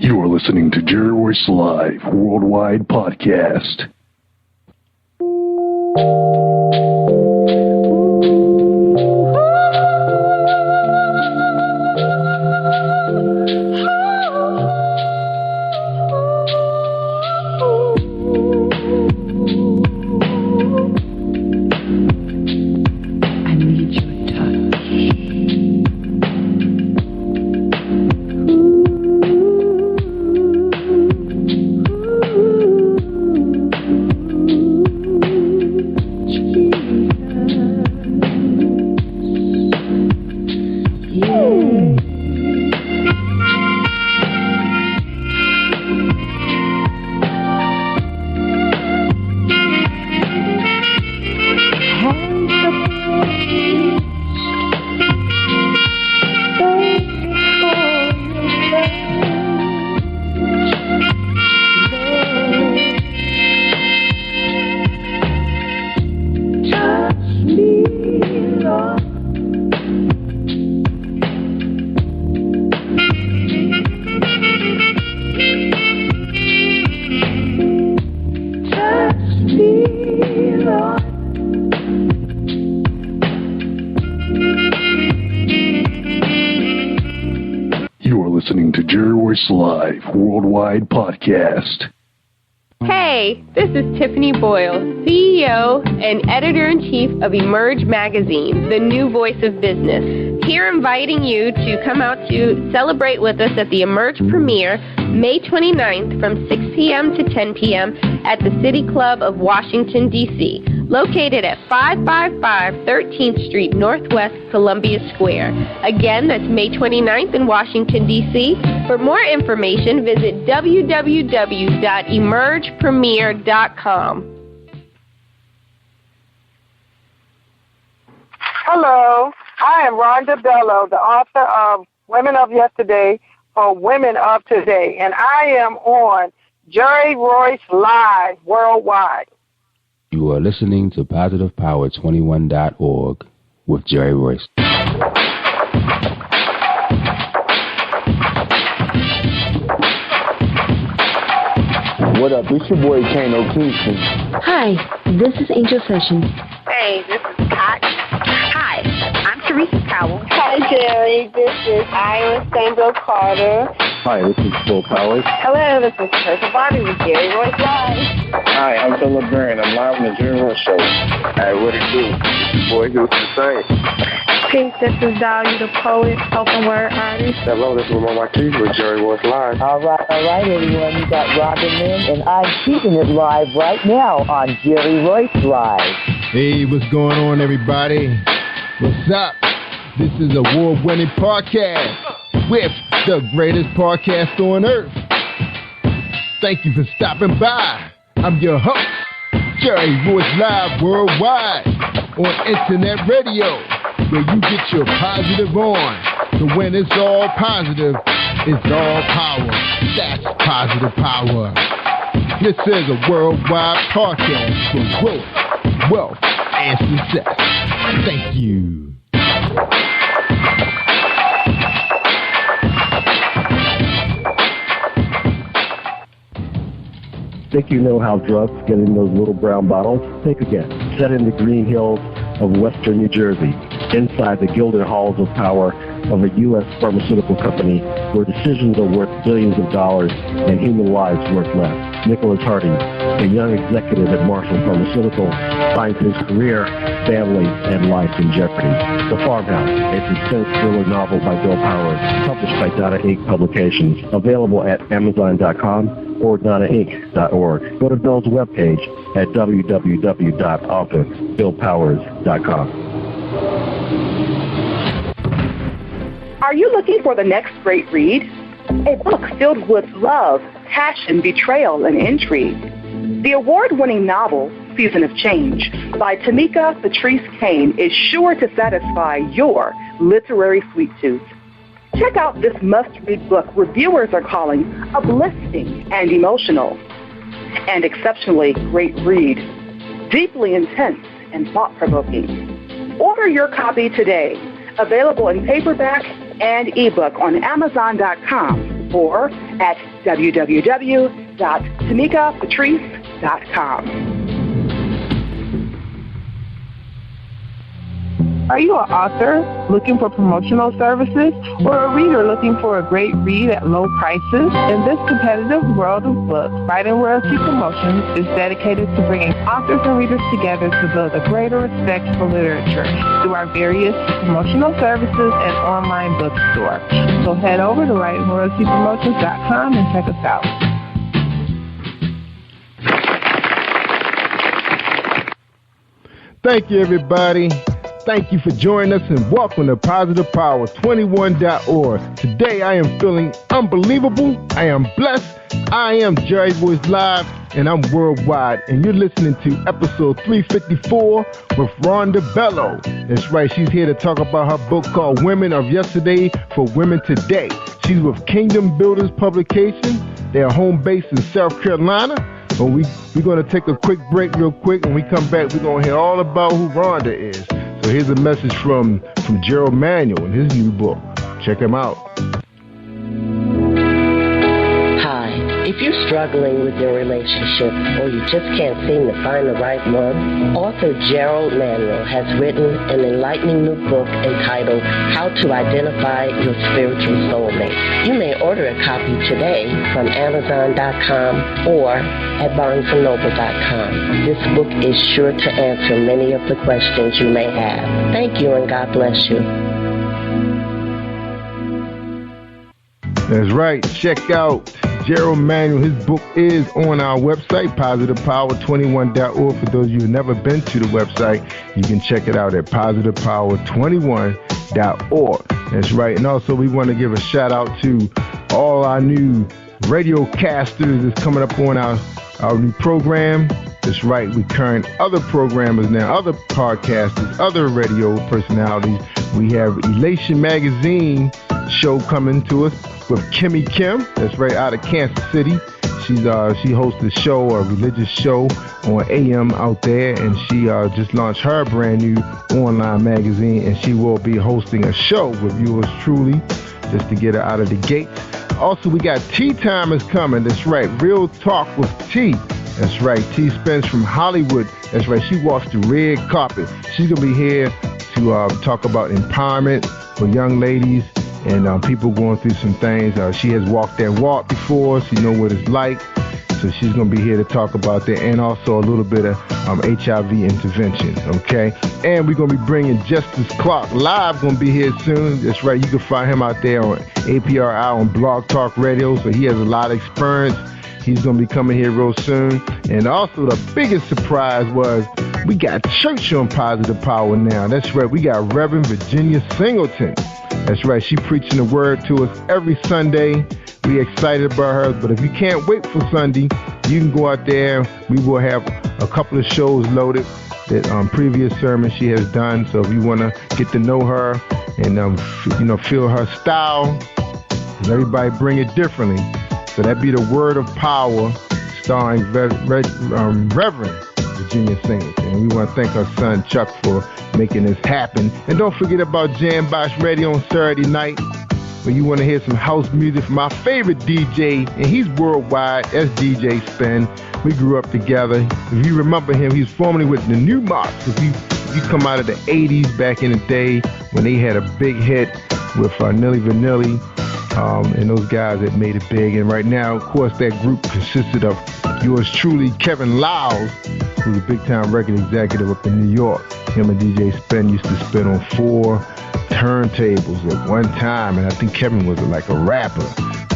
You are listening to Jerry Royce Live Worldwide Podcast. Live Worldwide Podcast. Hey, this is Tiffany Boyle, CEO and Editor-in-Chief of Emerge Magazine, the new voice of business. Here inviting you to come out to celebrate with us at the Emerge premiere, May 29th from 6 p.m. to 10 p.m. at the City Club of Washington, D.C., located at 555 13th Street Northwest, Columbia Square. Again, that's May 29th in Washington, D.C. For more information, visit www.emergepremiere.com. Hello, I am Rhonda Bello, the author of Women of Yesterday for Women of Today, and I am on Jerry Royce Live Worldwide. You are listening to PositivePower21.org with Jerry Royce. What up? It's your boy Kano Kingston. Hi, this is Angel Sessions. Hey, this is Pat. Hi, I'm Teresa Powell. Hi, Jerry. This is Ira Sandro Carter. Hi, this is Bill Powers. Hello, this is Teresa Bobby with Jerry Royce Live. Hi, I'm Philip Byrne. I'm live on the Jerry Royce Show. Hey, what it do? Boy, who's the same? Peace, this is Dahlia the Poet, spoken word artist. Hello, this is Ramon Marquis with Jerry Royce Live. All right, everyone. You got Robin Lynn, and I'm keeping it live right now on Jerry Royce Live. Hey, what's going on, everybody? What's up? This is a award-winning podcast with the greatest podcast on earth. Thank you for stopping by. I'm your host, Jerry Royce Live Worldwide on Internet Radio, where you get your positive on. So when it's all positive, it's all power. That's positive power. This is a worldwide podcast for growth, wealth, and success. Thank you. Think you know how drugs get in those little brown bottles? Think again. Set in the green hills of western New Jersey, inside the gilded halls of power of a U.S. pharmaceutical company where decisions are worth billions of dollars and human lives worth less. Nicholas Hardy, a young executive at Marshall Pharmaceutical, finds his career, family, and life in jeopardy. The Farmhouse, a suspense thriller novel by Bill Powers, published by Donna Inc. Publications, available at Amazon.com or DonnaInc.org. Go to Bill's webpage at www.authorBillPowers.com. Are you looking for the next great read? A book filled with love, passion, betrayal, and intrigue. The award-winning novel, Season of Change, by Tamika Patrice Kane, is sure to satisfy your literary sweet tooth. Check out this must-read book reviewers are calling uplifting and emotional, and exceptionally great read, deeply intense and thought-provoking. Order your copy today, available in paperback and ebook on Amazon.com or at www.tamikapatrice.com. Are you an author looking for promotional services or a reader looking for a great read at low prices? In this competitive world of books, Writing Royalty Promotions is dedicated to bringing authors and readers together to build a greater respect for literature through our various promotional services and online bookstore. So head over to WritingRoyaltyPromotions.com and check us out. Thank you, everybody. Thank you for joining us and welcome to PositivePower21.org. Today I am feeling unbelievable. I am blessed. I am Jerry Voice Live and I'm worldwide. And you're listening to episode 354 with Rhonda Bello. That's right. She's here to talk about her book called Women of Yesterday for Women Today. She's with Kingdom Builders Publications. They are home based in South Carolina. But we're going to take a quick break real quick. When we come back, we're going to hear all about who Rhonda is. So here's a message from Gerald Manuel in his new book. Check him out. Hi. If you're struggling with your relationship or you just can't seem to find the right one, author Gerald Manuel has written an enlightening new book entitled How to Identify Your Spiritual Soulmate. You may order a copy today from Amazon.com or at BarnesandNoble.com. This book is sure to answer many of the questions you may have. Thank you and God bless you. That's right. Check out Gerald Manuel. His book is on our website, PositivePower21.org. For those of you who've never been to the website, you can check it out at PositivePower21.org. That's right. And also, we want to give a shout out to all our new radio casters that's coming up on our new program. That's right. We current other programmers now, other podcasters, other radio personalities. We have Elation Magazine show coming to us with Kimmy Kim. That's right, out of Kansas City. She hosts a show, a religious show on AM out there, and she just launched her brand new online magazine, and she will be hosting a show with yours truly just to get her out of the gate. Also, we got Tea Timers coming. That's right, Real Talk with T. That's right, T Spence from Hollywood. That's right, she walks the red carpet. She's going to be here to talk about empowerment for young ladies and people going through some things. She has walked that walk before. She knows what it's like. So she's going to be here to talk about that, and also a little bit of HIV intervention, okay? And we're going to be bringing Justice Clark live, going to be here soon. That's right, you can find him out there on APRI on Blog Talk Radio, so he has a lot of experience. He's going to be coming here real soon. And also the biggest surprise was we got church on Positive Power now. That's right, we got Reverend Virginia Singleton. That's right, she preaching the word to us every Sunday. We excited about her, but if you can't wait for Sunday, you can go out there. We will have a couple of shows loaded that previous sermons she has done. So if you want to get to know her and feel her style, everybody bring it differently. So that'd be the Word of Power, starring Reverend Virginia Singleton. And we want to thank her son Chuck for making this happen. And don't forget about Jam Box Radio on Saturday night, where you want to hear some house music from my favorite DJ, and he's worldwide. That's DJ Spin. We grew up together. If you remember him, he's formerly with the New Marks. If you come out of the 80s, back in the day when they had a big hit with Nilly Vanilli, and those guys that made it big. And right now, of course, that group consisted of yours truly, Kevin Lyles, who's a big-time record executive up in New York. Him and DJ Spin used to spin on 4 turntables at one time, and I think Kevin was like a rapper.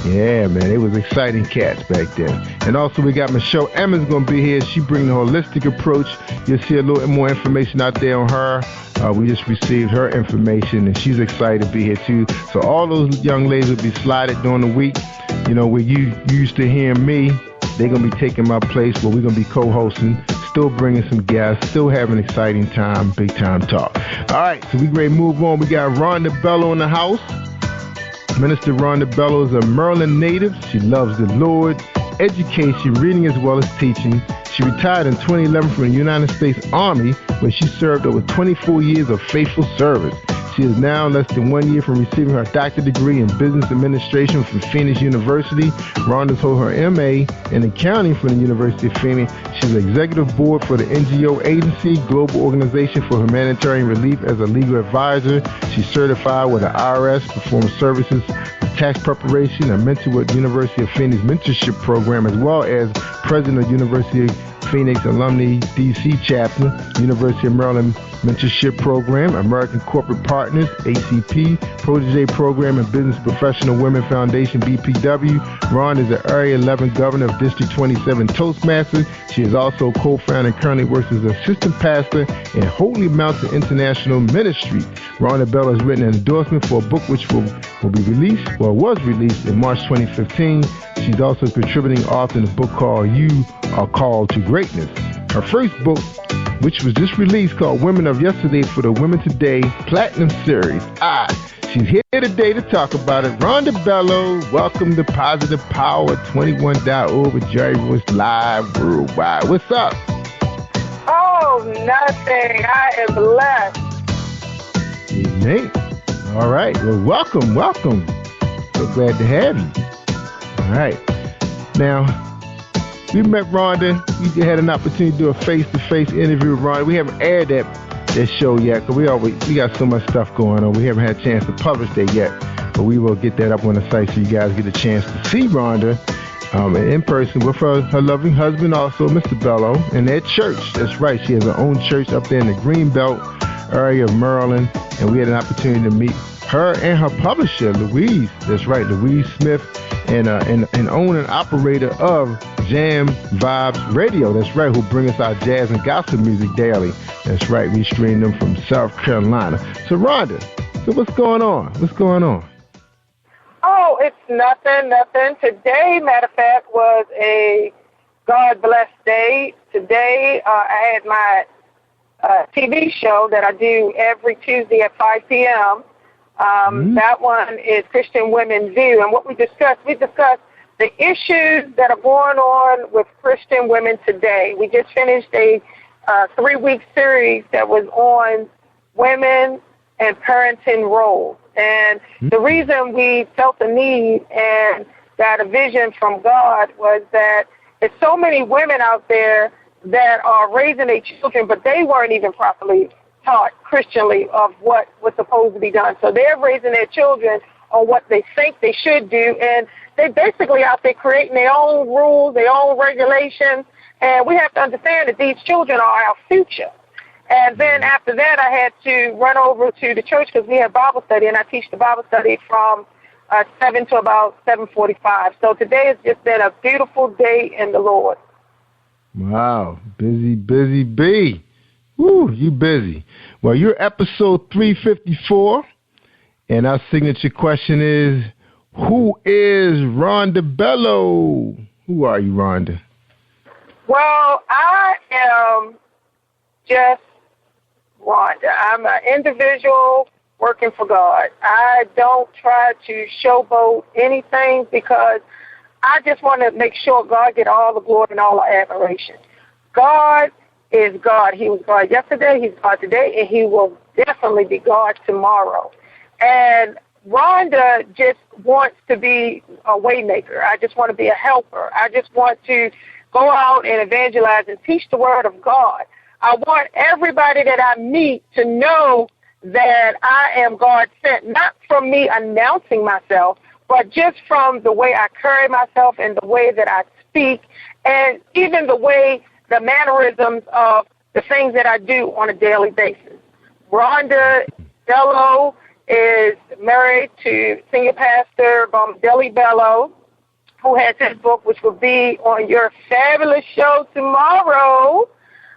Yeah, man, they was exciting cats back then. And also we got Michelle Emmons going to be here. She brings a holistic approach. You'll see a little more information out there on her. We just received her information, and she's excited to be here too. So all those young ladies will be slotted during the week. You know, where you used to hear me, they're going to be taking my place where we're going to be co-hosting, still bringing some guests, still having an exciting time, big time talk. All right, so we ready to move on. We got Rhonda Bello in the house. Minister Rhonda Bello is a Maryland native. She loves the Lord, education, reading as well as teaching. She She retired in 2011 from the United States Army, where she served over 24 years of faithful service. She is now less than 1 year from receiving her doctorate degree in business administration from Phoenix University. Rhonda holds her MA in accounting from the University of Phoenix. She's the executive board for the NGO agency, Global Organization for Humanitarian Relief, as a legal advisor. She's certified with the IRS, performs services with tax preparation, and mentor with University of Phoenix mentorship program, as well as president of University of Phoenix Alumni DC Chapter, University of Maryland Mentorship Program, American Corporate Partners, ACP, Protege Program, and Business Professional Women Foundation, BPW. Ron is the Area 11 Governor of District 27 Toastmasters. She is also co-founder and currently works as assistant pastor in Holy Mountain International Ministry. Rhonda Bell has written an endorsement for a book which will be released, or was released in March 2015. She's also a contributing author in a book called You Are Called to Greatness. Her first book, which was just released, called Women of Yesterday for the Women Today Platinum Series. She's here today to talk about it. Rhonda Bello, welcome to Positive Power 21.org with Jerry Royce Live Worldwide. What's up? Oh, nothing. I am blessed. Amen. All right. Well, welcome. So glad to have you. All right. Now, we met Rhonda. We had an opportunity to do a face-to-face interview with Rhonda. We haven't aired that show yet because we got so much stuff going on. We haven't had a chance to publish that yet, but we will get that up on the site so you guys get a chance to see Rhonda in person with her loving husband, also Mr. Bello, and their church. That's right. She has her own church up there in the Greenbelt area of Maryland, and we had an opportunity to meet her and her publisher, Louise. That's right, Louise Smith, and owner and operator of Jam Vibes Radio. That's right, who bring us our jazz and gospel music daily. That's right, we stream them from South Carolina. So Rhonda, what's going on? Oh, it's nothing. Today, matter of fact, was a God-blessed day. Today, I had my TV show that I do every Tuesday at 5 p.m. That one is Christian Women View. And what we discussed the issues that are going on with Christian women today. We just finished a 3-week series that was on women and parenting roles. And the reason we felt the need and got a vision from God was that there's so many women out there that are raising their children, but they weren't even properly taught Christianly of what was supposed to be done. So they're raising their children on what they think they should do, and they're basically out there creating their own rules, their own regulations, and we have to understand that these children are our future. And then after that, I had to run over to the church because we have Bible study, and I teach the Bible study from 7 to about 7:45. So today has just been a beautiful day in the Lord. Wow, busy bee. Woo, you busy. Well, you're episode 354, and our signature question is, who is Rhonda Bello? Who are you, Rhonda? Well, I am just Rhonda. I'm an individual working for God. I don't try to showboat anything because I just want to make sure God get all the glory and all the admiration. God is God. He was God yesterday, He's God today, and He will definitely be God tomorrow. And Rhonda just wants to be a waymaker. I just want to be a helper. I just want to go out and evangelize and teach the Word of God. I want everybody that I meet to know that I am God sent, not from me announcing myself, but just from the way I carry myself and the way that I speak, and even the mannerisms of the things that I do on a daily basis. Rhonda Bello is married to senior pastor Deli Bello, who has his book, which will be on your fabulous show tomorrow.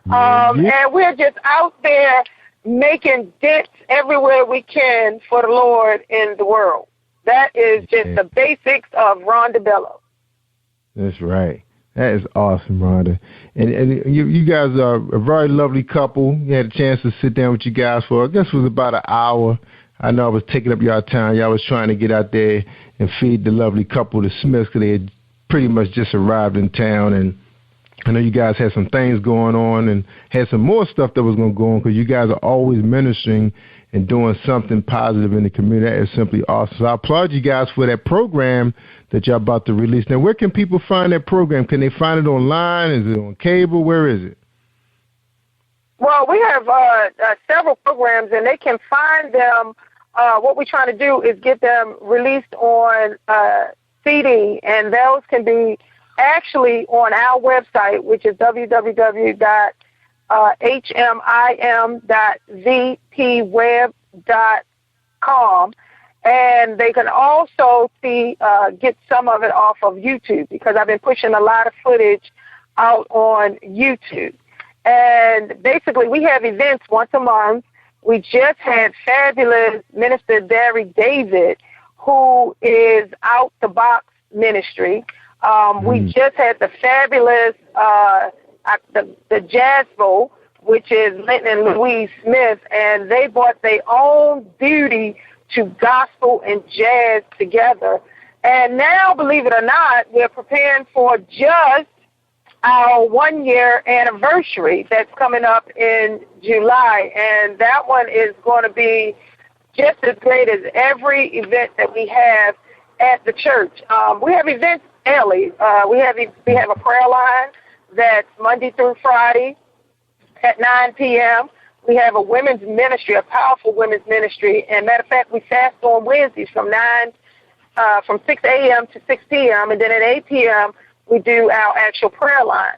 And we're just out there making dents everywhere we can for the Lord in the world. That is just the basics of Rhonda Bello. That's right. That is awesome, Rhonda. And you guys are a very lovely couple. You had a chance to sit down with you guys for, I guess it was about an hour. I know I was taking up your time. Y'all was trying to get out there and feed the lovely couple, the Smiths, because they had pretty much just arrived in town. And I know you guys had some things going on and had some more stuff that was going to go on because you guys are always ministering and doing something positive in the community. That is simply awesome. So I applaud you guys for that program that y'all about to release. Now, where can people find that program? Can they find it online? Is it on cable? Where is it? Well, we have several programs, and they can find them. What we're trying to do is get them released on CD, and those can be actually on our website, which is www.hmim.vpweb.com. And they can also get some of it off of YouTube, because I've been pushing a lot of footage out on YouTube. And basically, we have events once a month. We just had fabulous Minister Derek David, who is Out the Box Ministry. We just had the fabulous the Jazz Bowl, which is Linton and Louise Smith, and they brought their own beauty to gospel and jazz together. And now, believe it or not, we're preparing for just our 1-year anniversary that's coming up in July, and that one is going to be just as great as every event that we have at the church. We have events daily. We have a prayer line that's Monday through Friday at 9 p.m. We have a women's ministry, a powerful women's ministry, and matter of fact, we fast on Wednesdays from 6 a.m. to 6 p.m., and then at 8 p.m. we do our actual prayer line.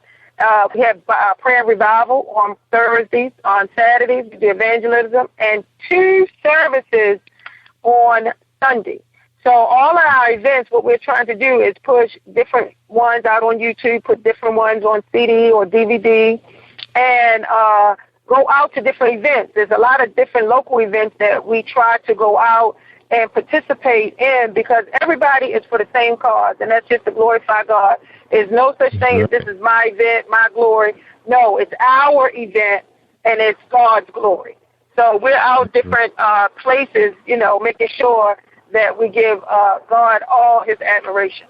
We have prayer and revival on Thursdays. On Saturdays, we do evangelism, and 2 services on Sunday. So all of our events, what we're trying to do is push different ones out on YouTube, put different ones on CD or DVD, and go out to different events. There's a lot of different local events that we try to go out and participate in, because everybody is for the same cause, and that's just to glorify God. There's no such thing as this is my event, my glory. No, it's our event, and it's God's glory. So we're out different places, making sure that we give God all his admiration.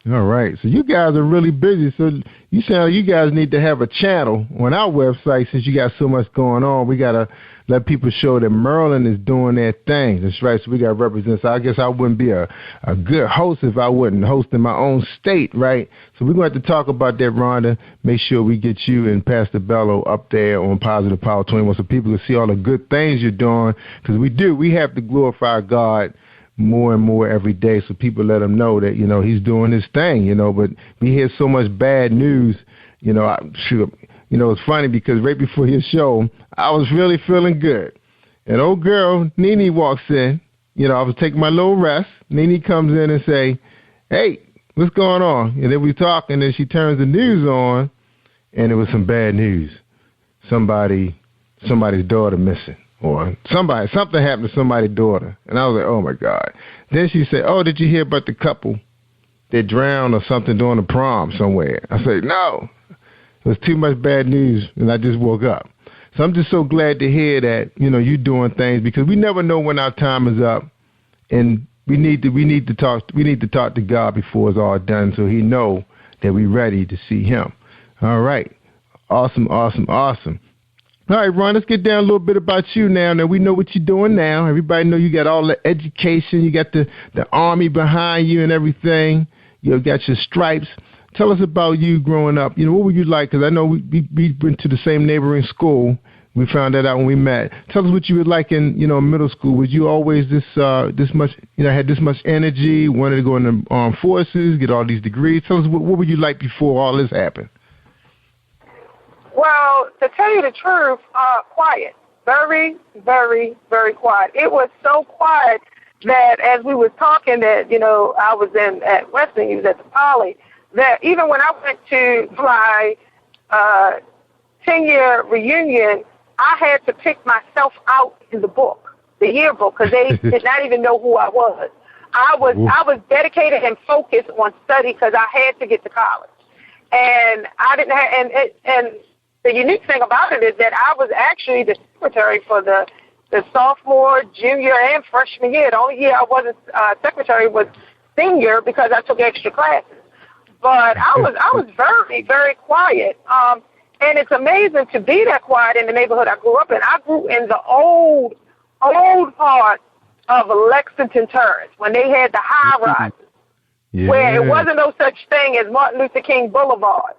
All right. So you guys are really busy. So you sound you guys need to have a channel on our website since you got so much going on. We got to let people show that Maryland is doing their thing. That's right. So we got to represent. So I guess I wouldn't be a good host if I wasn't hosting my own state, right? So we're going to have to talk about that, Rhonda. Make sure we get you and Pastor Bello up there on Positive Power 21 so people can see all the good things you're doing. Because we have to glorify God more and more every day, so people let him know that, he's doing his thing, but we hear so much bad news, it's funny because right before your show, I was really feeling good. And old girl, Nene, walks in, I was taking my little rest. Nene comes in and say, hey, what's going on? And then we talk, and then she turns the news on, and it was some bad news. Somebody's daughter missing. Or something happened to somebody's daughter. And I was like, oh, my God. Then she said, oh, did you hear about the couple that drowned or something during the prom somewhere? I said, no. It was too much bad news, and I just woke up. So I'm just so glad to hear that, you're doing things, because we never know when our time is up. And we need to talk to God before it's all done, so he know that we're ready to see him. All right. Awesome. All right, Ron, let's get down a little bit about you now. Now, we know what you're doing now. Everybody know you got all the education. You got the Army behind you and everything. You got your stripes. Tell us about you growing up. What were you like? Because I know we went to the same neighboring school. We found that out when we met. Tell us what you were like in, middle school. Was you always this much, had this much energy, wanted to go in the armed forces, get all these degrees? Tell us, what were you like before all this happened? Well, to tell you the truth, quiet. Very, very, very quiet. It was so quiet that as we was talking that, I was at Western, he was at the Poly, that even when I went to my 10-year reunion, I had to pick myself out in the book, the yearbook, because they did not even know who I was. I was dedicated and focused on study because I had to get to college. And I didn't have, and the unique thing about it is that I was actually the secretary for the sophomore, junior, and freshman year. The only year I wasn't secretary was senior because I took extra classes. But I was very, very quiet. And it's amazing to be that quiet in the neighborhood I grew up in. I grew in the old part of Lexington Terrace when they had the high rises, where it wasn't no such thing as Martin Luther King Boulevard.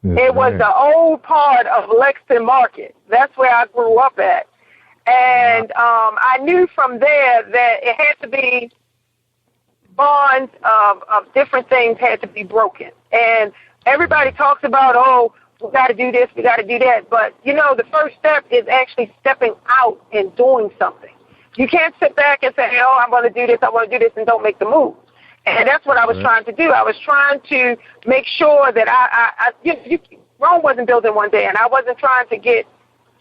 It was the old part of Lexington Market. That's where I grew up at. And I knew from there that it had to be bonds of different things had to be broken. And everybody talks about, oh, we got to do this, we got to do that. But, you know, the first step is actually stepping out and doing something. You can't sit back and say, oh, I'm going to do this, I want to do this, and don't make the move. And that's what I was trying to do. I was trying to make sure that Rome wasn't built in one day, and I wasn't trying to get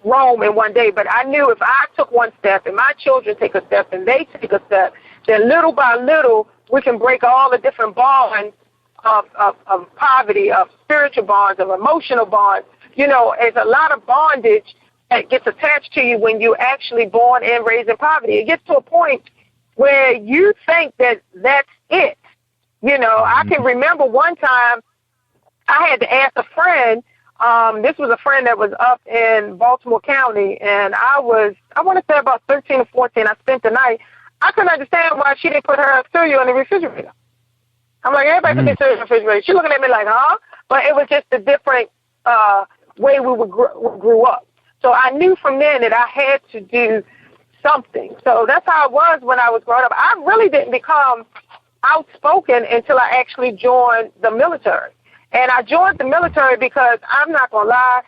Rome in one day. But I knew if I took one step and my children take a step and they take a step, then little by little we can break all the different bonds of poverty, of spiritual bonds, of emotional bonds. You know, there's a lot of bondage that gets attached to you when you're actually born and raised in poverty. It gets to a point where you think that that's it. You know, I can remember one time I had to ask a friend, this was a friend that was up in Baltimore County, and I want to say about 13 or 14, I spent the night. I couldn't understand why she didn't put her cereal in the refrigerator. I'm like, everybody put their cereal in the refrigerator. She's looking at me like, huh? But it was just a different way we grew up. So I knew from then that I had to do something. So that's how it was when I was growing up. I really didn't become outspoken until I actually joined the military. And I joined the military because I'm not going to lie,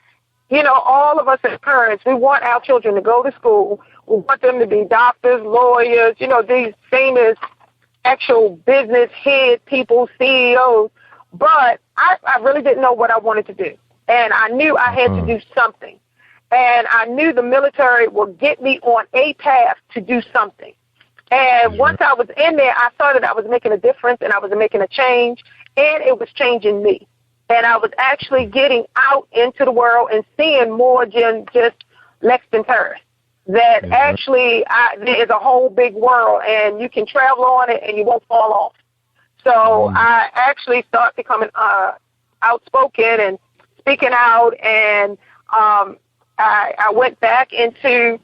you know, all of us as parents, we want our children to go to school. We want them to be doctors, lawyers, you know, these famous actual business head people, CEOs. But I really didn't know what I wanted to do. And I knew I had to do something. And I knew the military would get me on a path to do something. And once I was in there, I saw that I was making a difference and I was making a change, and it was changing me. And I was actually getting out into the world and seeing more than just Lexington Terrace. That actually there is a whole big world, and you can travel on it and you won't fall off. So I actually started becoming outspoken and speaking out, and I went back into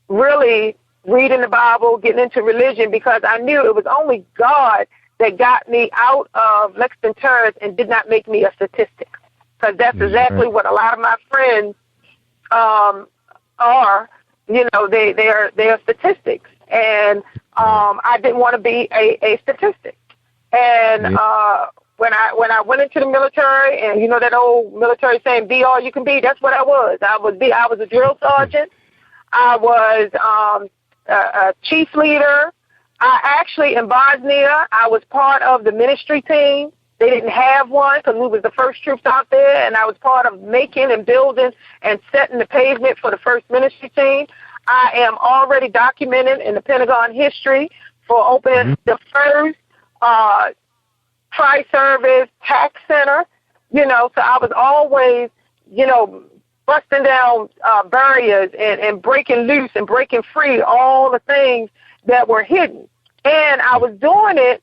really reading the Bible, getting into religion, because I knew it was only God that got me out of Lexington Terrace and did not make me a statistic. Because that's exactly what a lot of my friends are. You know, they are statistics, and I didn't want to be a statistic. And when I went into the military, and you know that old military saying, "Be all you can be," that's what I was. I was a drill sergeant. I was a chief leader. I actually, in Bosnia, I was part of the ministry team. They didn't have one because we was the first troops out there, and I was part of making and building and setting the pavement for the first ministry team. I am already documented in the Pentagon history for opening the first tri-service tax center, you know, so I was always, you know, busting down barriers and breaking loose and breaking free all the things that were hidden. And I was doing it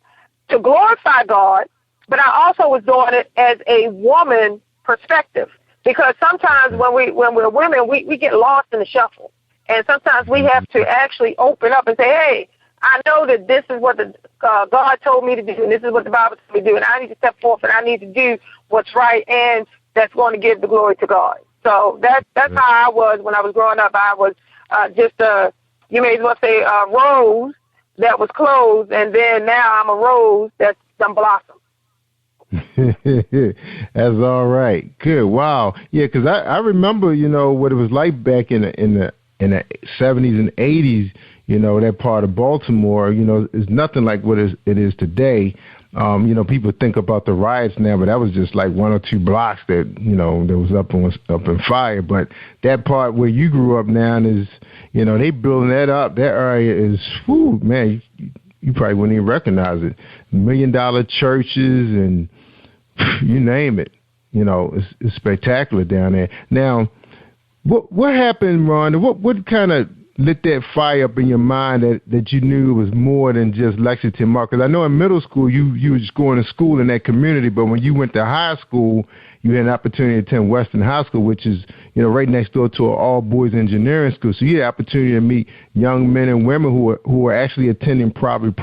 to glorify God, but I also was doing it as a woman perspective, because sometimes when we're women, we get lost in the shuffle. And sometimes we have to actually open up and say, hey, I know that this is what God told me to do, and this is what the Bible told me to do, and I need to step forth, and I need to do what's right, and that's going to give the glory to God. So that's how I was when I was growing up. I was just you may as well say a rose that was closed, and then now I'm a rose that's done blossomed. That's all right. Good. Wow. Yeah, because I remember, you know, what it was like back in the 70s and 80s. You know, that part of Baltimore, you know, is nothing like what it is today. You know, people think about the riots now, but that was just like one or two blocks that, you know, that was up in fire. But that part where you grew up now is, you know, they building that up. That area is, whew, man, you probably wouldn't even recognize it. $1 million churches and you name it. You know, it's spectacular down there. Now, what happened, Ron? What kind of lit that fire up in your mind that you knew it was more than just Lexington Mark? Because I know in middle school you were just going to school in that community, but when you went to high school, you had an opportunity to attend Western High School, which is, you know, right next door to an all-boys engineering school. So you had the opportunity to meet young men and women who were actually attending private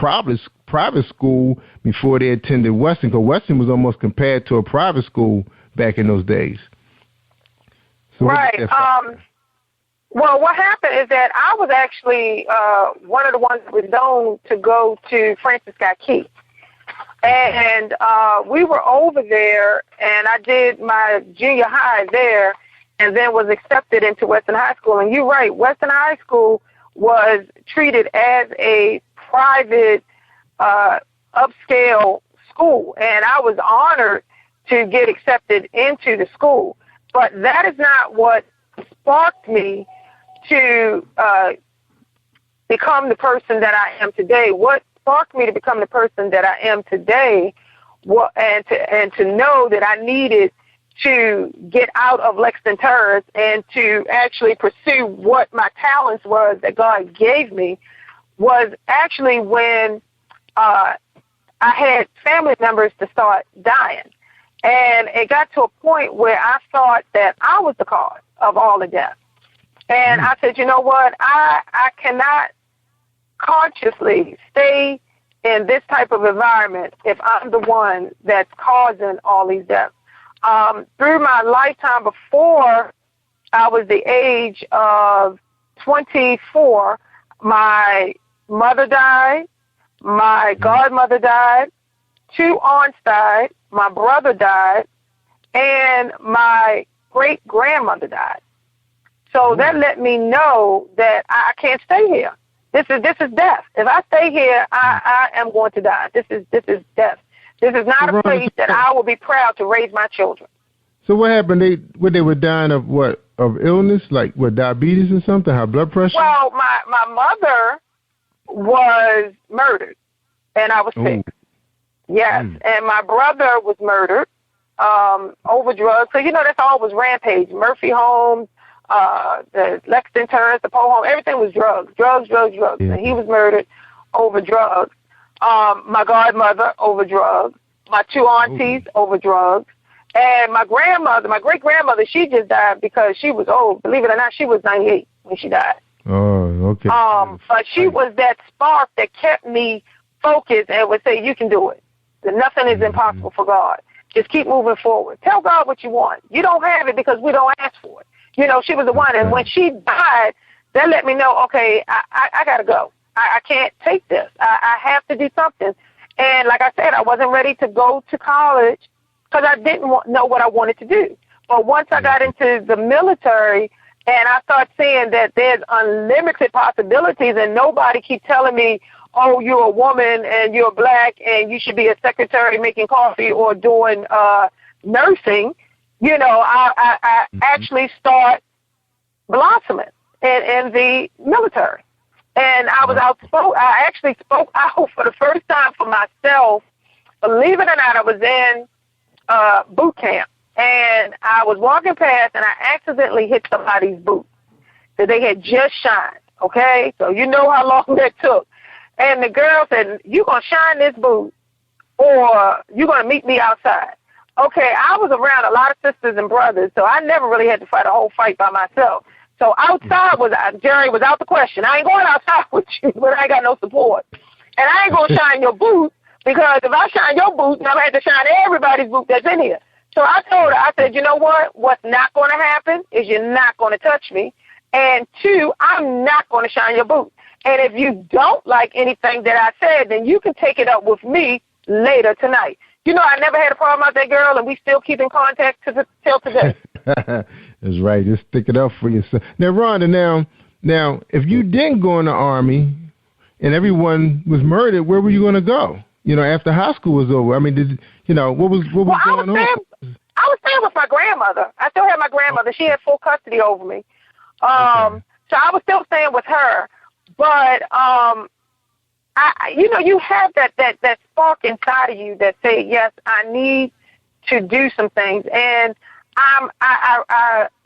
school before they attended Western, because Western was almost compared to a private school back in those days. So right. Well, what happened is that I was actually one of the ones that was known to go to Francis Scott Key. And we were over there, and I did my junior high there, and then was accepted into Western High School. And you're right, Western High School was treated as a private, upscale school, and I was honored to get accepted into the school. But that is not what sparked me to become the person that I am today. What sparked me to become the person that I am today, and to know that I needed to get out of Lexington Terrace and to actually pursue what my talents was that God gave me, was actually when I had family members to start dying. And it got to a point where I thought that I was the cause of all the death. And I said, you know what, I cannot consciously stay in this type of environment if I'm the one that's causing all these deaths. Through my lifetime before I was the age of 24, my mother died, my godmother died, 2 aunts died, my brother died, and my great-grandmother died. So that let me know that I can't stay here. This is death. If I stay here, I am going to die. This is death. This is not a place that I will be proud to raise my children. So what happened? They were dying of what? Of illness, like what, diabetes or something? High blood pressure? Well, my mother was murdered, and I was sick. Yes, and my brother was murdered over drugs. So, you know, that's always rampage. Murphy Homes, the Lexington Terrace, the Poe Home, everything was drugs. Yeah. And he was murdered over drugs. My godmother over drugs. My 2 aunties over drugs. And my grandmother, my great-grandmother, she just died because she was old. Believe it or not, she was 98 when she died. Oh, okay. But she was that spark that kept me focused and would say, you can do it. Nothing is impossible for God. Just keep moving forward. Tell God what you want. You don't have it because we don't ask for it. You know, she was the one. And when she died, that let me know, okay, I got to go. I can't take this. I have to do something. And like I said, I wasn't ready to go to college because I didn't know what I wanted to do. But once I got into the military and I started seeing that there's unlimited possibilities and nobody keep telling me, oh, you're a woman and you're black and you should be a secretary making coffee or doing nursing, you know, I actually start blossoming in the military. And I was outspoken. I actually spoke out for the first time for myself. Believe it or not, I was in boot camp. And I was walking past and I accidentally hit somebody's boot that they had just shined, okay? So you know how long that took. And the girl said, you going to shine this boot or you going to meet me outside. Okay, I was around a lot of sisters and brothers, so I never really had to fight a whole fight by myself. So outside Jerry was out the question. I ain't going outside with you, but I ain't got no support. And I ain't going to shine your boot because if I shine your boot, then I'm going to have to shine everybody's boot that's in here. So I told her, I said, you know what? What's not going to happen is you're not going to touch me. And 2, I'm not going to shine your boot. And if you don't like anything that I said, then you can take it up with me later tonight. You know, I never had a problem with that girl, and we still keep in contact till today. That's right. Just stick it up for yourself. Now, Rhonda, now, if you didn't go in the Army and everyone was murdered, where were you going to go? You know, after high school was over. I mean, what was going on? I was staying with my grandmother. I still had my grandmother. She had full custody over me. So I was still staying with her. But, you have that spark inside of you that say, yes, I need to do some things. And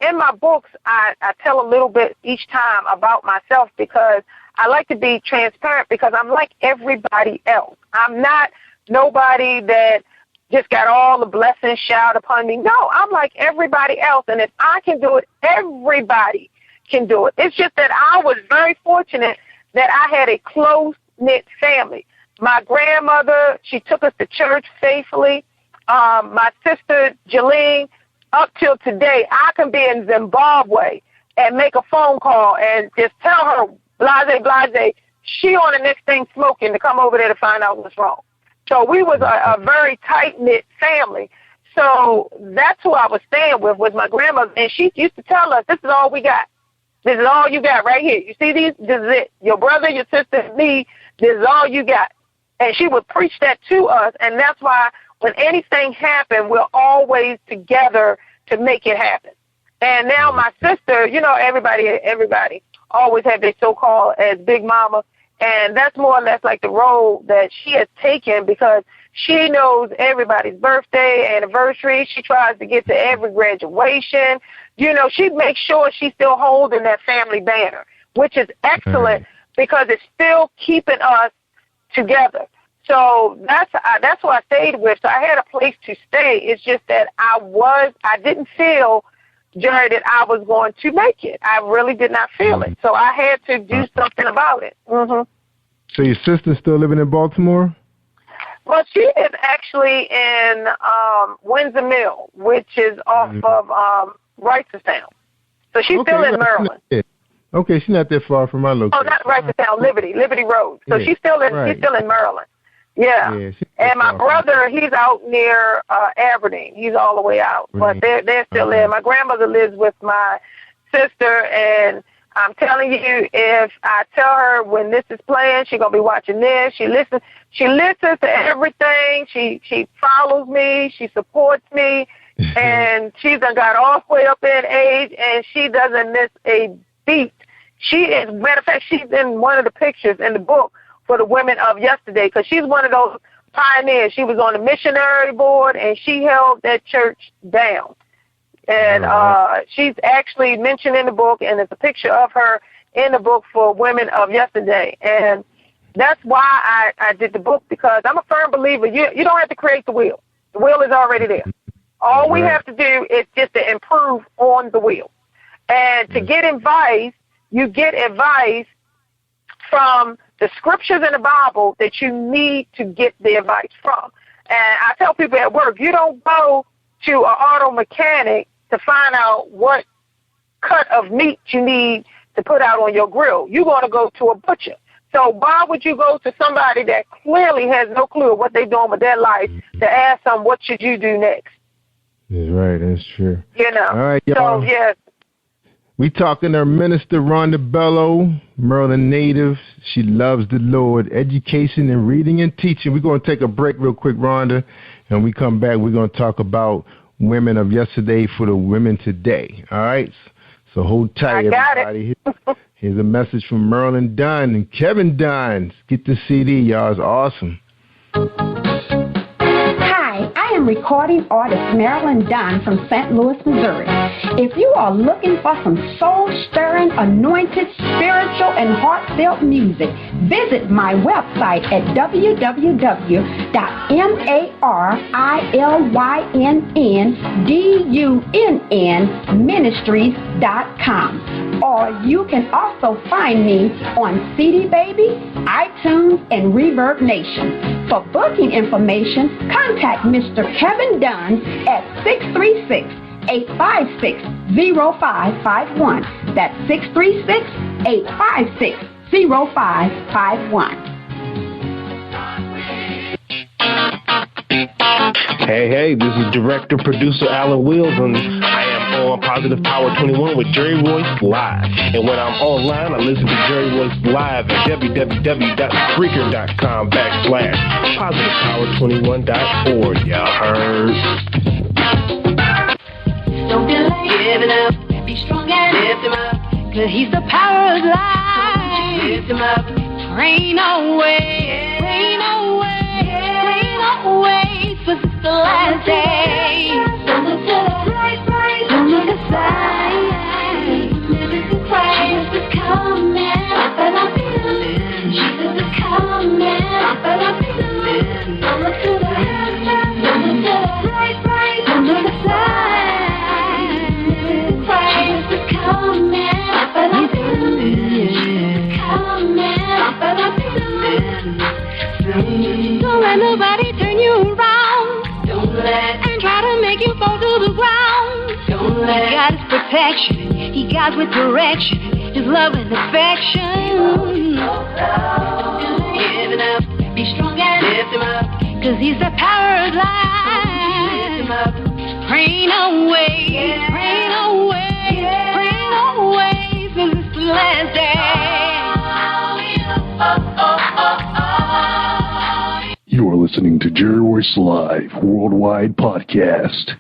in my books, I tell a little bit each time about myself because I like to be transparent because I'm like everybody else. I'm not nobody that just got all the blessings showered upon me. No, I'm like everybody else. And if I can do it, everybody can do it. It's just that I was very fortunate that I had a close-knit family. My grandmother, she took us to church faithfully. My sister, Jeline, up till today, I can be in Zimbabwe and make a phone call and just tell her, blase, she on the next thing smoking to come over there to find out what's wrong. So we was a very tight-knit family. So that's who I was staying with, was my grandmother. And she used to tell us, this is all we got. This is all you got right here. You see these? This is it. Your brother, your sister, me, this is all you got. And she would preach that to us. And that's why when anything happened, we're always together to make it happen. And now my sister, you know, everybody always have their so-called as Big Mama. And that's more or less like the role that she has taken because she knows everybody's birthday, anniversary. She tries to get to every graduation. You know, she makes sure she's still holding that family banner, which is excellent because it's still keeping us together. So that's who I stayed with. So I had a place to stay. It's just that I didn't feel, Jerry, that I was going to make it. I really did not feel it. So I had to do something about it. Mm-hmm. So your sister's still living in Baltimore? Well, she is actually in Windsor Mill, which is off of Wrightstown. So she's still in Maryland. Okay, she's not that far from my location. Oh, not Wrightstown, Liberty Road. So she's still in Maryland. Yeah. And my brother, he's out near Aberdeen. He's all the way out. But they're still there. My grandmother lives with my sister, and I'm telling you, if I tell her when this is playing, she's going to be watching this. She listens to everything. She follows me. She supports me. And she's done got all the way up in age, and she doesn't miss a beat. Matter of fact, she's in one of the pictures in the book for the women of yesterday because she's one of those pioneers. She was on the missionary board, and she held that church down. And she's actually mentioned in the book, and there's a picture of her in the book for women of yesterday. And that's why I did the book, because I'm a firm believer. You don't have to create the wheel. The wheel is already there. All we have to do is just to improve on the wheel. And to get advice, you get advice from the scriptures in the Bible that you need to get the advice from. And I tell people at work, you don't go to an auto mechanic to find out what cut of meat you need to put out on your grill. You're going to go to a butcher. So why would you go to somebody that clearly has no clue what they're doing with their life to ask them what should you do next? That's right. That's true. You know. All right, y'all. So, yes. We talking to Minister Rhonda Bello, Maryland native. She loves the Lord, education and reading and teaching. We're going to take a break real quick, Rhonda, and when we come back, we're going to talk about women of yesterday for the women today. All right? So hold tight, everybody. Here's a message from Merlin Dunn and Kevin Dunn. Get the CD, y'all. It's awesome. I am recording artist Marilyn Dunn from St. Louis, Missouri. If you are looking for some soul-stirring, anointed, spiritual, and heartfelt music, visit my website at www.marilynnministries.com. Or you can also find me on CD Baby, iTunes, and Reverb Nation. For booking information, contact Mr. Kevin Dunn at 636-856-0551. That's 636-856-0551. Hey, this is director-producer Alan Wills, and I am on Positive Power 21 with Jerry Royce Live. And when I'm online, I listen to Jerry Royce Live at www.spreaker.com/positivepower21.org. Y'all heard? Don't delay, give it up, be strong and lift him up, 'cause he's the power of life. Lift him up, rain away, rain away, rain away, 'cause it's the last day. So look to the right, He got his protection. He got with direction. His love and affection. Giving up. Be strong and lift him up. 'Cause he's the power of life. Lift him up. Praying away. Praying away. Praying away. 'Cause it's the last day. You're listening to Jerry Royce Live Worldwide Podcast.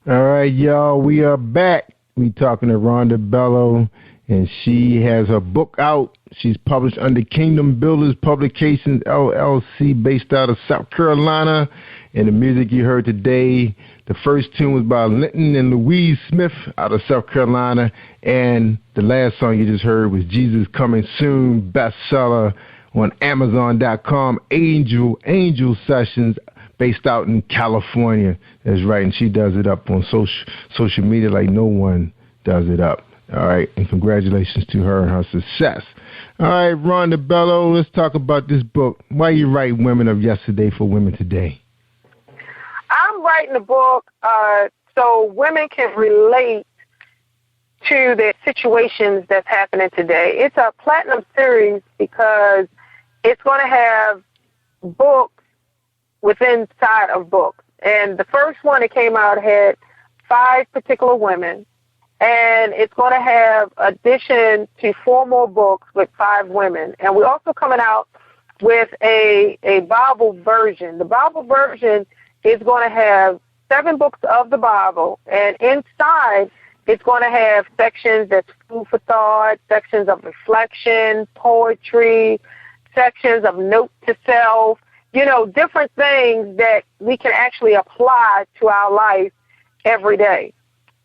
All right, y'all, we are back. We talking to Rhonda Bello, and she has her book out. She's published under Kingdom Builders Publications, LLC, based out of South Carolina. And the music you heard today, the first tune was by Linton and Louise Smith out of South Carolina. And the last song you just heard was Jesus Coming Soon, bestseller on Amazon.com, Angel Sessions, based out in California. That's right, and she does it up on social media like no one does it up. All right, and congratulations to her and her success. All right, Rhonda Bello, let's talk about this book. Why you write Women of Yesterday for Women Today? I'm writing a book so women can relate to the situations that's happening today. It's a platinum series because it's going to have books within inside of books. And the first one that came out had 5 particular women. And it's going to have addition to 4 more books with 5 women. And we're also coming out with a Bible version. The Bible version is going to have 7 books of the Bible. And inside, it's going to have sections that's food for thought, sections of reflection, poetry, sections of note to self, different things that we can actually apply to our life every day.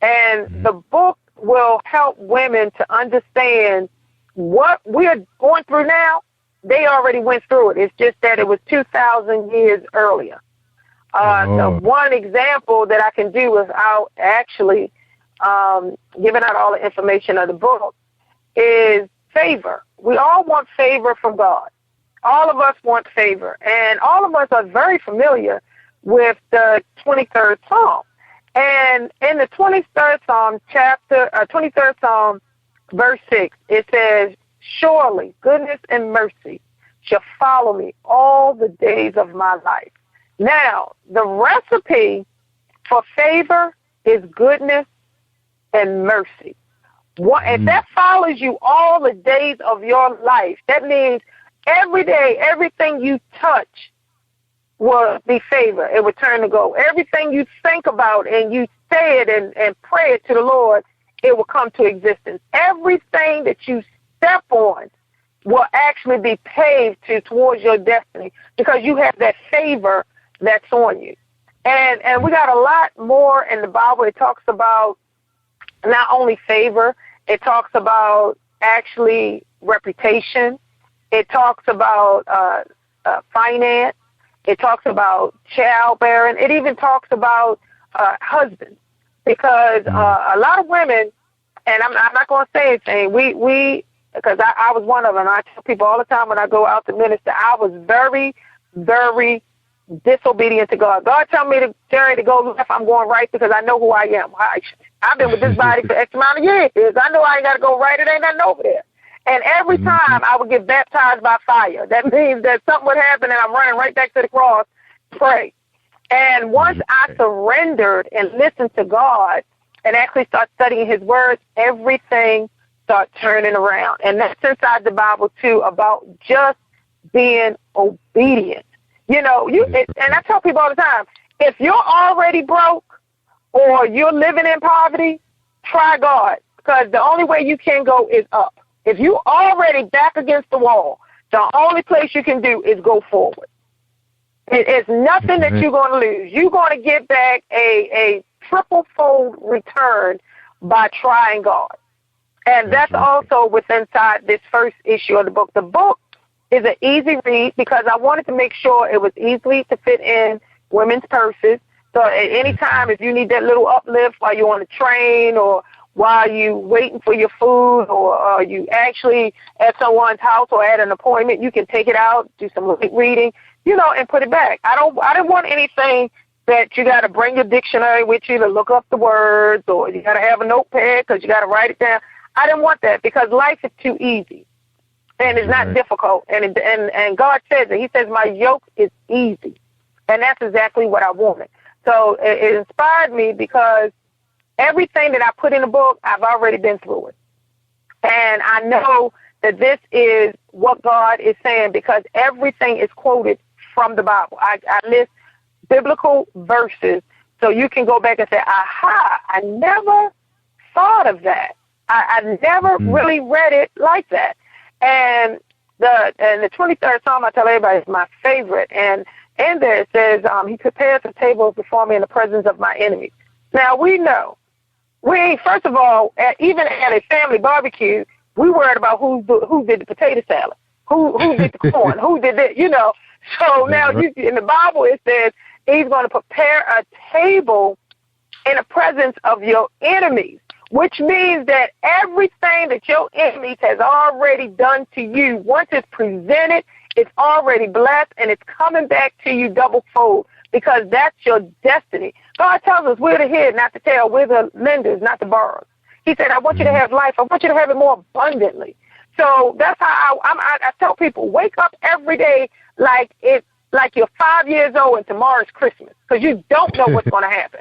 And the book will help women to understand what we're going through now. They already went through it. It's just that it was 2,000 years earlier. So one example that I can do without actually giving out all the information of the book is favor. We all want favor from God. All of us want favor. And all of us are very familiar with the 23rd Psalm. And in the 23rd Psalm, 23rd Psalm, verse 6, it says, surely goodness and mercy shall follow me all the days of my life. Now, the recipe for favor is goodness and mercy. If that follows you all the days of your life, that means every day, everything you touch will be favor. It will turn to gold. Everything you think about and you say it and pray it to the Lord, it will come to existence. Everything that you step on will actually be paved towards your destiny because you have that favor that's on you. And we got a lot more in the Bible. It talks about not only favor, it talks about actually reputation. It talks about finance. It talks about childbearing. It even talks about husbands because a lot of women, and I'm not going to say anything, because I was one of them. I tell people all the time when I go out to minister, I was very, very disobedient to God. God told me to go left, I'm going right because I know who I am. I've been with this body for X amount of years. I know I ain't got to go right. It ain't nothing over there. And every time I would get baptized by fire. That means that something would happen and I'm running right back to the cross, pray. And once I surrendered and listened to God and actually start studying his words, everything started turning around. And that's inside the Bible, too, about just being obedient. And I tell people all the time, if you're already broke or you're living in poverty, try God, because the only way you can go is up. If you already back against the wall, the only place you can do is go forward. It's nothing that you're going to lose. You're going to get back a triple-fold return by trying God. And that's also within inside this first issue of the book. The book is an easy read because I wanted to make sure it was easily to fit in women's purses. So at any time, if you need that little uplift while you're on the train or while you waiting for your food or you actually at someone's house or at an appointment, you can take it out, do some light reading, and put it back. I didn't want anything that you got to bring your dictionary with you to look up the words, or you got to have a notepad because you got to write it down. I didn't want that because life is too easy, and it's not difficult. And God says it. He says, my yoke is easy, and that's exactly what I wanted. So it inspired me because everything that I put in the book, I've already been through it. And I know that this is what God is saying because everything is quoted from the Bible. I list biblical verses so you can go back and say, aha, I never thought of that. I never really read it like that. And the 23rd Psalm, I tell everybody, is my favorite. And in there it says, he prepares a table before me in the presence of my enemies. Now, we know. First of all, even at a family barbecue, we worried about who did the potato salad, who did the corn, who did it, you know. So now in the Bible it says he's going to prepare a table in the presence of your enemies, which means that everything that your enemies has already done to you, once it's presented, it's already blessed and it's coming back to you double fold because that's your destiny. God tells us we're the head, not the tail. We're the lenders, not the borrowers. He said, I want you to have life. I want you to have it more abundantly. So that's how I tell people, wake up every day like you're 5 years old and tomorrow's Christmas because you don't know what's going to happen.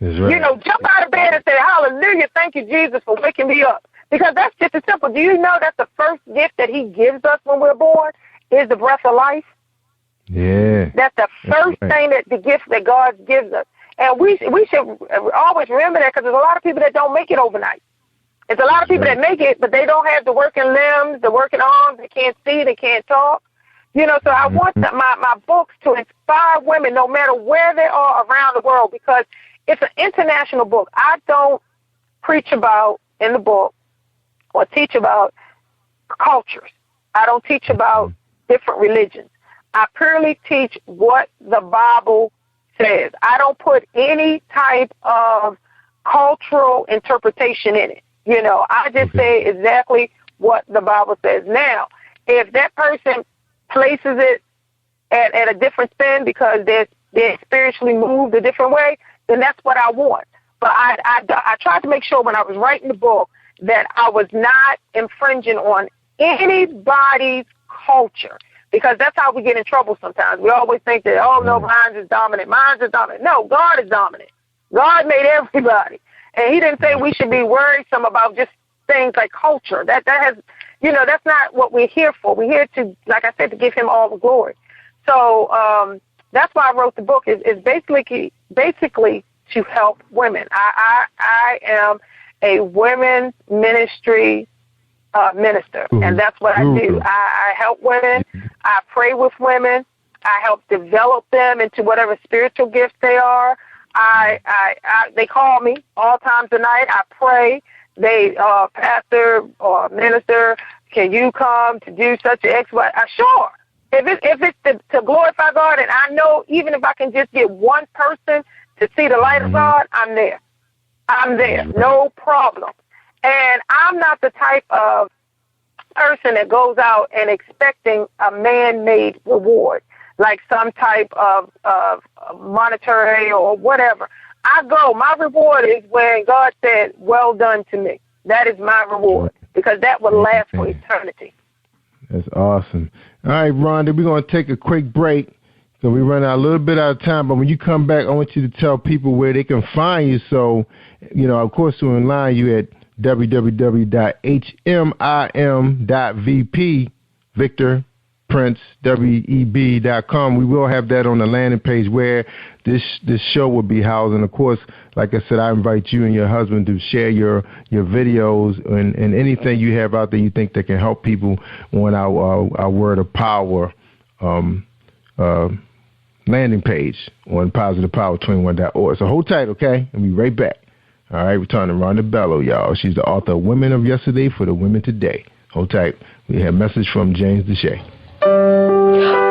That's right. You know, jump out of bed and say, hallelujah, thank you, Jesus, for waking me up. Because that's just as simple. Do you know that's the first gift that he gives us when we're born is the breath of life? Yeah. That's the first thing, that the gift that God gives us. And we should always remember that because there's a lot of people that don't make it overnight. There's a lot of people that make it, but they don't have the working limbs, the working arms. They can't see, they can't talk. You know, so I want my books to inspire women no matter where they are around the world because it's an international book. I don't preach about in the book or teach about cultures. I don't teach about different religions. I purely teach what the Bible says. I don't put any type of cultural interpretation in it. You know, I just say exactly what the Bible says. Now, if that person places it at a different spin because they're spiritually moved a different way, then that's what I want. But I tried to make sure when I was writing the book that I was not infringing on anybody's culture. Because that's how we get in trouble sometimes. We always think that, oh, no, mine is dominant. Mine is dominant. No, God is dominant. God made everybody. And he didn't say we should be worrisome about just things like culture. That has, you know, that's not what we're here for. We're here to, like I said, to give him all the glory. So that's why I wrote the book. Is basically to help women. I am a women's ministry minister, and that's what I do. I help women. I pray with women. I help develop them into whatever spiritual gifts they are. They call me all times of night. I pray. They, pastor or minister, can you come to do such an X, Y? Sure. If it's to glorify God, and I know even if I can just get one person to see the light of God, I'm there. I'm there. No problem. And I'm not the type of person that goes out and expecting a man-made reward, like some type of monetary or whatever. My reward is when God said, well done to me. That is my reward because that will last for eternity. That's awesome. All right, Rhonda, we're going to take a quick break. So we run out a little bit out of time, but when you come back, I want you to tell people where they can find you. So, you know, of course, we're online. You at www.hmim.vp, Victor Prince, web.com. We will have that on the landing page where this show will be housed. And, of course, like I said, I invite you and your husband to share your videos and anything you have out there you think that can help people on our Word of Power landing page on positivepower21.org. So hold tight, okay? And we'll be right back. All right, we're talking to Rhonda Bello, y'all. She's the author of Women of Yesterday for the Women Today. Hold tight. We have a message from James Deshay.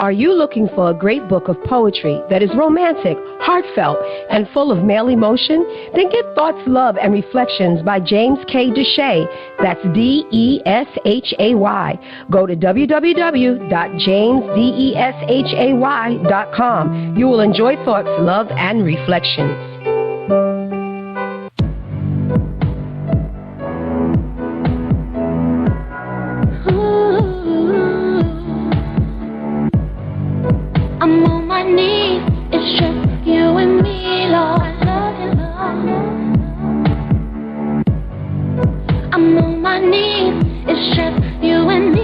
Are you looking for a great book of poetry that is romantic, heartfelt, and full of male emotion? Then get Thoughts, Love, and Reflections by James K. Deshay. That's D-E-S-H-A-Y. Go to www.jamesdeshay.com. You will enjoy Thoughts, Love, and Reflections. I'm on my knees, it's just you and me, Lord. I love you, Lord. I'm on my knees, it's just you and me.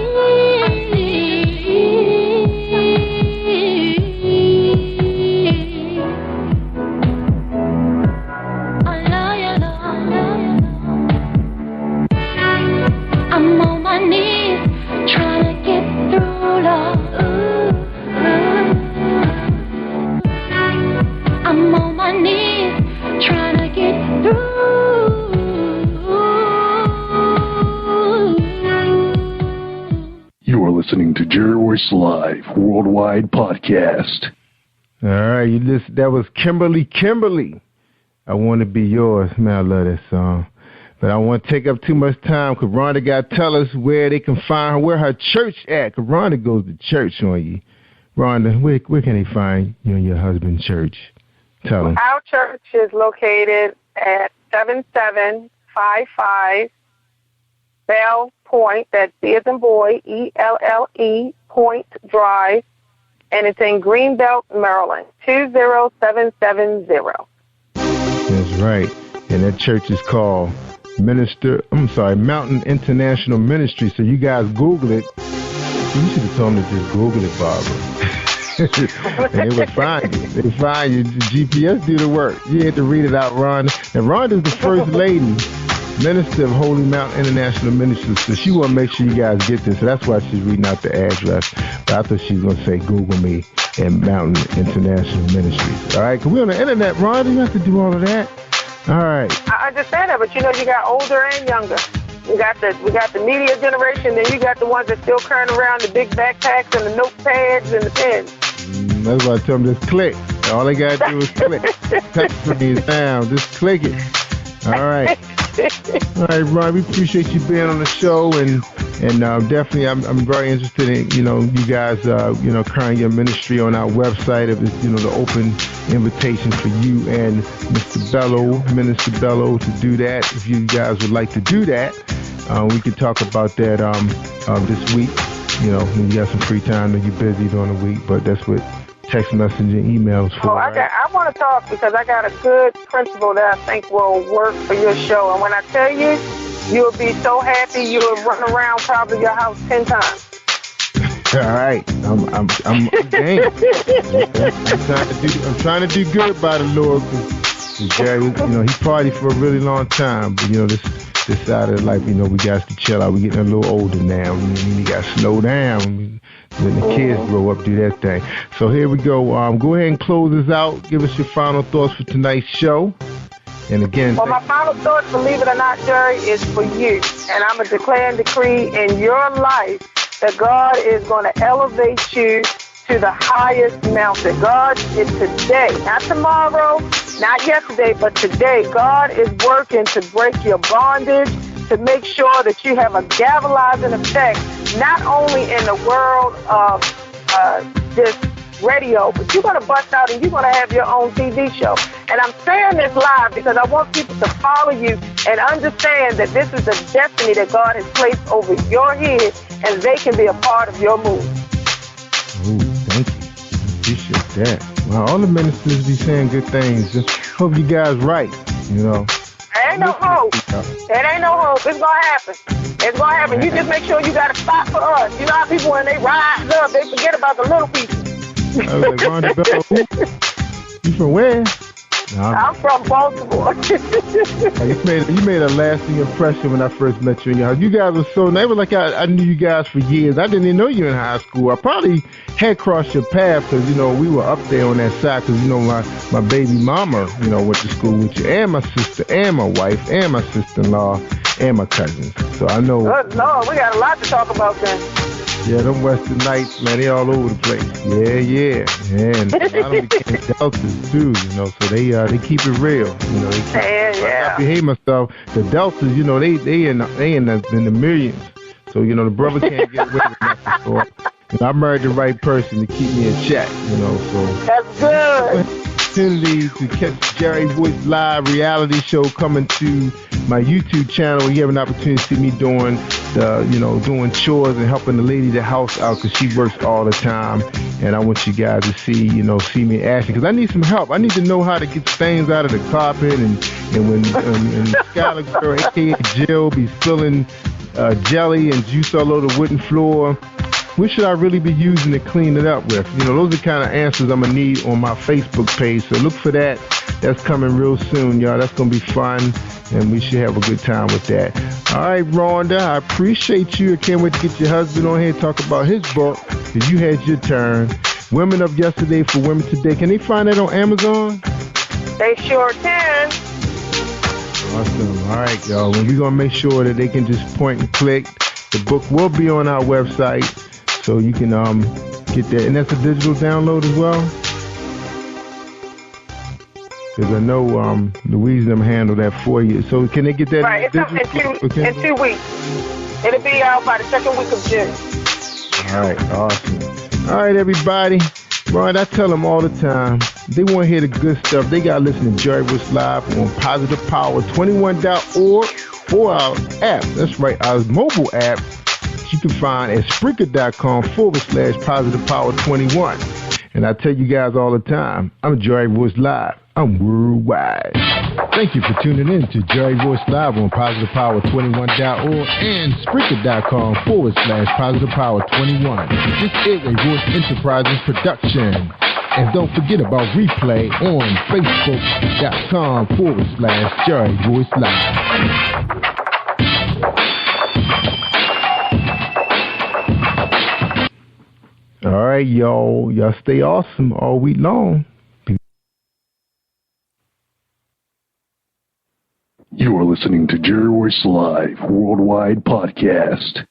I love you, Lord. I'm on my knees, trying to get through, Lord. I'm on my knees, trying to get through. You are listening to Jerry Royce Live Worldwide Podcast. All right, that was Kimberly. I Want to Be Yours. Man, I love that song. But I don't want to take up too much time because Rhonda got to tell us where they can find her, where her church at, because Rhonda goes to church on you. Rhonda, where can they find you and your husband's church? Tell them. Our church is located at 7755 Bell Point, that's B as in boy, E-L-L-E, Point Drive, and it's in Greenbelt, Maryland, 20770. That's right. And that church is called Mountain International Ministry. So you guys Google it. You should have told them to just Google it, Barbara. And they would find you. They find you. The GPS do the work. You had to read it out, Rhonda. And Rhonda's the first lady, minister of Holy Mountain International Ministry. So she want to make sure you guys get this. So that's why she's reading out the address. But I thought she was going to say Google me and Mountain International Ministries. All right? Because we're on the internet, Rhonda. You have to do all of that. All right. I understand that, but you know you got older and younger. We got the media generation, then you got the ones that still carrying around the big backpacks and the notepads and the pens. That's why I tell them just click. All they got to do is click. Touch screen down. Just click it. All right. All right, Ron, we appreciate you being on the show, and definitely I'm very interested in, you guys, carrying your ministry on our website. If it's, the open invitation for you and Minister Bello to do that. If you guys would like to do that, we can talk about that this week. When you got some free time, you're busy during the week, but that's what text message and emails for. I want to talk because I got a good principle that I think will work for your show. And when I tell you, you'll be so happy you'll run around probably your house 10 times. All right, I'm game. I'm trying to do good by the Lord. Cause Jerry, he partied for a really long time, but this side of life, we got to chill out. We're getting a little older now. We got to slow down. When the kids grow up, do that thing. So here we go. Go ahead and close us out. Give us your final thoughts for tonight's show. And again, well, my final thoughts, believe it or not, Jerry, is for you. And I'm going to declare and decree in your life that God is going to elevate you to the highest mountain. God is today, not tomorrow, not yesterday, but today. God is working to break your bondage, to make sure that you have a galvanizing effect, not only in the world of this radio, but you're going to bust out and you're going to have your own TV show. And I'm saying this live because I want people to follow you and understand that this is the destiny that God has placed over your head, and they can be a part of your move. Ooh, thank you. I appreciate that. Well, all the ministers be saying good things. Just hope you guys right, There ain't no hope. It ain't no hope. It's going to happen. It's going to happen. You just make sure you got a spot for us. You know how people, when they rise up, they forget about the little people. I was like, Rhonda Bell, you from where? No, I'm from Baltimore. You made a lasting impression when I first met you in your house. You guys were so nice. It was like I knew you guys for years. I didn't even know you in high school. I probably had crossed your path because, we were up there on that side because, my baby mama, went to school with you, and my sister, and my wife, and my sister-in-law, and my cousins. So I know. Good Lord, we got a lot to talk about then. Yeah, them Western Knights, man, they all over the place. Yeah. And a lot of them became Deltas too, you know, so they keep it real. You know, I behave myself. The Deltas, you know, they in the millions. So, you know, the brother can't get away with nothing. So, you know, I married the right person to keep me in check, you know, so. That's good. Opportunity to catch Jerry Voice Live reality show coming to my YouTube channel. You have an opportunity to see me doing chores and helping the lady the house out because she works all the time. And I want you guys to see me asking because I need some help. I need to know how to get stains out of the carpet and when Skylar girl, aka Jill, be spilling jelly and juice all over the wooden floor. What should I really be using to clean it up with? You know, those are the kind of answers I'm going to need on my Facebook page. So look for that. That's coming real soon, y'all. That's going to be fun, and we should have a good time with that. All right, Rhonda, I appreciate you. I can't wait to get your husband on here and talk about his book because you had your turn. Women of Yesterday for Women Today. Can they find that on Amazon? They sure can. Awesome. All right, y'all. Well, we're going to make sure that they can just point and click. The book will be on our website. So you can get that, and that's a digital download as well. Because I know Louise and them handle that for you. So can they get that? Right, it's up in 2 weeks. It'll be out by the second week of June. All right, awesome. All right, everybody. Ron, I tell them all the time, they want to hear the good stuff. They got to listen to Jerry Voice Live on positivepower21.org or our app. That's right, our mobile app. You can find at Spreaker.com/positivepower21. And I tell you guys all the time, I'm Jerry Voice Live. I'm worldwide. Thank you for tuning in to Jerry Voice Live on positivepower21.org and Spreaker.com/positivepower21. This is a Voice Enterprises production. And don't forget about replay on Facebook.com/Jerry Voice Live. All right, y'all. Y'all stay awesome all week long. You are listening to Jerry Royce Live Worldwide Podcast.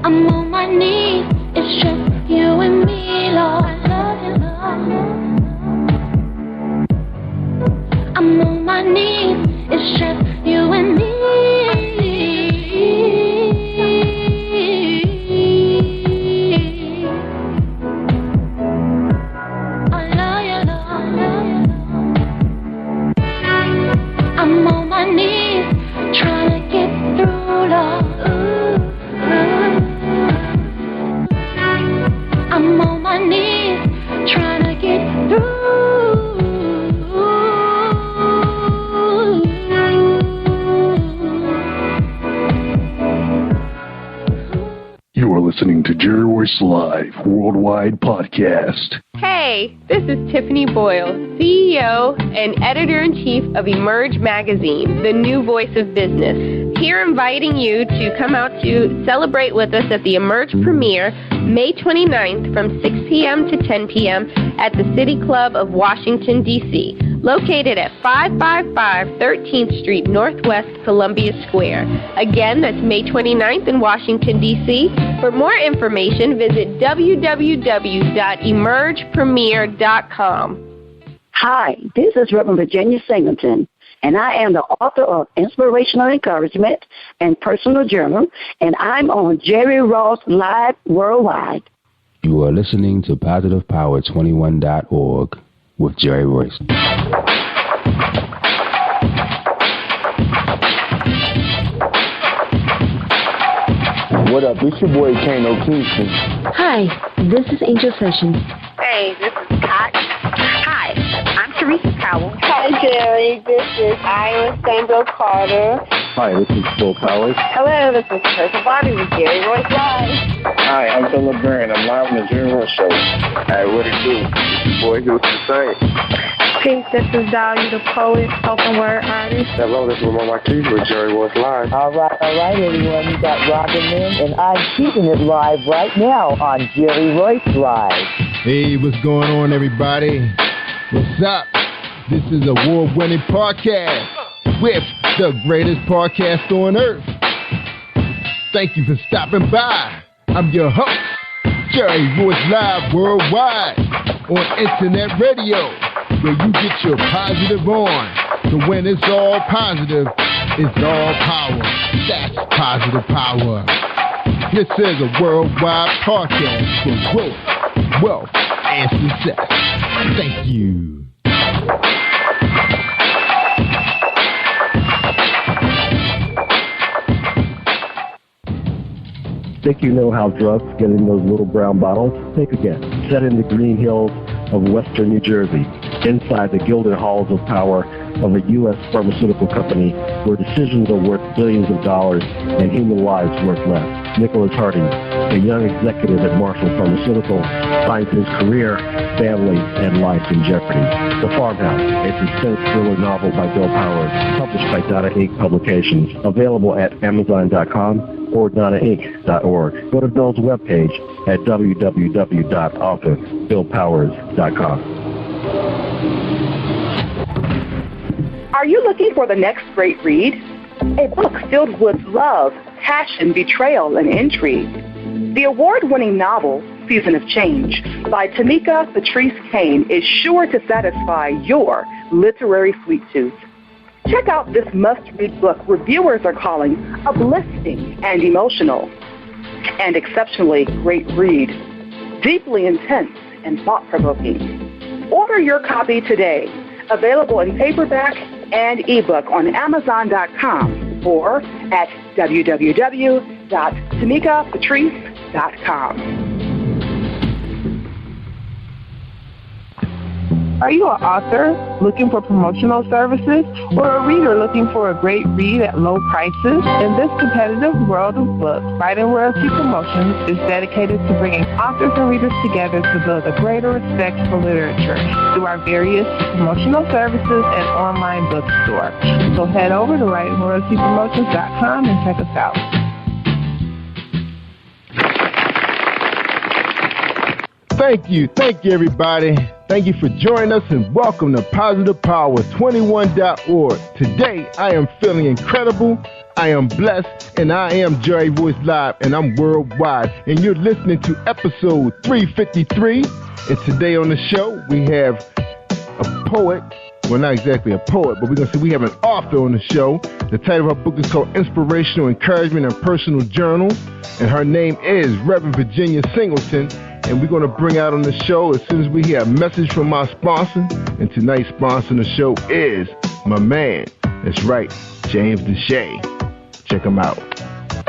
I'm on my knees. It's just you and me, Lord. I'm on my knees, it's just you and me. I love you, Lord. I'm on my knees, trying to get through, Lord. I'm on my knees, trying to get through. You are listening to Jerry Royce Live Worldwide Podcast. Hey, this is Tiffany Boyle, CEO and Editor-in-Chief of Emerge Magazine, the new voice of business. Here inviting you to come out to celebrate with us at the Emerge premiere, May 29th from 6 p.m. to 10 p.m. at the City Club of Washington, D.C., located at 555 13th Street Northwest, Columbia Square. Again, that's May 29th in Washington, D.C. For more information, visit www.emergepremiere.com. Hi, this is Reverend Virginia Singleton, and I am the author of Inspirational Encouragement and Personal Journal, and I'm on Jerry Ross Live Worldwide. You are listening to PositivePower21.org with Jerry Royce. What up? It's your boy Kano Kingston. Hi, this is Angel Sessions. Hey, this is Scott. Hi, I'm Teresa Cowell. Hi, Jerry. This is Iowa Sandro Carter. Hi, this is Phil Powers. Hello, this is Teresa Bobby with Jerry Royce Live. Hi, I'm Philip Barron. I'm live on the Jerry Royce Show. Hey, what it do? Boy, who's the same? Peace, this is Dahlia the poet, spoken word artist. Hello, this is Mama Marquise with Jerry Royce Live. All right, everyone. You got Robin in, and I'm keeping it live right now on Jerry Royce Live. Hey, what's going on, everybody? What's up? This is a award-winning podcast with the greatest podcast on earth. Thank you for stopping by. I'm your host, Jerry Royce, live worldwide on internet radio, where you get your positive on. So when it's all positive, it's all power. That's positive power. This is a worldwide podcast for growth, wealth, and success. Thank you. Think you know how drugs get in those little brown bottles? Think again. Set in the green hills of western New Jersey, inside the gilded halls of power of a U.S. pharmaceutical company where decisions are worth billions of dollars and human lives worth less. Nicholas Harding, a young executive at Marshall Pharmaceutical, finds his career, family, and life in jeopardy. The Farmhouse, a suspense thriller novel by Bill Powers, published by Donna Inc. Publications, available at Amazon.com or DonnaInc.org. Go to Bill's webpage at www.author.BillPowers.com. Are you looking for the next great read? A book filled with love, passion, betrayal, and intrigue. The award-winning novel, Season of Change, by Tamika Patrice Kane, is sure to satisfy your literary sweet tooth. Check out this must-read book reviewers are calling uplifting and emotional, and exceptionally great read, deeply intense and thought-provoking. Order your copy today, available in paperback and ebook on Amazon.com or at www.tamikapatrice.com. Are you an author looking for promotional services or a reader looking for a great read at low prices? In this competitive world of books, Fighting Royalty Promotions is dedicated to bringing authors and readers together to build a greater respect for literature through our various promotional services and online bookstore. So head over to WritingRoyaltyPromotions.com and check us out. Thank you, everybody. Thank you for joining us and welcome to PositivePower21.org. Today, I am feeling incredible, I am blessed, and I am Jerry Royce Live, and I'm worldwide. And you're listening to episode 353. And today on the show, we have a poet. Well, not exactly a poet, but we're going to say we have an author on the show. The title of her book is called Inspirational Encouragement and Personal Journal. And her name is Reverend Virginia Singleton. And we're going to bring out on the show as soon as we hear a message from our sponsor. And tonight's sponsor on the show is my man. That's right, James Deshay. Check him out.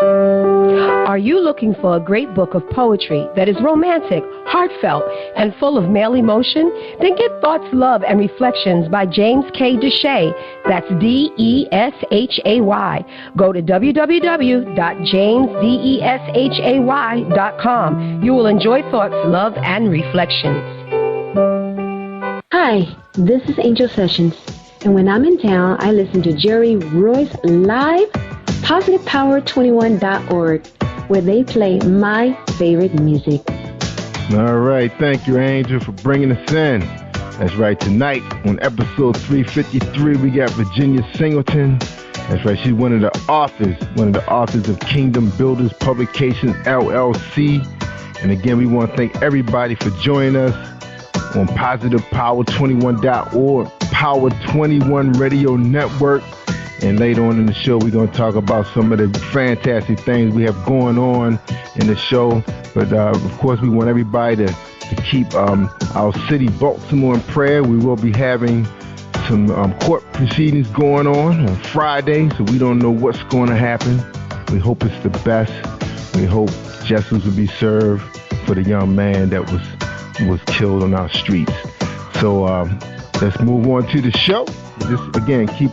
Are you looking for a great book of poetry that is romantic, heartfelt, and full of male emotion? Then get Thoughts, Love, and Reflections by James K. Deshay. That's Deshay. Go to www.jamesdeshay.com. You will enjoy Thoughts, Love, and Reflections. Hi, this is Angel Sessions, and when I'm in town, I listen to Jerry Royce Live, PositivePower21.org, where they play my favorite music. All right. Thank you, Angel, for bringing us in. That's right. Tonight on episode 353, we got Virginia Singleton. That's right. She's one of the authors of Kingdom Builders Publications, LLC. And again, we want to thank everybody for joining us on PositivePower21.org, Power 21 Radio Network. And later on in the show, we're going to talk about some of the fantastic things we have going on in the show. But, of course, we want everybody to keep our city, Baltimore, in prayer. We will be having some court proceedings going on Friday, so we don't know what's going to happen. We hope it's the best. We hope justice will be served for the young man that was killed on our streets. So let's move on to the show. Just, again, keep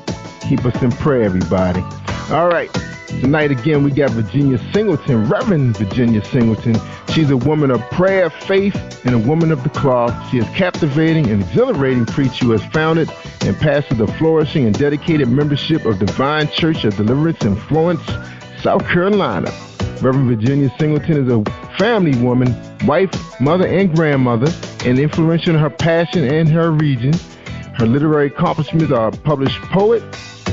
us in prayer, everybody. All right. Tonight, again, we got Virginia Singleton, Reverend Virginia Singleton. She's a woman of prayer, faith, and a woman of the cloth. She is captivating and exhilarating preacher who has founded and pastored the flourishing and dedicated membership of Divine Church of Deliverance in Florence, South Carolina. Reverend Virginia Singleton is a family woman, wife, mother, and grandmother, and influential in her passion and her region. Her literary accomplishments are a published poet,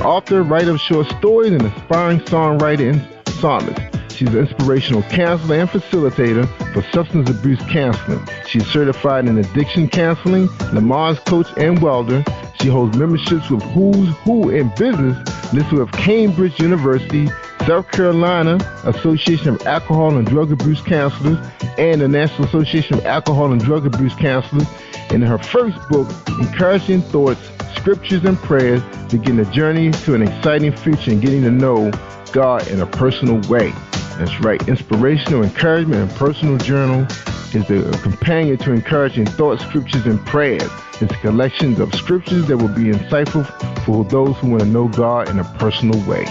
author, writer of short stories, and aspiring songwriter and psalmist. She's an inspirational counselor and facilitator for substance abuse counseling. She's certified in addiction counseling, Lamar's coach, and welder. She holds memberships with Who's Who in Business, listed with Cambridge University, South Carolina Association of Alcohol and Drug Abuse Counselors, and the National Association of Alcohol and Drug Abuse Counselors. In her first book, Encouraging Thoughts, Scriptures, and Prayers, begin the journey to an exciting future and getting to know God in a personal way. That's right. Inspirational encouragement and personal journal is the companion to Encouraging Thoughts, Scriptures, and Prayers. It's a collection of scriptures that will be insightful for those who want to know God in a personal way.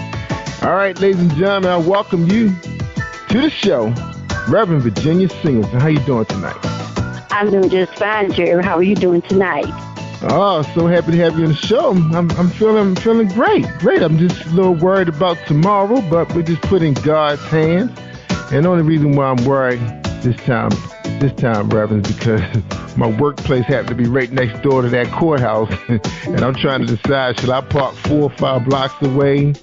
All right, ladies and gentlemen, I welcome you to the show, Reverend Virginia Singleton. How you doing tonight? I'm doing just fine, Jerry. How are you doing tonight? Oh, so happy to have you on the show. I'm feeling great. I'm just a little worried about tomorrow, but we're just putting in God's hands. And the only reason why I'm worried this time, Reverend, is because my workplace happened to be right next door to that courthouse, and I'm trying to decide, should I park 4 or 5 blocks away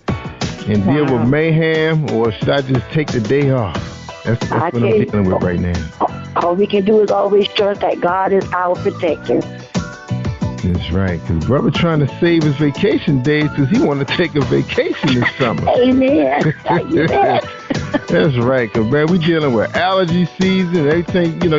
and deal with mayhem, or should I just take the day off? That's what I'm dealing with right now. All we can do is always trust that God is our protector. That's right, because brother trying to save his vacation days because he want to take a vacation this summer. Amen. That's right, because man, we dealing with allergy season and everything. You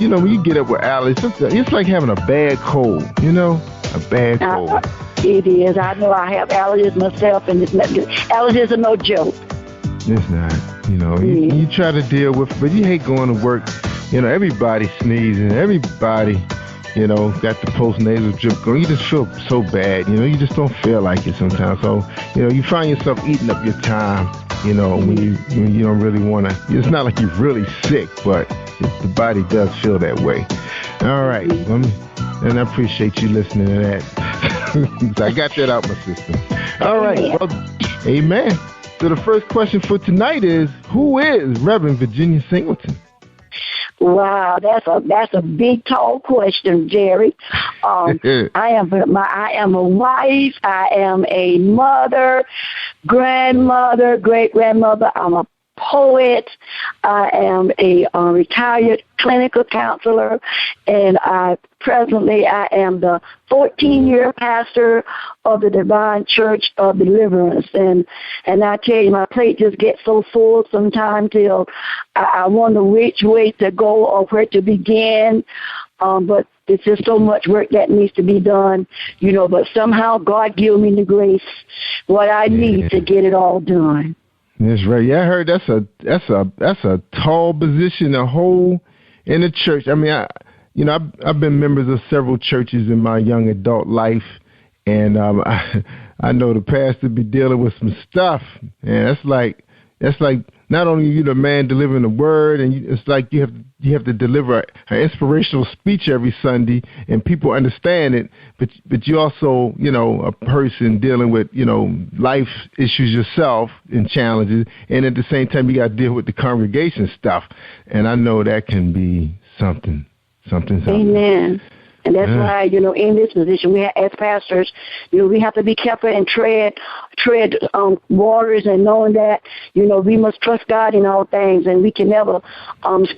know when you get up with allergies, it's like having a bad cold. A bad cold. It is. I know I have allergies myself, and allergies are no joke. It's not. You try to deal with, but you hate going to work. Everybody sneezing, everybody, got the postnasal drip going. You just feel so bad, you just don't feel like it sometimes. So, you find yourself eating up your time, when you don't really want to. It's not like you're really sick, but the body does feel that way. All right. And I appreciate you listening to that. I got that out my system. All right. Well, amen. So the first question for tonight is, who is Reverend Virginia Singleton? Wow, that's a big, tall question, Jerry. I am a wife. I am a mother, grandmother, great-grandmother. I'm a poet. I am a retired clinical counselor, and presently I am the 14-year pastor of the Divine Church of Deliverance. And I tell you, my plate just gets so full sometimes till I wonder which way to go or where to begin. But it's just so much work that needs to be done, but somehow God gives me the grace, what I need to get it all done. That's right. Yeah, I heard that's a tall position to hold in the church. I mean, I've been members of several churches in my young adult life, and I know the pastor be dealing with some stuff, and that's like not only you the man delivering the word, and it's like you have to deliver an inspirational speech every Sunday, and people understand it, but you also a person dealing with life issues yourself and challenges, and at the same time you got to deal with the congregation stuff, and I know that can be something. Amen. And that's why, in this position, we as pastors, we have to be careful and tread waters, and knowing that, we must trust God in all things, and we can never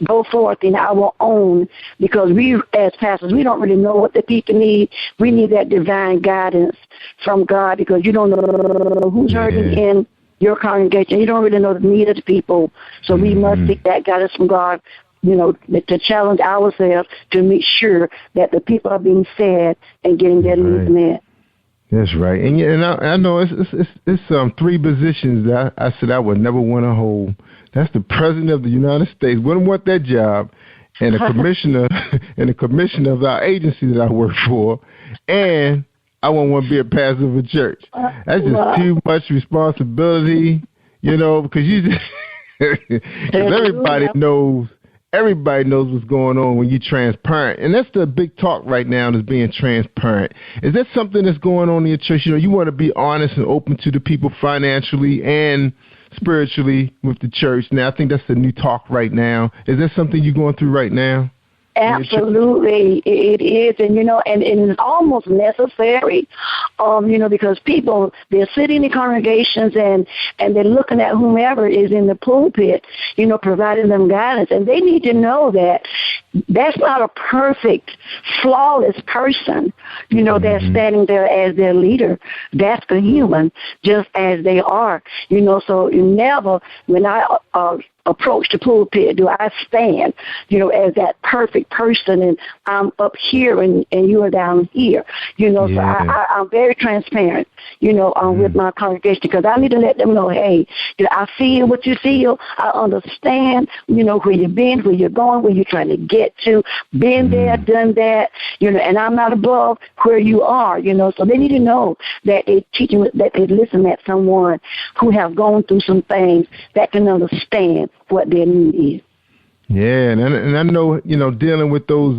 go forth in our own, because we, as pastors, we don't really know what the people need. We need that divine guidance from God, because you don't know who's hurting in your congregation. You don't really know the need of the people. So we must seek that guidance from God, to challenge ourselves to make sure that the people are being fed and getting their needs met. That's right. And I know it's 3 positions that I said I would never want to hold. That's the President of the United States. Wouldn't want that job. And the commissioner of our agency that I work for. And I wouldn't want to be a pastor of a church. That's just too much responsibility, because Everybody knows what's going on when you're transparent. And that's the big talk right now, is being transparent. Is that something that's going on in your church? You want to be honest and open to the people financially and spiritually with the church. Now, I think that's the new talk right now. Is that something you're going through right now? Absolutely, it is, and and it's almost necessary, because people, they're sitting in congregations and they're looking at whomever is in the pulpit, providing them guidance, and they need to know that that's not a perfect, flawless person, that's standing there as their leader. That's the human, just as they are, So never, when I approach the pulpit, do I stand, as that perfect person, and I'm up here and you are down here, So I'm very transparent, with my congregation, because I need to let them know, hey, I feel what you feel. I understand, where you've been, where you're going, where you're trying to get to, been there, done that, and I'm not above where you are, So they need to know that they're teaching, that they listen at someone who have gone through some things that can understand what their need is. Yeah, and I know, dealing with those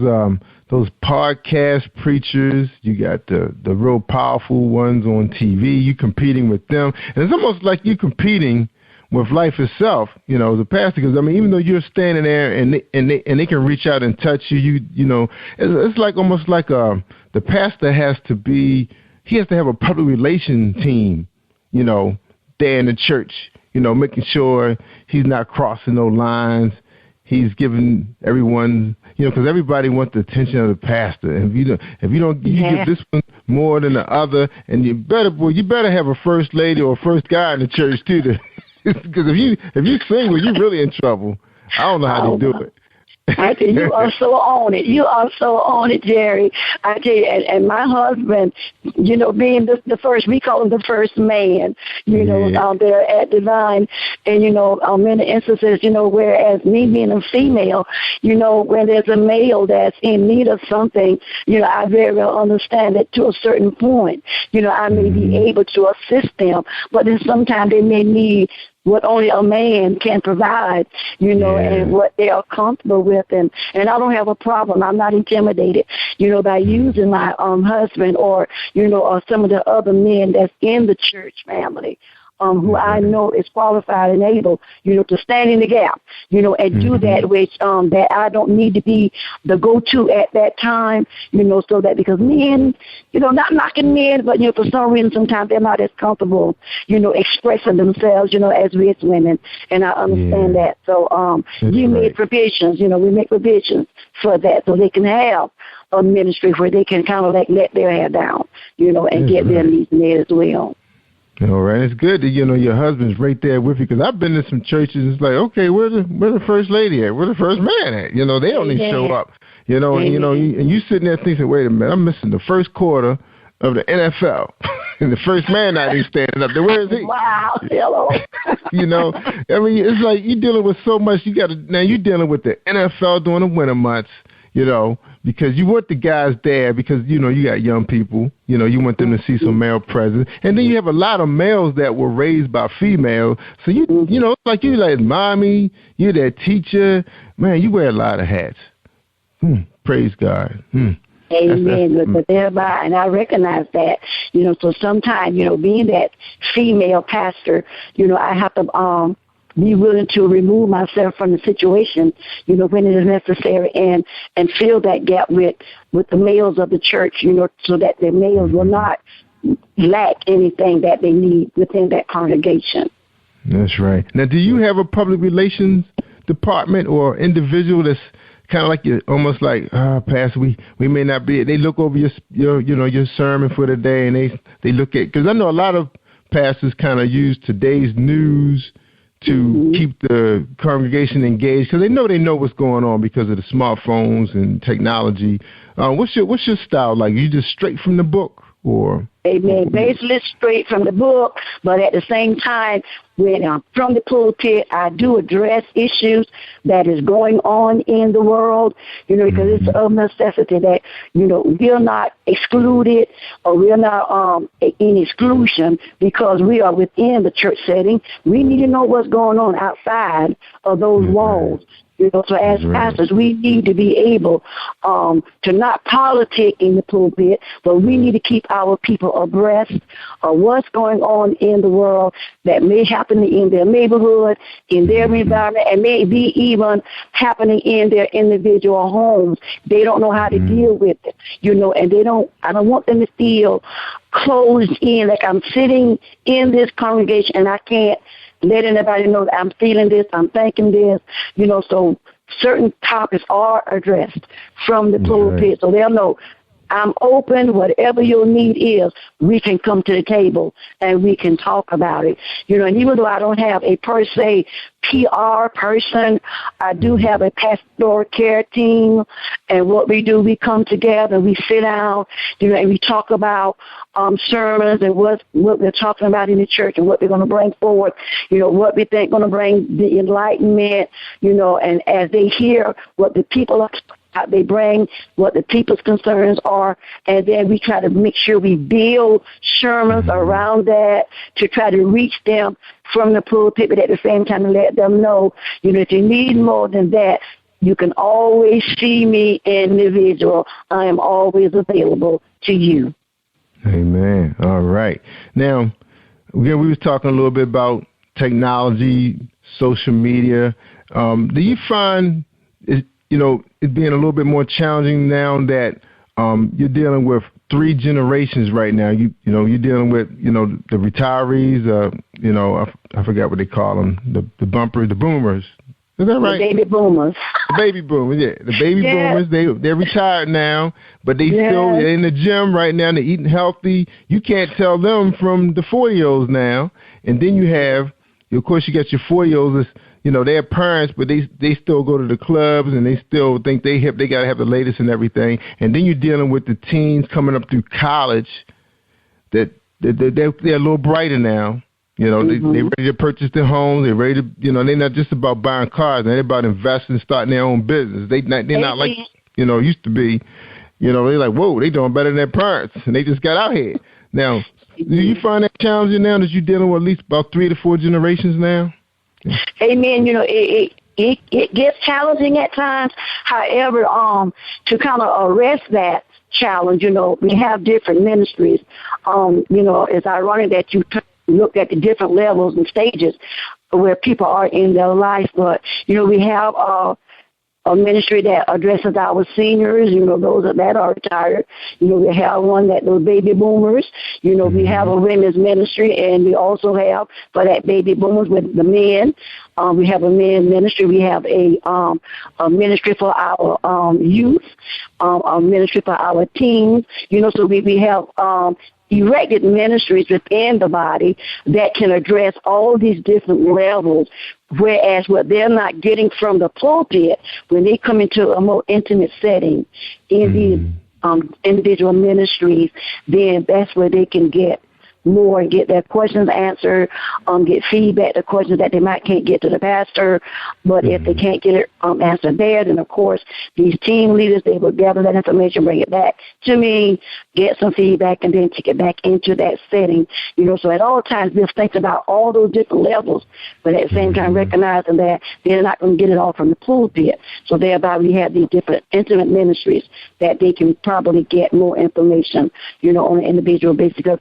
podcast preachers, you got the real powerful ones on TV, you competing with them, and it's almost like you competing with life itself, the pastor, because even though you're standing there and they can reach out and touch you, it's like almost like the pastor has to have a public relation team, there in the church, making sure he's not crossing no lines. He's giving everyone, because everybody wants the attention of the pastor. And if you don't, you give this one more than the other, and you better have a first lady or a first guy in the church too. Because if you single, you're really in trouble. I don't know how they do it. I tell you, you are so on it. You are so on it, Jerry. I tell you, and my husband, being the first, we call him the first man, there at Divine. And, many instances, whereas me being a female, when there's a male that's in need of something, I very well understand that to a certain point, I may be able to assist them, but then sometimes they may need what only a man can provide, and what they are comfortable with. And I don't have a problem. I'm not intimidated, by using my husband or some of the other men that's in the church family. Who I know is qualified and able, to stand in the gap, and do that which that I don't need to be the go-to at that time, so that because men, not knocking men, but, for some reason sometimes they're not as comfortable, expressing themselves, as we as women, and I understand that. So we make provisions, we make provisions for that so they can have a ministry where they can kind of like let their hair down, and get their needs met as well. All right, it's good that your husband's right there with you, because I've been to some churches. It's like, okay, where the first lady at? Where the first man at? They don't even show up. And you sitting there thinking, wait a minute, I'm missing the first quarter of the NFL, and the first man not even standing up there. Where is he? Wow, hello. It's like you're dealing with so much. Now you're dealing with the NFL during the winter months. Because you want the guys there because, you got young people, you want them to see some male presence. And then you have a lot of males that were raised by females. So, it's like you're like mommy, you're that teacher. Man, you wear a lot of hats. Praise God. Amen. But thereby, and I recognize that, so sometimes, being that female pastor, I have to be willing to remove myself from the situation, when it is necessary, and fill that gap with the males of the church, so that the males will not lack anything that they need within that congregation. That's right. Now, do you have a public relations department or individual that's kind of like almost like, Pastor, we may not be. They look over your sermon for the day, and they look at, because I know a lot of pastors kind of use today's news to keep the congregation engaged, because they know what's going on because of the smartphones and technology. What's your style like? You just straight from the book, or? Amen. Basically straight from the book, but at the same time, when I'm from the pulpit, I do address issues that is going on in the world, because it's of necessity that, we're not excluded or we're not in exclusion because we are within the church setting. We need to know what's going on outside of those walls. So as pastors, we need to be able to not politic in the pulpit, but we need to keep our people abreast of what's going on in the world that may happen in their neighborhood, in their environment, and maybe even happening in their individual homes. They don't know how to deal with it, and I don't want them to feel closed in, like I'm sitting in this congregation and I can't let anybody know that I'm feeling this, I'm thinking this, so certain topics are addressed from the pulpit, so they'll know I'm open. Whatever your need is, we can come to the table and we can talk about it. And even though I don't have a per se PR person, I do have a pastoral care team. And what we do, we come together, we sit down, and we talk about sermons and what we're talking about in the church and what we're going to bring forward, what we think going to bring the enlightenment, and as they hear what the people are, they bring what the people's concerns are, and then we try to make sure we build sermons around that to try to reach them from the pulpit, but at the same time let them know, if you need more than that, you can always see me individual. I am always available to you. Amen. All right. Now, again, we was talking a little bit about technology, social media. Do you find it being a little bit more challenging now that you're dealing with 3 generations right now? You're dealing with the retirees. I forgot what they call them. The boomers. Is that right? The baby boomers. The baby boomers, yeah. The baby boomers, they're they're now, but they're in the gym right now. They're eating healthy. You can't tell them from the 4-year-olds now. And then you have, of course, you got your 4-year-olds. They're parents, but they still go to the clubs and they still think they got to have the latest and everything. And then you're dealing with the teens coming up through college that they're a little brighter now. They're ready to purchase their homes. They're ready to, they're not just about buying cars. They're about investing, starting their own business. They're not like, used to be. They're like, whoa, they doing better than their parents, and they just got out here. Now, do you find that challenging now that you're dealing with at least about 3 to 4 generations now? Amen. It gets challenging at times. However, to kind of arrest that challenge, we have different ministries. It's ironic that you look at the different levels and stages where people are in their life. But, we have a ministry that addresses our seniors, those that are retired. We have one that those baby boomers. We have a women's ministry, and we also have for that baby boomers with the men. We have a men's ministry. We have a ministry for our youth, a ministry for our teens. So we have erected ministries within the body that can address all these different levels, whereas what they're not getting from the pulpit, when they come into a more intimate setting in these individual ministries, then that's where they can get more and get their questions answered, get feedback to questions that they can't get to the pastor. But if they can't get it answered there, then of course these team leaders, they will gather that information, bring it back to me, get some feedback, and then take it back into that setting. So at all times, just think about all those different levels, but at the same time recognizing that they're not going to get it all from the pulpit. So thereby we have these different intimate ministries that they can probably get more information, on an individual basis. Because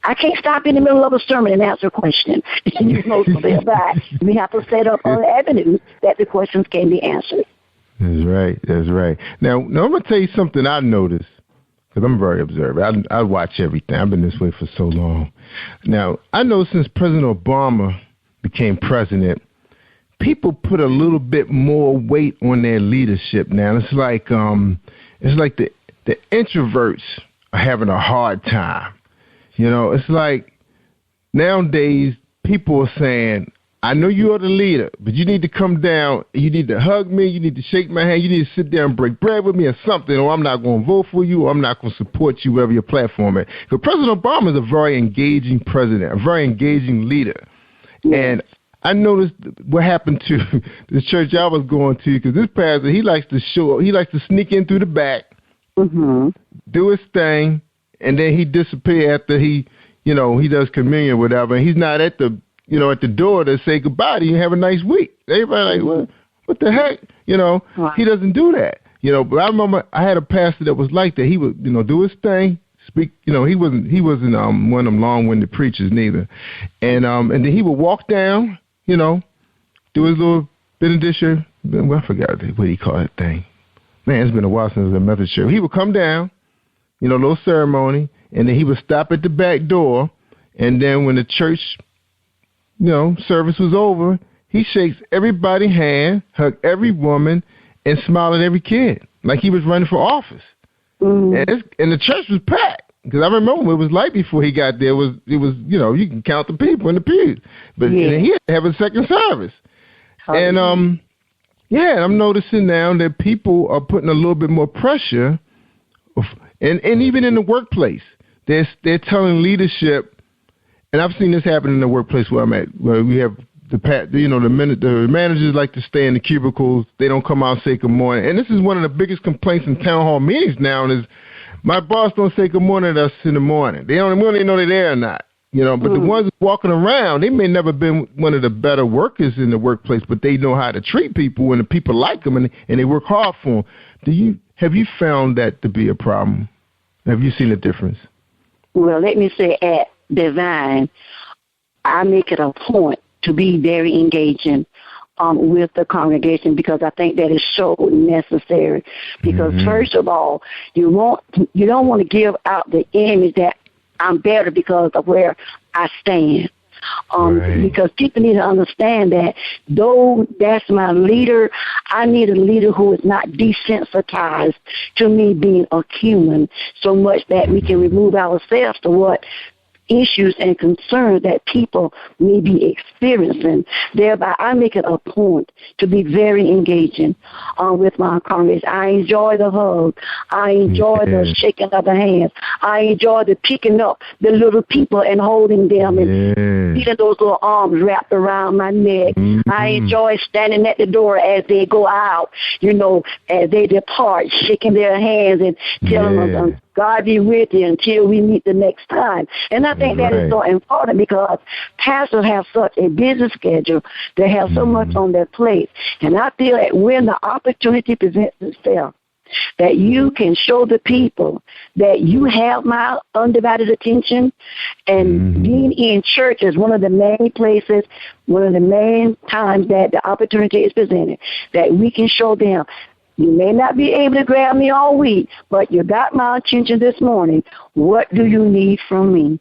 I can't stop in the middle of a sermon and answer a question. So thereby, we have to set up other avenues that the questions can be answered. That's right. Now I'm going to tell you something I noticed, because I'm very observant. I watch everything. I've been this way for so long. Now, I know since President Obama became president, people put a little bit more weight on their leadership now. It's like the introverts are having a hard time. It's like nowadays people are saying, I know you are the leader, but you need to come down, you need to hug me, you need to shake my hand, you need to sit down and break bread with me or something, or I'm not going to vote for you, or I'm not going to support you wherever your platform is. Because President Obama is a very engaging president, a very engaging leader. And I noticed what happened to the church I was going to, because this pastor, he likes to sneak in through the back, do his thing, and then he disappear after he does communion or whatever, and he's not at the door to say goodbye to you and have a nice week. Everybody like, what the heck? He doesn't do that. But I remember I had a pastor that was like that. He would, do his thing, speak. He wasn't one of them long-winded preachers neither. And then he would walk down, do his little benediction. Well, I forgot what he called that thing. Man, it's been a while since I was in a Methodist church. He would come down, little ceremony, and then he would stop at the back door. And then when the church, service was over, he shakes everybody's hand, hug every woman, and smile at every kid like he was running for office. Mm-hmm. And the church was packed because I remember what it was like before he got there. It was you can count the people in the pews, but and he had to have a second service. And I'm noticing now that people are putting a little bit more pressure, and even in the workplace, they're telling leadership, and I've seen this happen in the workplace where I'm at, where we have the managers like to stay in the cubicles. They don't come out and say good morning. And this is one of the biggest complaints in town hall meetings now is my boss don't say good morning to us in the morning. They don't know they're there or not. But the ones walking around, they may never been one of the better workers in the workplace, but they know how to treat people and the people like them and they work hard for them. Have you found that to be a problem? Have you seen a difference? Well, let me say at Divine, I make it a point to be very engaging with the congregation because I think that is so necessary. Because first of all, you don't want to give out the image that I'm better because of where I stand. Because people need to understand that though that's my leader, I need a leader who is not desensitized to me being a human so much that we can remove ourselves to what issues and concerns that people may be experiencing. Thereby, I make it a point to be very engaging with my congregation. I enjoy the hug. I enjoy the shaking of the hands. I enjoy the picking up the little people and holding them and feeling those little arms wrapped around my neck. I enjoy standing at the door as they go out, as they depart, shaking their hands and telling them, God be with you until we meet the next time. And I think that is so important because pastors have such a busy schedule. They have so much on their plate. And I feel that when the opportunity presents itself, that you can show the people that you have my undivided attention. And being in church is one of the main places, one of the main times that the opportunity is presented, that we can show them, you may not be able to grab me all week, but you got my attention this morning. What do you need from me?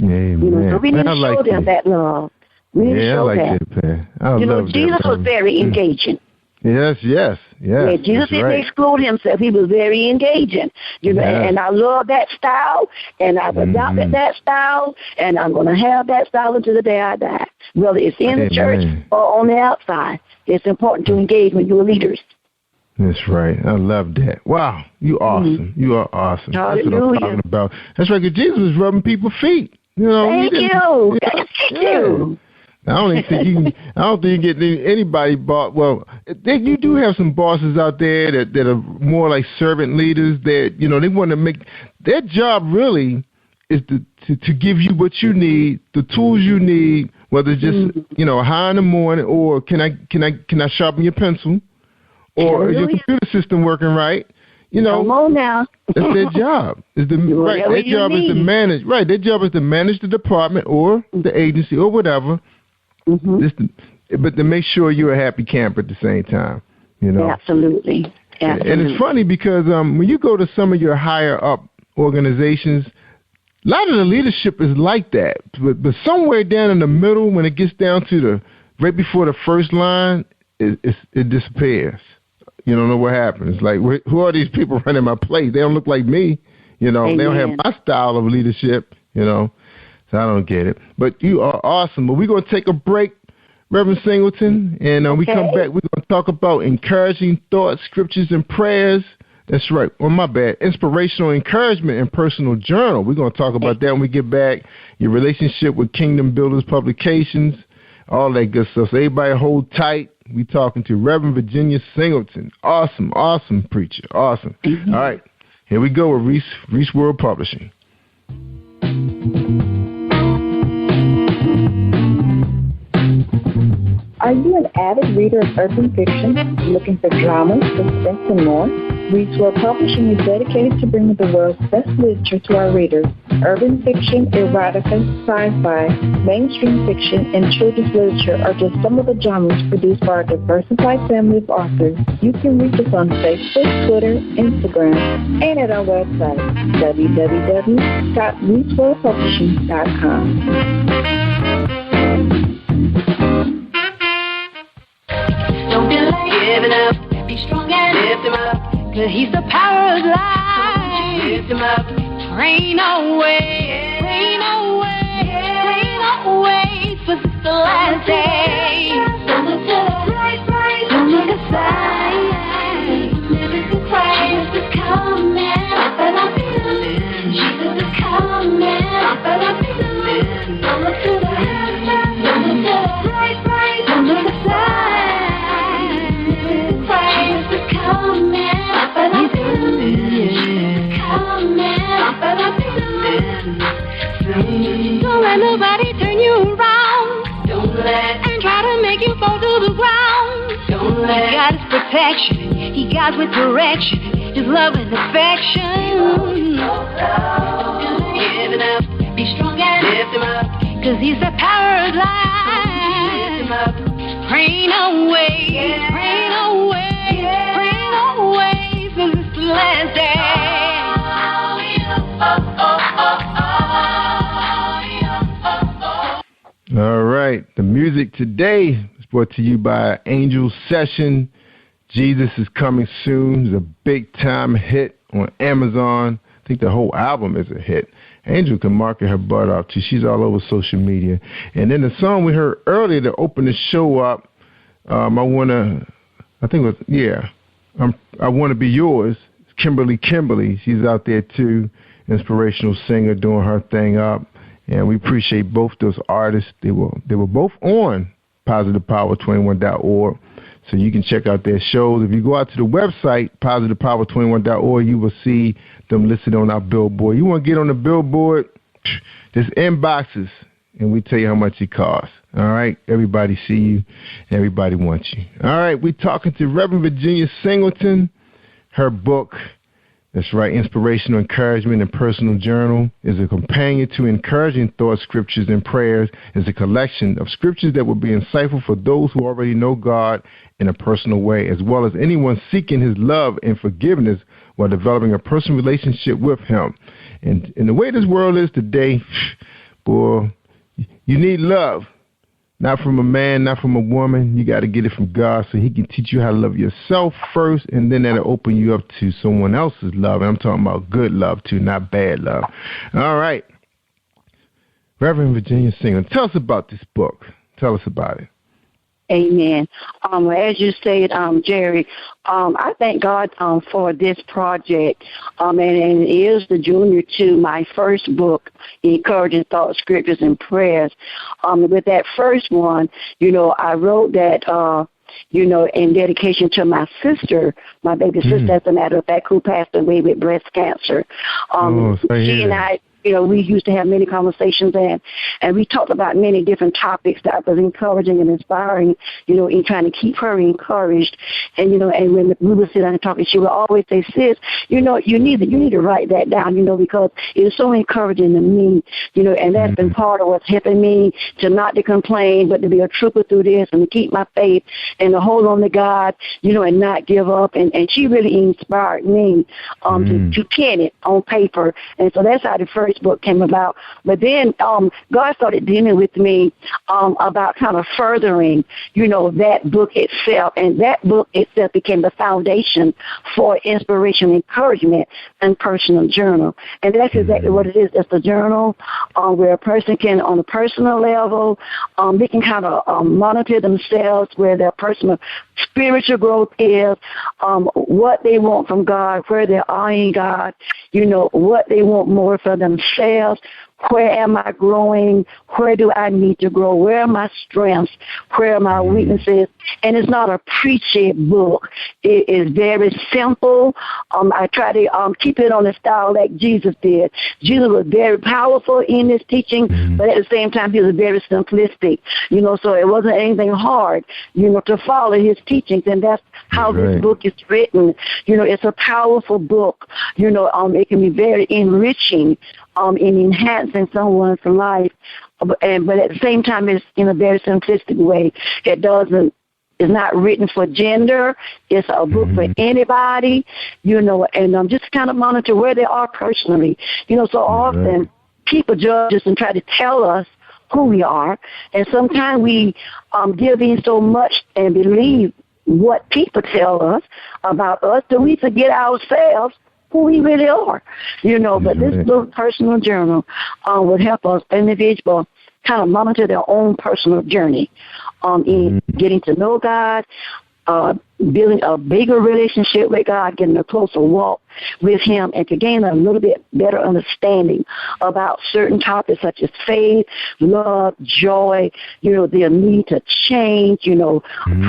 Amen. So we need to show them that love. We need to show that. Jesus was very engaging. Yes. Yeah, Jesus didn't exclude himself. He was very engaging. And I love that style, and I've adopted that style, and I'm going to have that style until the day I die. Whether it's in the church or on the outside, it's important to engage with your leaders. That's right. I love that. Wow, you awesome. You are awesome. Hallelujah. That's what I'm talking about. That's right, because Jesus was rubbing people's feet. Thank you. Thank you. I don't think you get anybody bought. Well, you do have some bosses out there that are more like servant leaders. That they want to make their job really is to give you what you need, the tools you need. Whether it's just high in the morning, or can I sharpen your pencil, or is your computer system working right? Come on now. That's their job. Their job is to manage. Right, their job is to manage the department or the agency or whatever. But to make sure you're a happy camper at the same time, Absolutely. And it's funny because when you go to some of your higher up organizations, a lot of the leadership is like that. But somewhere down in the middle, when it gets down to right before the first line, it disappears. You don't know what happened. It's like, who are these people running my place? They don't look like me. They don't have my style of leadership. So I don't get it. But you are awesome. But we're going to take a break, Reverend Singleton, and we come back. We're going to talk about encouraging thoughts, scriptures, and prayers. That's right. Oh, my bad. Inspirational encouragement and personal journal. We're going to talk about that when we get back. Your relationship with Kingdom Builders Publications, all that good stuff. So everybody hold tight. We talking to Reverend Virginia Singleton. Awesome, awesome preacher. Awesome. All right. Here we go with Reese World Publishing. Are you an avid reader of urban fiction, looking for drama, suspense, and more? Reads World Publishing is dedicated to bringing the world's best literature to our readers. Urban fiction, erotica, sci-fi, mainstream fiction, and children's literature are just some of the genres produced by our diversified family of authors. You can reach us on Facebook, Twitter, Instagram, and at our website, www.readsworldpublishing.com. Don't delay, give it up, be strong and lift him up, 'cause he's the power of life. Lift him up, rain away, rain away, rain away, 'cause it's the last day. Don't look to the right, don't look aside, never to cry, Jesus is coming, but I'm feeling, Jesus is coming, but I'm feeling, don't look to the left, don't look to the right, don't look aside. Don't let nobody turn you around. Don't let and try to make you fall to the ground. Don't let. He got his protection. He got with direction. His love and affection. Don't give it up. Be strong and lift him up. 'Cause he's the power of life. Lift him up. Rain away. Rain away. Rain away. 'Cause it's the last day. All right. The music today is brought to you by Angel Session. Jesus is Coming Soon. It's a big-time hit on Amazon. I think the whole album is a hit. Angel can market her butt off, too. She's all over social media. And then the song we heard earlier to open the show up, I Want to Be Yours. Kimberly. She's out there, too. Inspirational singer doing her thing up. And we appreciate both those artists. They were both on positivepower21.org, so you can check out their shows. If you go out to the website, positivepower21.org, you will see them listed on our billboard. You want to get on the billboard, just inbox us, and we tell you how much it costs. All right? Everybody see you, and everybody wants you. All right, we're talking to Reverend Virginia Singleton. Her book, that's right, Inspirational Encouragement and Personal Journal, is a companion to encouraging thoughts, scriptures, and prayers. It's a collection of scriptures that will be insightful for those who already know God in a personal way, as well as anyone seeking his love and forgiveness while developing a personal relationship with him. And in the way this world is today, boy, you need love. Not from a man, not from a woman. You got to get it from God so he can teach you how to love yourself first, and then that'll open you up to someone else's love. And I'm talking about good love, too, not bad love. All right. Reverend Virginia Singer, tell us about this book. Tell us about it. Amen. As you said, Jerry, I thank God for this project, and it is the junior to my first book, Encouraging Thoughts, Scriptures, and Prayers. With that first one, I wrote that, in dedication to my sister, my baby sister, as a matter of fact, who passed away with breast cancer. She and I, we used to have many conversations, and we talked about many different topics that was encouraging and inspiring, in trying to keep her encouraged. And, and when we would sit down and talk, she would always say, sis, you need to write that down, because it's so encouraging to me, and that's been part of what's helping me to not to complain, but to be a trooper through this and to keep my faith and to hold on to God, and not give up. And she really inspired me to pen it on paper. And so that's how the first book came about. But then God started dealing with me about kind of furthering, that book itself. And that book itself became the foundation for inspiration, encouragement, and personal journal. And that's exactly what it is. It's a journal where a person can, on a personal level, they can kind of monitor themselves, where their personal spiritual growth is, what they want from God, where they are in God, what they want more for themselves, Where am I growing? Where do I need to grow? Where are my strengths? Where are my weaknesses? And it's not a preachy book. It is very simple. I try to keep it on the style like Jesus did. Jesus was very powerful in his teaching, but at the same time, he was very simplistic. So it wasn't anything hard, to follow his teachings, and that's how this book is written. It's a powerful book. It can be very enriching in enhancing someone's life, but at the same time, it's in a very simplistic way. It's not written for gender. It's a book for anybody, and just kind of monitor where they are personally. So often people judge us and try to tell us who we are, and sometimes we give in so much and believe what people tell us about us that we forget ourselves who we really are, but this little personal journal would help us individuals kind of monitor their own personal journey in getting to know God, building a bigger relationship with God, getting a closer walk with him, and to gain a little bit better understanding about certain topics such as faith, love, joy, their need to change,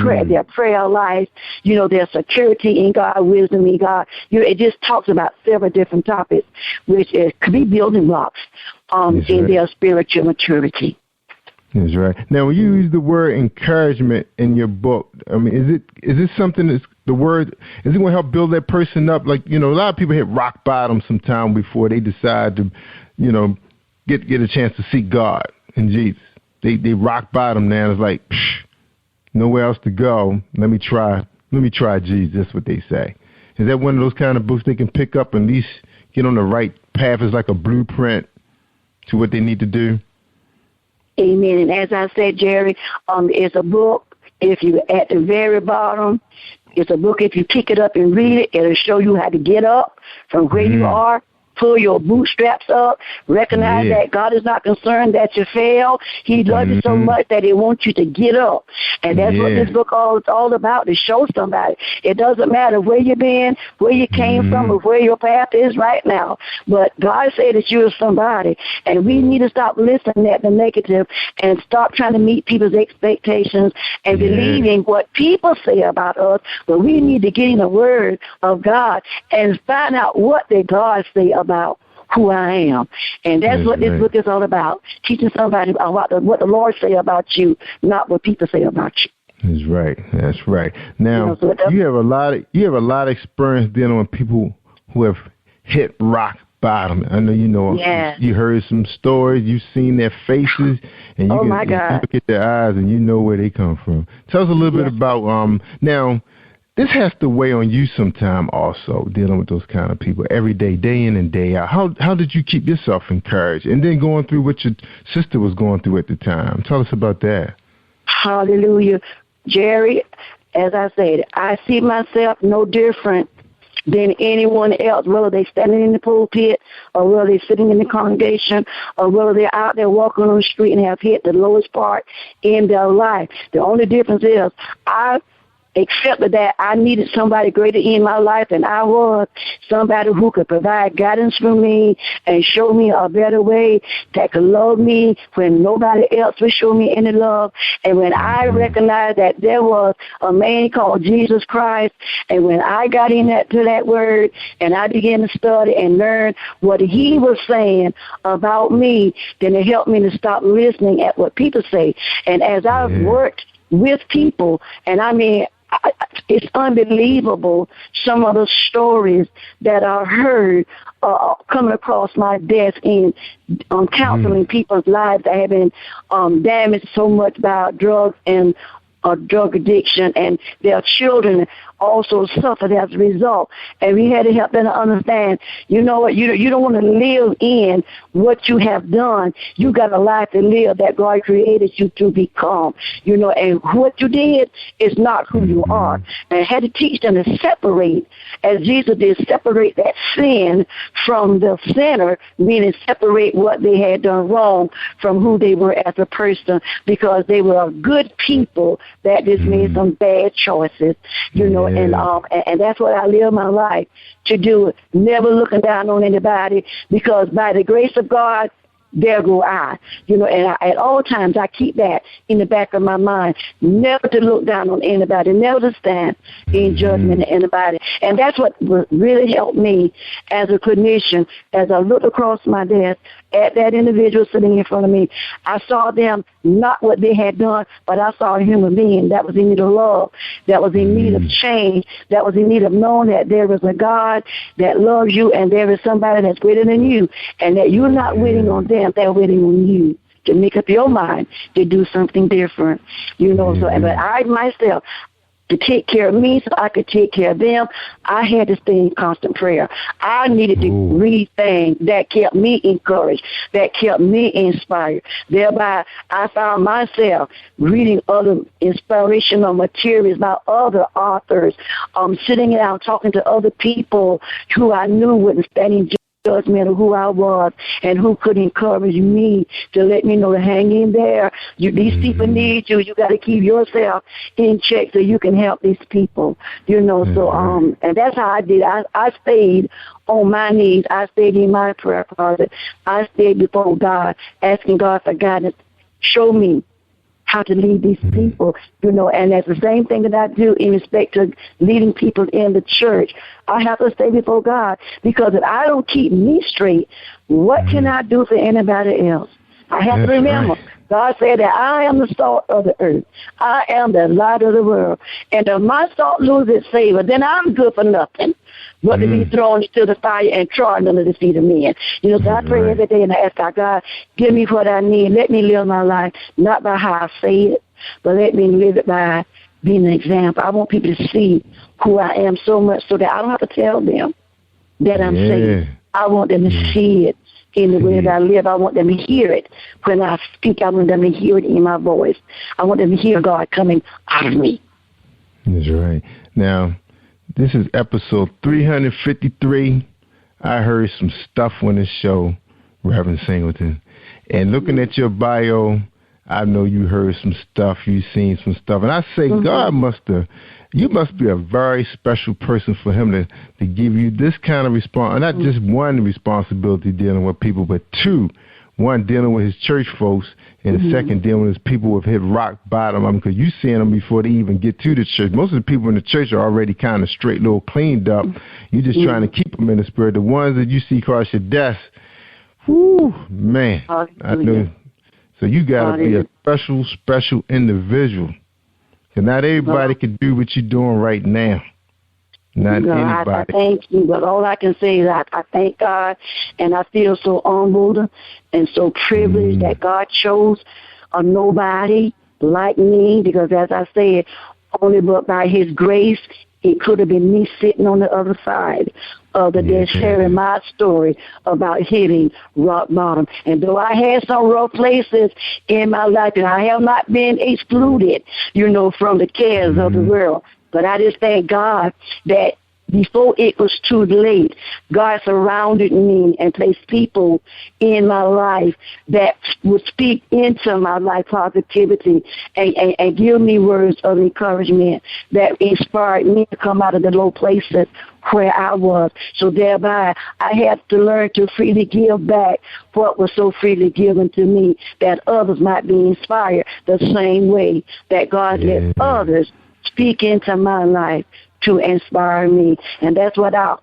prayer, their prayer life, their security in God, wisdom in God. It just talks about several different topics, which could be building blocks in their spiritual maturity. That's right. Now, when you use the word encouragement in your book, I mean, is this something that's the word? Is it going to help build that person up? Like, a lot of people hit rock bottom sometime before they decide to, get a chance to seek God and Jesus. They rock bottom now. It's like nowhere else to go. Let me try Jesus. That's what they say. Is that one of those kind of books they can pick up and at least get on the right path? It's like a blueprint to what they need to do. Amen. And as I said, Jerry, it's a book. If you're at the very bottom, it's a book. If you pick it up and read it, it'll show you how to get up from where you are. Pull your bootstraps up. Recognize that God is not concerned that you fail. He loves you so much that he wants you to get up. And that's what this book is all about, to show somebody. It doesn't matter where you've been, where you came from, or where your path is right now. But God said that you're somebody. And we need to stop listening at the negative and stop trying to meet people's expectations and believing what people say about us. But we need to get in the word of God and find out what did God say about who I am. And that's what this book is all about, teaching somebody about what the Lord say about you, not what people say about you. That's right. Now, you have a lot of experience dealing with people who have hit rock bottom. I know you heard some stories, you've seen their faces, and you can look at their eyes and you know where they come from. Tell us a little bit about now. This has to weigh on you sometime also, dealing with those kind of people every day, day in and day out. How did you keep yourself encouraged? And then going through what your sister was going through at the time. Tell us about that. Hallelujah. Jerry, as I said, I see myself no different than anyone else, whether they're standing in the pulpit or whether they're sitting in the congregation or whether they're out there walking on the street and have hit the lowest part in their life. The only difference is I accepted that I needed somebody greater in my life than I was, somebody who could provide guidance for me and show me a better way, that could love me when nobody else would show me any love. And when I recognized that there was a man called Jesus Christ, and when I got into that word and I began to study and learn what he was saying about me, then it helped me to stop listening at what people say. And as I've worked with people, and I mean, it's unbelievable some of the stories that I heard coming across my desk in counseling people's lives that have been damaged so much by drugs and drug addiction, and their children also suffered as a result. And we had to help them to understand, you know what, you don't want to live in what you have done. You got a life to live that God created you to become, and what you did is not who you are. And I had to teach them to separate, as Jesus did, separate that sin from the sinner, meaning separate what they had done wrong from who they were as a person, because they were good people that just made some bad choices, and that's what I live my life to do, never looking down on anybody, because by the grace of God, there go I. And at all times I keep that in the back of my mind, never to look down on anybody, never to stand in judgment of anybody. And that's what really helped me as a clinician. As I looked across my desk at that individual sitting in front of me, I saw them, not what they had done, but I saw a human being that was in need of love, that was in need of change, that was in need of knowing that there is a God that loves you and there is somebody that's greater than you, and that you're not waiting on them, they're waiting on you to make up your mind to do something different. So, but I myself, to take care of me so I could take care of them, I had to stay in constant prayer. I needed to read things that kept me encouraged, that kept me inspired. Thereby, I found myself reading other inspirational materials by other authors, sitting down talking to other people who I knew wouldn't stand in judgment of who I was and who could encourage me to let me know to hang in there. These people need you. You got to keep yourself in check so you can help these people. So and that's how I did. I stayed on my knees. I stayed in my prayer closet. I stayed before God, asking God for guidance. Show me how to lead these people, and that's the same thing that I do in respect to leading people in the church. I have to stay before God, because if I don't keep me straight, what can I do for anybody else? I have to remember, God said that I am the salt of the earth. I am the light of the world. And if my salt loses its savor, then I'm good for nothing but to be thrown into the fire and trodden under the feet of men. So I pray every day and I ask God, give me what I need. Let me live my life, not by how I say it, but let me live it by being an example. I want people to see who I am so much so that I don't have to tell them that I'm saved. I want them to see it in the way that I live. I want them to hear it when I speak. I want them to hear it in my voice. I want them to hear God coming out of me. That's right. Now, this is episode 353. I heard some stuff on this show, Reverend Singleton. And looking at your bio, I know you heard some stuff, you've seen some stuff. And I say, God you must be a very special person for him to give you this kind of response. Not just one responsibility dealing with people, but two. One, dealing with his church folks, and the second, dealing with his people who have hit rock bottom. Because you're seeing them before they even get to the church. Most of the people in the church are already kind of straight, little cleaned up. You're just trying to keep them in the spirit. The ones that you see across your desk, whoo, man. I know. So you got to be a special individual. And not everybody can do what you're doing right now. Not anybody. I thank you, but all I can say is I thank God, and I feel so humbled and so privileged that God chose a nobody like me, because as I said, only but by his grace, it could have been me sitting on the other side of the desk sharing my story about hitting rock bottom. And though I had some rough places in my life, and I have not been excluded, from the cares of the world, but I just thank God that before it was too late, God surrounded me and placed people in my life that would speak into my life positivity and give me words of encouragement that inspired me to come out of the low places where I was. So thereby, I had to learn to freely give back what was so freely given to me, that others might be inspired the same way that God let others speak into my life to inspire me. And that's what I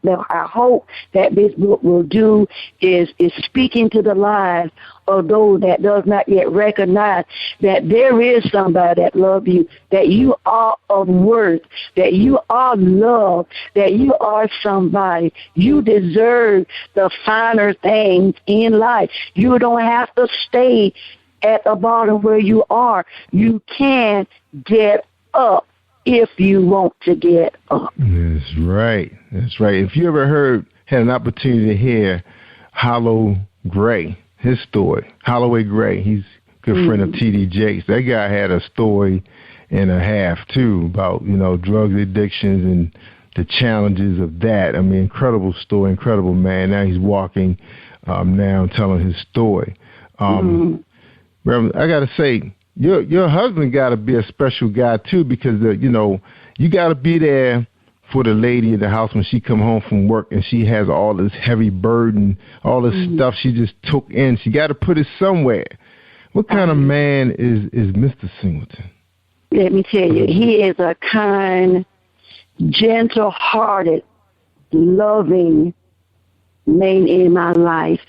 hope that this book will do, is speak into the lives of those that does not yet recognize that there is somebody that loves you, that you are of worth, that you are loved, that you are somebody. You deserve the finer things in life. You don't have to stay at the bottom where you are. You can get up if you want to get up. That's right. That's right. If you ever had an opportunity to hear Holloway Gray, his story. Holloway Gray, he's a good friend of T.D. Jakes. That guy had a story and a half, too, about, drug addictions and the challenges of that. I mean, incredible story, incredible man. Now he's walking now telling his story. Reverend, I got to say, your husband got to be a special guy, too, because, you got to be there for the lady in the house when she come home from work and she has all this heavy burden, all this stuff she just took in. She got to put it somewhere. What kind of man is Mr. Singleton? Let me tell you, he is a kind, gentle-hearted, loving man in my life.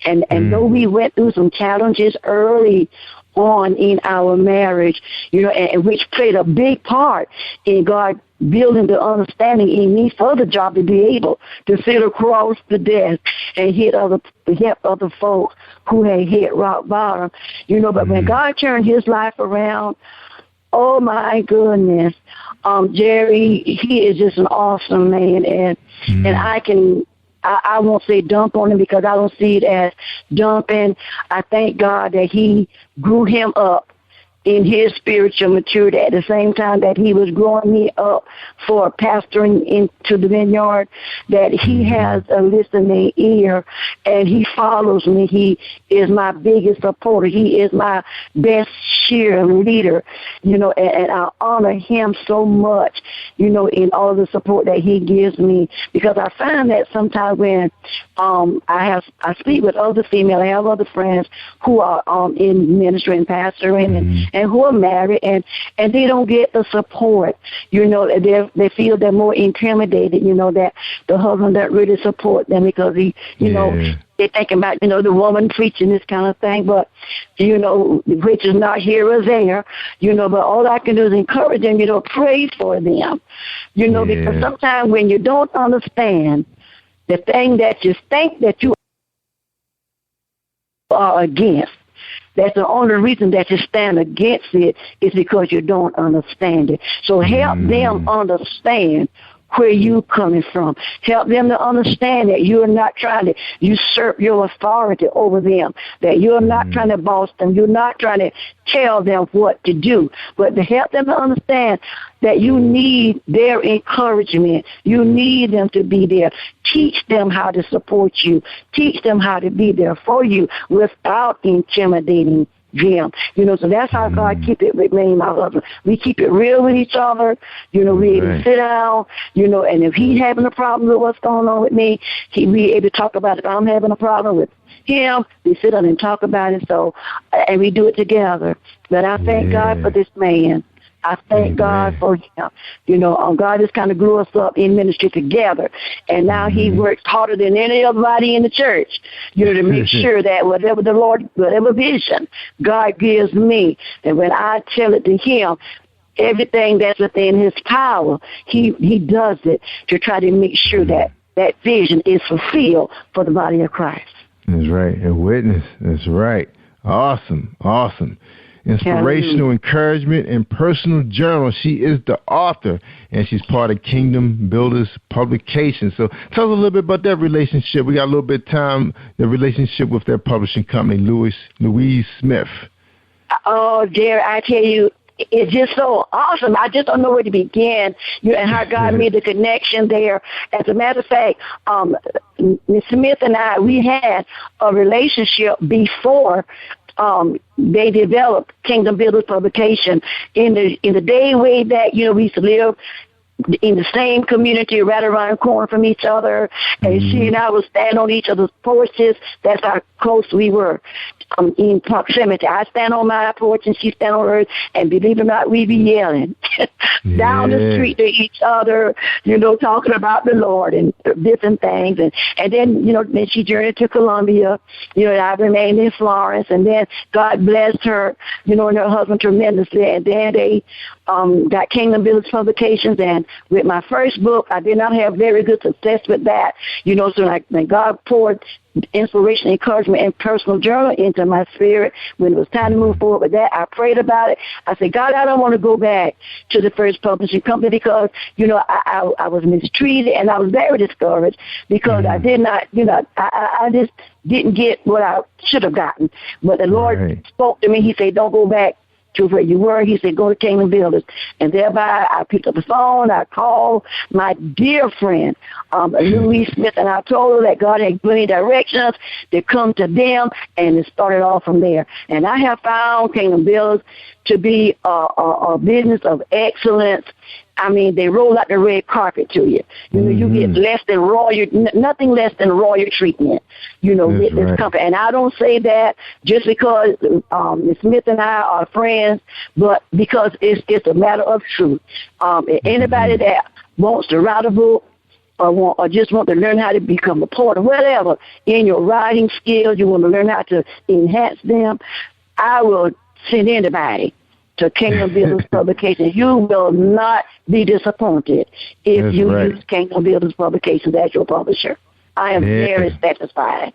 And though we went through some challenges early on in our marriage, and which played a big part in God building the understanding in me for the job to be able to sit across the desk and help other folks who had hit rock bottom, but when God turned his life around, oh my goodness, Jerry, he is just an awesome man, and I won't say dump on him because I don't see it as dumping. I thank God that he grew him up in his spiritual maturity at the same time that he was growing me up for pastoring into the vineyard, that he has a listening ear and he follows me. He is my biggest supporter. He is my best cheerleader, and I honor him so much, in all the support that he gives me, because I find that sometimes when I speak with other females, I have other friends who are in ministry and pastoring and who are married, and they don't get the support. They feel they're more intimidated, that the husband doesn't really support them because they're thinking about, the woman preaching this kind of thing, but, which is not here or there, but all I can do is encourage them, pray for them, because sometimes when you don't understand the thing that you think that you are against, that's the only reason that you stand against it is because you don't understand it. So help them understand where you coming from. Help them to understand that you are not trying to usurp your authority over them, that you're not trying to boss them, you're not trying to tell them what to do, but to help them to understand that you need their encouragement. You need them to be there. Teach them how to support you. Teach them how to be there for you without intimidating them. So that's how God keep it with me and my husband. We keep it real with each other. We sit down, and if he's having a problem with what's going on with me, we able to talk about it. If I'm having a problem with him, we sit down and talk about it. So, and we do it together. But I thank God for this man. I thank God for him. God has kind of grew us up in ministry together, and now he works harder than any other body in the church, to make sure that whatever vision God gives me, and when I tell it to him, everything that's within his power, he does it to try to make sure that that vision is fulfilled for the body of Christ. That's right. A witness. That's right. Awesome. Inspirational encouragement and personal journal. She is the author, and she's part of Kingdom Builders Publications. So tell us a little bit about that relationship. We got a little bit of time, the relationship with their publishing company, Louise Smith. Oh, dear, I tell you, it's just so awesome. I just don't know where to begin, and how God made the connection there. As a matter of fact, Ms. Smith and I, we had a relationship before they developed Kingdom Builders Publication in the day way that, we used to live in the same community right around the corner from each other, and she and I would stand on each other's porches. That's how close we were in proximity. I stand on my porch and she stand on hers, and believe it or not, we be yelling down the street to each other, talking about the Lord and different things. And then, then she journeyed to Columbia, and I remained in Florence, and then God blessed her, and her husband tremendously, and then they got Kingdom Builders Publications, and with my first book, I did not have very good success with that, so when God poured inspiration, encouragement, and personal journal into my spirit, when it was time to move forward with that, I prayed about it. I said, God, I don't want to go back to the first publishing company because, I was mistreated, and I was very discouraged because I did not, I just didn't get what I should have gotten. But the Lord spoke to me. He said, don't go back to where you were. He said, go to Kingdom Builders. And thereby, I picked up the phone. I called my dear friend, Louise Smith, and I told her that God had given me directions to come to them, and it started off from there. And I have found Kingdom Builders to be a business of excellence. I mean, they roll out the red carpet to you. You know, you get less than royal, nothing less than royal treatment, you know, with this company. And I don't say that just because Ms. Smith and I are friends, but because it's a matter of truth. Anybody that wants to write a book or just want to learn how to become a poet or whatever in your writing skills, you want to learn how to enhance them, I will send anybody to Kingdom Builders Publications. You will not be disappointed if you use Kingdom Builders Publications as your publisher. I am very satisfied.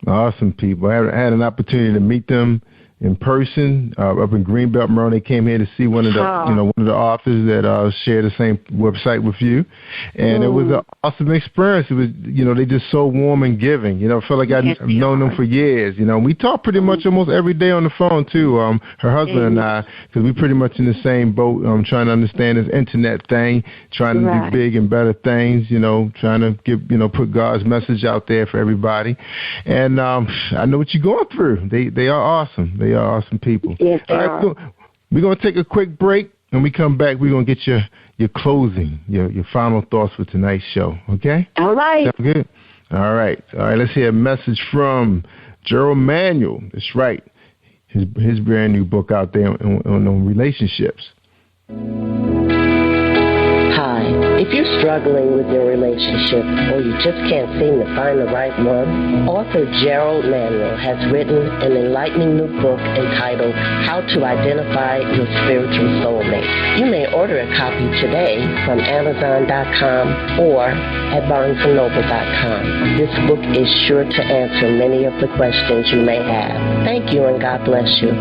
Awesome people. I had an opportunity to meet them in person up in Greenbelt, Maryland. They came here to see one of the one of the authors that share the same website with you, and it was an awesome experience. It was, you know, they just so warm and giving. You know, I feel like I've known them for years. You know, we talk pretty much almost every day on the phone too. Her husband and I, because we pretty much in the same boat. Trying to understand this internet thing, trying to do big and better things. You know, trying to put God's message out there for everybody. And I know what you're going through. They are awesome. They are awesome people. Yes, they are. So we're going to take a quick break. When we come back, we're going to get your closing, your final thoughts for tonight's show, okay? All right. Sound good? All right. Let's hear a message from Gerald Manuel. That's right. His brand new book out there on relationships. Hi. If you're struggling with your relationship or you just can't seem to find the right one, author Gerald Manuel has written an enlightening new book entitled How to Identify Your Spiritual Soulmate. You may order a copy today from Amazon.com or at BarnesandNoble.com. This book is sure to answer many of the questions you may have. Thank you and God bless you.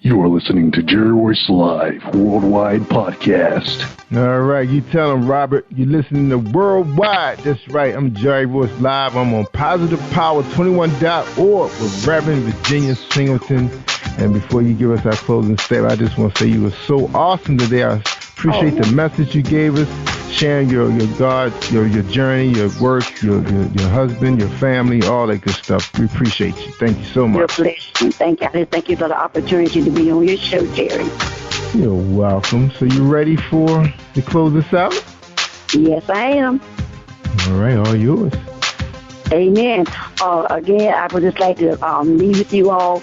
You are listening to Jerry Royce Live Worldwide Podcast. All right, you tell them, Robert, you're listening to Worldwide. That's right, I'm Jerry Royce Live. I'm on PositivePower21.org with Reverend Virginia Singleton. And before you give us our closing statement, I just want to say you were so awesome today. I appreciate the message you gave us, sharing your journey, your work, your husband, your family, all that good stuff. We appreciate you. Thank you so much. You're blessed. Thank you for the opportunity to be on your show, Jerry. You're welcome. So you ready to close this out? Yes, I am. All right, all yours. Amen. Again, I would just like to leave with you all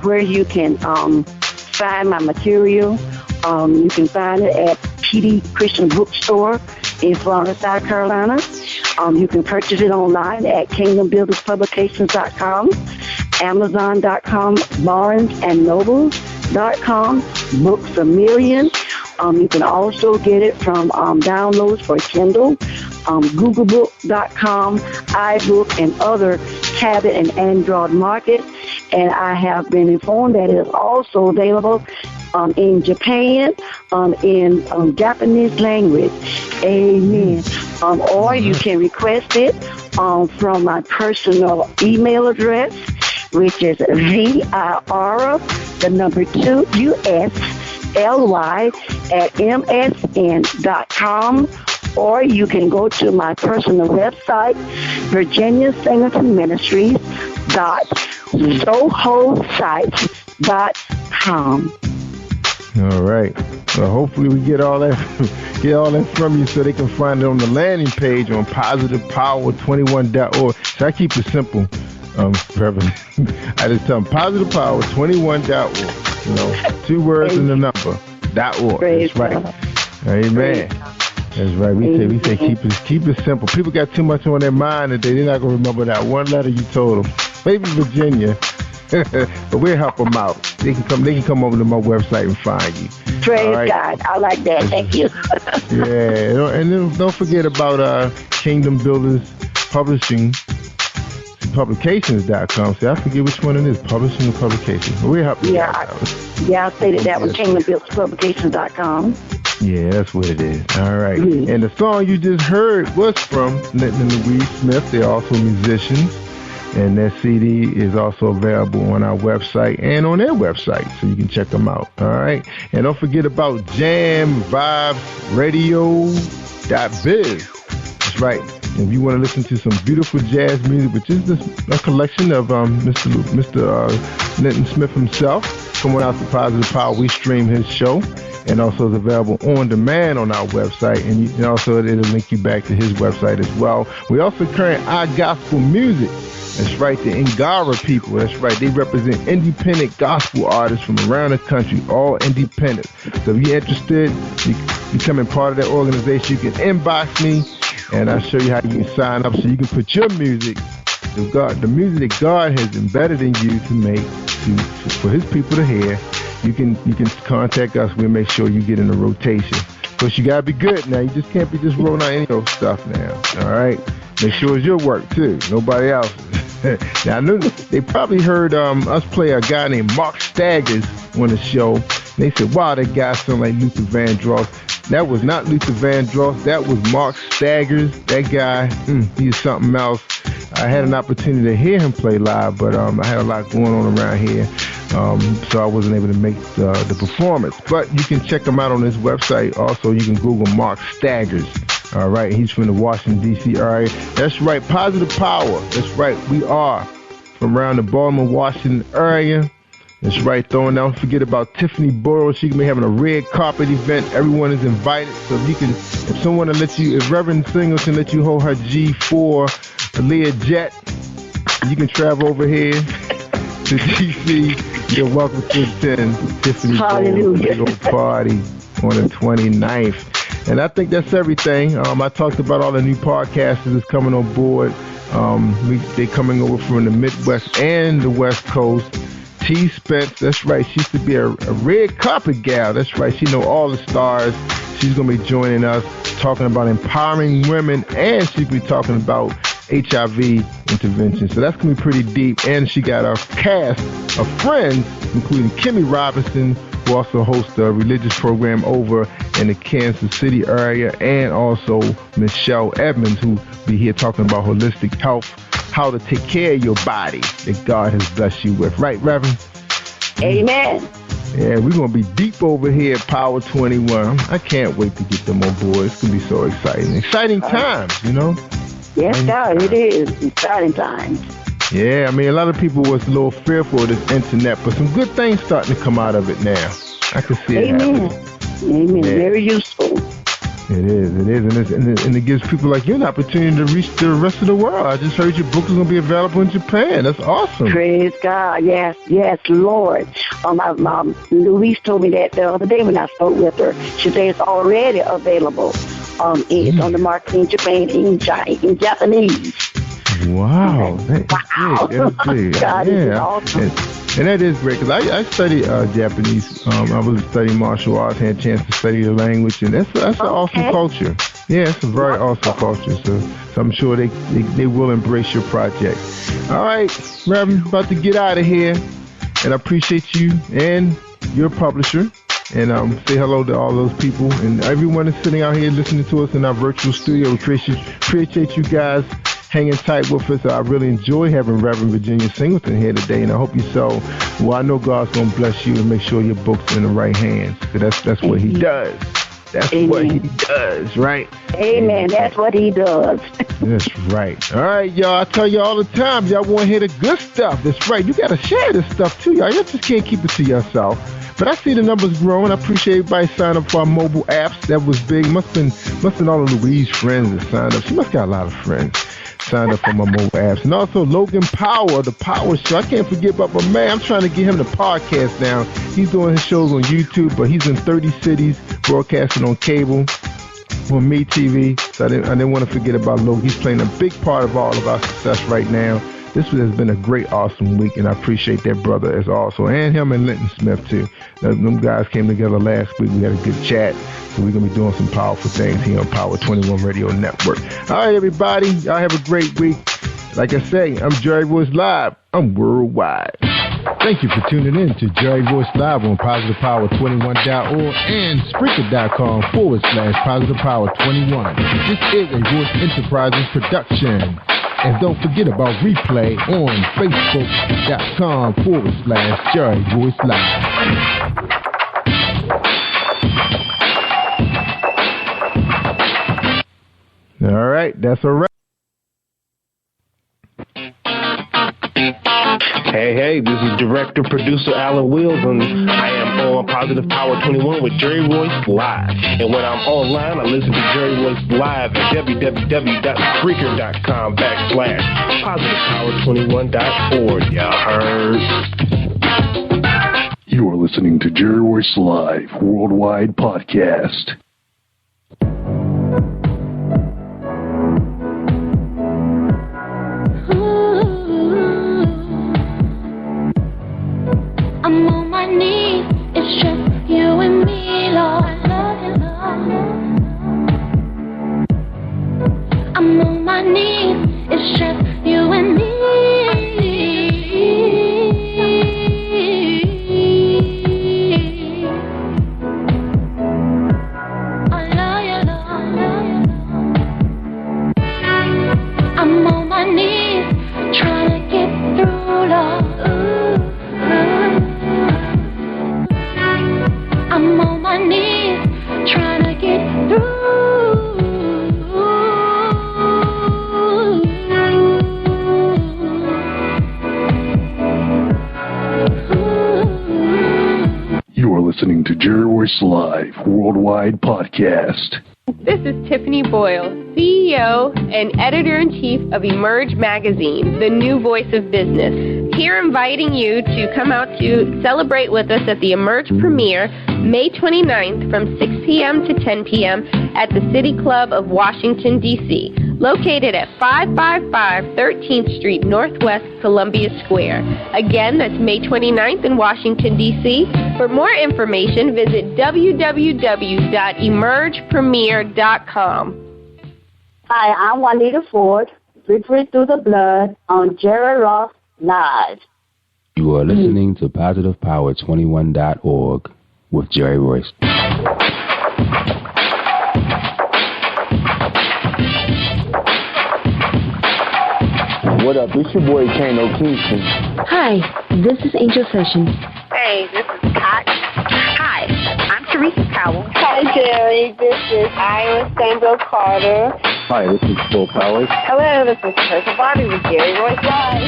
where you can find my material. You can find it at PD Christian Bookstore in Florida, South Carolina. You can purchase it online at KingdomBuildersPublications.com, Amazon.com, BarnesandNoble.com, Books A Million. You can also get it from downloads for Kindle, Googlebook.com, iBook, and other tablet and Android markets. And I have been informed that it is also available in Japan, in Japanese language. Amen. Or you can request it from my personal email address, which is VIR2USLY@MSN.com. Or you can go to my personal website, VirginiaSingletonMinistries.SohoSites.com. All right. Well, hopefully we get all that from you so they can find it on the landing page on positivepower21.org. So I keep it simple, Reverend. I just tell them positivepower21.org. 2 words and the number .org. That's right. Amen. That's right. We say keep it simple. People got too much on their mind that they're not gonna remember that one letter you told them. Maybe Virginia. But we'll help them out. They can come over to my website and find you. Praise God. I like that. Thank you. Yeah, and then don't forget about Kingdom Builders Publishing, Publications.com. See, I forget which one it is, Publishing or Publications. We'll help you out. Yeah, I stated that was Kingdom Builders Publications.com. Yeah, that's what it is. All right. Mm-hmm. And the song you just heard was from Linton and Louise Smith. They're also musicians. And that CD is also available on our website and on their website, so you can check them out. All right. And don't forget about jamvibesradio.biz. That's right. If you want to listen to some beautiful jazz music, which is a collection of Mr. Linton Smith himself, coming out to Positive Power, we stream his show. And also is available on demand on our website. And also it'll link you back to his website as well. We also carry our gospel music. That's right, the Ngara people. That's right, they represent independent gospel artists from around the country, all independent. So if you're interested, becoming part of that organization, you can inbox me, and I'll show you how you can sign up so you can put your music, the music that God has embedded in you to make, for his people to hear. You can contact us. We'll make sure you get in the rotation. Of course, you gotta be good now. You just can't be just rolling out any old stuff now. All right. Make sure it's your work too. Nobody else. Now I know they probably heard us play a guy named Mark Staggers on the show. And they said, "Wow, that guy sounds like Luther Vandross." That was not Luther Vandross. That was Mark Staggers. That guy, he's something else. I had an opportunity to hear him play live, but I had a lot going on around here. So I wasn't able to make the performance. But you can check him out on his website. Also, you can Google Mark Staggers. All right, he's from the Washington, D.C. area. That's right, Positive Power. That's right, we are from around the Baltimore, Washington area. That's right, don't forget about Tiffany Boyle. She's going to be having a red carpet event. Everyone is invited. So if Reverend Singleton let you hold her G4 Learjet, you can travel over here to D.C. You're welcome to attend Tiffany Boyle's party on the 29th. And I think that's everything. I talked about all the new podcasters that's coming on board. They're coming over from the Midwest and the West Coast. T. Spence, that's right. She used to be a red carpet gal. That's right. She know all the stars. She's going to be joining us, talking about empowering women, and she'll be talking about HIV intervention. So that's going to be pretty deep. And she got a cast of friends, including Kimmy Robinson, who also hosts a religious program over in the Kansas City area, and also Michelle Edmonds, who be here talking about holistic health, how to take care of your body that God has blessed you with. Right, Reverend? Amen. Yeah, we're going to be deep over here at Power 21. I can't wait to get them on board. It's going to be so exciting. Exciting times, Yes, God, it is. Exciting times. Yeah, I mean, a lot of people was a little fearful of this internet, but some good things starting to come out of it now. I can see it happening. Amen. Yeah. Very useful. It is, and it gives people like you an opportunity to reach the rest of the world. I just heard your book is going to be available in Japan. That's awesome. Praise God. Yes, Lord. Louise told me that the other day when I spoke with her. She said it's already available. It's on the market in Japan in Japanese. Wow. That's big. God, is awesome. And that is great, because I studied Japanese. I was studying martial arts, had a chance to study the language, and that's an awesome culture. Yeah, it's a very awesome culture. So I'm sure they will embrace your project. All right, Reverend, about to get out of here, and I appreciate you and your publisher. And say hello to all those people and everyone that's sitting out here listening to us in our virtual studio. Appreciate you guys hanging tight with us. I really enjoy having Reverend Virginia Singleton here today, and I hope you so. Well, I know God's going to bless you and make sure your book's in the right hands, because that's what he does. That's Amen. what he does, right? Amen. That's what he does. That's right. All right, y'all. I tell you all the time, y'all want to hear the good stuff. That's right. You got to share this stuff, too, y'all. You just can't keep it to yourself. But I see the numbers growing. I appreciate everybody signing up for our mobile apps. That was big. Must have been all of Louise's friends that signed up. She must got a lot of friends signed up for my mobile apps. And also Logan Power, the Power Show. I can't forget about my man. I'm trying to get him the podcast now. He's doing his shows on YouTube, but he's in 30 cities, broadcasting on cable, on MeTV. So I didn't want to forget about Logan. He's playing a big part of all of our success right now. This has been a great, awesome week, and I appreciate that brother as also, and him and Linton Smith, too. Them guys came together last week. We had a good chat, so we're going to be doing some powerful things here on Power 21 Radio Network. All right, everybody. Y'all have a great week. Like I say, I'm Jerry Royce Live. I'm worldwide. Thank you for tuning in to Jerry Royce Live on PositivePower21.org and Spreaker.com/PositivePower21. This is a Royce Enterprises production. And don't forget about replay on Facebook.com/Jerry Royce Live. All right, that's a wrap. Hey, this is director, producer Alan Wills, and I am on Positive Power 21 with Jerry Royce Live. And when I'm online, I listen to Jerry Royce Live at www.Spreaker.com/PositivePower21.org. Y'all heard? You are listening to Jerry Royce Live Worldwide Podcast. I'm on my knees, it's just you and me, Lord. I'm on my knees, it's just you and me. I love you, Lord. I'm on my knees, trying to get through, Lord. I'm on my knees, trying to get through. You are listening to Jerry Royce Live Worldwide Podcast. This is Tiffany Boyle, CEO and Editor-in-Chief of Emerge Magazine, the new voice of business. Here inviting you to come out to celebrate with us at the Emerge premiere, May 29th from 6 p.m. to 10 p.m. at the City Club of Washington, D.C., located at 555 13th Street Northwest, Columbia Square. Again, that's May 29th in Washington, D.C. For more information, visit www.emergepremiere.com. Hi, I'm Juanita Ford, Victory Through the Blood on Jerry Ross Live. You are listening to PositivePower21.org with Jerry Royce. What up? It's your boy Kano Kingston. Hi, this is Angel Sessions. Hey, this is Scott. Hi, I'm Teresa Powell. Hi, Jerry. This is Iowa Sandra Carter. Hi, this is Phil Powers. Hello, this is Teresa Bobby with Jerry Royce Live.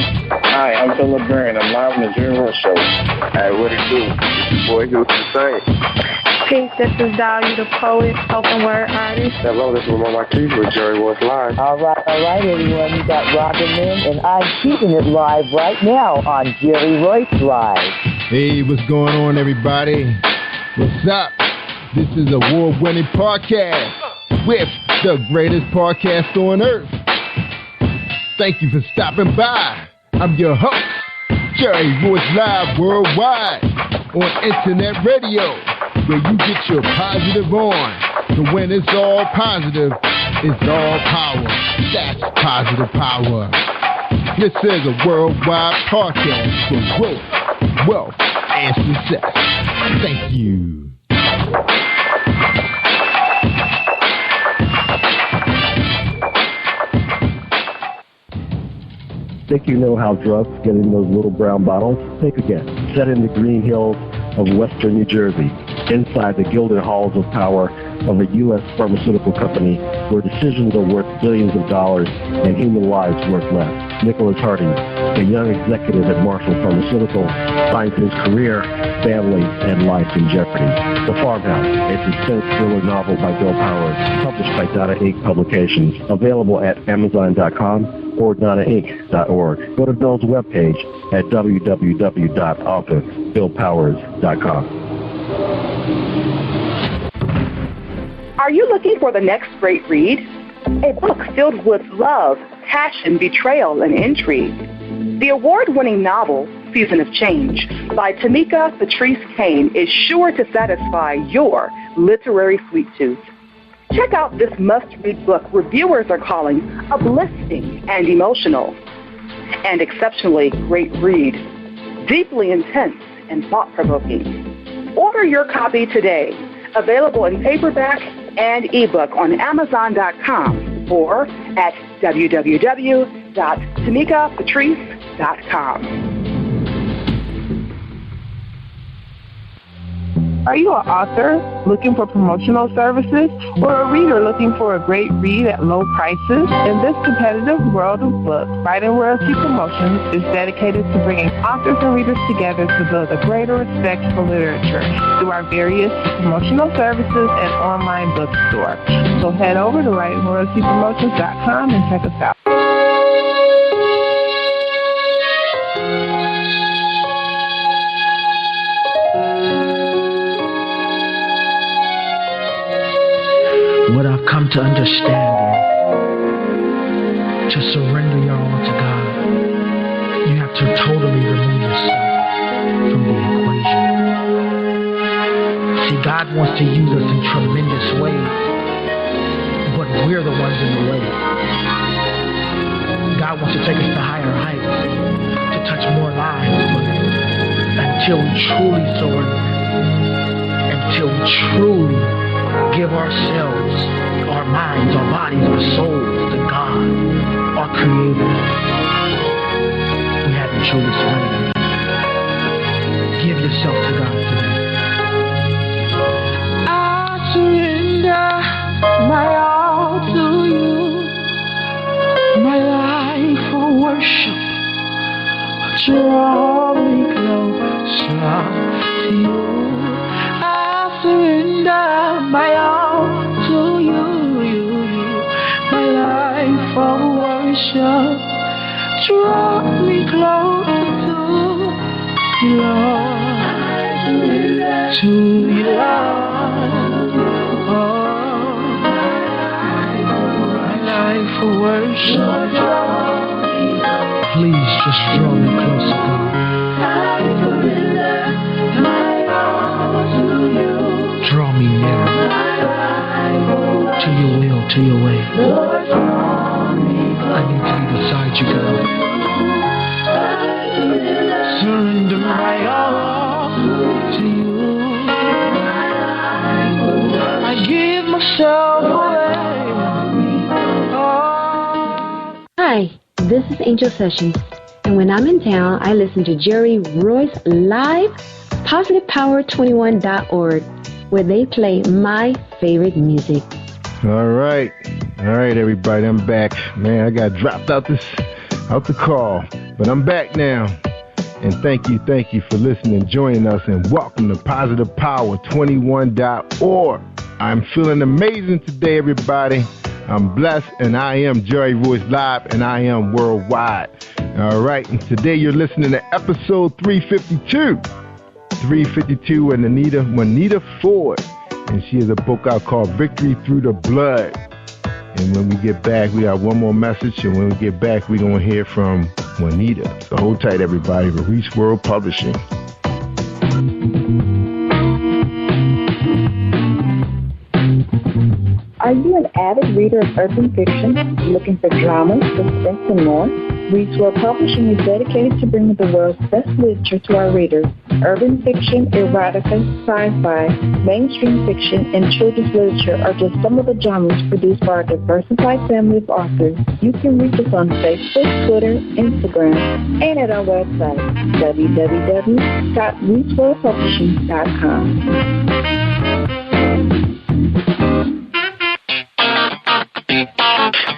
Hi, I'm Philip Byrne. I'm live on the Jerry Royce Show. Hey, what it do? It's your boy Houston Saint. Peace, this is Dahlia the Poet, spoken word artist. Hello, this is Mama Keith with Jerry Royce Live. All right, everyone. You got Robin Lynn, and I'm keeping it live right now on Jerry Royce Live. Hey, what's going on, everybody? What's up? This is a award-winning podcast with the greatest podcast on earth. Thank you for stopping by. I'm your host, Jerry Royce Live Worldwide on Internet Radio, where you get your positive on. So when it's all positive, it's all power. That's positive power. This is a worldwide podcast for growth, wealth, and success. Thank you. Think you know how drugs get in those little brown bottles? Think again. Set in the green hills of western New Jersey, inside the gilded halls of power of a U.S. pharmaceutical company where decisions are worth billions of dollars and human lives worth less. Nicholas Hardy, a young executive at Marshall Pharmaceutical, finds his career, family, and life in jeopardy. The Farmhouse, a suspense thriller novel by Bill Powers, published by Donna Inc. Publications, available at Amazon.com or DonnaInc.org. Go to Bill's webpage at www.author.BillPowers.com. Are you looking for the next great read? A book filled with love, passion, betrayal, and intrigue. The award-winning novel, Season of Change, by Tamika Patrice Kane is sure to satisfy your literary sweet tooth. Check out this must-read book reviewers are calling uplifting and emotional. And exceptionally great read, deeply intense and thought-provoking. Order your copy today. Available in paperback and ebook on Amazon.com or at www.tamikapatrice.com. Are you an author looking for promotional services or a reader looking for a great read at low prices? In this competitive world of books, Fighting Royalty Promotions is dedicated to bringing authors and readers together to build a greater respect for literature through our various promotional services and online bookstore. So head over to WritingRoyaltyPromotions.com and check us out. What I've come to understand is to surrender your all to God. You have to totally remove yourself from the equation. See, God wants to use us in tremendous ways, but we're the ones in the way. God wants to take us to higher heights, to touch more lives, but until we truly surrender, until we truly give ourselves, our minds, our bodies, our souls to God, our Creator, we haven't truly surrendered. Give yourself to God today. I surrender my all to you, my life for worship. Draw me closer to you. I surrender my all to you, my life for worship. Draw me closer to you, Lord, to you, Lord. Oh, my life for worship. Please just draw me closer, God. Draw me nearer to your will, to your way. I need to be beside you, God. Surrender my all to you. I give myself away. Oh. Hi, this is Angel Sessions, and when I'm in town, I listen to Jerry Royce live, PositivePower21.org, where they play my favorite music. All right, everybody, I'm back. Man, I got dropped out the call, but I'm back now. And thank you for listening, joining us, and welcome to PositivePower21.org. I'm feeling amazing today, everybody. I'm blessed, and I am Jerry Royce Live, and I am worldwide. All right, and today you're listening to episode 352. 352 and Juanita Ford, and she has a book out called Victory Through the Blood. And when we get back, we got one more message, and when we get back, we're going to hear from Juanita. So hold tight, everybody. Reach World Publishing. Are you an avid reader of urban fiction, looking for drama, suspense, and more? Reach World Publishing is dedicated to bringing the world's best literature to our readers. Urban fiction, erotica, sci-fi, mainstream fiction, and children's literature are just some of the genres produced by our diversified family of authors. You can reach us on Facebook, Twitter, Instagram, and at our website, www.reachworldpublishing.com.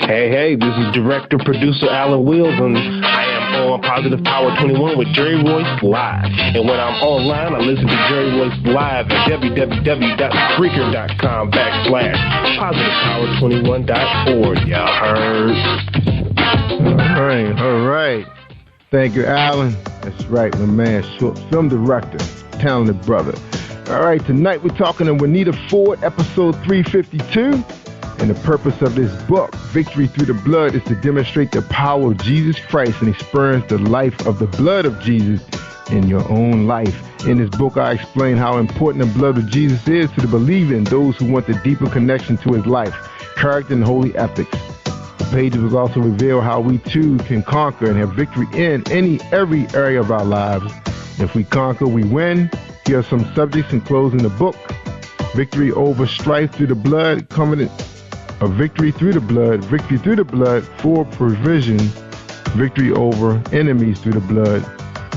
Hey, this is director, producer Alan Wills, and I am on Positive Power 21 with Jerry Royce Live. And when I'm online, I listen to Jerry Royce Live at www.spreaker.com/positivepower21.org. Y'all heard? All right. Thank you, Alan. That's right, my man, short film director, talented brother. All right, tonight we're talking to Juanita Ford, episode 352. And the purpose of this book, Victory Through the Blood, is to demonstrate the power of Jesus Christ and experience the life of the blood of Jesus in your own life. In this book, I explain how important the blood of Jesus is to the believer and those who want the deeper connection to his life, character, and holy ethics. The pages will also reveal how we too can conquer and have victory in every area of our lives. If we conquer, we win. Here are some subjects in closing the book. Victory over strife through the blood, covenant of victory through the blood, for provision, victory over enemies through the blood,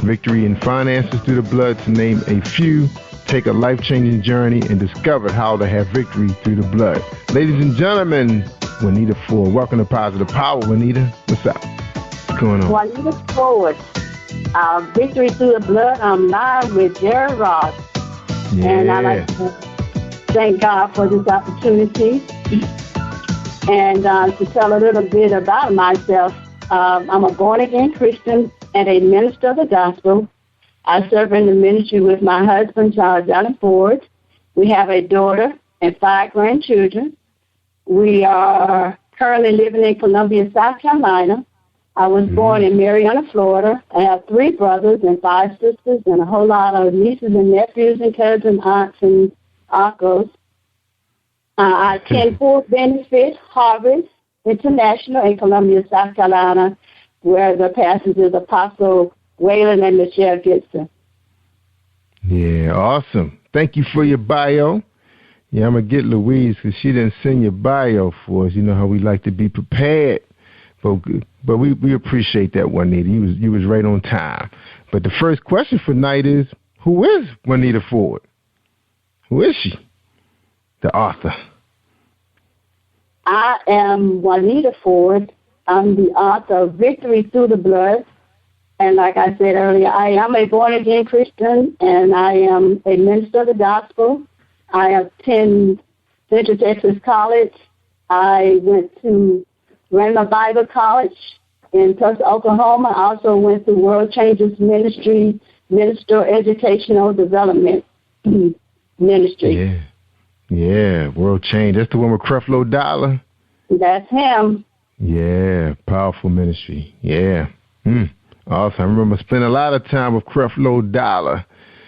victory in finances through the blood, to name a few. Take a life-changing journey and discover how to have victory through the blood. Ladies and gentlemen, Juanita Ford. Welcome to Positive Power, Juanita. What's up? What's going on? Juanita Ford. Victory Through the Blood. I'm live with Jerry Ross. Yeah. And I'd like to thank God for this opportunity. And to tell a little bit about myself, I'm a born-again Christian and a minister of the gospel. I serve in the ministry with my husband, Charles Allen Ford. We have a daughter and 5 grandchildren. We are currently living in Columbia, South Carolina. I was born in Marietta, Florida. I have 3 brothers and 5 sisters and a whole lot of nieces and nephews and cousins, aunts and uncles. I attend Full Benefit Harvest International in Columbia, South Carolina, where the pastors is Apostle Waylon and Michelle Gibson. Yeah, awesome. Thank you for your bio. Yeah, I'm going to get Louise because she didn't send your bio for us. You know how we like to be prepared. But we appreciate that, Juanita. You was right on time. But the first question for night is, who is Juanita Ford? Who is she? The author. I am Juanita Ford. I'm the author of Victory Through the Blood. And like I said earlier, I am a born-again Christian, and I am a minister of the gospel. I attend Central Texas College. I went to Rhema Bible College in Tulsa, Oklahoma. I also went to World Changers Ministry, Minister Educational Development Ministry. Yeah, World Change. That's the one with Creflo Dollar. That's him. Yeah, powerful ministry. Yeah. Awesome. I remember spending a lot of time with Creflo Dollar.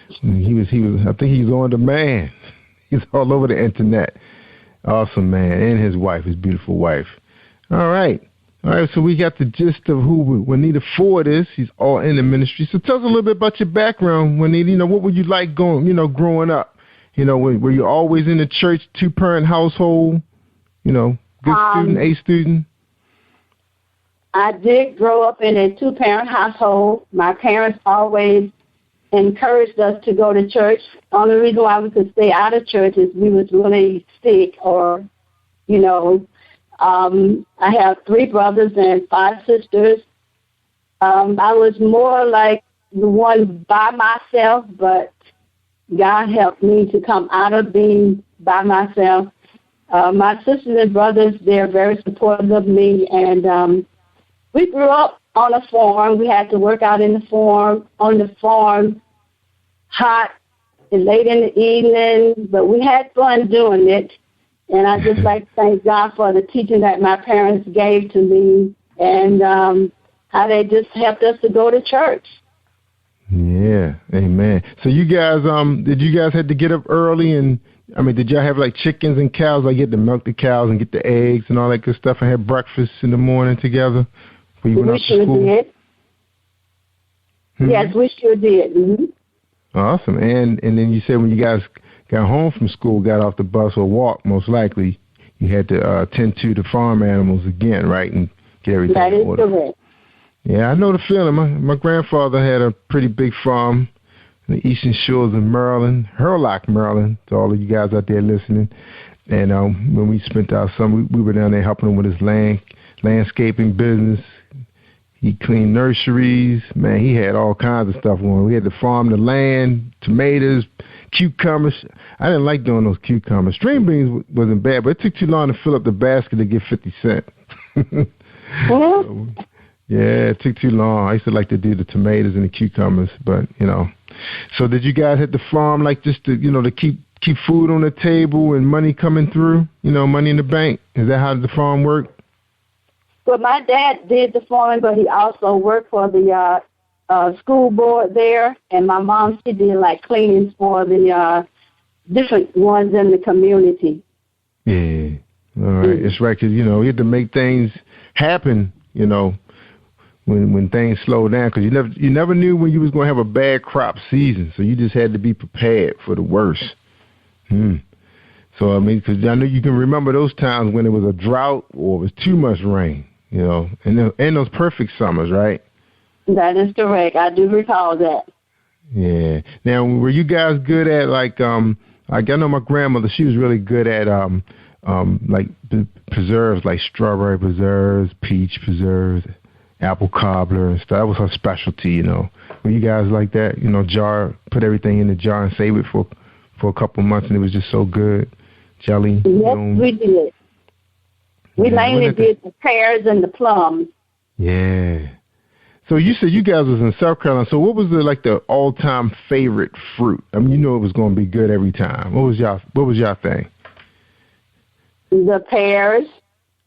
He was. I think he's on demand. He's all over the internet. Awesome man, and his wife, his beautiful wife. All right. So we got the gist of who Juanita Ford is. He's all in the ministry. So tell us a little bit about your background, Juanita. What were you like growing up? Were you always in the church, 2-parent household? Good student, A student? I did grow up in a 2-parent household. My parents always encouraged us to go to church. Only reason why we could stay out of church is we was really sick or, I have 3 brothers and 5 sisters. I was more like the one by myself, but God helped me to come out of being by myself. My sisters and brothers, they're very supportive of me, and we grew up on a farm. We had to work out on the farm, hot and late in the evening, but we had fun doing it. And I just like to thank God for the teaching that my parents gave to me and how they just helped us to go to church. Yeah, amen. So you guys, did you guys have to get up early and, did y'all have like chickens and cows? Like you had to milk the cows and get the eggs and all that good stuff and have breakfast in the morning together? We sure did. Yes, we sure did. Mm-hmm. Awesome. And then you said when you guys got home from school, got off the bus or walked, most likely, you had to tend to the farm animals again, right, and get everything in order. That is correct. Yeah, I know the feeling. My grandfather had a pretty big farm in the eastern shores of Maryland, Hurlock, Maryland, to all of you guys out there listening. And when we spent our summer, we were down there helping him with his landscaping business. He cleaned nurseries. Man, he had all kinds of stuff going. We had to farm the land, tomatoes, cucumbers. I didn't like doing those cucumbers. String beans wasn't bad, but it took too long to fill up the basket to get 50 cents. Yeah, it took too long. I used to like to do the tomatoes and the cucumbers, but, you know. So did you guys hit the farm like just to, you know, to keep food on the table and money coming through, you know, money in the bank? Is that how the farm worked? Well, my dad did the farming, but he also worked for the school board there, and my mom, she did like cleanings for the different ones in the community. Yeah, all right. It's right, because, you know, you had to make things happen, you know, when things slowed down, because you never knew when you was going to have a bad crop season, so you just had to be prepared for the worst. So, I mean, because I know you can remember those times when it was a drought or it was too much rain, you know, and those perfect summers, right? That is correct. I do recall that. Yeah. Now, were you guys good at, like I know my grandmother, she was really good at, like, preserves, like strawberry preserves, peach preserves, apple cobbler and stuff. That was her specialty, you know. Were you guys like that? You know, put everything in the jar and save it for a couple months, and it was just so good. Jelly. Yes, we did. We mainly did the pears and the plums. Yeah. So you said you guys was in South Carolina. So what was the all-time favorite fruit? I mean, you know it was going to be good every time. What was y'all thing? The pears.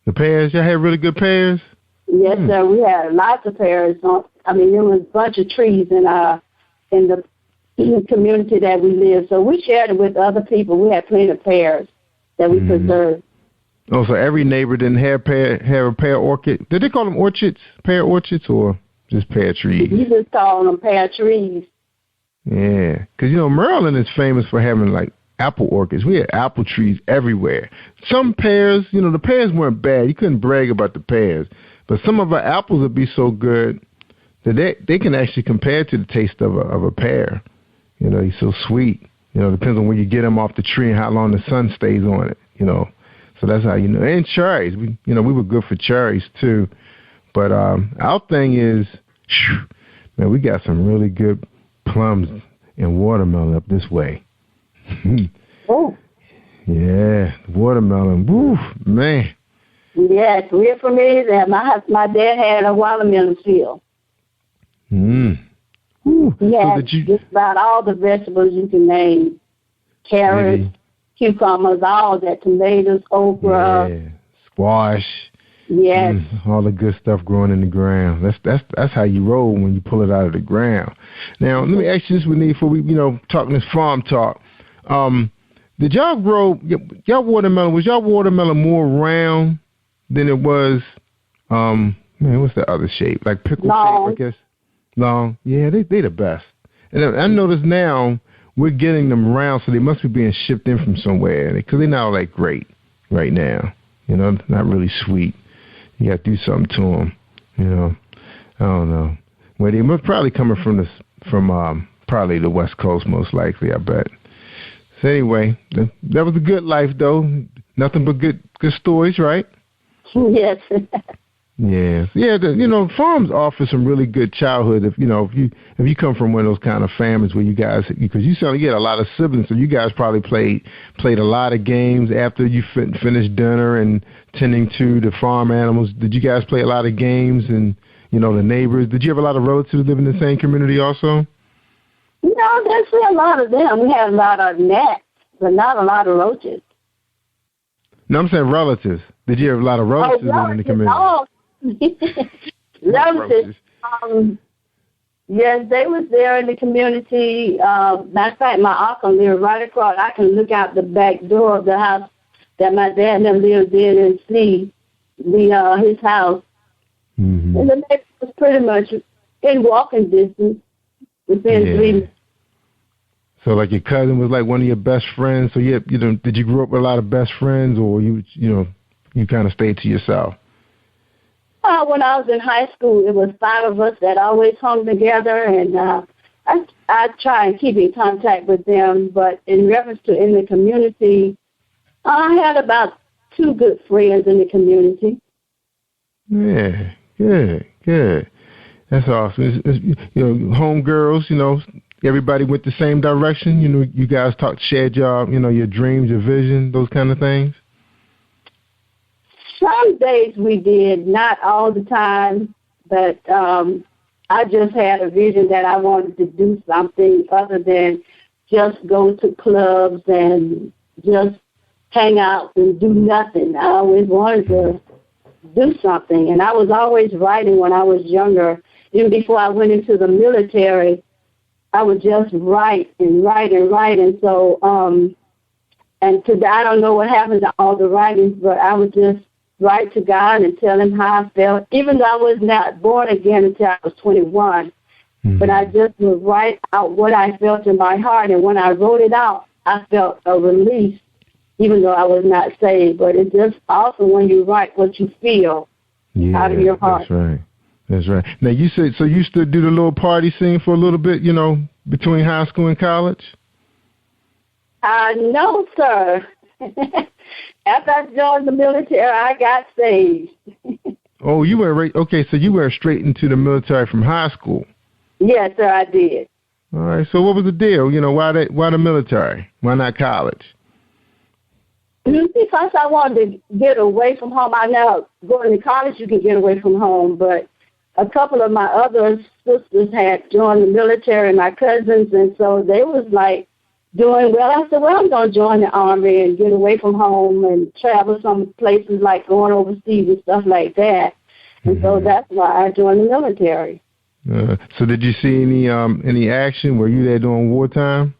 The pears? Y'all had really good pears? Yes, sir. We had lots of pears. I mean, there was a bunch of trees in the community that we lived. So we shared it with other people. We had plenty of pears that we preserved. Oh, so every neighbor didn't have a pear orchard? Did they call them orchards? Pear orchards or just pear trees? You just call them pear trees. Yeah, because, you know, Maryland is famous for having, like, apple orchards. We had apple trees everywhere. Some pears, you know, the pears weren't bad. You couldn't brag about the pears. But some of our apples would be so good that they can actually compare to the taste of a pear. You know, he's so sweet. You know, it depends on when you get them off the tree and how long the sun stays on it, you know. So that's how you know. And cherries. We were good for cherries, too. But our thing is, man, we got some really good plums and watermelon up this way. Oh. Yeah, watermelon. Woo, man. Yes, we're familiar with that. My dad had a watermelon field. He had just about all the vegetables you can name. Carrots, cucumbers, all that, tomatoes, okra. Squash. Yes. All the good stuff growing in the ground. That's how you roll when you pull it out of the ground. Now, let me ask you this, before we, talking this farm talk. Did y'all grow, y'all watermelon more round than it was, what's the other shape? Like pickle shape, I guess? Long. Yeah, they the best. And I notice now we're getting them round, so they must be being shipped in from somewhere, because they're not like great right now. Not really sweet. You got to do something to them, I don't know. Well, they must probably coming from probably the West Coast, most likely, I bet. So anyway, that was a good life, though. Nothing but good stories, right? Yes. Yeah. Farms offer some really good childhood. If you come from one of those kind of families where you guys, because you sound like you had a lot of siblings, so you guys probably played a lot of games after you finished dinner and tending to the farm animals. Did you guys play a lot of games and the neighbors? Did you have a lot of relatives live in the same community also? No, there's a lot of them. We had a lot of gnats, but not a lot of roaches. No, I'm saying relatives. Did you have a lot of relatives in the community? Oh, relatives. Yes, they was there in the community. Matter of fact, my uncle lived right across. I can look out the back door of the house that my dad and them lived in and see his house. Mm-hmm. And the neighborhood was pretty much in walking distance within 3 minutes. So, like, your cousin was like one of your best friends. So, did you grow up with a lot of best friends, or you kind of stayed to yourself? When I was in high school, it was 5 of us that always hung together, and I try and keep in contact with them. But in reference to in the community, I had about 2 good friends in the community. Yeah, good. That's awesome. Home girls, everybody went the same direction. You guys shared your, your dreams, your vision, those kind of things. Some days we did, not all the time, but I just had a vision that I wanted to do something other than just go to clubs and just hang out and do nothing. I always wanted to do something, and I was always writing when I was younger. Even before I went into the military, I would just write and write and write, and so and today I don't know what happened to all the writings, but I would just write to God and tell him how I felt, even though I was not born again until I was 21. But I just would write out what I felt in my heart, and when I wrote it out, I felt a release, even though I was not saved. But it's just awesome when you write what you feel out of your heart. That's right. Now, you said, so you used to do the little party scene for a little bit, between high school and college? No, sir. After I joined the military, I got saved. Oh, you went okay, so you went straight into the military from high school. Yes, sir, I did. All right, so what was the deal? Why the military? Why not college? Because I wanted to get away from home. I know going to college you can get away from home, but a couple of my other sisters had joined the military, my cousins, and so they was like doing well. I said, well, I'm going to join the Army and get away from home and travel some places like going overseas and stuff like that. And so that's why I joined the military. So did you see any action? Were you there during wartime?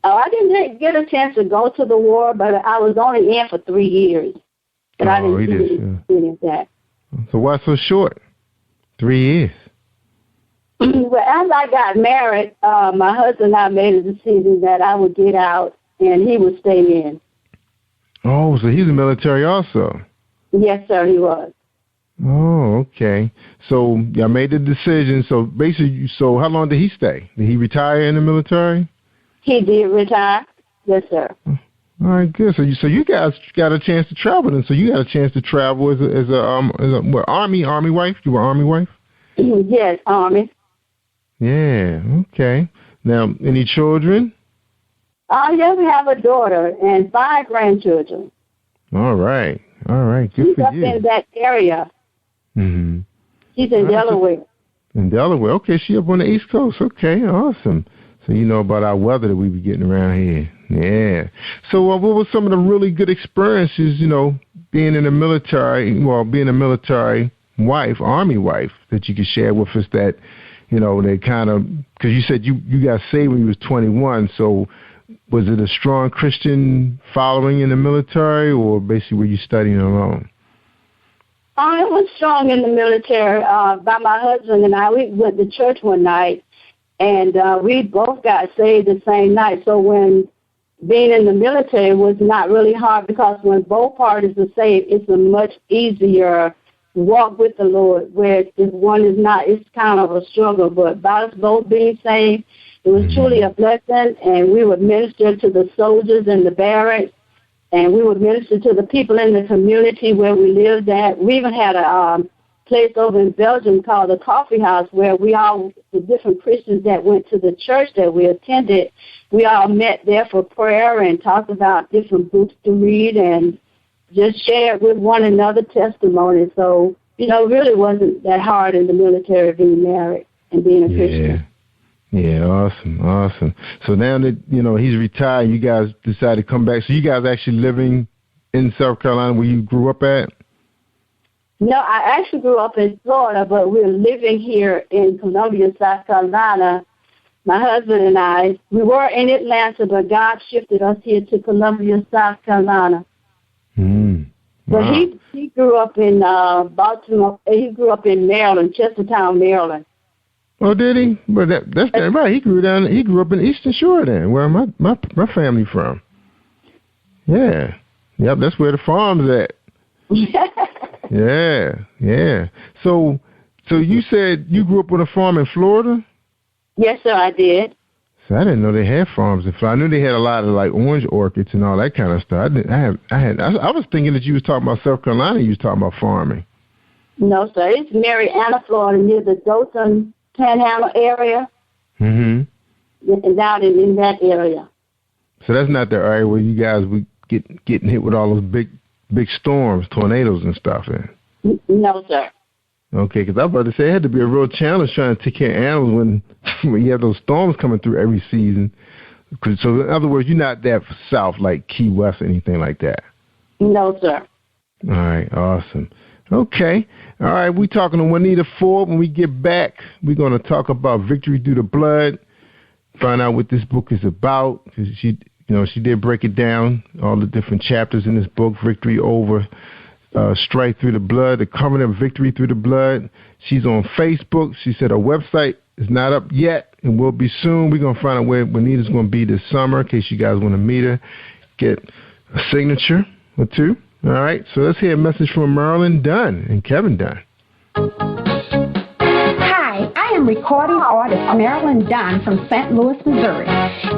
Oh, I didn't get a chance to go to the war, but I was only in for 3 years. But I didn't see any of that. So why so short? 3 years? Well, as I got married, my husband and I made a decision that I would get out and he would stay in. Oh, so he's in the military also? Yes, sir, he was. Oh, okay. So y'all made the decision. So basically, how long did he stay? Did he retire in the military? He did retire. Yes, sir. All right, good. So you guys got a chance to travel, and so you got a chance to travel as a what, Army wife? You were Army wife? Yes, Army. Yeah. Okay. Now, any children? Yes, we have a daughter and 5 grandchildren. All right. Good She's for up you. in that area. Mm-hmm. She's in Delaware. In Delaware. Okay, she up on the East Coast. Okay, awesome. So you know about our weather that we be getting around here. Yeah. So what were some of the really good experiences, being in the military, being a military wife, Army wife, that you could share with us that, they kind of, because you said you got saved when you was 21, so was it a strong Christian following in the military, or basically were you studying alone? I was strong in the military. By my husband and I, we went to church one night, and we both got saved the same night. So when being in the military was not really hard, because when both parties are saved, it's a much easier walk with the Lord, where if one is not, it's kind of a struggle. But by us both being saved, it was truly a blessing, and we would minister to the soldiers in the barracks, and we would minister to the people in the community where we lived at. We even had a place over in Belgium called the Coffee House, where we all, the different Christians that went to the church that we attended, we all met there for prayer and talked about different books to read and just shared with one another testimony. So, it really wasn't that hard in the military being married and being a Christian. Yeah, awesome. So now that, he's retired, you guys decided to come back. So you guys actually living in South Carolina where you grew up at? No, I actually grew up in Florida, but we're living here in Columbia, South Carolina. My husband and I, we were in Atlanta, but God shifted us here to Columbia, South Carolina. But he grew up in Baltimore. He grew up in Maryland, Chestertown, Maryland. Oh, did he? But that's right. He grew up in Eastern Shore then, where my family from. Yeah. Yep, that's where the farm's at. Yeah. So you said you grew up on a farm in Florida? Yes, sir, I did. So I didn't know they had farms in Florida. I knew they had a lot of like orange orchards and all that kind of stuff. I was thinking that you was talking about South Carolina. You was talking about farming. No, sir. It's Marianna, Florida, near the Dothan Panhandle area. Mm-hmm. Down in that area. So that's not the area where you guys would getting hit with all those big storms, tornadoes and stuff. No, sir. Okay, because I was about to say it had to be a real challenge trying to take care of animals when you have those storms coming through every season. So in other words, you're not that south like Key West or anything like that. No, sir. All right, awesome. Okay. All right, we're talking to Juanita Ford. When we get back, we're going to talk about Victory Through the Blood, find out what this book is about. She did break it down, all the different chapters in this book, Victory Over Strife Through the Blood, the Covenant of Victory Through the Blood. She's on Facebook. She said her website is not up yet and will be soon. We're going to find out where Juanita's going to be this summer in case you guys want to meet her, get a signature or two. All right, so let's hear a message from Marilyn Dunn and Kevin Dunn. Hi, I am recording artist Marilyn Dunn from St. Louis, Missouri.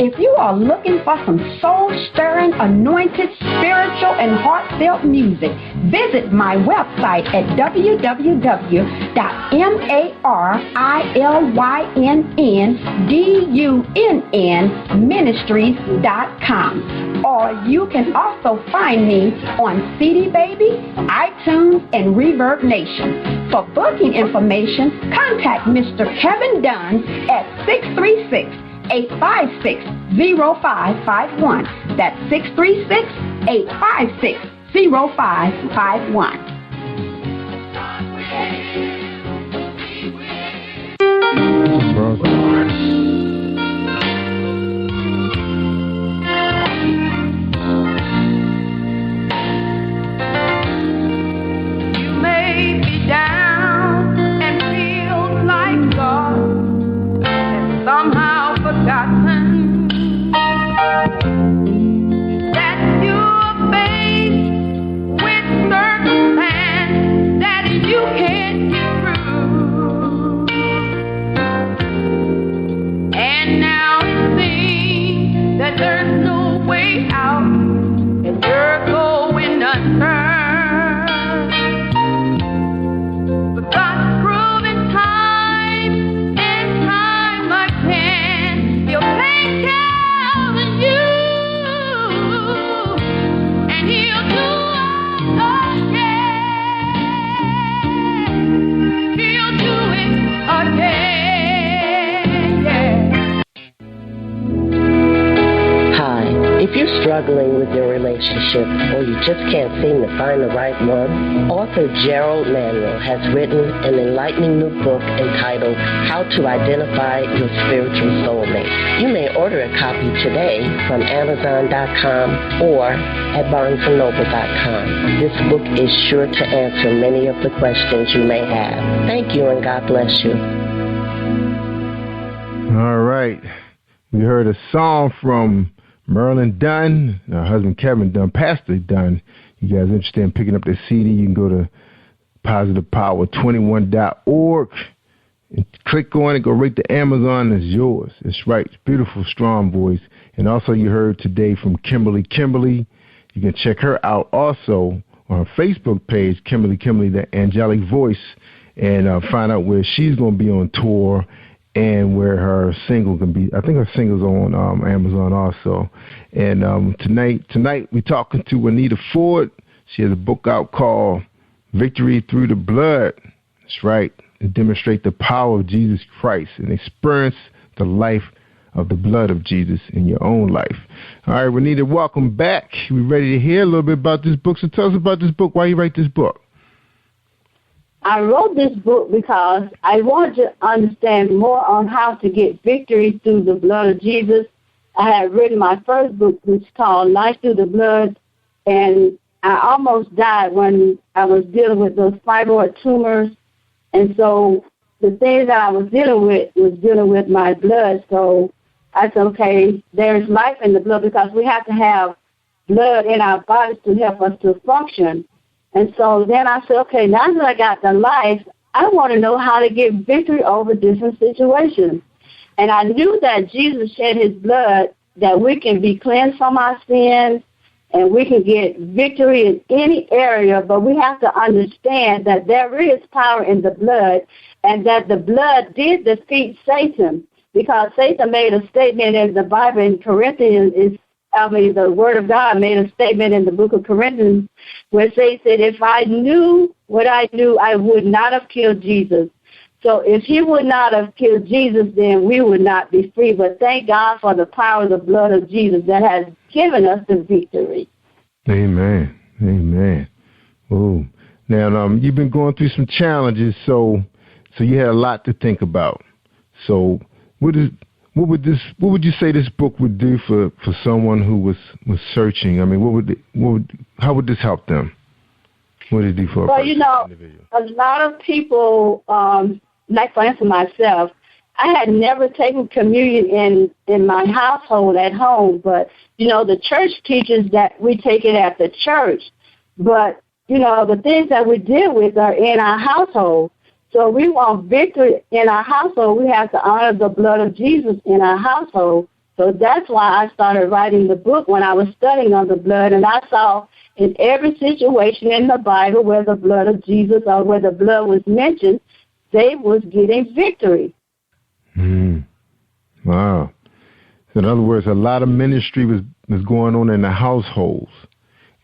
If you are looking for some soul-stirring, anointed, spiritual, and heartfelt music, visit my website at www.MarilynDunnMinistries.com. Or you can also find me on CD Baby, iTunes, and Reverb Nation. For booking information, contact Mr. Kevin Dunn at 636-856-0551. That's 636-856-0551. You may be down and feel like God has somehow forgotten that you're faced with circumstances that you can't get through. And now it seems that there's no way out and you're going under. But God's proven time and time again, He'll take care of you, and He'll do it again. He'll do it again, yeah. Hi, if you're struggling with your relationship or you just can't seem to find the right one, author Gerald Manuel has written an enlightening new book entitled How to Identify Your Spiritual Soulmate. You may order a copy today from Amazon.com or at BarnesandNoble.com. This book is sure to answer many of the questions you may have. Thank you and God bless you. All right. We heard a song from Marilyn Dunn, her husband Kevin Dunn, Pastor Dunn. You guys interested in picking up this CD, you can go to positivepower21.org and click on it, go right to Amazon, it's yours. It's right. It's beautiful, strong voice. And also you heard today from Kimberly. You can check her out also on her Facebook page, Kimberly, the Angelic Voice, and find out where she's going to be on tour and where her single can be. I think her single's on Amazon also. And tonight we're talking to Juanita Ford. She has a book out called Victory Through the Blood. That's right. To demonstrate the power of Jesus Christ and experience the life of the blood of Jesus in your own life. All right, Juanita, welcome back. We're ready to hear a little bit about this book. So tell us about this book. Why you write this book? I wrote this book because I wanted to understand more on how to get victory through the blood of Jesus. I had written my first book, which is called Life Through the Blood, and I almost died when I was dealing with those fibroid tumors. And so the thing that I was dealing with my blood. So I said, okay, there's life in the blood because we have to have blood in our bodies to help us to function. And so then I said, okay, now that I got the life, I want to know how to get victory over different situations. And I knew that Jesus shed his blood, that we can be cleansed from our sins and we can get victory in any area, but we have to understand that there is power in the blood, and that the blood did defeat Satan, because Satan made a statement in the Bible in Corinthians, the Word of God made a statement in the book of Corinthians where Satan said, if I knew what I knew, I would not have killed Jesus. So if he would not have killed Jesus, then we would not be free. But thank God for the power of the blood of Jesus that has given us the victory. Amen. Amen. Oh, now you've been going through some challenges, so you had a lot to think about. So what would you say this book would do for someone who was searching? I mean, how would this help them? What did it do for a individual? A lot of people, like for instance myself, I had never taken communion in my household at home, but, the church teaches that we take it at the church. But, the things that we deal with are in our household. So we want victory in our household. We have to honor the blood of Jesus in our household. So that's why I started writing the book when I was studying on the blood, and I saw in every situation in the Bible where the blood of Jesus or where the blood was mentioned, they was getting victory. Wow. So in other words, a lot of ministry was going on in the households,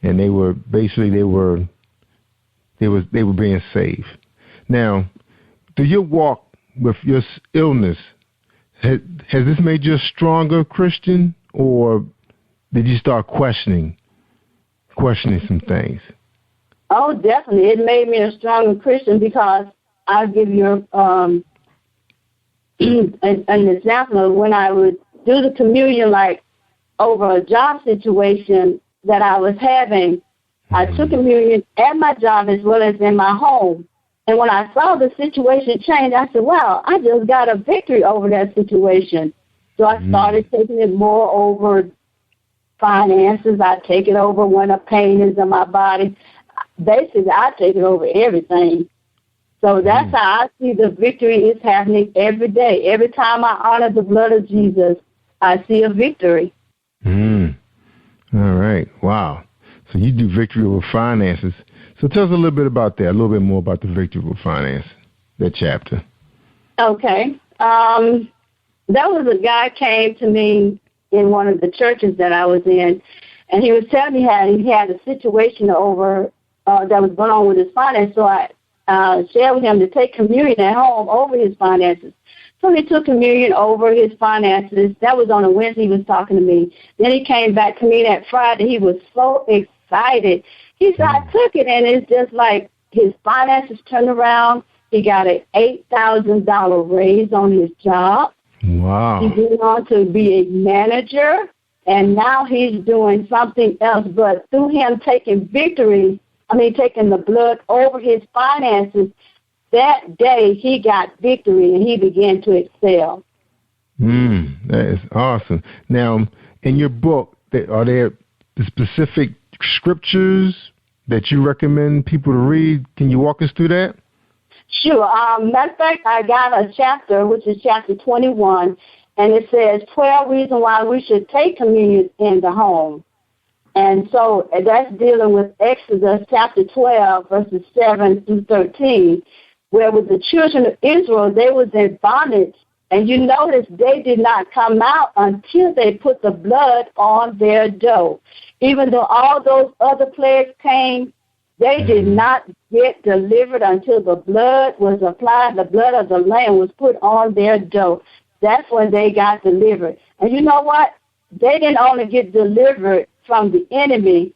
and they were being saved. Now, through your walk with your illness, has this made you a stronger Christian, or did you start questioning some things? Oh, definitely. It made me a stronger Christian, because I'll give you an example of when I would do the communion, like over a job situation that I was having. I took communion at my job as well as in my home. And when I saw the situation change, I said, wow, I just got a victory over that situation. So I started taking it more over finances. I take it over when a pain is in my body. Basically, I take it over everything. So that's how I see the victory is happening every day. Every time I honor the blood of Jesus, I see a victory. All right. Wow. So you do victory over finances. So tell us a little bit about that, a little bit more about the victory over finance, that chapter. Okay. There was a guy came to me in one of the churches that I was in, and he was telling me how he had a situation over that was going on with his finances. So I shared with him to take communion at home over his finances. So he took communion over his finances. That was on a Wednesday. He was talking to me. Then he came back to me that Friday. He was so excited. He said, I took it, and it's just like his finances turned around. He got an $8,000 raise on his job. Wow. He went on to be a manager, and now he's doing something else. But through him taking taking the blood over his finances, that day he got victory, and he began to excel. That is awesome. Now, in your book, are there specific scriptures that you recommend people to read? Can you walk us through that? Sure. Matter of fact, I got a chapter, which is chapter 21, and it says 12 reasons why we should take communion in the home. And so that's dealing with Exodus chapter 12, verses 7 through 13, where with the children of Israel, they was in bondage. And you notice they did not come out until they put the blood on their dough. Even though all those other plagues came, they did not get delivered until the blood was applied. The blood of the lamb was put on their dough. That's when they got delivered. And you know what? They didn't only get delivered from the enemy.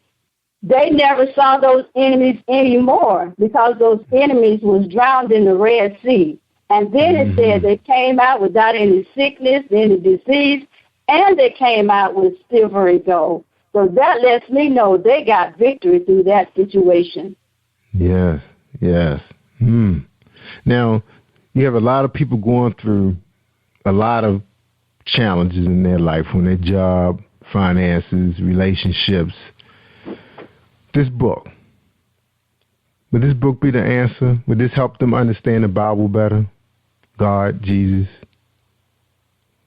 They never saw those enemies anymore, because those enemies was drowned in the Red Sea. And then it said they came out without any sickness, any disease, and they came out with silver and gold. So that lets me know they got victory through that situation. Yes. Now, you have a lot of people going through a lot of challenges in their life, on their job, finances, relationships. Would this book be the answer? Would this help them understand the Bible better? God, Jesus,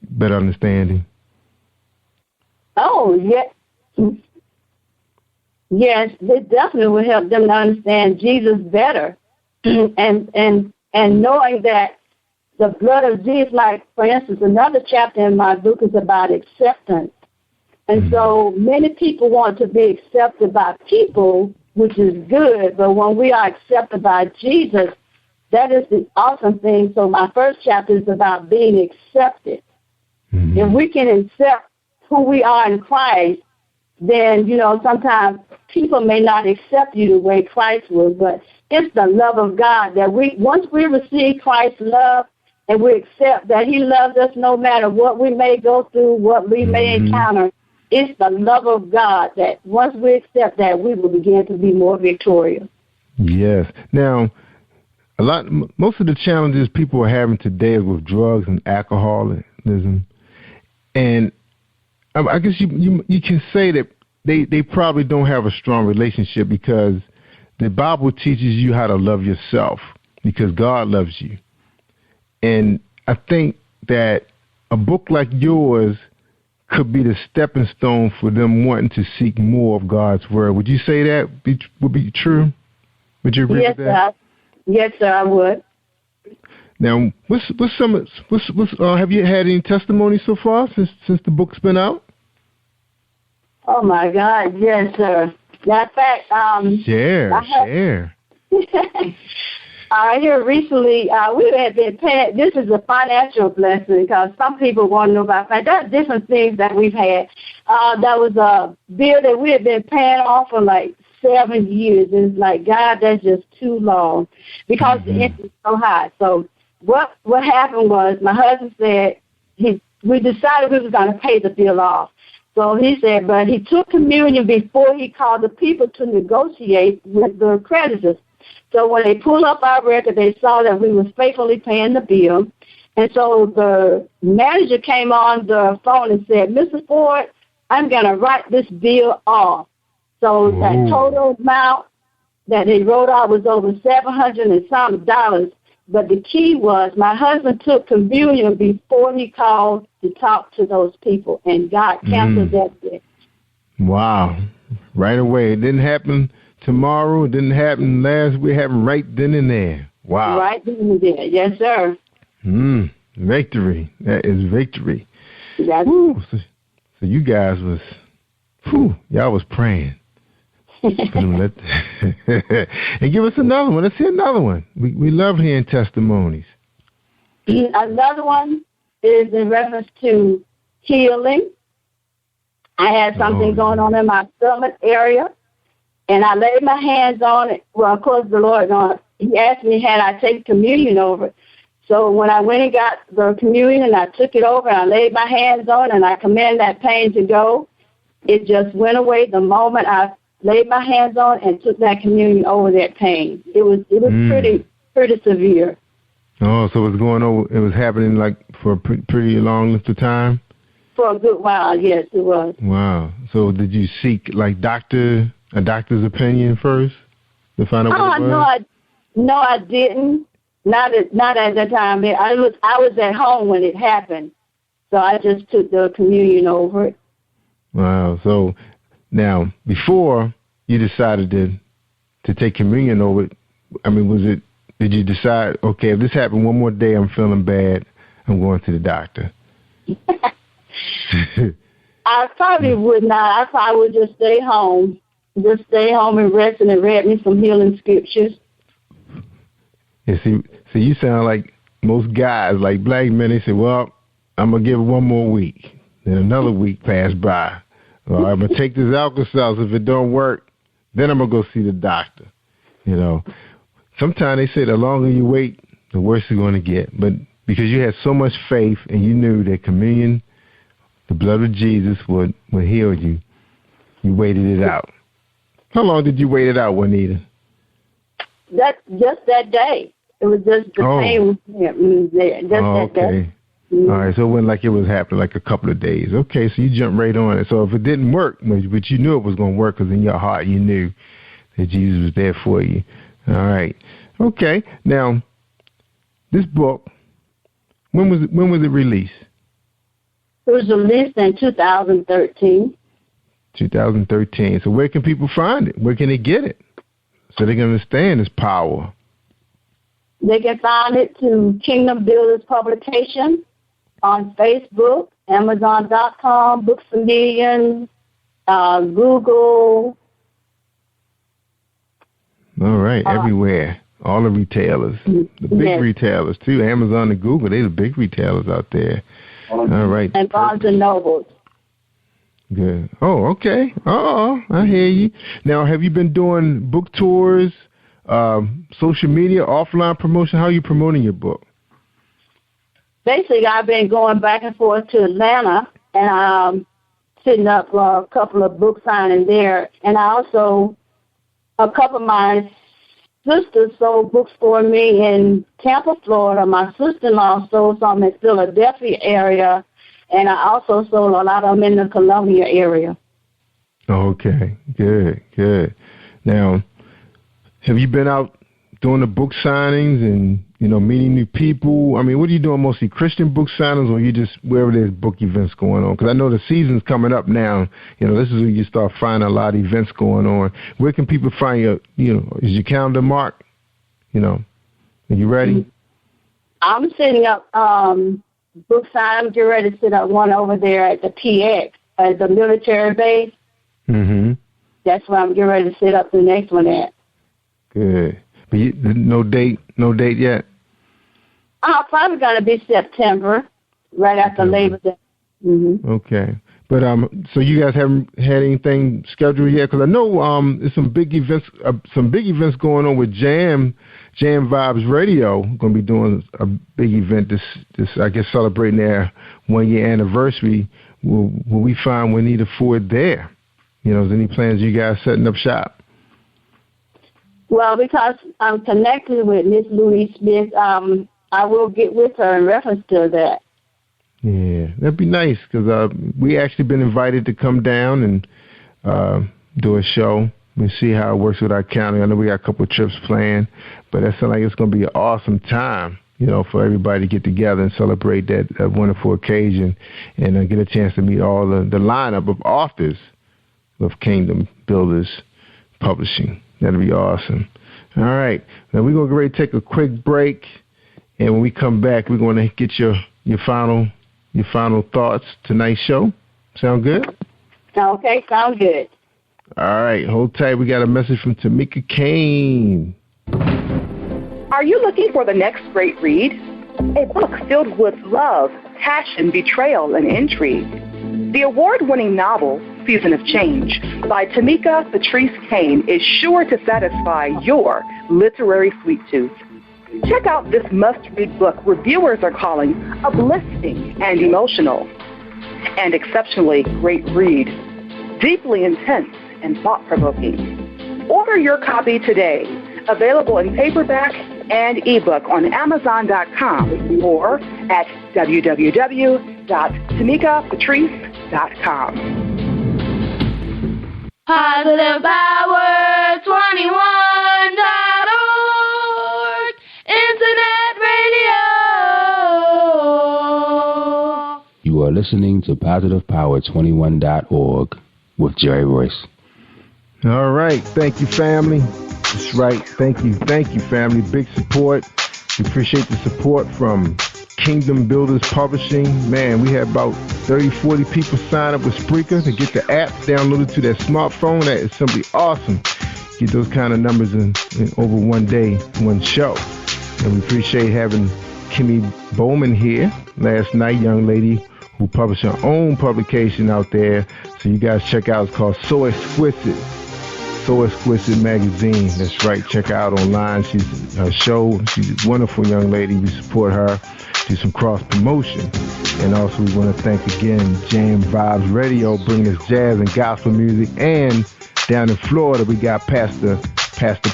better understanding? Oh, yeah. Yes, it definitely will help them to understand Jesus better, and knowing that the blood of Jesus, like for instance, another chapter in my book is about acceptance, and so many people want to be accepted by people, which is good, but when we are accepted by Jesus, that is the awesome thing. So my first chapter is about being accepted. If we can accept who we are in Christ, then, sometimes people may not accept you the way Christ would, but it's the love of God that once we receive Christ's love and we accept that he loves us no matter what we may go through, what we may encounter, it's the love of God that once we accept that, we will begin to be more victorious. Yes. Now, most of the challenges people are having today is with drugs and alcoholism, and I guess you can say that they probably don't have a strong relationship because the Bible teaches you how to love yourself because God loves you. And I think that a book like yours could be the stepping stone for them wanting to seek more of God's word. Would you say that would be true? Would you agree with that? Yes, sir, I would. Now, have you had any testimony so far since the book's been out? Oh my God, yes, sir. Matter of fact, share. Here recently, we had been paying. This is a financial blessing because some people want to know about that. There are different things that we've had. That was a bill that we had been paying off for like 7 years. And it's like, God, that's just too long because the interest is so high. So what happened was my husband said we decided we was going to pay the bill off. So he said, but he took communion before he called the people to negotiate with the creditors. So when they pulled up our record, they saw that we was faithfully paying the bill. And so the manager came on the phone and said, Mr. Ford, I'm going to write this bill off. So that total amount that they wrote off was over $700 and some dollars. But the key was my husband took communion before he called to talk to those people, and God canceled that debt. Wow. Right away. It didn't happen tomorrow. It didn't happen last week. It happened right then and there. Wow. Right then and there. Yes, sir. Victory. That is victory. Yes. So you guys y'all was praying. And give us another one. Let's hear another one. We love hearing testimonies. Another one is in reference to healing. I had something going on in my stomach area, and I laid my hands on it. Well, of course, the Lord, he asked me had I take communion over it. So when I went and got the communion, I took it over, and I laid my hands on it, and I commanded that pain to go. It just went away the moment I laid my hands on and took that communion over that pain. It was pretty severe. Oh, so it was going over. It was happening like for a pretty long length of time. For a good while, yes, it was. Wow. So did you seek like a doctor's opinion first to find out what it was? No, I didn't. Not at that time. I was at home when it happened, so I just took the communion over it. Wow. So. Now, before you decided to take communion over it, did you decide, okay, if this happened one more day, I'm feeling bad, I'm going to the doctor? I probably would not. I probably would just stay home and rest and read me some healing scriptures. Yeah, see, you sound like most guys, like black men, they say, well, I'm going to give it one more week. Then another week passed by. Well, I'm going to take this Alka-Seltzer. If it don't work, then I'm going to go see the doctor. Sometimes they say the longer you wait, the worse it's going to get. But because you had so much faith and you knew that communion, the blood of Jesus would heal you, you waited it out. How long did you wait it out, Juanita? Just that day. It was just the pain was there. Just that day. Mm-hmm. All right, so it wasn't like it was happening like a couple of days. Okay, so you jumped right on it. So if it didn't work, but you knew it was going to work because in your heart you knew that Jesus was there for you. All right. Okay. Now, this book, when was it released? It was released in 2013. 2013. So where can people find it? Where can they get it? So they can understand its power. They can find it through Kingdom Builders Publication on Facebook, Amazon.com, Books A Million, Google. All right, everywhere. All the retailers. The big retailers, too. Amazon and Google, they're the big retailers out there. All right. And Barnes and Noble. Good. Oh, okay. Oh, I hear you. Now, have you been doing book tours, social media, offline promotion? How are you promoting your book? Basically, I've been going back and forth to Atlanta, and I'm setting up a couple of book signings there. And I also, a couple of my sisters sold books for me in Tampa, Florida. My sister-in-law sold some in Philadelphia area, and I also sold a lot of them in the Columbia area. Okay, good. Now, have you been out doing the book signings and, meeting new people? I mean, what are you doing, mostly Christian book signings, or you just wherever there's book events going on? Because I know the season's coming up now. This is when you start finding a lot of events going on. Where can people find your, is your calendar marked? Are you ready? I'm setting up book sign. I'm getting ready to set up one over there at the PX, at the military base. Mm-hmm. That's where I'm getting ready to set up the next one at. Good. But no date yet? Probably going to be September, right after Labor Day. Mm-hmm. Okay. But so you guys haven't had anything scheduled yet? Because I know there's some big events going on with Jam Vibes Radio. Going to be doing a big event this I guess celebrating their 1 year anniversary. Will we find Juanita Ford there? Is any plans you guys setting up shop? Well, because I'm connected with Miss Louise Smith, I will get with her in reference to that. Yeah, that'd be nice because we actually been invited to come down and do a show. We'll see how it works with our county. I know we got a couple of trips planned, but that sounds like it's going to be an awesome time, for everybody to get together and celebrate that wonderful occasion and get a chance to meet all the lineup of authors of Kingdom Builders Publishing. That'll be awesome. All right. Now we're going to get ready to take a quick break, and when we come back, we're going to get your final thoughts tonight's show. Sound good? Okay, sound good. All right. Hold tight. We got a message from Tamika Kane. Are you looking for the next great read? A book filled with love, passion, betrayal, and intrigue. The award-winning novel, Season of Change, by Tamika Patrice Kane, is sure to satisfy your literary sweet tooth. Check out this must-read book reviewers are calling uplifting and emotional, and exceptionally great read, deeply intense and thought-provoking. Order your copy today, available in paperback and ebook on Amazon.com or at www.tamikapatrice.com. Positive Power 21.org, Internet Radio. You are listening to PositivePower21.org with Jerry Royce. All right. Thank you, family. That's right. Thank you, family. Big support. We appreciate the support from Kingdom Builders Publishing. Man, we had about 30, 40 people sign up with Spreaker to get the app downloaded to their smartphone. That is simply awesome. Get those kind of numbers in over one day, one show. And we appreciate having Kimmy Bowman here last night, young lady who published her own publication out there. So you guys check out. It's called So Exquisite magazine. That's right. Check her out online. She's a wonderful young lady. We support her. Do some cross promotion. And also we want to thank again Jam Vibes Radio, bringing us jazz and gospel music. And down in Florida, we got Pastor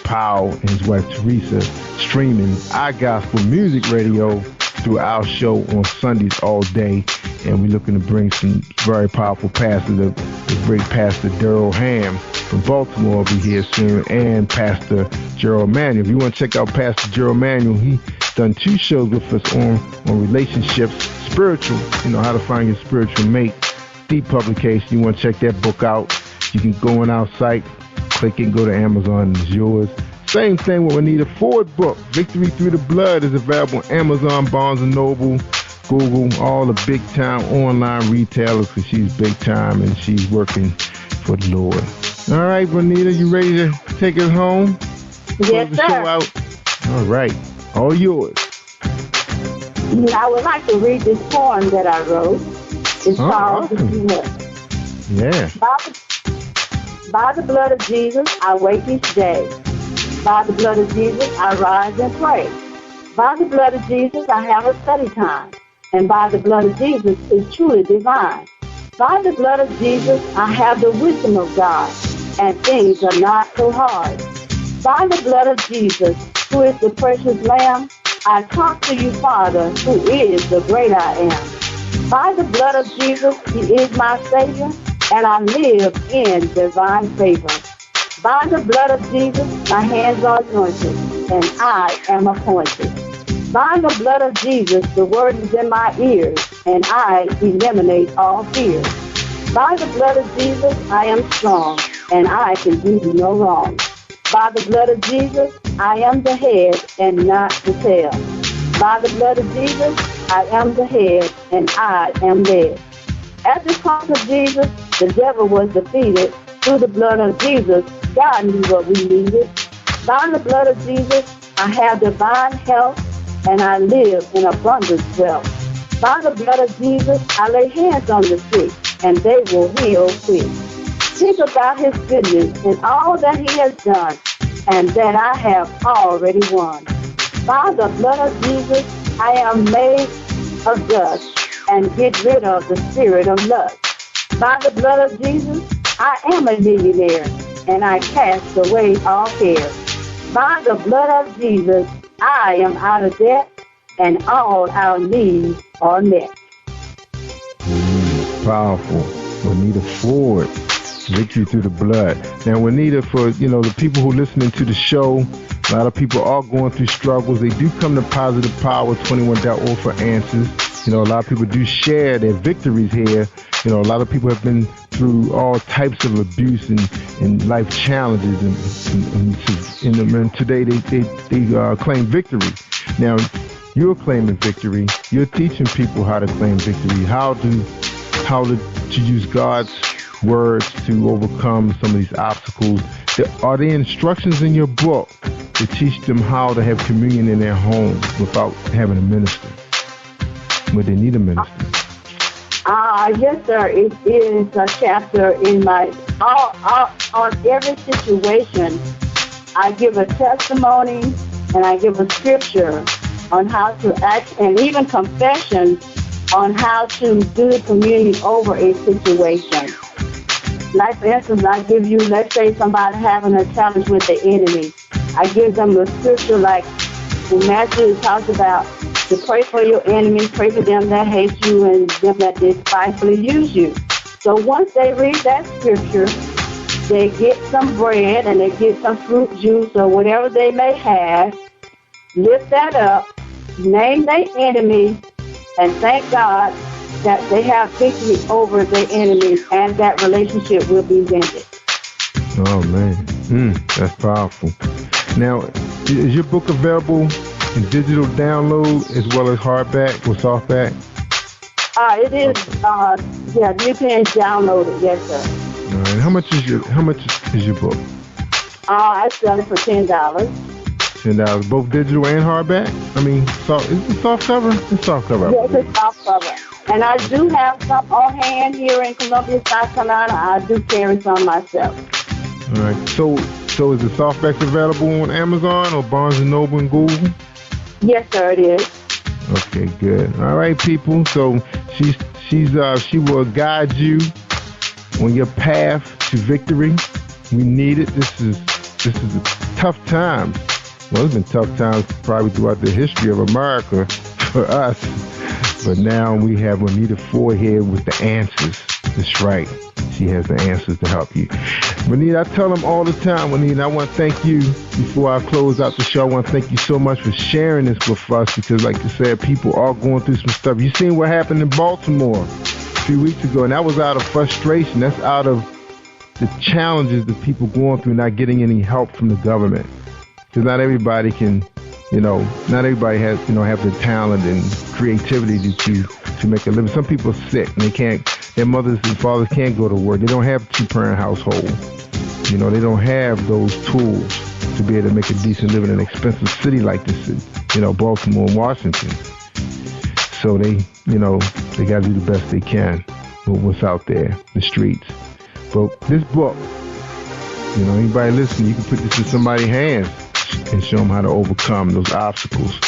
Powell and his wife Teresa streaming our gospel music radio through our show on Sundays all day. And we're looking to bring some very powerful pastors. The great Pastor Daryl Ham from Baltimore will be here soon, and Pastor Gerald Manuel. If you want to check out Pastor Gerald Manuel, he done 2 shows with us on relationships, spiritual, how to find your spiritual mate. Deep publication. You want to check that book out. You can go on our site, click it, go to Amazon, and it's yours. Same thing with Juanita Ford book. Victory Through the Blood is available on Amazon, Barnes & Noble, Google, all the big-time online retailers, because she's big-time and she's working for the Lord. All right, Juanita, you ready to take us home? Yes, Close the sir. show out? All right, all yours. I would like to read this poem that I wrote. It's called awesome. Yeah. By the blood of Jesus, I wake each day. By the blood of Jesus, I rise and pray. By the blood of Jesus, I have a study time. And by the blood of Jesus, it's truly divine. By the blood of Jesus, I have the wisdom of God, and things are not so hard. By the blood of Jesus, who is the precious Lamb, I talk to you, Father, who is the great I am. By the blood of Jesus, he is my Savior, and I live in divine favor. By the blood of Jesus, my hands are anointed, and I am appointed. By the blood of Jesus, the word is in my ears, and I eliminate all fear. By the blood of Jesus, I am strong, and I can do you no wrong. By the blood of Jesus, I am the head and not the tail. By the blood of Jesus, I am the head, and I am led. At the cross of Jesus, the devil was defeated. Through the blood of Jesus, God knew what we needed. By the blood of Jesus, I have divine health, and I live in abundant wealth. By the blood of Jesus, I lay hands on the sick, and they will heal quick. Think about his goodness and all that he has done, and that I have already won. By the blood of Jesus, I am made of dust, and get rid of the spirit of lust. By the blood of Jesus, I am a millionaire, and I cast away all care. By the blood of Jesus, I am out of debt, and all our needs are met. Powerful. Juanita Ford, Victory Through the Blood. Now, Juanita, for the people who are listening to the show, a lot of people are going through struggles. They do come to positivepower21.org for answers. A lot of people do share their victories here. A lot of people have been through all types of abuse and life challenges, and today they claim victory. Now, you're claiming victory. You're teaching people how to claim victory, how to use God's words to overcome some of these obstacles. Are there instructions in your book to teach them how to have communion in their home without having a minister? Would they need a minister? Yes, sir. It is a chapter in my, on every situation. I give a testimony and I give a scripture on how to act, and even confession on how to do the communion over a situation. Like, for instance, I give you, let's say somebody having a challenge with the enemy. I give them a scripture like in Matthew, it talks about to pray for your enemies, pray for them that hate you and them that despitefully use you. So once they read that scripture, they get some bread and they get some fruit juice or whatever they may have, lift that up, name their enemy, and thank God that they have victory over their enemies, and that relationship will be mended. Oh, man. That's powerful. Now, is your book available in digital download as well as hardback or softback? It is, yeah, you can download it, yes, sir. All right. How much is your book? I sell it for $10. $10, both digital and hardback? I mean, is it soft cover? It's soft cover. Yes, it's soft cover. And I do have some on hand here in Columbia, South Carolina. I do carry some myself. All right. So is the softbacks available on Amazon or Barnes & Noble and Google? Yes, sir, it is. Okay, good. All right, people. So she will guide you on your path to victory. We need it. This is a tough time. Well, it's been tough times probably throughout the history of America for us. But now we have Juanita Ford here with the answers. That's right. She has the answers to help you. Juanita, I tell them all the time, Juanita, I want to thank you before I close out the show. I want to thank you so much for sharing this with us because, like you said, people are going through some stuff. You seen what happened in Baltimore a few weeks ago, and that was out of frustration. That's out of the challenges that people going through not getting any help from the government. Because not everybody can, not everybody has, have the talent and creativity to make a living. Some people are sick and they can't, their mothers and fathers can't go to work. They don't have a two-parent household. They don't have those tools to be able to make a decent living in an expensive city like this, Baltimore and Washington. So they got to do the best they can with what's out there, the streets. But this book, anybody listening, you can put this in somebody's hands and show them how to overcome those obstacles.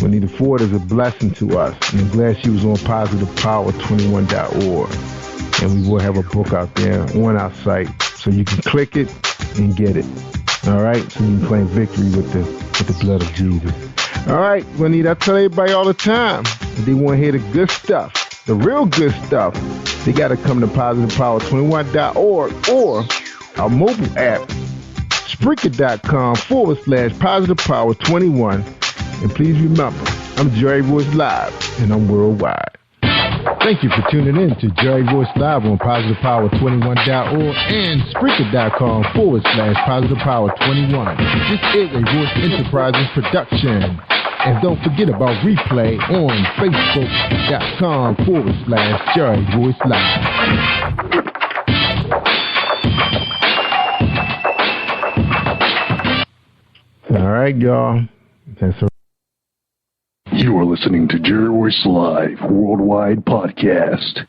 Juanita Ford is a blessing to us, and I'm glad she was on positivepower21.org. And we will have a book out there on our site, so you can click it and get it. All right, so you can claim victory with the blood of Jesus. All right, Juanita, I tell everybody all the time, if they want to hear the good stuff, the real good stuff, they got to come to positivepower21.org or our mobile app, Spreaker.com/positivepower21. And please remember, I'm Jerry Royce Live, and I'm worldwide. Thank you for tuning in to Jerry Royce Live on positivepower21.org and Spreaker.com/positivepower21. This is a Royce Enterprises production. And don't forget about replay on Facebook.com/Jerry Royce Live. All right, y'all. That's a You are listening to Jerry Royce Live Worldwide Podcast.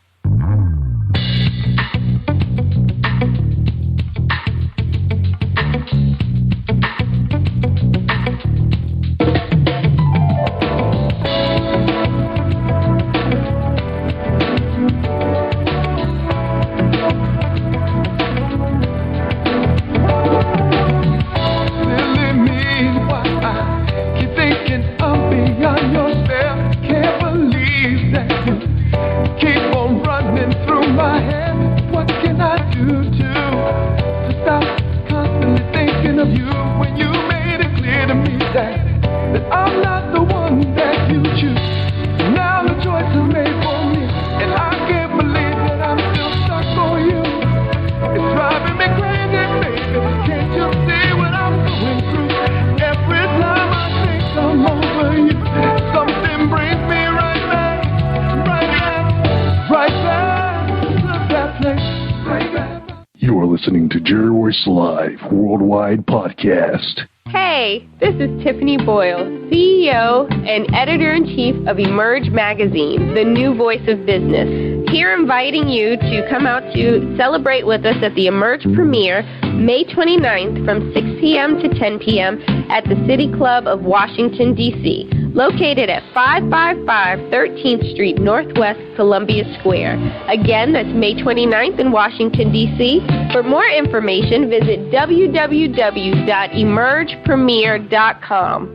You are listening to Jerry Royce Live Worldwide Podcast. Hey, this is Tiffany Boyle, CEO and Editor-in-Chief of Emerge Magazine, the new voice of business. Here inviting you to come out to celebrate with us at the Emerge premiere May 29th from 6 p.m. to 10 p.m. at the City Club of Washington, D.C., located at 555 13th Street Northwest, Columbia Square. Again, that's May 29th in Washington, D.C. For more information, visit www.emergepremiere.com.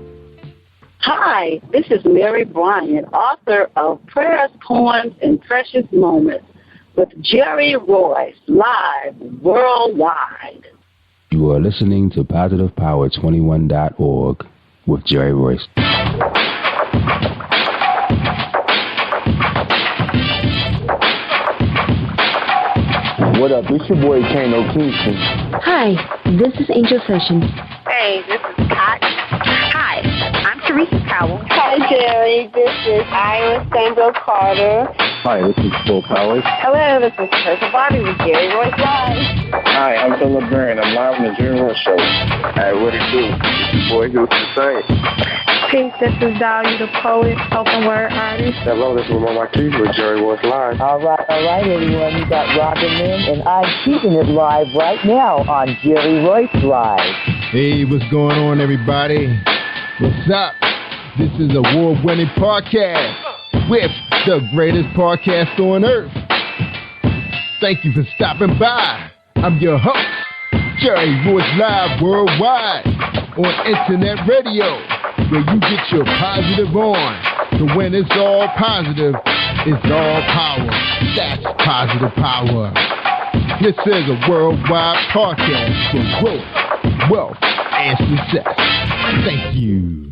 Hi, this is Mary Bryant, author of Prayers, Poems, and Precious Moments with Jerry Royce, live worldwide. You are listening to positivepower21.org with Jerry Royce. What up? It's your boy Kano Kingston. Hi, this is Angel Sessions. Hey, this is Pat. Hi, I'm Teresa Powell. Hi, Jerry. This is Ira Sandro Carter. Hi, this is Phil Powers. Hello, this is Teresa Bobby with Jerry Royce Live. Hi, I'm Philip Barron. I'm live on the Jerry Royce Show. Hey, what it do? It's your boy Houston Saint. Peace, this is Dolly, the poet, spoken word artist. Hello, this is Ramon Marquis with Jerry Royce Live. All right, everyone. You got Robin in, and I'm keeping it live right now on Jerry Royce Live. Hey, what's going on, everybody? What's up? This is a award-winning podcast with the greatest podcast on earth. Thank you for stopping by. I'm your host, Jerry Royce Live Worldwide on Internet Radio, where you get your positive on. So when it's all positive, it's all power. That's positive power. This is a worldwide podcast for growth, wealth, and success. Thank you.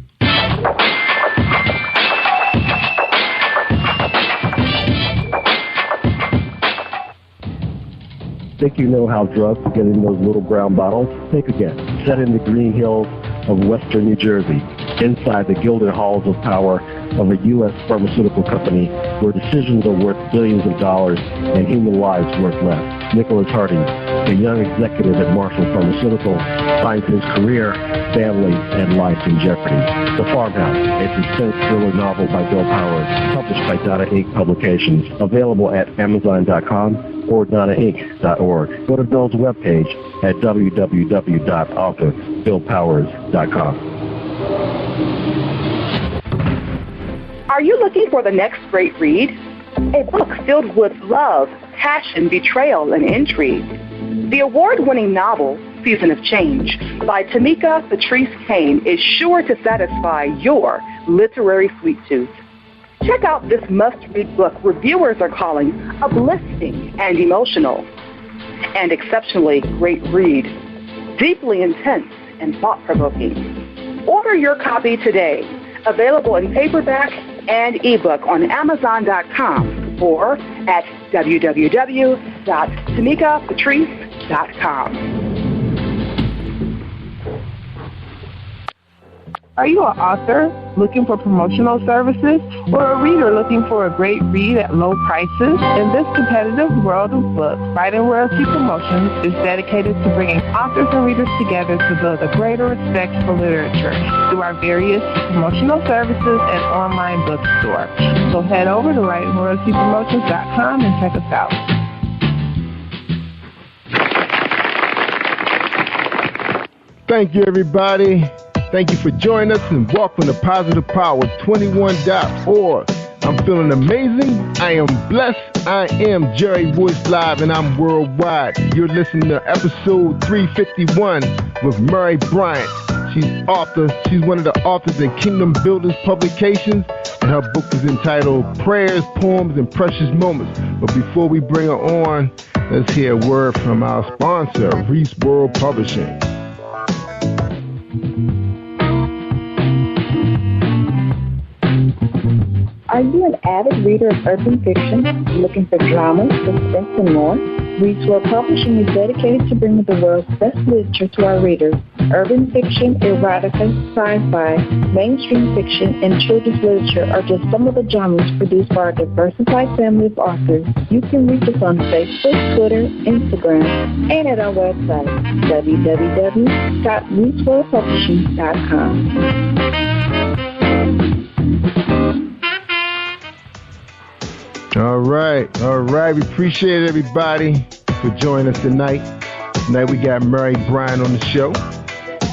Think you know how drugs get in those little brown bottles? Think again. Set in the green hills of western New Jersey, inside the gilded halls of power of a U.S. pharmaceutical company where decisions are worth billions of dollars and human lives worth less. Nicholas Harding, a young executive at Marshall Pharmaceutical, finds his career, family, and life in jeopardy. The Farmhouse, a suspense thriller novel by Bill Powers, published by Donna Inc. Publications, available at Amazon.com or DonnaInc.org. Go to Bill's webpage at www.authorBillPowers.com. Are you looking for the next great read? A book filled with love, passion, betrayal, and intrigue. The award-winning novel, Season of Change, by Tamika Patrice Kane is sure to satisfy your literary sweet tooth. Check out this must-read book reviewers are calling uplifting and emotional. And exceptionally great read, deeply intense and thought-provoking. Order your copy today. Available in paperback and ebook on Amazon.com or at www.tamikapatrice.com. Are you an author looking for promotional services or a reader looking for a great read at low prices? In this competitive world of books, Writing Royalty Promotions is dedicated to bringing authors and readers together to build a greater respect for literature through our various promotional services and online bookstore. So head over to WritingRoyaltyPromotions.com and check us out. Thank you, everybody. Thank you for joining us and welcome to Positive Power 21.org. I'm feeling amazing. I am blessed. I am Jerry Royce Live and I'm worldwide. You're listening to episode 351 with Murray Bryant. She's one of the authors at Kingdom Builders Publications, and her book is entitled Prayers, Poems, and Precious Moments. But before we bring her on, let's hear a word from our sponsor, Reese World Publishing. Are you an avid reader of urban fiction, looking for drama, suspense, and more? Reese World Publishing is dedicated to bringing the world's best literature to our readers. Urban fiction, erotica, sci-fi, mainstream fiction, and children's literature are just some of the genres produced by our diversified family of authors. You can reach us on Facebook, Twitter, Instagram, and at our website, www.reeseworldpublishing.com. All right. We appreciate everybody for joining us tonight. Tonight we got Murray Bryant on the show,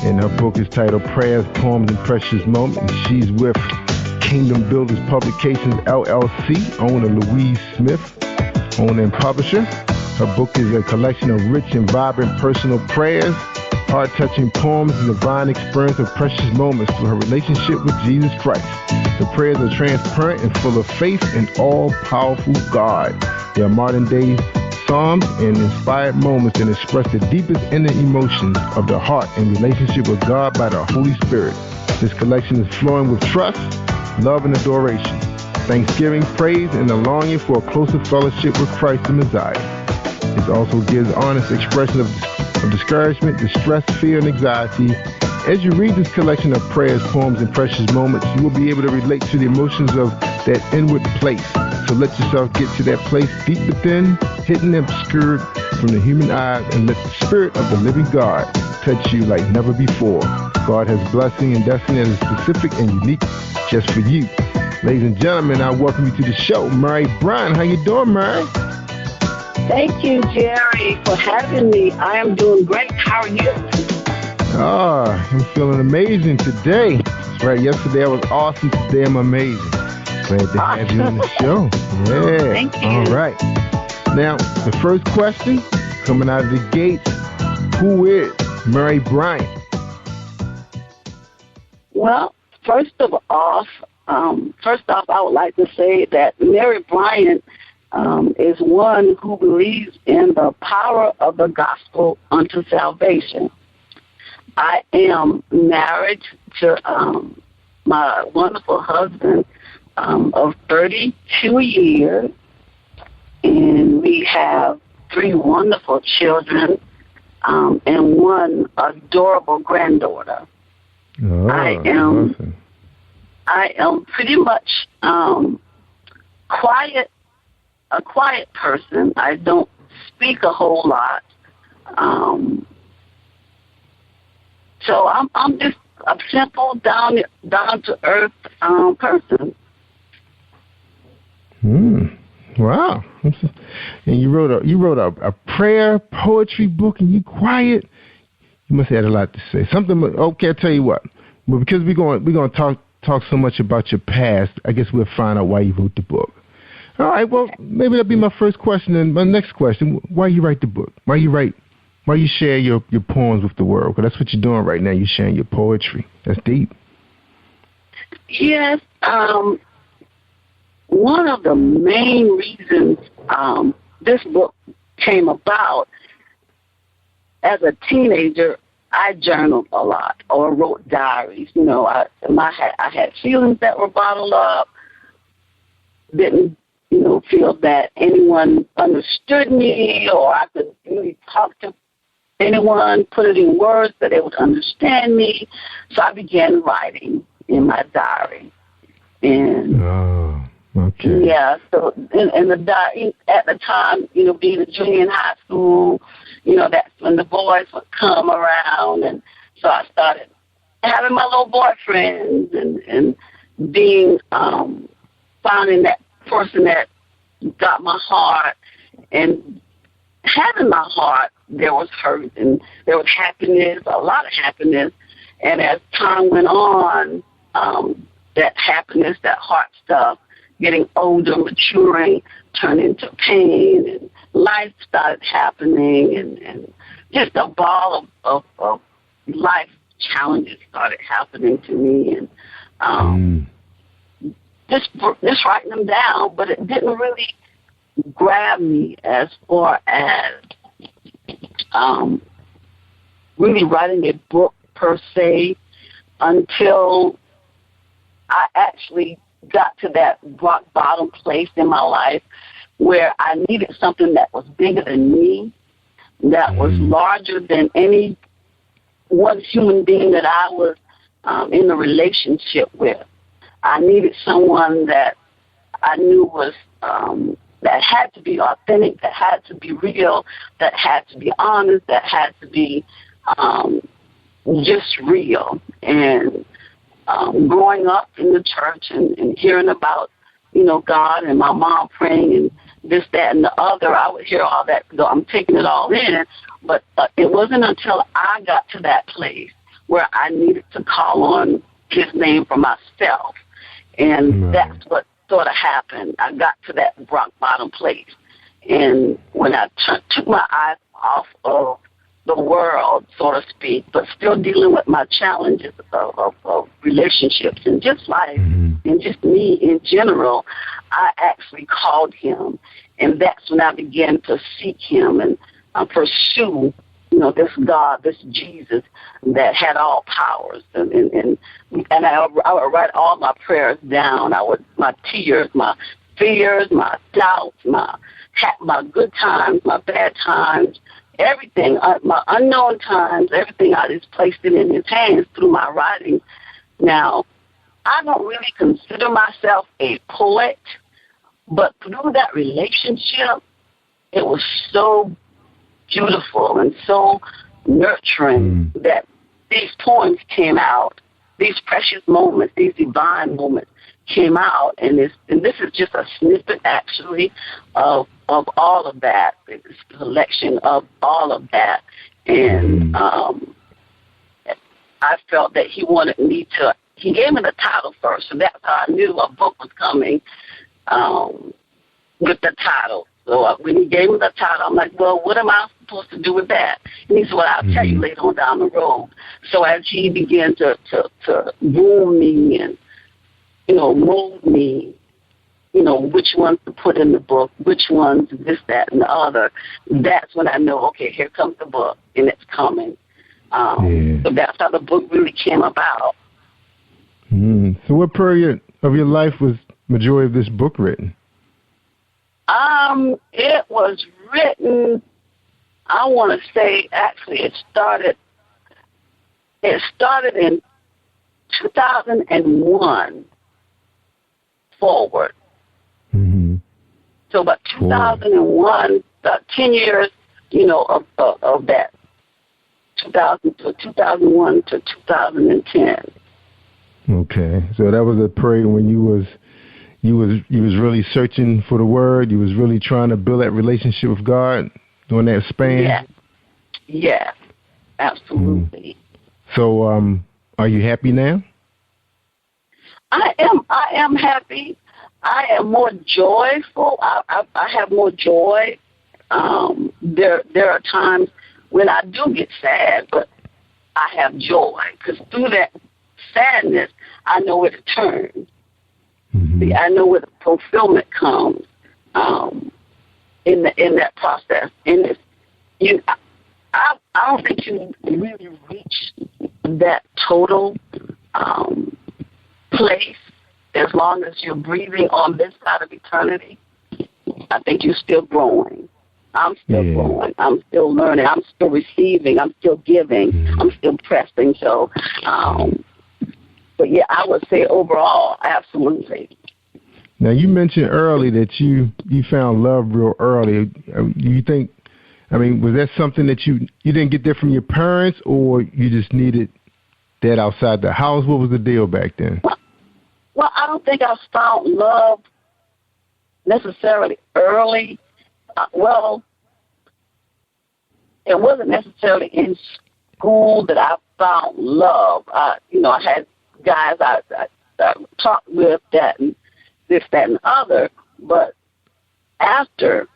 and her book is titled Prayers, Poems, and Precious Moments. And she's with Kingdom Builders Publications, LLC, owner Louise Smith, owner and publisher. Her book is a collection of rich and vibrant personal prayers, heart-touching poems, and divine experience of precious moments through her relationship with Jesus Christ. The prayers are transparent and full of faith in all-powerful God. They are modern-day psalms and inspired moments that express the deepest inner emotions of the heart in relationship with God by the Holy Spirit. This collection is flowing with trust, love, and adoration, thanksgiving, praise, and a longing for a closer fellowship with Christ the Messiah. It also gives honest expression of discouragement, distress, fear, and anxiety. As you read this collection of prayers, poems, and precious moments, you will be able to relate to the emotions of that inward place. So let yourself get to that place deep within, hidden and obscured from the human eyes, and let the Spirit of the living God touch you like never before. God has blessing and destiny that is specific and unique just for you. Ladies and gentlemen, I welcome you to the show, Murray Bryant. How you doing, Murray? Thank you, Jerry, for having me. I am doing great. How are you? I'm feeling amazing today. That's right. Yesterday I was awesome. Today I'm amazing. Glad to have you on the show. Yeah. Thank you. All right. Now, the first question coming out of the gates, who is Murray Bryant? Well, first off, I would like to say that Mary Bryant is one who believes in the power of the gospel unto salvation. I am married to my wonderful husband of 32 years, and we have 3 wonderful children, and 1 adorable granddaughter. Oh, awesome. I am pretty much a quiet person. I don't speak a whole lot. So I'm just a simple, down to earth person. Wow. And you wrote a prayer poetry book, and you quiet. You must have had a lot to say. Something. Okay, I'll tell you what. Well, because we're going to talk so much about your past, I guess we'll find out why you wrote the book. All right. Well, maybe that'll be my first question. And my next question: why you write the book? Why you share your poems with the world? Because that's what you're doing right now. You're sharing your poetry. That's deep. Yes. One of the main reasons this book came about, as a teenager, I journaled a lot or wrote diaries. You know, I had feelings that were bottled up, didn't, feel that anyone understood me, or I could really talk to anyone, put it in words that they would understand me. So I began writing in my diary. And okay. Yeah, so in the diary, at the time, being a junior in high school, that's when the boys would come around, and so I started having my little boyfriends and being finding that person that got my heart, and having my heart, there was hurt and there was happiness, a lot of happiness, and as time went on, that happiness, that heart stuff, getting older, maturing, turned into pain, and life started happening, and just a ball of life challenges started happening to me, and just writing them down, but it didn't really grab me as far as really writing a book per se until I actually got to that rock bottom place in my life where I needed something that was bigger than me, that was larger than any one human being that I was in a relationship with. I needed someone that I knew was that had to be authentic, that had to be real, that had to be honest, that had to be just real. And growing up in the church and hearing about, God and my mom praying and this, that, and the other, I would hear all that. So I'm taking it all in. But it wasn't until I got to that place where I needed to call on his name for myself. And that's what sort of happened. I got to that rock bottom place. And when I took my eyes off of the world, so to speak, but still dealing with my challenges of relationships and just life and just me in general, I actually called him. And that's when I began to seek him and pursue, this God, this Jesus that had all powers. And I would write all my prayers down. My tears, my fears, my doubts, my good times, my bad times, everything, my unknown times, everything, I just placed it in his hands through my writing. Now, I don't really consider myself a poet, but through that relationship, it was so beautiful and so nurturing that these poems came out, these precious moments, these divine moments came out, and this is just a snippet, actually, of all of that. It's a collection of all of that, and I felt that he wanted me to. He gave me the title first, so that's how I knew a book was coming with the title. So when he gave me the title, I'm like, well, what am I supposed to do with that? And he said, well, I'll tell you later on down the road. So as he began to groom me and, mold me, which ones to put in the book, which ones, this, that, and the other, that's when I know, okay, here comes the book, and it's coming. So that's how the book really came about. So what period of your life was majority of this book written? It was written, I want to say, actually, it started in 2001 forward. Mm-hmm. So about 2001, about 10 years, of that. 2001 to 2010. Okay, so that was a period when you was really searching for the word. You was really trying to build that relationship with God during that span. Yeah, absolutely. So, are you happy now? I am happy. I am more joyful. I have more joy. There are times when I do get sad, but I have joy because through that sadness, I know where to turn. Mm-hmm. See, I know where the fulfillment comes in that process. And I don't think you really reach that total place as long as you're breathing on this side of eternity. I think you're still growing. I'm still growing. I'm still learning. I'm still receiving. I'm still giving. I'm still pressing. So, but yeah, I would say overall, absolutely. Now, you mentioned early that you found love real early. Do you think, was that something that you didn't get that from your parents, or you just needed that outside the house? What was the deal back then? Well, I don't think I found love necessarily early. It wasn't necessarily in school that I found love. I had guys I talked with that and this, that, and other. But after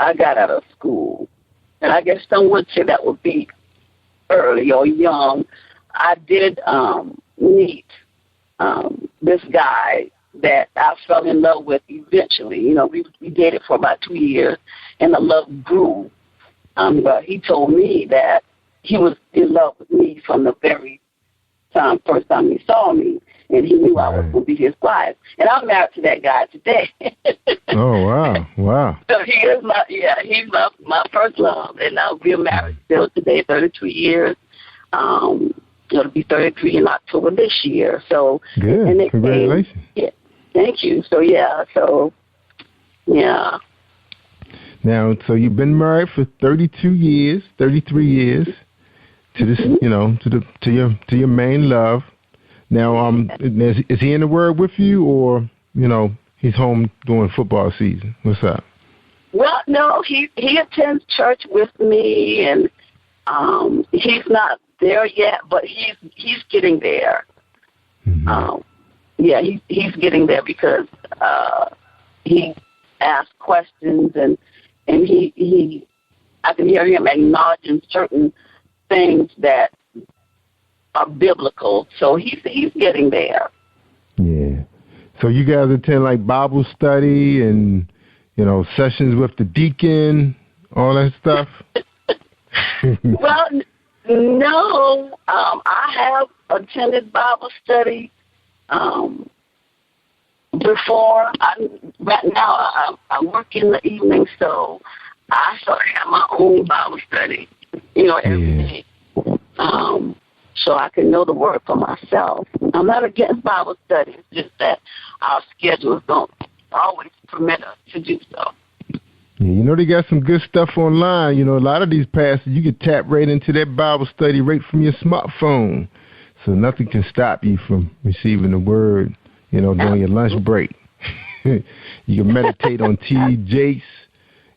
I got out of school, and I guess some would say that would be early or young, I did meet this guy that I fell in love with eventually. We dated for about 2 years, and the love grew. But he told me that he was in love with me from the very first time he saw me, and he knew I was going to be his wife. And I'm married to that guy today. Oh, wow. So he's my first love, and we're married still today, 32 years. It'll be 33 in October this year. So good. And congratulations. Thank you. So yeah. Now, so you've been married for 33 years to this, to your main love. Now, is he in the Word with you, or he's home during football season? What's up? Well, no, he attends church with me, and he's not there yet, but he's getting there. Mm-hmm. He's getting there because he asks questions, and he I can hear him acknowledging certain things that are biblical. So he's getting there. Yeah. So you guys attend like Bible study and sessions with the deacon, all that stuff? Well, no. I have attended Bible study before. Right now I work in the evening, so I sort of have my own Bible study, every day. So I can know the word for myself. I'm not against Bible study. It's just that our schedules don't always permit us to do so. Yeah, they got some good stuff online. A lot of these pastors, you can tap right into that Bible study right from your smartphone. So nothing can stop you from receiving the word, during your lunch break. You can meditate on T. Jakes.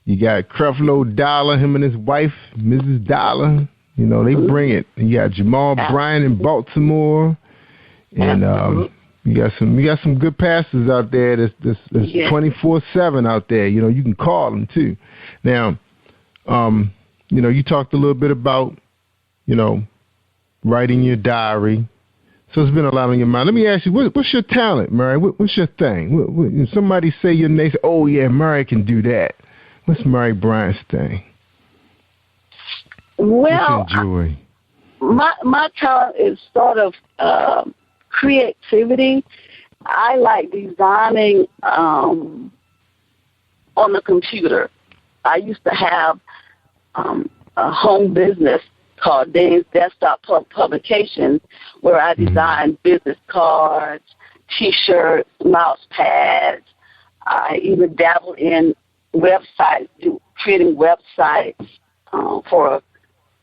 You got Creflo Dollar, him and his wife, Mrs. Dollar. They bring it. You got Jamal Bryant in Baltimore, and you got some good pastors out there. That's 24/7 out there. You can call them too. Now, you talked a little bit about writing your diary. So it's been a lot on your mind. Let me ask you, what's your talent, Murray? What's your thing? Somebody say your name. Say, oh yeah, Murray can do that. What's Murray Bryant's thing? Well, my talent is sort of creativity. I like designing on the computer. I used to have a home business called Dane's Desktop Publications, where I designed business cards, T-shirts, mouse pads. I even dabbled in websites, creating websites for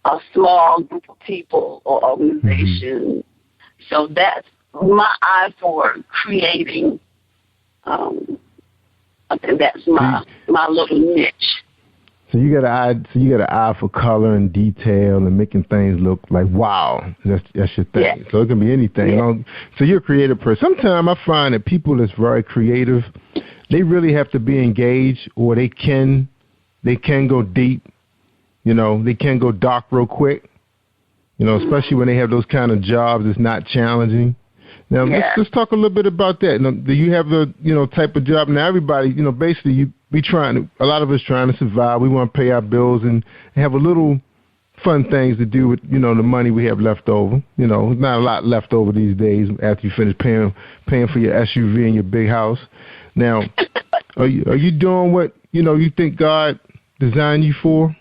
a small group of people or organizations. So that's my eye for creating. I think that's my little niche. So you got an eye for color and detail and making things look like wow. That's your thing. Yeah. So it can be anything. Yeah. So you're a creative person. Sometimes I find that people that's very creative, they really have to be engaged, or they can go deep. They can go dark real quick. Especially when they have those kind of jobs that's not challenging. Now let's talk a little bit about that. Now, do you have the type of job? Now everybody, basically a lot of us trying to survive. We want to pay our bills and have a little fun things to do with the money we have left over. Not a lot left over these days after you finish paying for your SUV and your big house. Now, are you doing what you think God designed you for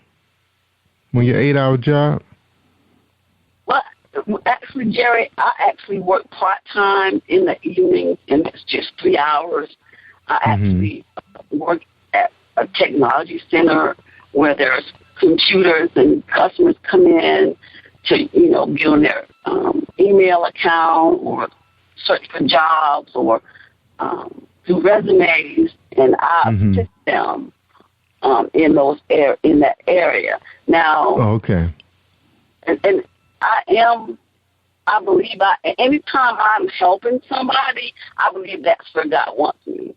when your 8-hour job? Well, actually, Jerry, I actually work part-time in the evenings, and it's just 3 hours. I actually work at a technology center where there's computers and customers come in to, be on their email account or search for jobs or do resumes, and I assist them in that area. Now, okay. And I believe anytime I'm helping somebody, I believe that's where God wants me.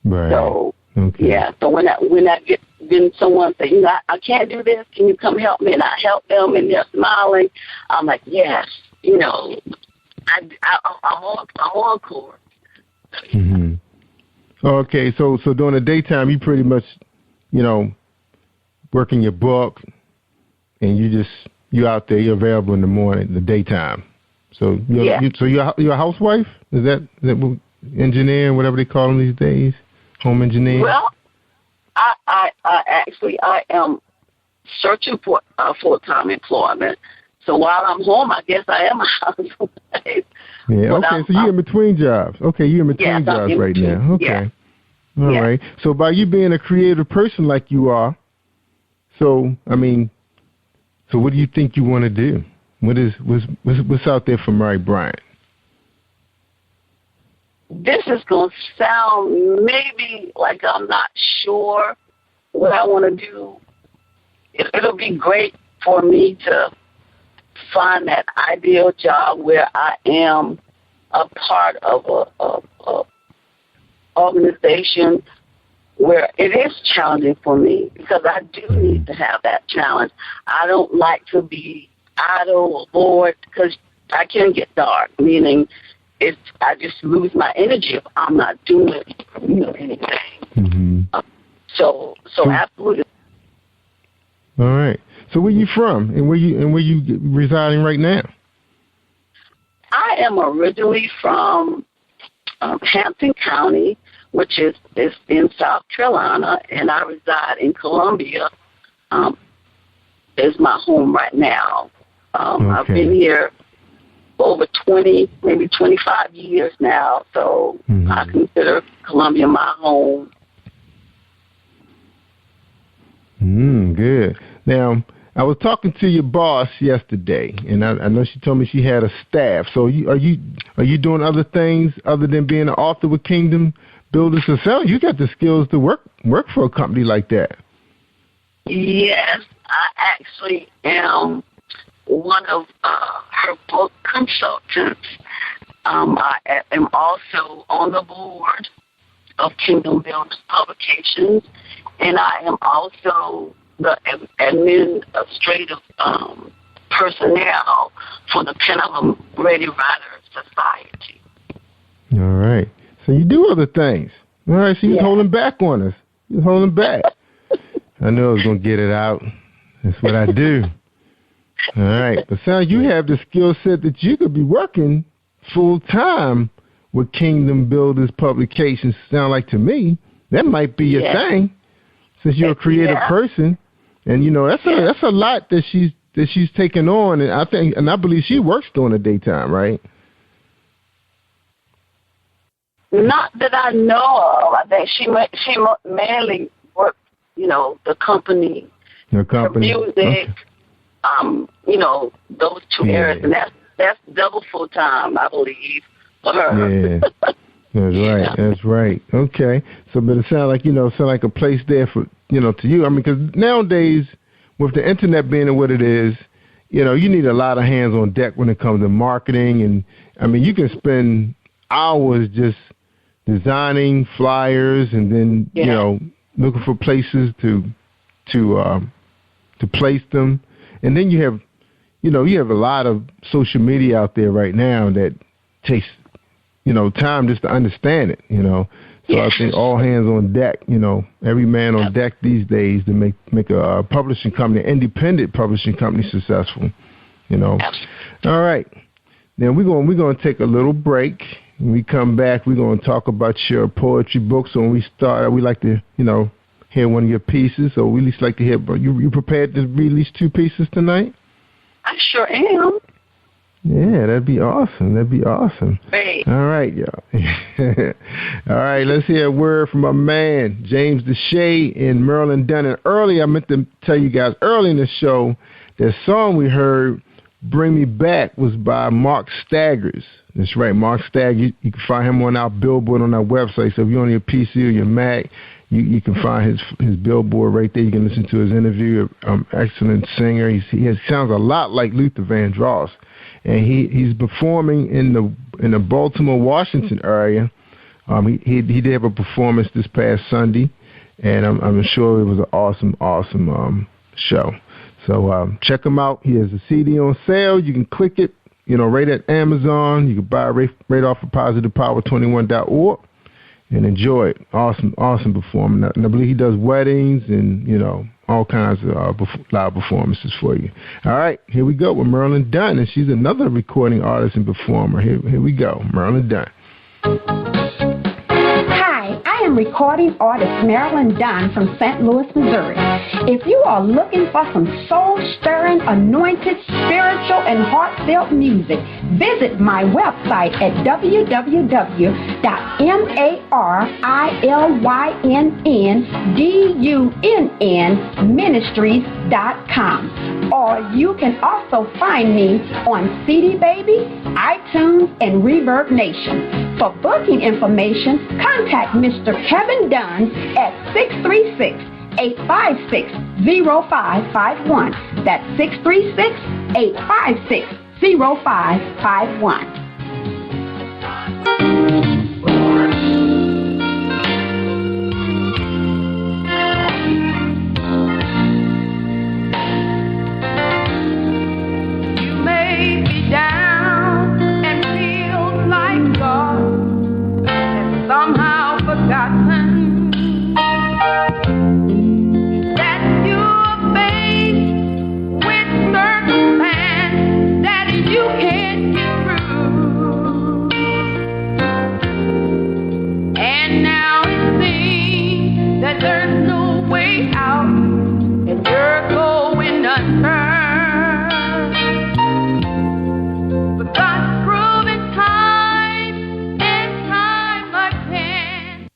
Right. So, so when I get someone say, I can't do this, can you come help me? And I help them and they're smiling. I'm like, yes, I'm on course. Okay, so during the daytime, you pretty much, working your book, and you're out there, you're available in the morning, the daytime. So you're a housewife? Is that engineering, whatever they call them these days? Home engineering? Well, I am searching for full-time employment. So while I'm home, I guess I am a housewife. Yeah, okay, so you're in between jobs. Okay, you're in between jobs right now. Okay. Yeah. All right. So by you being a creative person like you are, so what do you think you want to do? What's out there for Mary Bryant? This is going to sound maybe like I'm not sure what I want to do. It'll be great for me to find that ideal job where I am a part of a organization where it is challenging for me, because I do need to have that challenge. I don't like to be idle or bored, because I can get dark, meaning I just lose my energy if I'm not doing anything. So absolutely. All right. So where you from, and where you residing right now? I am originally from Hampton County, which is in South Carolina, and I reside in Columbia. Is my home right now. I've been here over 20, maybe 25 years now, so I consider Columbia my home. Good. Now, I was talking to your boss yesterday, and I know she told me she had a staff. So are you doing other things other than being an author with Kingdom Builders? So you got the skills to work for a company like that. Yes, I actually am one of her book consultants. I am also on the board of Kingdom Builders Publications, and I am also the administrative personnel for the Pendulum Ready Writers Society. All right. So you do other things. All right, so you're holding back on us. You're holding back. I knew I was going to get it out. That's what I do. All right. But sounds you have the skill set that you could be working full-time with Kingdom Builders Publications. Sound like to me that might be your thing, since you're a creative person, and that's a lot that she's taking on, and I believe she works during the daytime, right? Not that I know of. I think she mainly worked, the company, her music, those two areas, and that's double full time, I believe, for her. Yeah. That's right. Okay. So, but it sounds like a place there for, to you. I mean, because nowadays, with the internet being what it is, you need a lot of hands on deck when it comes to marketing. And, I mean, you can spend hours just designing flyers and then, looking for places to place them. And then you have a lot of social media out there right now that takes time just to understand it, So I think all hands on deck, every man on deck these days to make a publishing company, independent publishing company successful, All right. Now we're going to take a little break. When we come back, we're going to talk about your poetry book. So when we start, we like to, hear one of your pieces. So we at least like to hear, you prepared to read at least 2 pieces tonight? I sure am. Yeah, that'd be awesome. Great. All right, y'all. All right, let's hear a word from my man, James Deshay in Maryland Dunn. And early, I meant to tell you guys early in the show, that song we heard, Bring Me Back, was by Mark Staggers. That's right, Mark Staggers. You can find him on our billboard on our website. So if you're on your PC or your Mac, you can find his billboard right there. You can listen to his interview. Excellent singer. He sounds a lot like Luther Vandross. And he's performing in the Baltimore, Washington area. He did have a performance this past Sunday, and I'm sure it was an awesome show. So check him out. He has a CD on sale. You can click it, right at Amazon. You can buy it right off of PositivePower21.org and enjoy it. Awesome performance. And I believe he does weddings and all kinds of live performances for you. All right, here we go with Maryland Dunn, and she's another recording artist and performer. Here we go, Maryland Dunn. Hi, I am recording artist Maryland Dunn from St. Louis, Missouri. If you are looking for some soul-stirring, anointed, spiritual, and heartfelt music, visit my website at www.MaryLynnDunnMinistries.com. Or you can also find me on CD Baby, iTunes, and Reverb Nation. For booking information, contact Mr. Kevin Dunn at 636-856-0551. That's 636-856-0551. You may be down and feel like God has somehow forgotten that you're faced with circumstance that you can't get through. And now it seems that there's no way out and you're going under. But God's proven time and time again.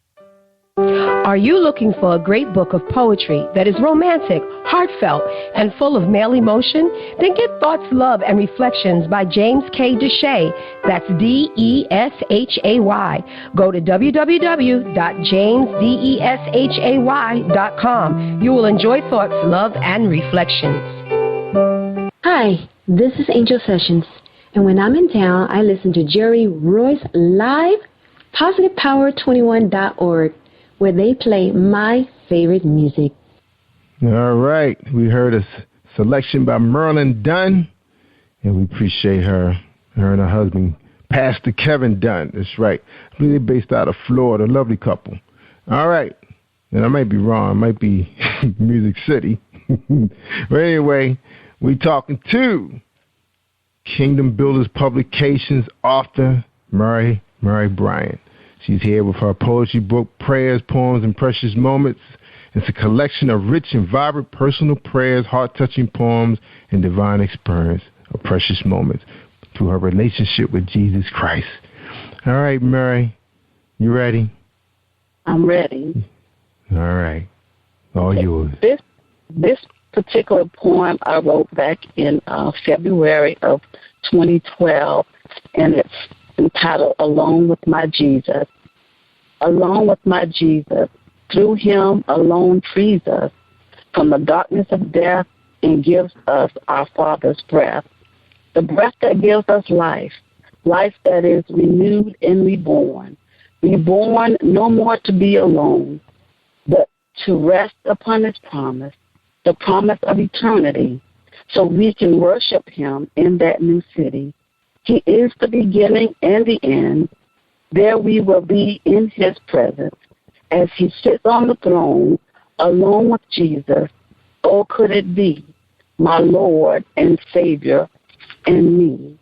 Are you looking for a great book of poetry that is romantic, heartfelt, and full of male emotion? Then get Thoughts, Love, and Reflections by James K. Deshay. That's D-E-S-H-A-Y. Go to www.jamesdeshay.com. You will enjoy Thoughts, Love, and Reflections. Hi, this is Angel Sessions, and when I'm in town, I listen to Jerry Royce live, PositivePower21.org, where they play my favorite music. All right, we heard a selection by Maryland Dunn, and we appreciate her and her husband, Pastor Kevin Dunn. That's right. I believe they're based out of Florida, a lovely couple. All right, and I might be wrong. It might be Music City. But anyway, we talking to Kingdom Builders Publications author Mary Bryant. She's here with her poetry book, Prayers, Poems, and Precious Moments. It's a collection of rich and vibrant personal prayers, heart-touching poems, and divine experience of precious moments through her relationship with Jesus Christ. All right, Mary, you ready? I'm ready. All right. All yours. This particular poem I wrote back in February of 2012, and it's entitled Alone with My Jesus. Alone with my Jesus. Through him alone frees us from the darkness of death and gives us our Father's breath. The breath that gives us life, life that is renewed and reborn. Reborn no more to be alone, but to rest upon his promise, the promise of eternity, so we can worship him in that new city. He is the beginning and the end. There we will be in his presence as he sits on the throne alone with Jesus. Oh, could it be my Lord and Savior and me?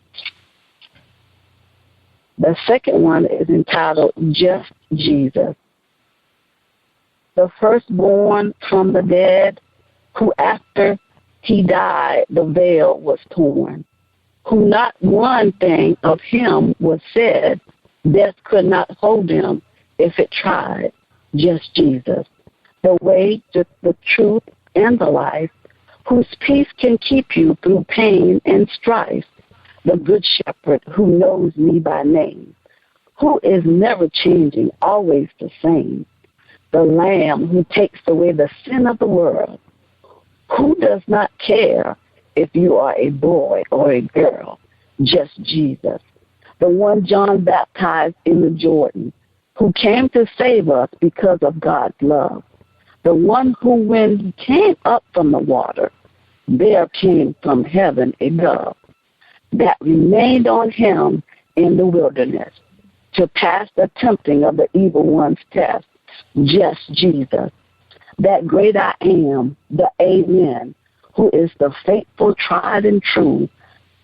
The second one is entitled Just Jesus. The firstborn from the dead, who after he died the veil was torn, who not one thing of him was said, death could not hold him if it tried. Just Jesus, the way, the truth, and the life, whose peace can keep you through pain and strife. The good shepherd who knows me by name, who is never changing, always the same. The Lamb who takes away the sin of the world, who does not care if you are a boy or a girl. Just Jesus, the one John baptized in the Jordan, who came to save us because of God's love. The one who, when he came up from the water, there came from heaven a dove that remained on him in the wilderness to pass the tempting of the evil one's test. Just Jesus, that great I am, the Amen, who is the faithful, tried, and true,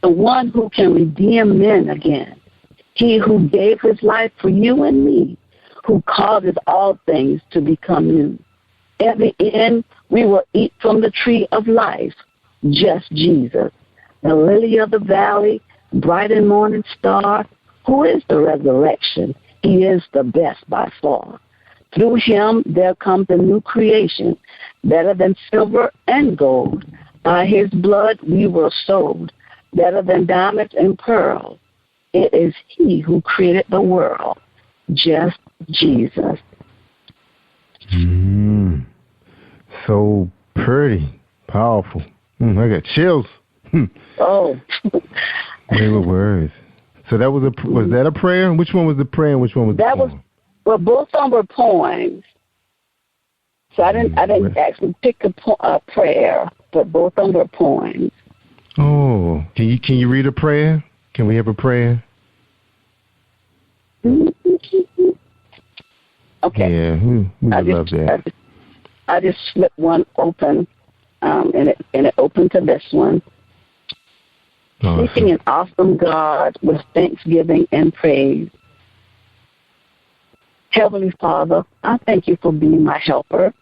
the one who can redeem men again. He who gave his life for you and me, who causes all things to become new. At the end, we will eat from the tree of life. Just Jesus, the lily of the valley, bright and morning star, who is the resurrection. He is the best by far. Through him there comes a new creation, better than silver and gold. By his blood we were sold, better than diamonds and pearls. It is he who created the world. Just Jesus. So pretty, powerful. I got chills. Oh. They were words. So that was that a prayer? Which one was the prayer and which one was the poem? Well, both of them were poems. So I didn't actually pick a prayer, but both of them were poems. Oh, can you read a prayer? Can we have a prayer? Okay. Yeah, we would love that. I just slipped one open, and it opened to this one. Awesome. Seeking an awesome God with thanksgiving and praise. Heavenly Father, I thank you for being my helper.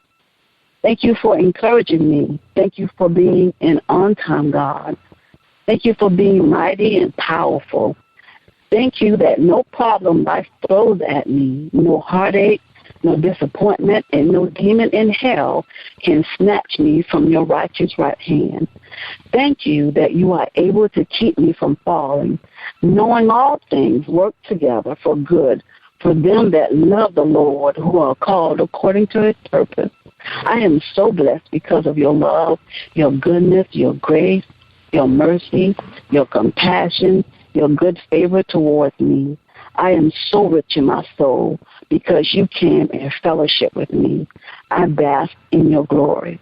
Thank you for encouraging me. Thank you for being an on-time God. Thank you for being mighty and powerful. Thank you that no problem life throws at me, no heartache, no disappointment, and no demon in hell can snatch me from your righteous right hand. Thank you that you are able to keep me from falling, knowing all things work together for good for them that love the Lord, who are called according to his purpose. I am so blessed because of your love, your goodness, your grace, your mercy, your compassion, your good favor towards me. I am so rich in my soul because you came and fellowship with me. I bask in your glory.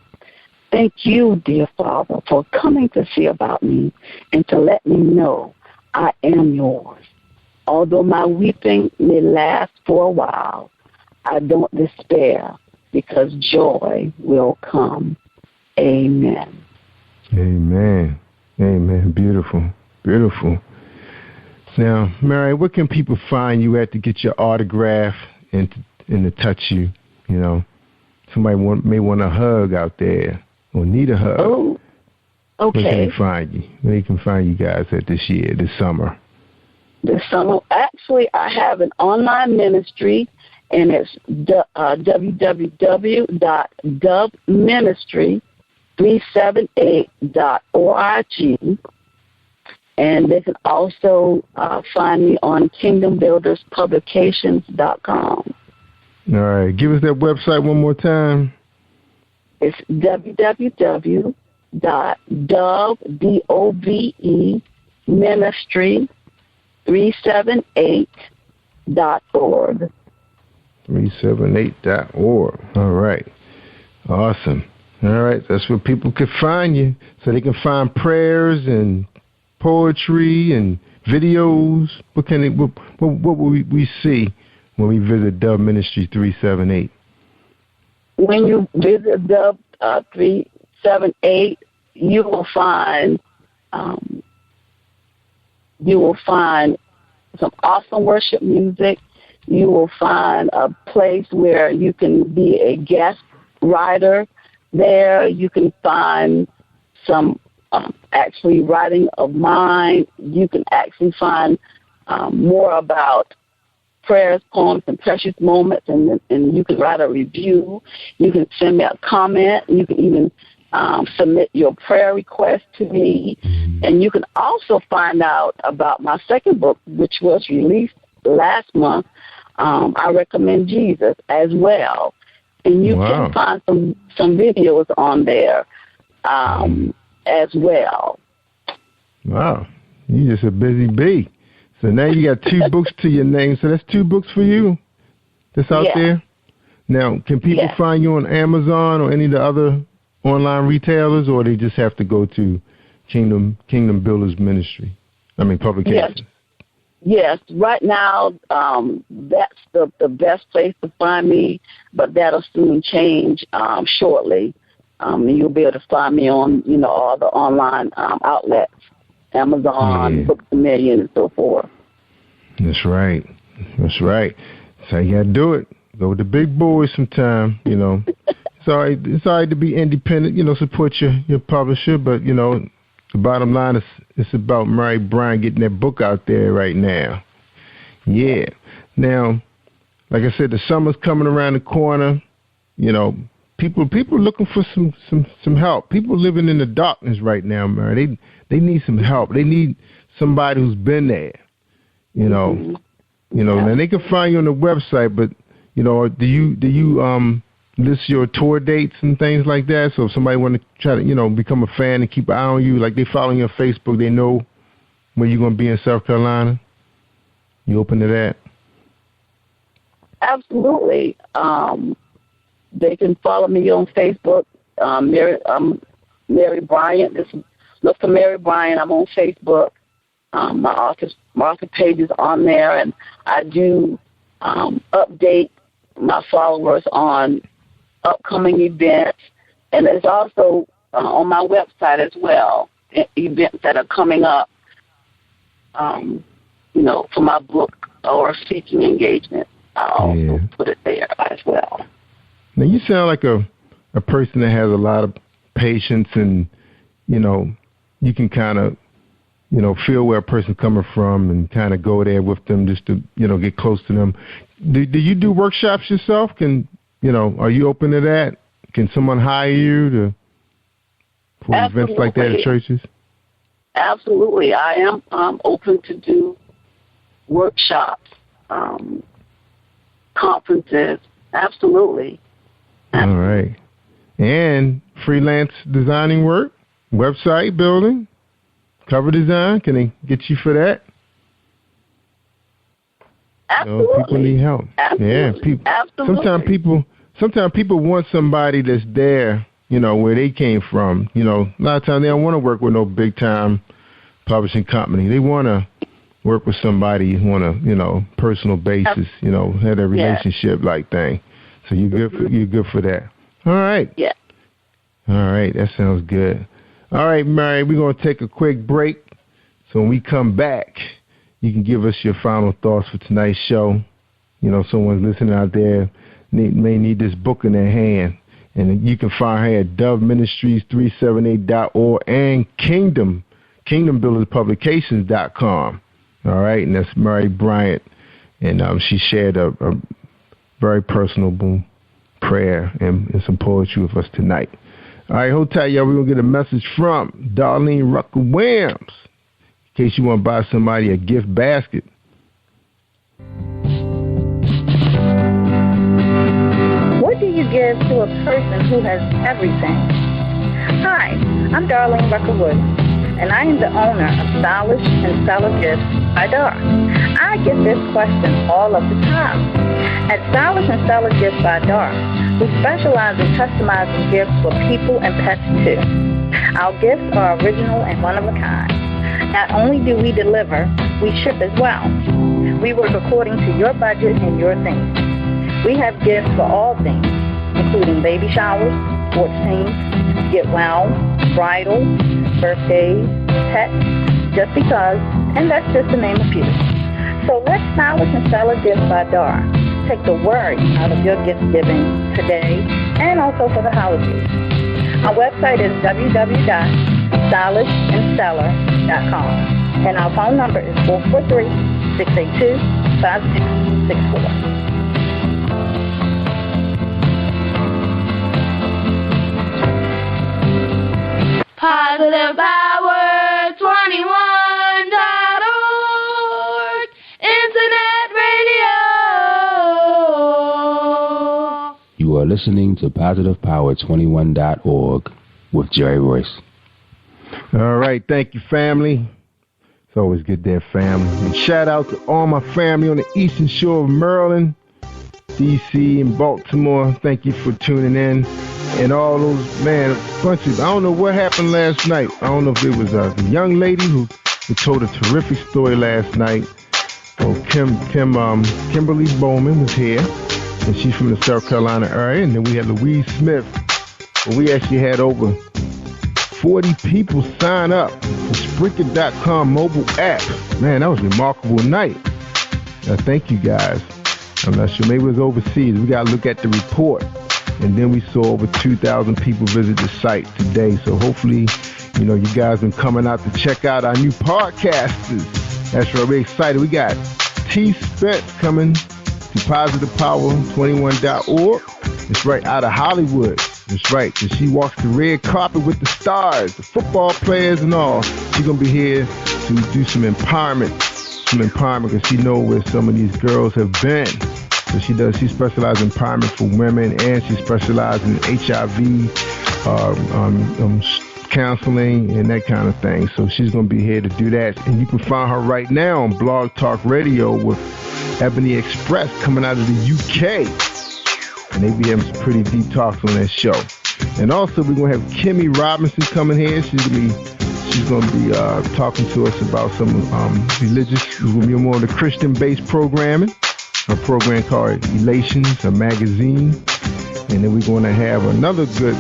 Thank you, dear Father, for coming to see about me and to let me know I am yours. Although my weeping may last for a while, I don't despair because joy will come. Amen. Amen. Amen. Beautiful. Beautiful. Now, Mary, where can people find you at to get your autograph and to touch you? You know, somebody may want a hug out there or need a hug. Oh, okay. Where can they find you? Where they can find you guys at this summer? This summer, actually, I have an online ministry, and it's www.dubministry378.org. And they can also find me on kingdombuilderspublications.com. All right. Give us that website one more time. It's www.ministry378.org. 378.org. All right. Awesome. All right. That's where people can find you. So they can find prayers and poetry and videos. What will we see when we visit Dub Ministry 378? When you visit Dub 378, you will find some awesome worship music. You will find a place where you can be a guest writer there. You can find some actually writing of mine. You can actually find more about prayers, poems, and precious moments, and you can write a review. You can send me a comment. You can even submit your prayer request to me. And you can also find out about my second book, which was released last month. I Recommend Jesus as well. And you can find some videos on there as well. Wow. You're just a busy bee. So now you got 2 books to your name. So that's 2 books for you that's out there? Now, can people find you on Amazon or any of the other online retailers, or they just have to go to Kingdom Builders Ministry? Publications. Yes. Right now, that's the best place to find me, but that'll soon change shortly. You'll be able to find me on, all the online outlets, Amazon, Books A Million, and so forth. That's right. That's how you got to do it. Go with the big boys sometime, It's all right to be independent, support your publisher, but, the bottom line is it's about Mary Bryant getting that book out there right now. Yeah. Now, like I said, the summer's coming around the corner. People looking for some help. People living in the darkness right now, Mary. They need some help. They need somebody who's been there. And they can find you on the website, but do you list your tour dates and things like that? So if somebody want to try to, become a fan and keep an eye on you, like they follow you on Facebook, they know where you're going to be in South Carolina? You open to that? Absolutely. They can follow me on Facebook, Mary Bryant. Look for Mary Bryant. I'm on Facebook. My author page is on there, and I do update my followers on upcoming events, and it's also on my website as well, events that are coming up, for my book or speaking engagement. I'll also put it there as well. Now, you sound like a person that has a lot of patience, and, you can kind of, feel where a person's coming from and kind of go there with them just to, get close to them. Do you do workshops yourself? Are you open to that? Can someone hire you for events like that at churches? Absolutely. I am open to do workshops, conferences. Absolutely. All right. And freelance designing work, website building, cover design. Can they get you for that? Absolutely. People need help. Absolutely. Yeah. Absolutely. Sometimes people want somebody that's there, where they came from. A lot of times they don't want to work with no big time publishing company. They want to work with somebody on a, personal basis. Have a relationship like thing. So you're good for that. All right. Yeah. All right. That sounds good. All right, Mary, we're going to take a quick break. So when we come back, you can give us your final thoughts for tonight's show. You know, someone's listening out there may need this book in their hand. And you can find her at doveministries378.org and kingdombuilderspublications.com. All right, and that's Mary Bryant. And she shared a very personal prayer and some poetry with us tonight. All right, hold tight, y'all. We're going to get a message from Darlene Rucker-Williams in case you want to buy somebody a gift basket. What do you give to a person who has everything? Hi, I'm Darlene Rucker-Williams, and I am the owner of Stylish and Stellar Gifts by Dar. I get this question all of the time. At Stylish and Stellar Gifts by Dar, we specialize in customizing gifts for people and pets too. Our gifts are original and one of a kind. Not only do we deliver, we ship as well. We work according to your budget and your theme. We have gifts for all things, including baby showers, sports teams, get well, bridal, birthdays, pets, just because, and that's just to name a few. So let's Stylish and Stellar Gifts by Dar take the worry out of your gift giving today and also for the holidays. Our website is www.stylishandstellar.com, and our phone number is 443-682-5664. Positive Power 21.org, Internet Radio. You are listening to PositivePower21.org with Jerry Royce. All right, thank you, family. It's always good there, family. And shout out to all my family on the Eastern Shore of Maryland, D.C., and Baltimore. Thank you for tuning in. And all those, man, a bunch of, I don't know what happened last night. I don't know if it was the young lady who told a terrific story last night. Oh, Kimberly Bowman was here, and she's from the South Carolina area. And then we had Louise Smith. But we actually had over 40 people sign up for Spreaker.com mobile app. Man, that was a remarkable night. Thank you, guys. I'm not sure. Maybe it was overseas. We got to look at the report. And then we saw over 2,000 people visit the site today. So hopefully, you know, you guys been coming out to check out our new podcasters. That's right. We're excited. We got T. Spence coming to PositivePower21.org. It's right out of Hollywood. That's right. And she walks the red carpet with the stars, the football players and all. She's going to be here to do some empowerment because she knows where some of these girls have been. So she specializes in empowerment for women, and she specializes in HIV, counseling, and that kind of thing. So she's going to be here to do that. And you can find her right now on Blog Talk Radio with Ebony Express coming out of the UK. And they be having some pretty deep talks on that show. And also we're going to have Kimmy Robinson coming here. She's going to be talking to us about some religious, it's going to be more of the Christian-based programming. A program called Elations, a magazine. And then we're going to have another good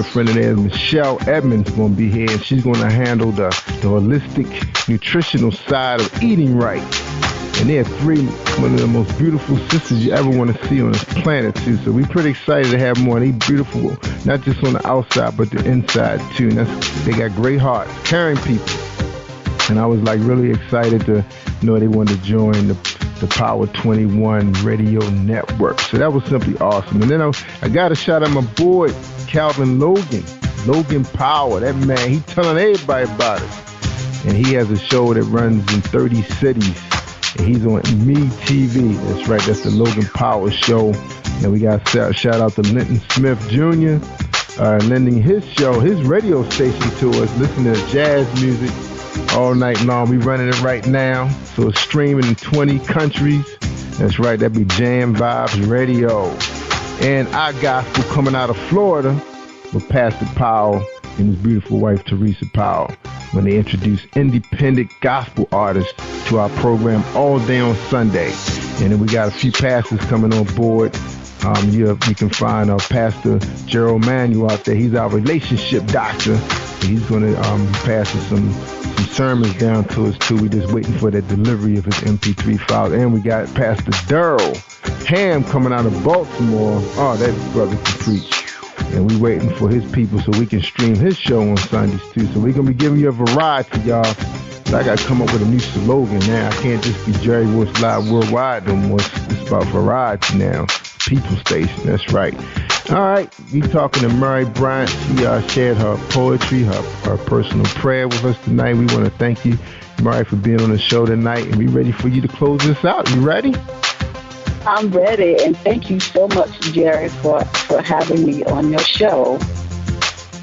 friend of theirs, Michelle Edmonds, going to be here. And she's going to handle the holistic nutritional side of eating right. And they're one of the most beautiful sisters you ever want to see on this planet, too. So we're pretty excited to have more. And they're beautiful, not just on the outside, but the inside, too. And they got great hearts, caring people. And I was like really excited to know they wanted to join the Power 21 Radio Network. So that was simply awesome. And then I got to shout out my boy, Calvin Logan Power. That man, he telling everybody about it. And he has a show that runs in 30 cities. And he's on Me TV. That's right, that's the Logan Power Show. And we got to shout out to Linton Smith Jr. Lending his show, his radio station to us, listening to jazz music all night long. We running it right now. So it's streaming in 20 countries. That's right, that'd be Jam Vibes Radio. And our gospel coming out of Florida with Pastor Powell and his beautiful wife, Teresa Powell, when they introduce independent gospel artists to our program all day on Sunday. And then we got a few pastors coming on board You can find Pastor Gerald Manuel out there. He's our relationship doctor. And he's going to pass us some sermons down to us, too. We're just waiting for that delivery of his MP3 files. And we got Pastor Daryl Ham coming out of Baltimore. Oh, that brother can preach. And we're waiting for his people so we can stream his show on Sundays, too. So we're going to be giving you a variety, y'all. So I got to come up with a new slogan now. I can't just be Jerry Royce Live Worldwide no more. It's about variety now. People Station, that's right. All right, we talking to Murray Bryant. She shared her poetry, her personal prayer with us tonight. We want to thank you, Murray, for being on the show tonight, and we ready for you to close this out. You ready? I'm ready, and thank you so much, Jerry, for having me on your show.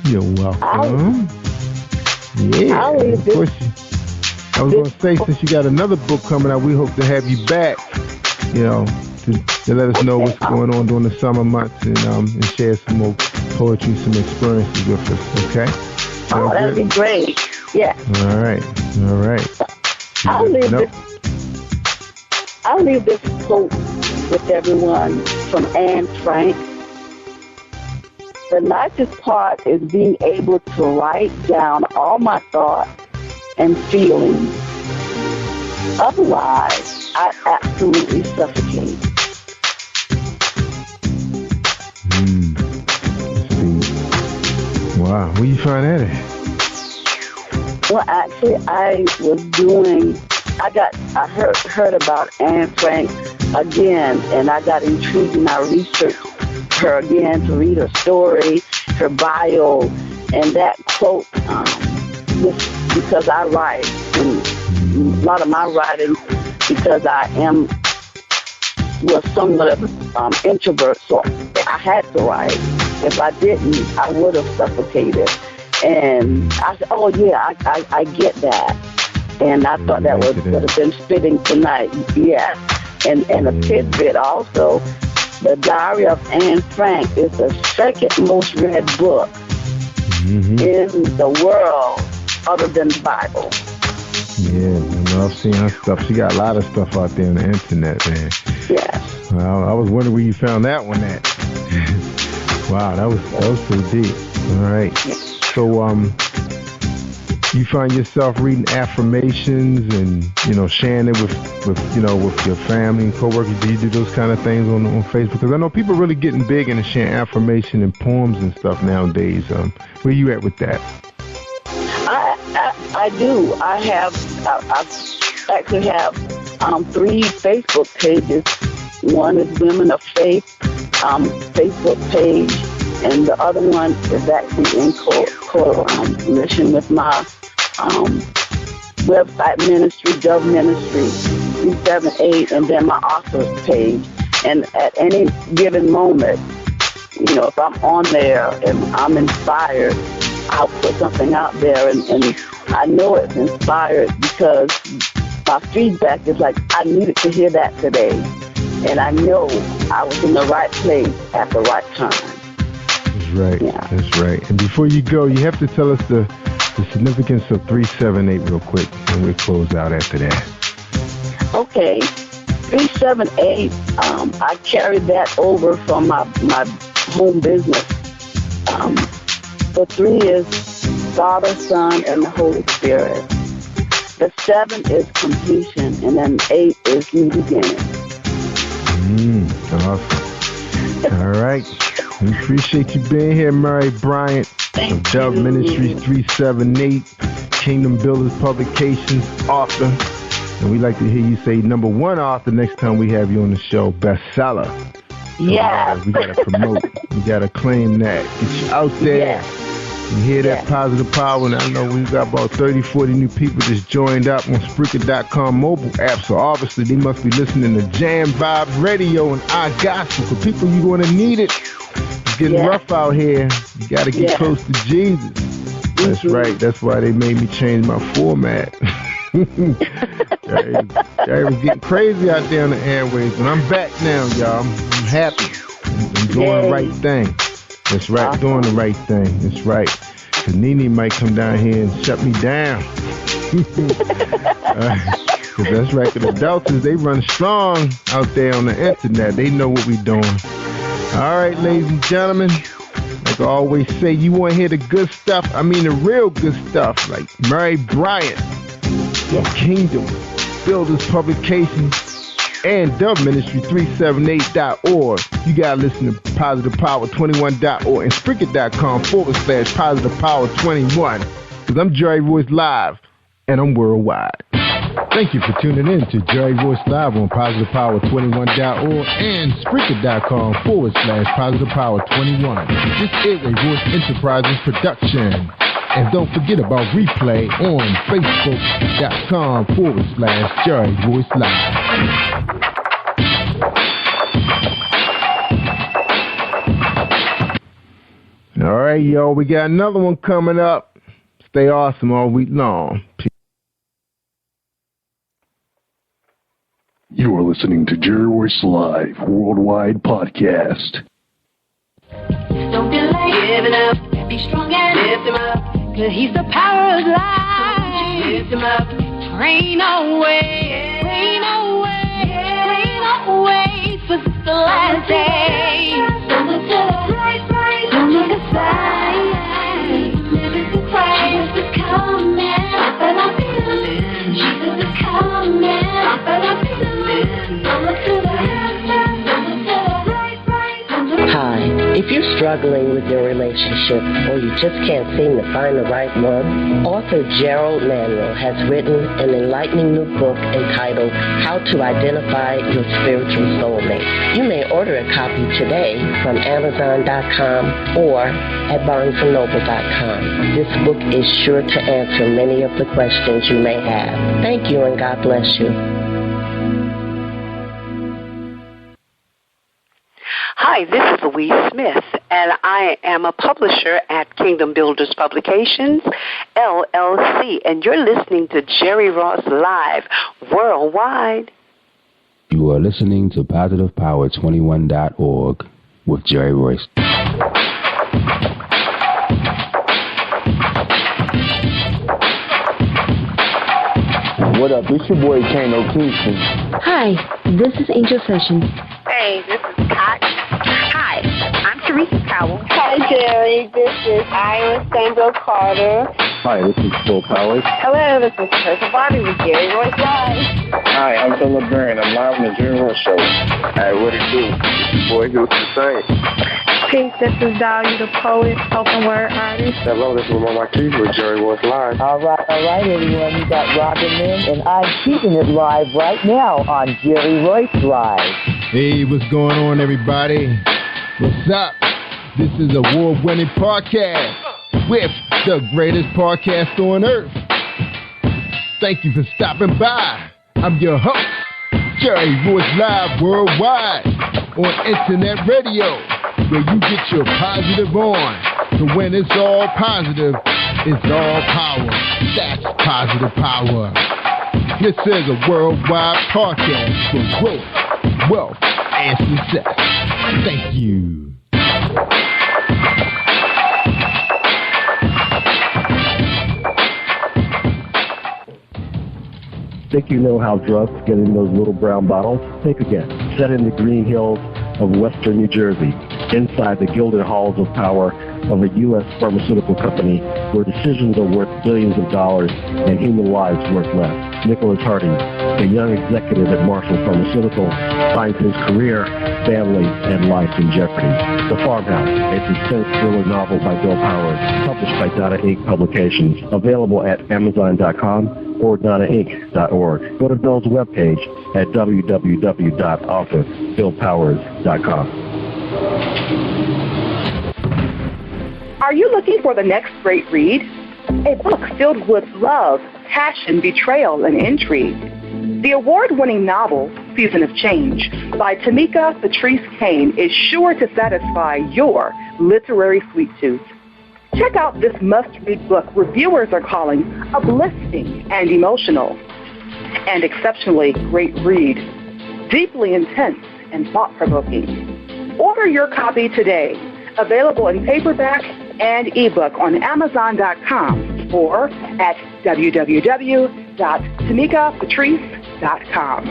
You're welcome. I was going to say, since you got another book coming out, we hope to have you back, to let us know what's going on during the summer months and share some more poetry, some experiences with us, okay? That'd be great. Yeah. All right. I'll leave this quote with everyone from Anne Frank. The nicest part is being able to write down all my thoughts and feelings. Otherwise, I absolutely suffocate. Wow, where you find that at? Well, actually, I heard about Anne Frank again, and I got intrigued and I researched her again to read her story, her bio, and that quote, because I write, and a lot of my writing, because I was somewhat of an introvert, so I had to write. If I didn't, I would have suffocated. And I said, oh, yeah, I get that. And I thought that would have been fitting tonight. Yeah. And a tidbit also, The Diary of Anne Frank is the second most read book in the world other than the Bible. Yeah, I've seen her stuff. She got a lot of stuff out there on the internet, man. Yeah. Well, I was wondering where you found that one at. Wow, that was so deep. All right. So, you find yourself reading affirmations and, sharing it with your family and coworkers. Do you do those kind of things on Facebook? Because I know people are really getting big into sharing affirmation and poems and stuff nowadays. Where you at with that? I do. I actually have 3 Facebook pages. One is Women of Faith Facebook page, and the other one is actually in coalition with my website ministry, Dove Ministry 378, and then my author's page. And at any given moment, if I'm on there and I'm inspired, I'll put something out there, and I know it's inspired because my feedback is like, I needed to hear that today. And I know I was in the right place at the right time. That's right. Yeah. That's right. And before you go, you have to tell us the significance of 378 real quick, and we'll close out after that. Okay. 378, I carried that over from my home business. The 3 is Father, Son, and the Holy Spirit. The 7 is completion, and then 8 is new beginning. Awesome. All right. We appreciate you being here, Murray Bryant of Dove Ministries 378, Kingdom Builders Publications, author. And we'd like to hear you say number 1 author next time we have you on the show, bestseller. Yeah. We got to promote. We got to claim that. Get you out there. Yeah. You hear that positive power, and I know we've got about 30, 40 new people just joined up on Spreaker.com mobile app, so obviously they must be listening to Jam Vibes Radio and our gospel. For people, you're going to need it. It's getting rough out here. You got to get close to Jesus. That's right. That's why they made me change my format. Jerry was getting crazy out there on the airwaves, but I'm back now, y'all. I'm happy. I'm doing the right thing. That's right, doing the right thing. That's right. Because Nene might come down here and shut me down. That's right. The adults, they run strong out there on the internet. They know what we doing. All right, ladies and gentlemen, like I always say, you want to hear the good stuff? I mean the real good stuff, like Mary Bryant, your Kingdom Builders Publications, and DoveMinistry378.org. You got to listen to PositivePower21.org and Spreaker.com/PositivePower21. Because I'm Jerry Royce Live, and I'm worldwide. Thank you for tuning in to Jerry Royce Live on PositivePower21.org and Spreaker.com/PositivePower21. This is a Royce Enterprises production. And don't forget about replay on Facebook.com/Jerry Royce Live. All right, y'all, we got another one coming up. Stay awesome all week long. You are listening to Jerry Royce Live Worldwide Podcast. Don't delay, give it up, be strong and lift him up, 'cause he's the power of life. Lift him up, rain away, rain away, rain away, 'cause it's the last day. Don't look to the right, don't look aside. Never to cry, Jesus is coming, but I'm feeling. Jesus is coming, but I'm feeling. Don't look to the left, don't look to the right, don't look. Hi, if you're struggling with your relationship or you just can't seem to find the right one, author Gerald Manuel has written an enlightening new book entitled How to Identify Your Spiritual Soulmate. You may order a copy today from Amazon.com or at BarnesandNoble.com. This book is sure to answer many of the questions you may have. Thank you and God bless you. Hi, this is Louise Smith, and I am a publisher at Kingdom Builders Publications, LLC, and you're listening to Jerry Ross Live Worldwide. You are listening to PositivePower21.org with Jerry Royce. What up? It's your boy Kano Kingston. Hi, this is Angel Sessions. Hey, this is Pat. Hi, I'm Teresa Powell. Hi, Jerry. This is Ira Sandro Carter. Hi, this is Phil Powers. Hello, this is Teresa Bobby with Jerry Royce Live. Hi, I'm Philip Barron. I'm live on the Jerry Royce Show. Hey, what it do? It's your boy Houston Saint. Peace, this is Dahlia the poet, spoken word artist. Hello, this is Mama Keith with Jerry Royce Live. All right, everyone. You got Robin in, and I'm keeping it live right now on Jerry Royce Live. Hey, what's going on, everybody? What's up? This is a award-winning podcast with the greatest podcast on earth. Thank you for stopping by. I'm your host, Jerry Royce Live Worldwide on Internet Radio, where you get your positive on. So when it's all positive, it's all power. That's positive power. This is a worldwide podcast for growth, wealth, and success. Thank you. Think you know how drugs get in those little brown bottles? Think again. Set in the green hills of western New Jersey, inside the gilded halls of power of a U.S. pharmaceutical company where decisions are worth billions of dollars and human lives worth less. Nicholas Harding, a young executive at Marshall Pharmaceutical, finds his career, family, and life in jeopardy. The Farmhouse, a suspense thriller novel by Bill Powers, published by Donna Inc. Publications, available at Amazon.com or DonnaInc.org. Go to Bill's webpage at www.authorBillPowers.com. Are you looking for the next great read? A book filled with love, passion, betrayal, and intrigue. The award-winning novel, Season of Change, by Tamika Patrice Kane, is sure to satisfy your literary sweet tooth. Check out this must-read book reviewers are calling uplifting and emotional. And exceptionally great read, deeply intense and thought-provoking. Order your copy today. Available in paperback and ebook on Amazon.com or at www.tamikapatrice.com.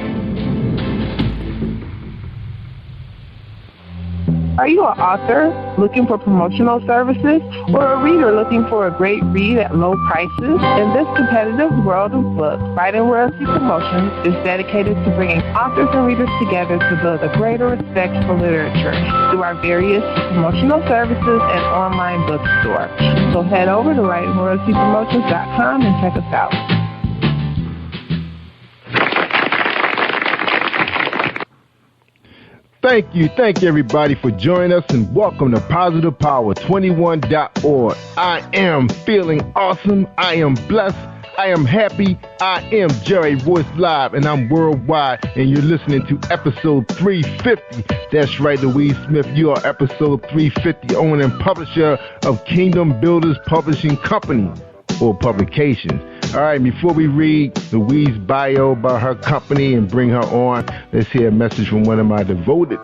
Are you an author looking for promotional services or a reader looking for a great read at low prices? In this competitive world of books, Fighting Royalty Promotions is dedicated to bringing authors and readers together to build a greater respect for literature through our various promotional services and online bookstore. So head over to writingroyaltypromotions.com and check us out. Thank you everybody for joining us, and welcome to PositivePower21.org. I am feeling awesome. I am blessed. I am happy. I am Jerry Royce Live, and I'm worldwide, and you're listening to episode 350. That's right, Louise Smith. You are episode 350, owner and publisher of Kingdom Builders Publishing Company or Publications. All right, before we read Louise's bio about her company and bring her on, let's hear a message from one of my voted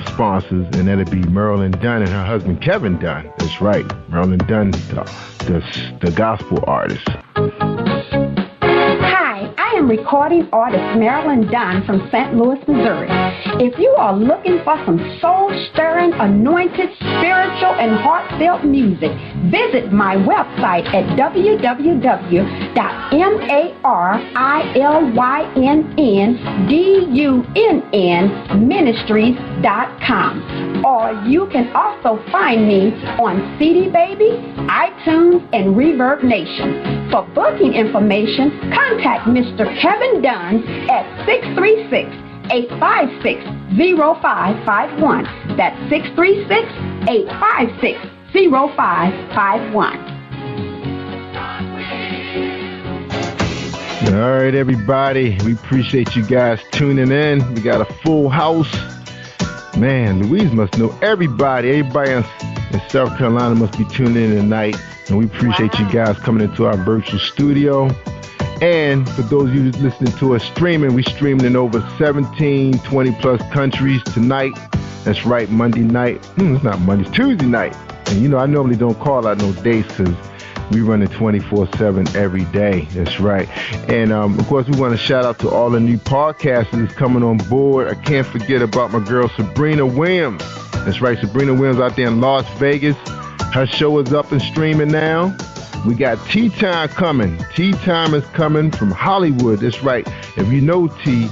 sponsors, and that'll be Marilyn Dunn and her husband Kevin Dunn. That's right, Marilyn Dunn, the gospel artist. Hi, I am recording artist Marilyn Dunn from St. Louis, Missouri. If you are looking for some soul-stirring, anointed, spiritual, and heartfelt music, visit my website at www.MarilynDunnMinistries.com. Or you can also find me on CD Baby, iTunes, and Reverb Nation. For booking information, contact Mr. Kevin Dunn at 636-856-0551. That's 636-856-0551. All right, everybody. We appreciate you guys tuning in. We got a full house. Man, Louise must know everybody. Everybody in South Carolina must be tuning in tonight. And we appreciate you guys coming into our virtual studio. And for those of you listening to us streaming, we streaming in over 17, 20 plus countries tonight. That's right, Monday night. It's not Monday, it's Tuesday night. And you know, I normally don't call out no dates because we run it 24/7 every day. That's right. And of course, we want to shout out to all the new podcasters coming on board. I can't forget about my girl Sabrina Williams. That's right, Sabrina Williams out there in Las Vegas. Her show is up and streaming now. We got Tea Time coming. Tea Time is coming from Hollywood. That's right. If you know T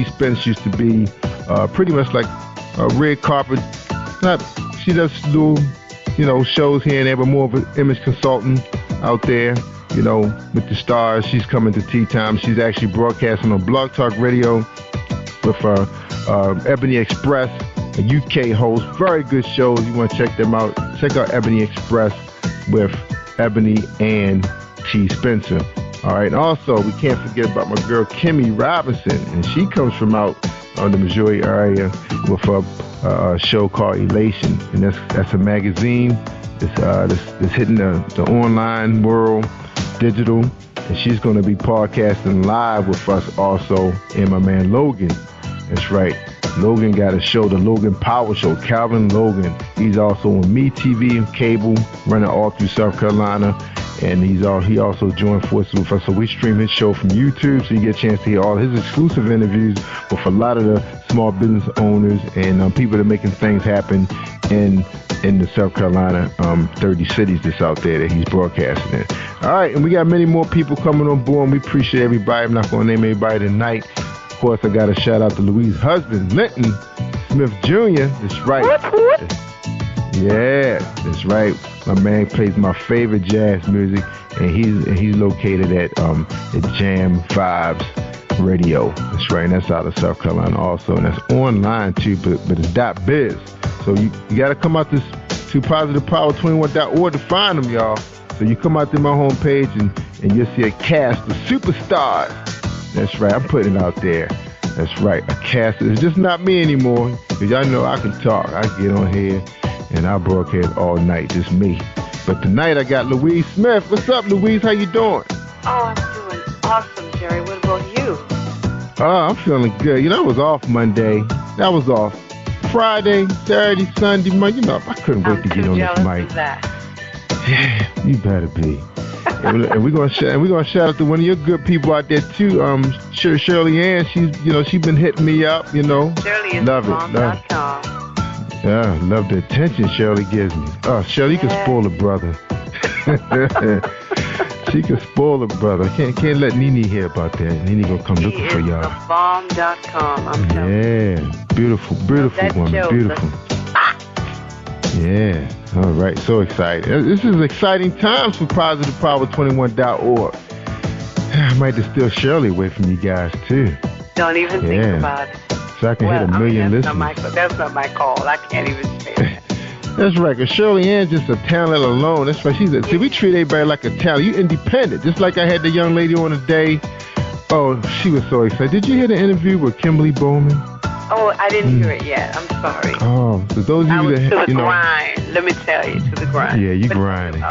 Spence used to be pretty much like a red carpet. She does do, shows here and there, but more of an image consultant out there, with the stars. She's coming to Tea Time. She's actually broadcasting on Blog Talk Radio with Ebony Express, a UK host. Very good shows. You want to check them out. Check out Ebony Express with Ebony and T. Spencer. All right. And also, we can't forget about my girl Kimmy Robinson, and she comes from out on the Missouri area with a show called Elation, and that's a magazine that's hitting the online world, digital, and she's going to be podcasting live with us also, and my man Logan. That's right. Logan got a show, the Logan Power Show. Calvin Logan. He's also on MeTV and cable, running all through South Carolina. And he also joined forces with us. So we stream his show from YouTube, so you get a chance to hear all his exclusive interviews with a lot of the small business owners and people that are making things happen in the South Carolina 30 cities that's out there that he's broadcasting in. All right, and we got many more people coming on board, and we appreciate everybody. I'm not going to name everybody tonight. Of course, I got to shout out to Louise's husband, Linton Smith Jr. That's right. Yeah, that's right. My man plays my favorite jazz music, and he's located at Jam Vibes Radio. That's right, and that's out of South Carolina also, and that's online too, but it's .biz. So you got to come out to PositivePower21.org to find them, y'all. So you come out to my homepage and you'll see a cast of superstars. That's right, I'm putting it out there. That's right, a cast. It's just not me anymore, because y'all know I can talk. I get on here and I broadcast all night, just me. But tonight I got Louise Smith. What's up, Louise? How you doing? Oh, I'm doing awesome, Jerry. What about you? Oh, I'm feeling good. I was off Monday. That was off Friday, Saturday, Sunday, Monday. I couldn't wait to get on this mic. Yeah, you better be. and we're gonna shout out to one of your good people out there too. Shirley Ann. She's been hitting me up. Shirley is love it. mom.com. Yeah, I love the attention Shirley gives me. Oh, Shirley, you can spoil a brother. She can spoil a brother. Can't let Nene hear about that. Nene gonna come looking for y'all. Bomb.com. I'm telling you. Yeah, beautiful woman, beautiful. Yeah, all right, so excited. This is exciting times for PositivePower21.org. I might just steal Shirley away from you guys, too. Don't even think about it. So I can hit a million listeners. That's not my call. I can't even say that. That's right, because Shirley Ann's just a talent alone. That's right. See, we treat everybody like a talent. You independent. Just like I had the young lady on today. Oh, she was so excited. Did you hear the interview with Kimberly Bowman? Oh, I didn't hear it yet. I'm sorry. Oh, so those of you that, to the grind. Let me tell you, to the grind. Yeah, you grinding.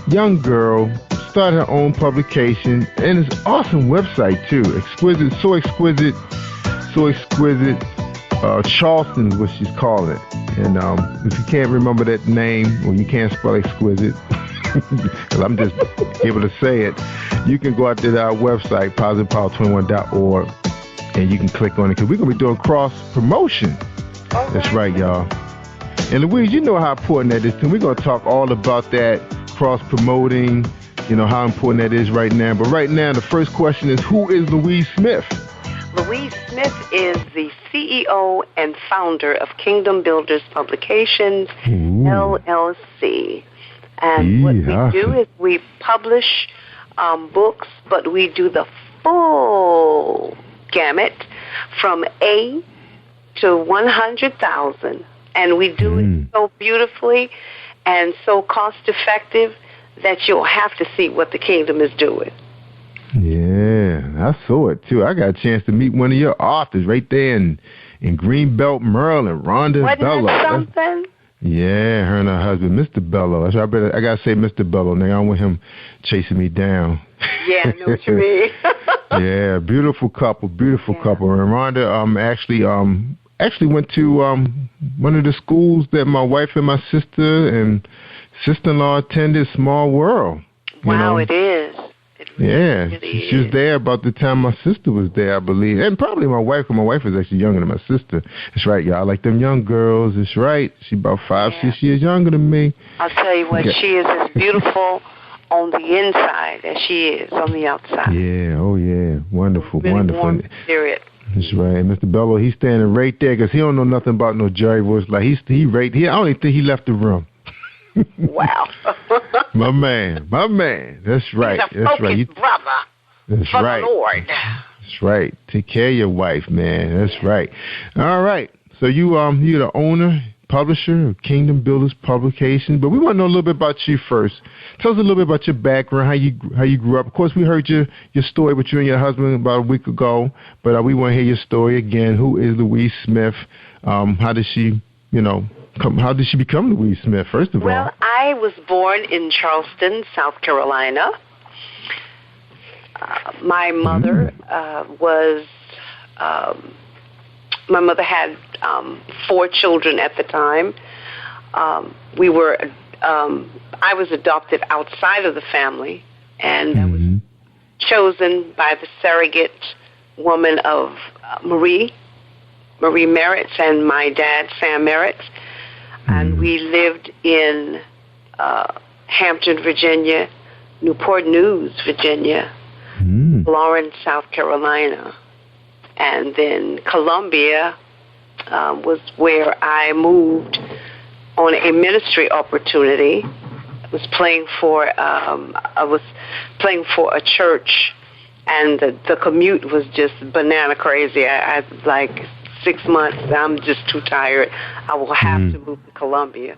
Young girl started her own publication, and it's an awesome website, too. Exquisite. Charleston is what she's calling it. And if you can't remember that name, or you can't spell exquisite, because I'm just able to say it, you can go out to our website, positivepower21.org, and you can click on it, because we're going to be doing cross-promotion. Okay. That's right, y'all. And Louise, you know how important that is, too. We're going to talk all about that, cross-promoting, you know, how important that is right now. But right now, the first question is, who is Louise Smith? Louise Smith is the CEO and founder of Kingdom Builders Publications, LLC. And what we do is we publish books, but we do the full gamut from A to 100,000. And we do it so beautifully and so cost-effective that you'll have to see what the Kingdom is doing. Yeah, I saw it, too. I got a chance to meet one of your authors right there in Greenbelt, Maryland, Rhonda Bello. Wasn't that something? Yeah, her and her husband, Mr. Bello. I got to say Mr. Bello. Now I don't want him chasing me down. Yeah, I know what you mean. Yeah, beautiful couple. And Rhonda actually went to one of the schools that my wife and my sister and sister-in-law attended, Small World. Wow, it is. She was there about the time my sister was there, I believe. And probably my wife, because my wife is actually younger than my sister. That's right, y'all. I like them young girls. That's right. She's about 5-6 years younger than me. I'll tell you what, she is as beautiful on the inside as she is on the outside. Yeah, oh yeah. Wonderful, really wonderful. Warm spirit. That's right. Mr. Bello, he's standing right there because he don't know nothing about no Jerry Royce. Like, I don't even think he left the room. Wow. My man. That's right. He's a focused brother. That's for right. the Lord. That's right. Take care of your wife, man. That's right. All right. So you're the owner, publisher of Kingdom Builders Publications, but we want to know a little bit about you first. Tell us a little bit about your background, how you grew up. Of course, we heard your story with you and your husband about a week ago, but we want to hear your story again. Who is Louise Smith? How did she become Louise Smith, first of all? Well, I was born in Charleston, South Carolina. My mother my mother had 4 children at the time. I was adopted outside of the family, and I was chosen by the surrogate woman of Marie Merritt, and my dad, Sam Merritt. And we lived in Hampton, Virginia, Newport News, Virginia, Lawrence, South Carolina, and then Columbia was where I moved on a ministry opportunity. I was playing for a church, and the commute was just banana crazy. I like 6 months. I'm just too tired. I will have to move to Columbia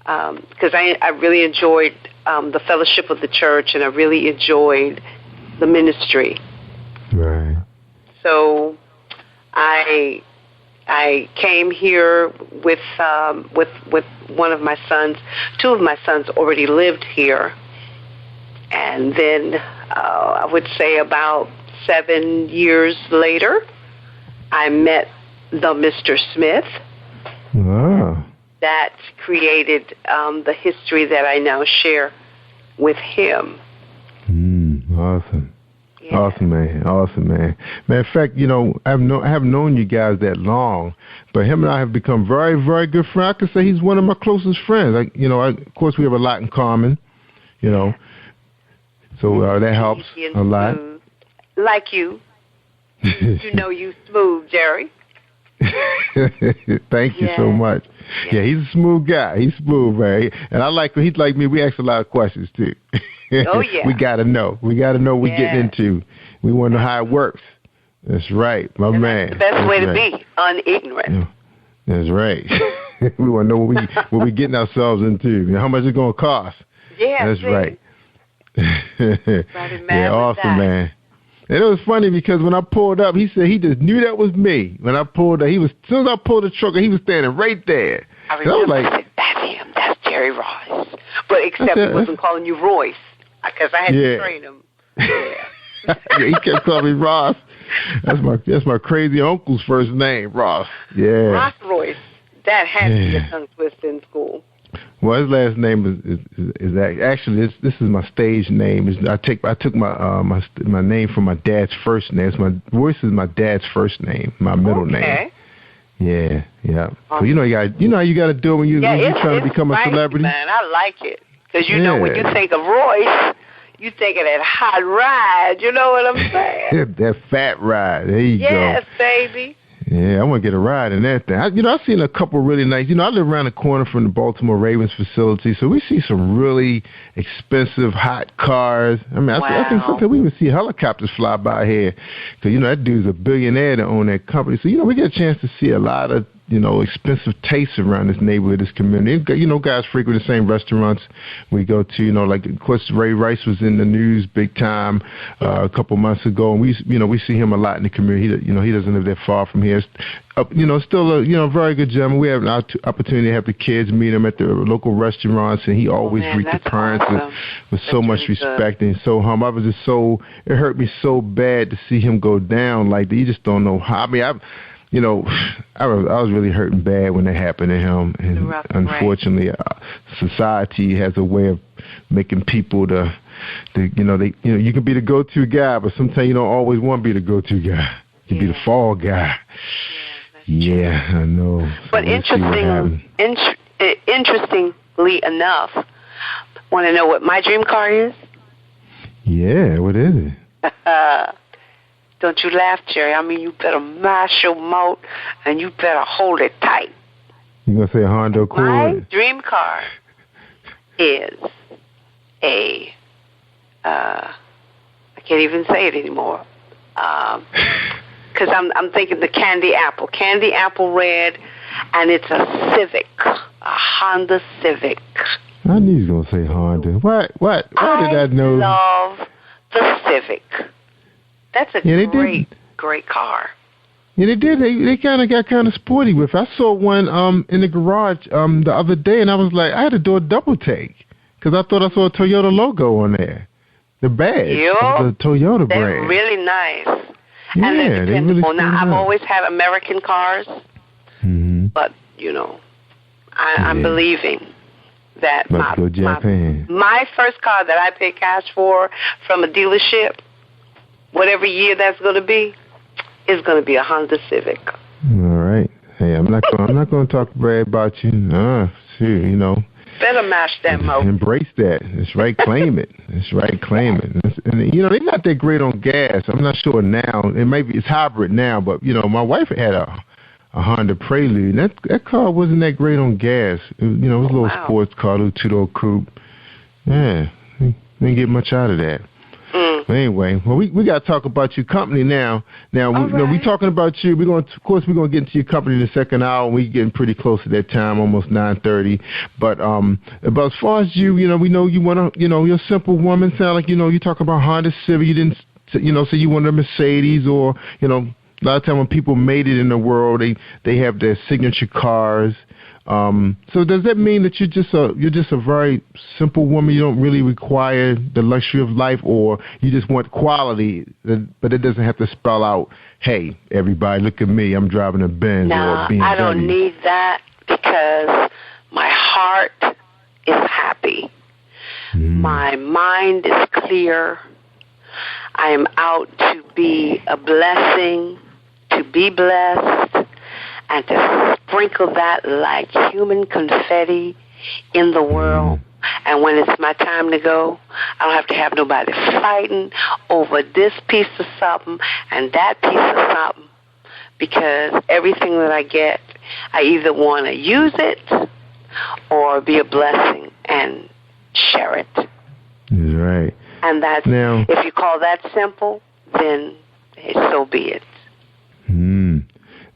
because I really enjoyed the fellowship of the church, and I really enjoyed the ministry. Right. So I came here with one of my sons. 2 of my sons already lived here, and then I would say about 7 years later, I met the Mr. Smith. Wow. That created the history that I now share with him. Awesome. Yeah. Awesome, man. Matter of fact, I haven't known you guys that long, but him and I have become very, very good friends. I could say he's one of my closest friends. Of course, we have a lot in common, so that helps a lot. Smooth. Like you. You smooth, Jerry. Thank you so much. Yeah, he's a smooth guy. He's smooth, man. And I like he's like me. We ask a lot of questions too. Oh yeah. We gotta know. We gotta know what we're getting into. We want to know how it works. That's right, my man. That's the best way to be, unignorant. Yeah. That's right. We want to know what we getting ourselves into. How much it's gonna cost. Yeah. That's right. Yeah, awesome, man. And it was funny because when I pulled up, he said he just knew that was me. When I pulled up, as soon as I pulled the truck, he was standing right there. I was like, that's him. That's Jerry Ross. But except he wasn't calling you Royce because I had to train him. Yeah. He kept calling me Ross. That's my crazy uncle's first name, Ross. Yeah. Ross Royce. That had to be a tongue twister in school. Well, his last name is actually this is my stage name. I took my name from my dad's first name. Royce is my dad's first name, my middle name. Yeah. So you know how you got to do it when you're trying to become a celebrity. Man, I like it because when you think of Royce, you think of that hot ride. You know what I'm saying? That fat ride. There you go. Yes, baby. Yeah, I want to get a ride in that thing. I've seen a couple really nice. I live around the corner from the Baltimore Ravens facility, so we see some really expensive hot cars. I mean, I think sometimes we even see helicopters fly by here because that dude's a billionaire to own that company. So we get a chance to see a lot of expensive tastes around this neighborhood, this community. Guys frequent the same restaurants we go to. Like of course Ray Rice was in the news big time a couple months ago, and we see him a lot in the community. He doesn't live that far from here. Still a very good gentleman. We have an opportunity to have the kids meet him at the local restaurants, and he always greets the parents with so much respect and so humble. I was just it hurt me so bad to see him go down like that. You just don't know how. I mean, I was really hurting bad when that happened to him, and unfortunately, society has a way of making people you can be the go-to guy, but sometimes you don't always want to be the go-to guy. You can be the fall guy. Yeah, I know. But interestingly enough, want to know what my dream car is? Yeah, what is it? Don't you laugh, Jerry. I mean, you better mash your mouth and you better hold it tight. You gonna say a Honda Accord? My dream car is I can't even say it anymore. Because I'm thinking the candy apple red, and it's a Civic, a Honda Civic. I knew you was gonna say Honda. What? Why did I know? I love the Civic. That's a great car. Yeah, they did. They kind of got kind of sporty with it. I saw one in the garage the other day, and I was like, I had to do a double take because I thought I saw a Toyota logo on there. The badge of the Toyota brand. They're really nice. Yeah, and they're dependable. Really I've always had American cars, but I'm believing that my first car that I paid cash for from a dealership, whatever year that's going to be, is going to be a Honda Civic. All right. Hey, I'm not going to talk bad about you. Better mash that mouth. Embrace that. That's right. Claim it. That's right. Claim it. And they're not that great on gas. I'm not sure now. It's hybrid now, but my wife had a Honda Prelude. That car wasn't that great on gas. It was a little sports car, a little two-door coupe. Yeah, didn't get much out of that. But anyway, well, we got to talk about your company now. Now, we talking about you. Of course, we're going to get into your company in the second hour. We're getting pretty close to that time, almost 9:30. But as far as you, we know you want to, you're a simple woman. Sound like, you talk about Honda Civic. You didn't, say you wanted a Mercedes or, a lot of times when people made it in the world, they have their signature cars. So does that mean that you're just a very simple woman? You don't really require the luxury of life, or you just want quality, but it doesn't have to spell out, hey, everybody, look at me, I'm driving a Benz or a BMW. I don't need that because my heart is happy. My mind is clear. I am out to be a blessing, to be blessed, and to sprinkle that like human confetti in the world. And when it's my time to go, I don't have to have nobody fighting over this piece of something and that piece of something, because everything that I get, I either want to use it or be a blessing and share it. That's right. And that's, now, if you call that simple, then so be it.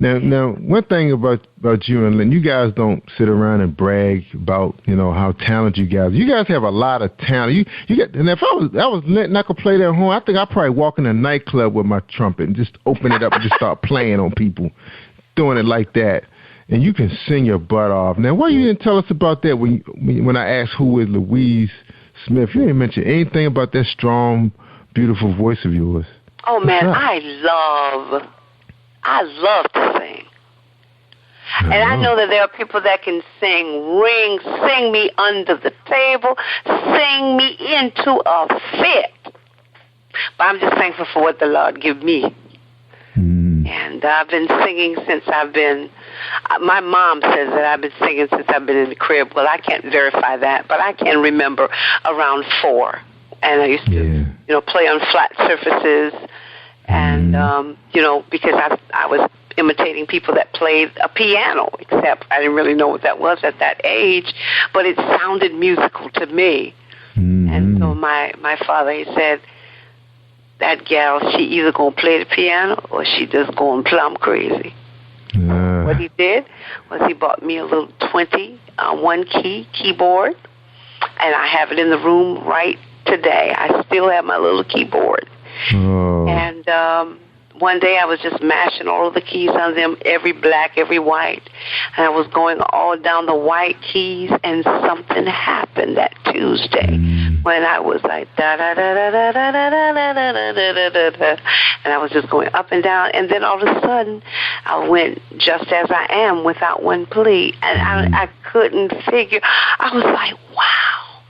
Now, one thing about you and Lynn, you guys don't sit around and brag about, how talented you guys. You guys have a lot of talent. You get, and if I was Lynn and I could play that at home, I think I'd probably walk in a nightclub with my trumpet and just open it up and just start playing on people, doing it like that. And you can sing your butt off. Now, why you didn't tell us about that when I asked who is Louise Smith? You didn't mention anything about that strong, beautiful voice of yours. Oh, man, I love to sing. And I know that there are people that can sing me under the table, sing me into a fit. But I'm just thankful for what the Lord give me. And I've been singing since my mom says that I've been singing since I've been in the crib. Well, I can't verify that, but I can remember around 4. And I used to, play on flat surfaces. And, because I was imitating people that played a piano, except I didn't really know what that was at that age, but it sounded musical to me. And so my father, he said, that gal, she either going to play the piano or she just going plumb crazy. What he did was he bought me a little 20 one-key keyboard, and I have it in the room right today. I still have my little keyboard. And one day I was just mashing all of the keys on them, every black, every white. And I was going all down the white keys, and something happened that Tuesday when I was like, da-da-da-da-da-da-da-da-da-da-da-da. And I was just going up and down. And then all of a sudden, I went just as I am without one plea. And I couldn't figure. I was like, wow.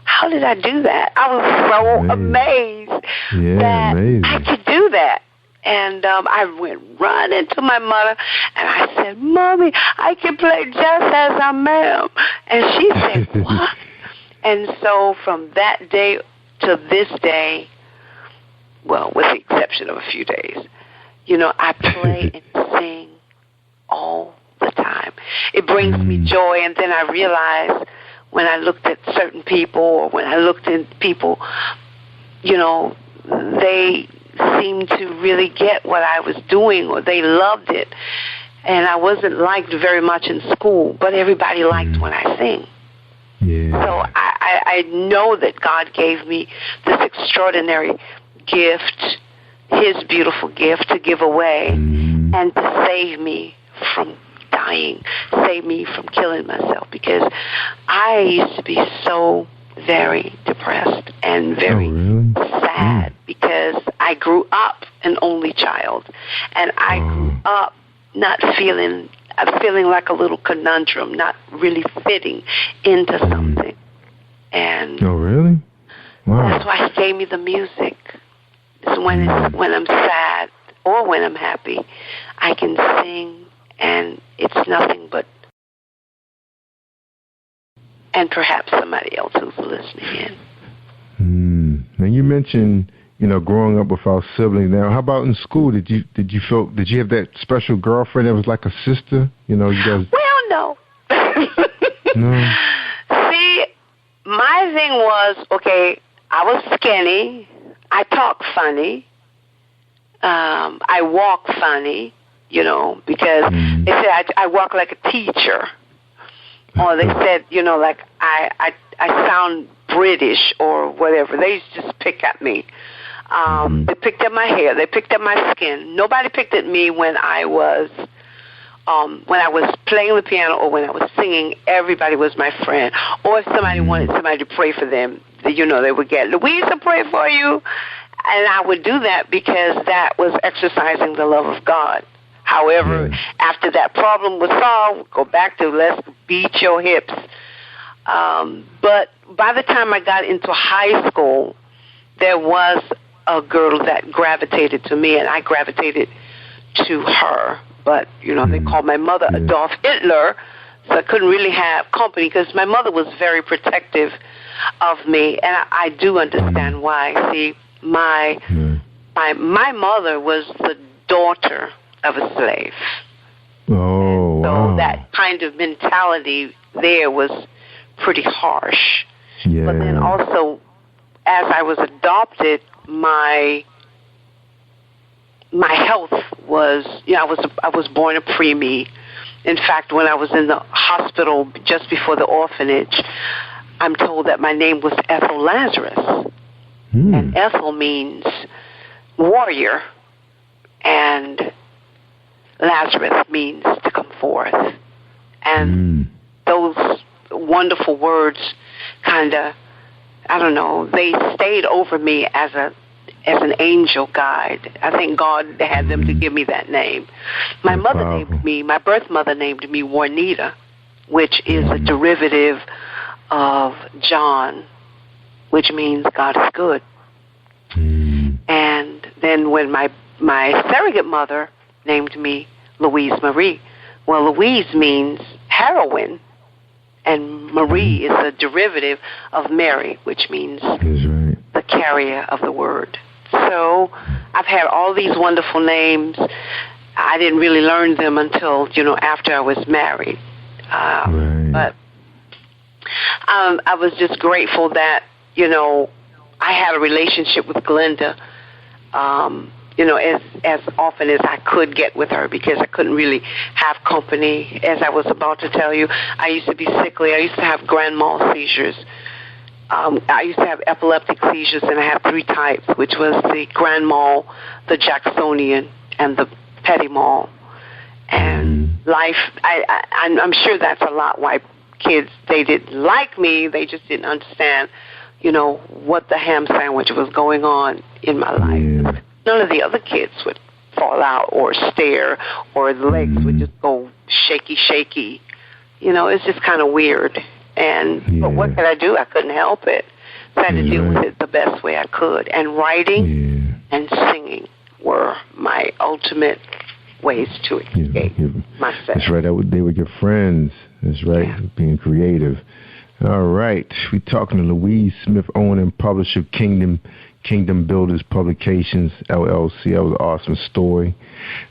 How did I do that? I was so amazed that I could do that. And I went running to my mother, and I said, Mommy, I can play just as I am. And she said, what? And so from that day to this day, well, with the exception of a few days, I play and sing all the time. It brings me joy, and then I realized when I looked at certain people, or when I looked at people, they seemed to really get what I was doing, or they loved it. And I wasn't liked very much in school, but everybody liked when I sing. So I know that God gave me this extraordinary gift, His beautiful gift to give away and to save me from dying, save me from killing myself, because I used to be so very depressed and very sad because I grew up an only child, and I grew up not feeling like a little conundrum, not really fitting into something. And that's why He gave me the music. So when I'm sad or when I'm happy, I can sing, and it's nothing but, and perhaps somebody else who's listening in. Now you mentioned, growing up without siblings. Now, how about in school? Did you have that special girlfriend that was like a sister? You guys. Well, no. No. See, my thing was, okay, I was skinny. I talk funny. I walk funny. Because they said I walk like a teacher. Or they said, like I sound British or whatever. They used to just pick at me. They picked at my hair. They picked at my skin. Nobody picked at me when I was playing the piano or when I was singing. Everybody was my friend. Or if somebody wanted somebody to pray for them, they would get, Louise will pray for you. And I would do that because that was exercising the love of God. However, after that problem was solved, go back to let's beat your hips. But by the time I got into high school, there was a girl that gravitated to me, and I gravitated to her. But, they called my mother Adolf Hitler, so I couldn't really have company because my mother was very protective of me, and I do understand why. See, my mother was the daughter of a slave. Oh, so that kind of mentality there was pretty harsh. Yeah. But then also, as I was adopted, my health was, I was born a preemie. In fact, when I was in the hospital just before the orphanage, I'm told that my name was Ethel Lazarus. And Ethel means warrior, and Lazarus means to come forth. And those wonderful words kind of, I don't know, they stayed over me as an angel guide. I think God had them to give me that name. My mother named me, my birth mother named me Juanita, which is a derivative of John, which means God is good. And then when my surrogate mother named me Louise Marie, well, Louise means heroine, and Marie is a derivative of Mary, which means the carrier of the word. So I've had all these wonderful names. I didn't really learn them until, after I was married. But I was just grateful that, I had a relationship with Glenda, as often as I could get with her because I couldn't really have company. As I was about to tell you, I used to be sickly. I used to have grand mal seizures. I used to have epileptic seizures, and I have 3 types, which was the grand mal, the Jacksonian, and the petit mal. And life, I'm sure that's a lot why kids, they didn't like me. They just didn't understand, what the ham sandwich was going on in my life. None of the other kids would fall out or stare, or the legs would just go shaky. It's just kind of weird. But what could I do? I couldn't help it. So I had to deal with it the best way I could. And writing and singing were my ultimate ways to escape myself. That's right. They were your friends. That's right. Yeah. Being creative. All right. We're talking to Louise Smith, owner and publisher, Kingdom Builders Publications, LLC. That was an awesome story.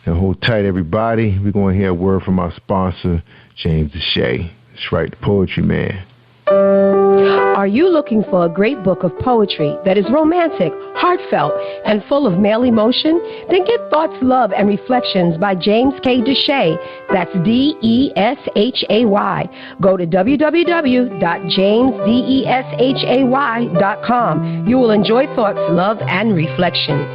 Now hold tight, everybody. We're going to hear a word from our sponsor, James Deshay. That's right, the Poetry Man. Are you looking for a great book of poetry that is romantic, heartfelt, and full of male emotion? Then get Thoughts, Love, and Reflections by James K. Deshay. That's Deshay. Go to www.jamesdeshay.com. You will enjoy Thoughts, Love, and Reflections.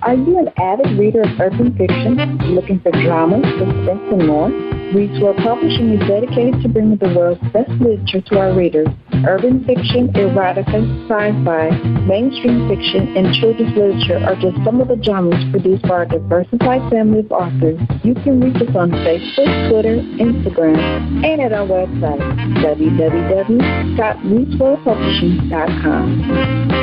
Are you an avid reader of urban fiction, looking for drama, suspense, and more? Read World Publishing is dedicated to bringing the world's best literature to our readers. Urban fiction, erotica, sci-fi, mainstream fiction, and children's literature are just some of the genres produced by our diversified family of authors. You can reach us on Facebook, Twitter, Instagram, and at our website, www.reachworldpublishing.com.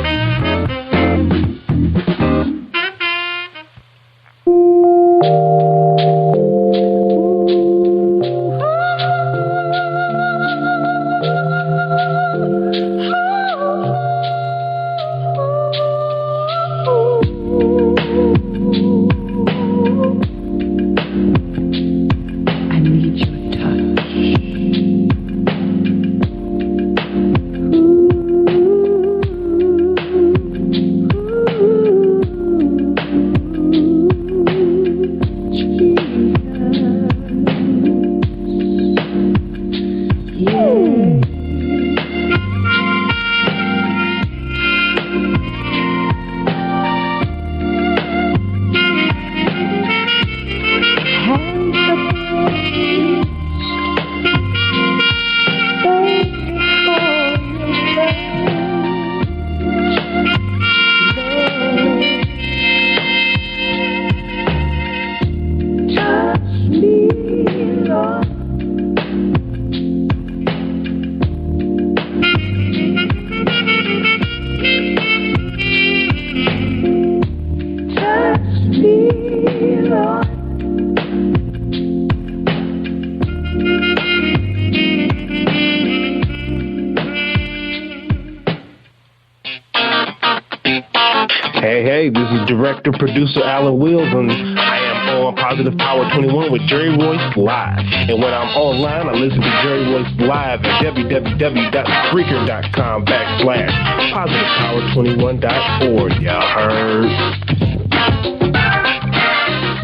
Hey, this is director, producer Alan Wills, and I am on Positive Power 21 with Jerry Royce Live. And when I'm online, I listen to Jerry Royce Live at www.spreaker.com/positivepower21.org. Y'all heard?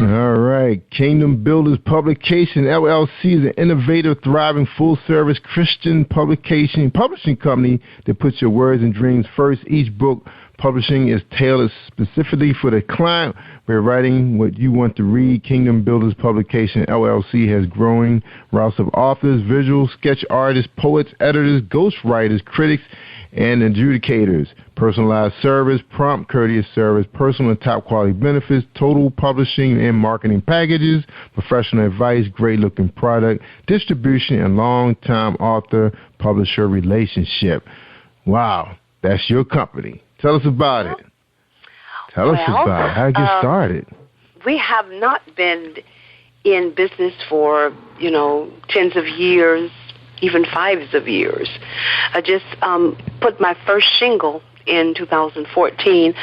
All right. Kingdom Builders Publication, LLC, is an innovative, thriving, full-service Christian publishing company that puts your words and dreams first. Each book publishing is tailored specifically for the client. We're writing what you want to read. Kingdom Builders Publication, LLC, has growing roster of authors, visual sketch artists, poets, editors, ghostwriters, critics, and adjudicators. Personalized service, prompt, courteous service, personal and top-quality benefits, total publishing and marketing packages, professional advice, great-looking product, distribution, and long-time author-publisher relationship. Wow, that's your company. Tell us about it. Tell us about it. How to get started. We have not been in business for, tens of years, even 5 of years. I just put my first shingle in 2014.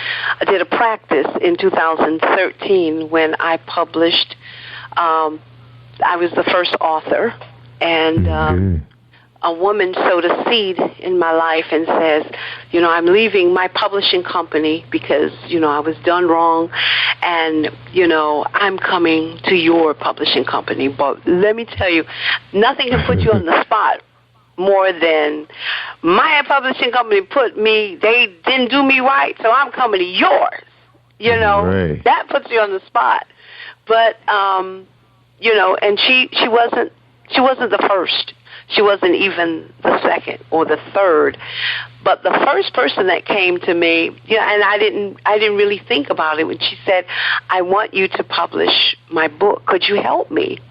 I did a practice in 2013 when I published. I was the first author, and a woman sowed a seed in my life and says, I'm leaving my publishing company because, I was done wrong, and, I'm coming to your publishing company. But let me tell you, nothing can put you on the spot more than my publishing company they didn't do me right, so I'm coming to yours. Right. That puts you on the spot. But, and she wasn't the first. She wasn't even the second or the third, but the first person that came to me, and I didn't really think about it when she said, "I want you to publish my book. Could you help me?"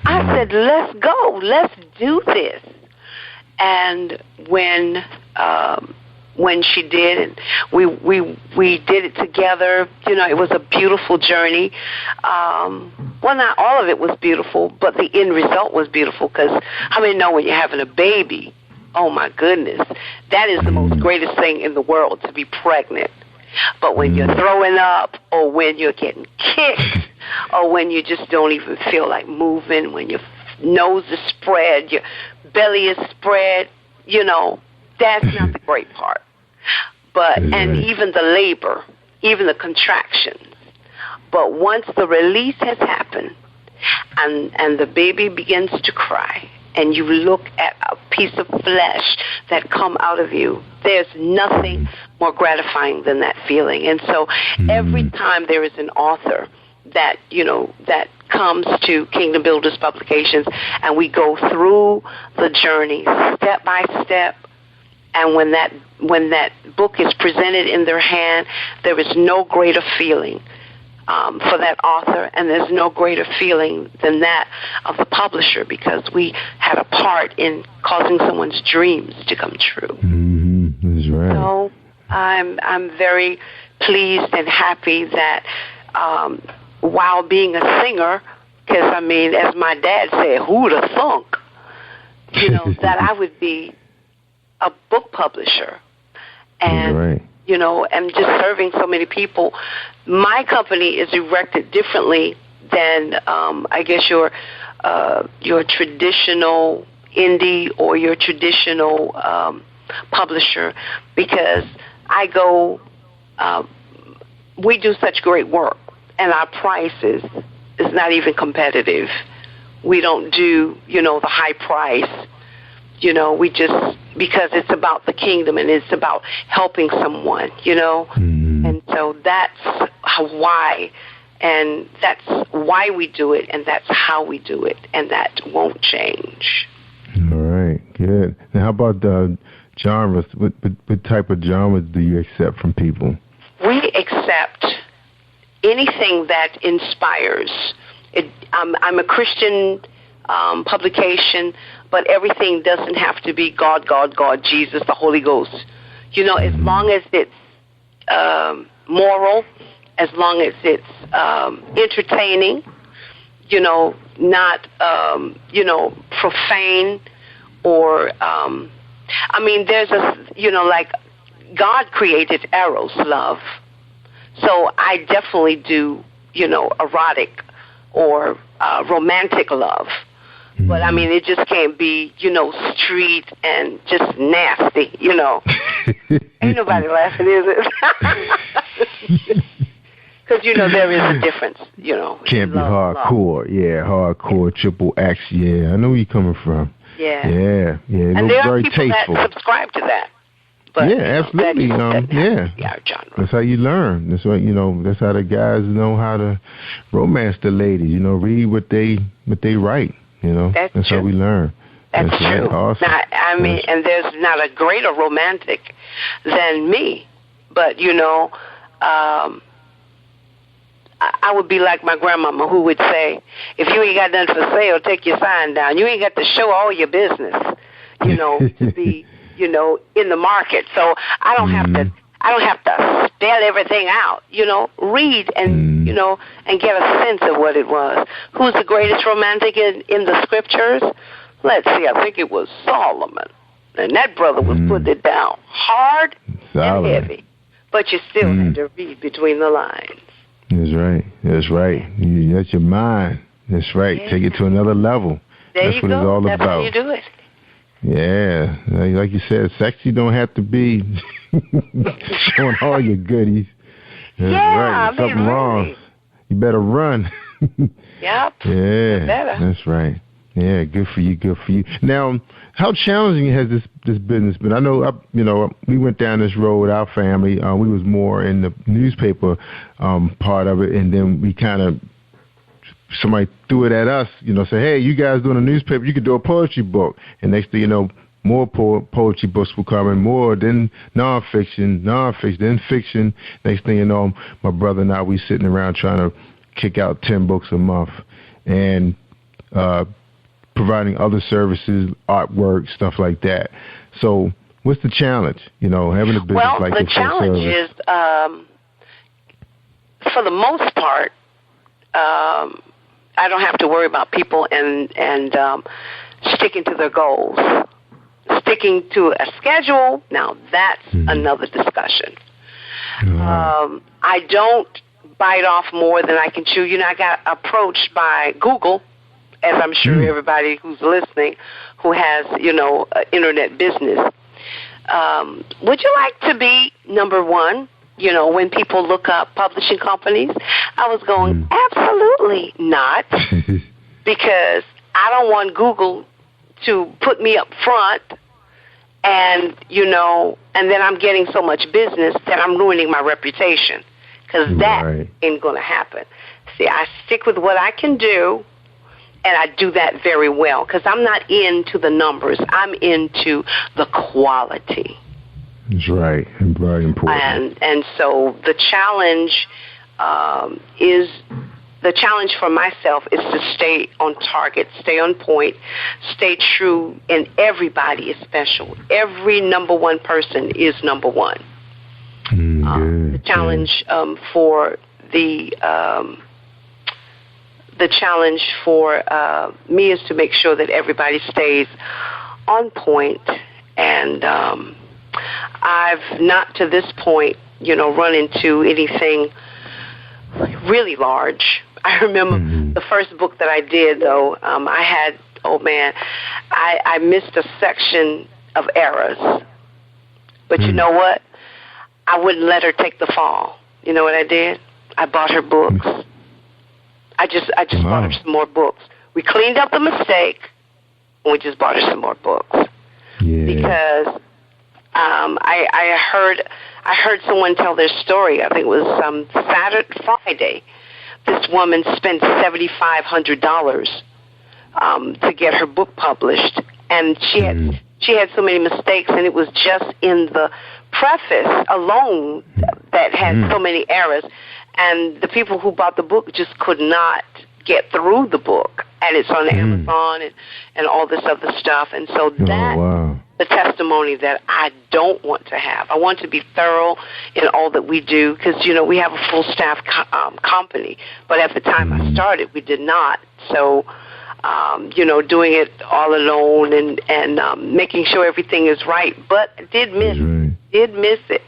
I said, "Let's go. Let's do this." And when she did, and we did it together. It was a beautiful journey. Well, not all of it was beautiful, but the end result was beautiful, because how many know when you're having a baby, oh my goodness, that is the most greatest thing in the world, to be pregnant. But when you're throwing up, or when you're getting kicked, or when you just don't even feel like moving, when your nose is spread, your belly is spread, that's not the great part. But, and even the labor, even the contractions. But once the release has happened, and the baby begins to cry, and you look at a piece of flesh that come out of you, there's nothing more gratifying than that feeling. And so every time there is an author that, that comes to Kingdom Builders Publications, and we go through the journey step by step, and when that book is presented in their hand, there is no greater feeling for that author, and there's no greater feeling than that of the publisher, because we had a part in causing someone's dreams to come true. That's right. So I'm very pleased and happy that while being a singer, because as my dad said, who'd have thunk, that I would be a book publisher, and and just serving so many people. My company is erected differently than I guess your traditional indie or your traditional publisher, because we do such great work, and our prices is not even competitive. We don't do the high price. We just, because it's about the kingdom and it's about helping someone, and so that's why, and that's why we do it, and that's how we do it, and that won't change. All right, good. Now, how about genres? What type of genres do you accept from people? We accept anything that inspires. I'm a Christian publication, but everything doesn't have to be God, Jesus, the Holy Ghost. As long as it's moral, as long as it's entertaining, not, profane, or, there's like God created Eros, love. So I definitely do, erotic or romantic love. But, I mean, it just can't be, street and just nasty, Ain't nobody laughing, is it? Because, there is a difference, Can't be hardcore. Love. Yeah, hardcore, triple X. Yeah, I know where you're coming from. Yeah. Yeah. And there are very people tasteful. that subscribe to that. But, yeah, absolutely. Yeah. That's how you learn. That's what that's how the guys know how to romance the ladies. Read what they write. That's how we learn. That's true. Right. Awesome. Now, I mean, and there's not a greater romantic than me. But I would be like my grandmama, who would say, "If you ain't got nothing for sale, take your sign down. You ain't got to show all your business, to be." in the market. So I don't have to spell everything out, read and, and get a sense of what it was. Who's the greatest romantic in the scriptures? Let's see, I think it was Solomon. And that brother was putting it down hard and heavy. But you still had to read between the lines. That's right. That's your mind. That's right. Yeah. Take it to another level. There That's you what go. it's all That's about. how you do it. Yeah, like you said, sexy don't have to be showing all your goodies. That's right. There's something wrong. You better run. Yep. Yeah, that's right. Yeah, good for you. Now, how challenging has this business been? I know, we went down this road with our family. We was more in the newspaper part of it, and then we kind of somebody threw it at us, say, hey, you guys doing a newspaper, you could do a poetry book. And next thing you know, more poetry books were coming, more, then nonfiction, then fiction. Next thing you know, my brother and I, we sitting around trying to kick out 10 books a month and providing other services, artwork, stuff like that. So what's the challenge, having a business like this? Well, the challenge is, for the most part, I don't have to worry about people and sticking to their goals. Sticking to a schedule, now that's another discussion. I don't bite off more than I can chew. I got approached by Google, as I'm sure everybody who's listening who has, internet business. Would you like to be number one? When people look up publishing companies, I was going, absolutely not, because I don't want Google to put me up front and, and then I'm getting so much business that I'm ruining my reputation, because that ain't going to happen. See, I stick with what I can do, and I do that very well, because I'm not into the numbers. I'm into the quality. That's right, and very important. And so the challenge for myself is to stay on target, stay on point, stay true, and everybody is special. Every number one person is number one. The challenge for me is to make sure that everybody stays on point, and I've not to this point, run into anything really large. I remember the first book that I did, though, I missed a section of errors. But you know what? I wouldn't let her take the fall. You know what I did? I bought her books. I just bought her some more books. We cleaned up the mistake, and we just bought her some more books. Yeah. Because I heard someone tell their story. I think it was Friday. This woman spent $7,500 to get her book published, and she had so many mistakes, and it was just in the preface alone that had so many errors, and the people who bought the book just could not get through the book, and it's on Amazon and all this other stuff, and so that's the testimony that I don't want to have. I want to be thorough in all that we do, because, we have a full staff company, but at the time I started, we did not. So, doing it all alone and making sure everything is right, but did miss it.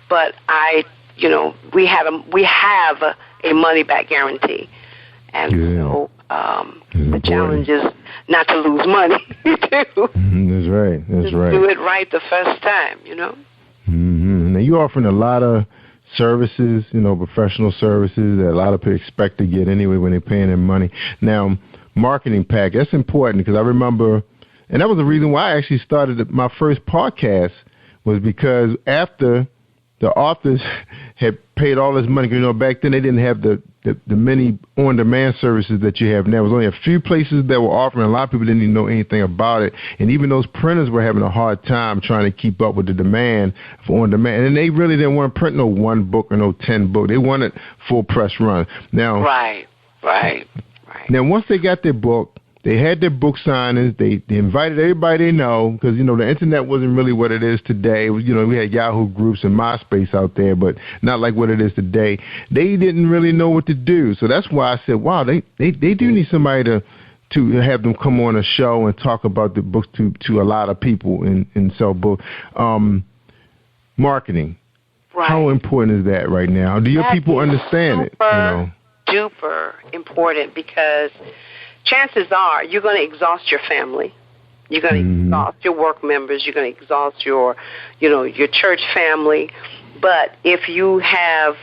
But I we have a money back guarantee, and so the challenge is not to lose money too. That's right. That's right. Do it right the first time, Now you're offering a lot of services, professional services that a lot of people expect to get anyway when they're paying their money. Now, marketing pack, that's important because I remember, and that was the reason why I actually started my first podcast, was because after the authors had paid all this money, back then they didn't have the many on-demand services that you have now. There was only a few places that were offering. A lot of people didn't even know anything about it. And even those printers were having a hard time trying to keep up with the demand for on-demand. And they really didn't want to print no 1 book or no 10 book. They wanted full press run. Now, Right. Now, once they got their book, they had their book signings. They invited everybody they know because, the Internet wasn't really what it is today. We had Yahoo groups and MySpace out there, but not like what it is today. They didn't really know what to do. So that's why I said, wow, they do need somebody to have them come on a show and talk about the books to a lot of people and sell books. Marketing. Right. How important is that right now? Do your people understand it? Duper important, because chances are you're going to exhaust your family. You're going to exhaust your work members. You're going to exhaust your church family. But if you have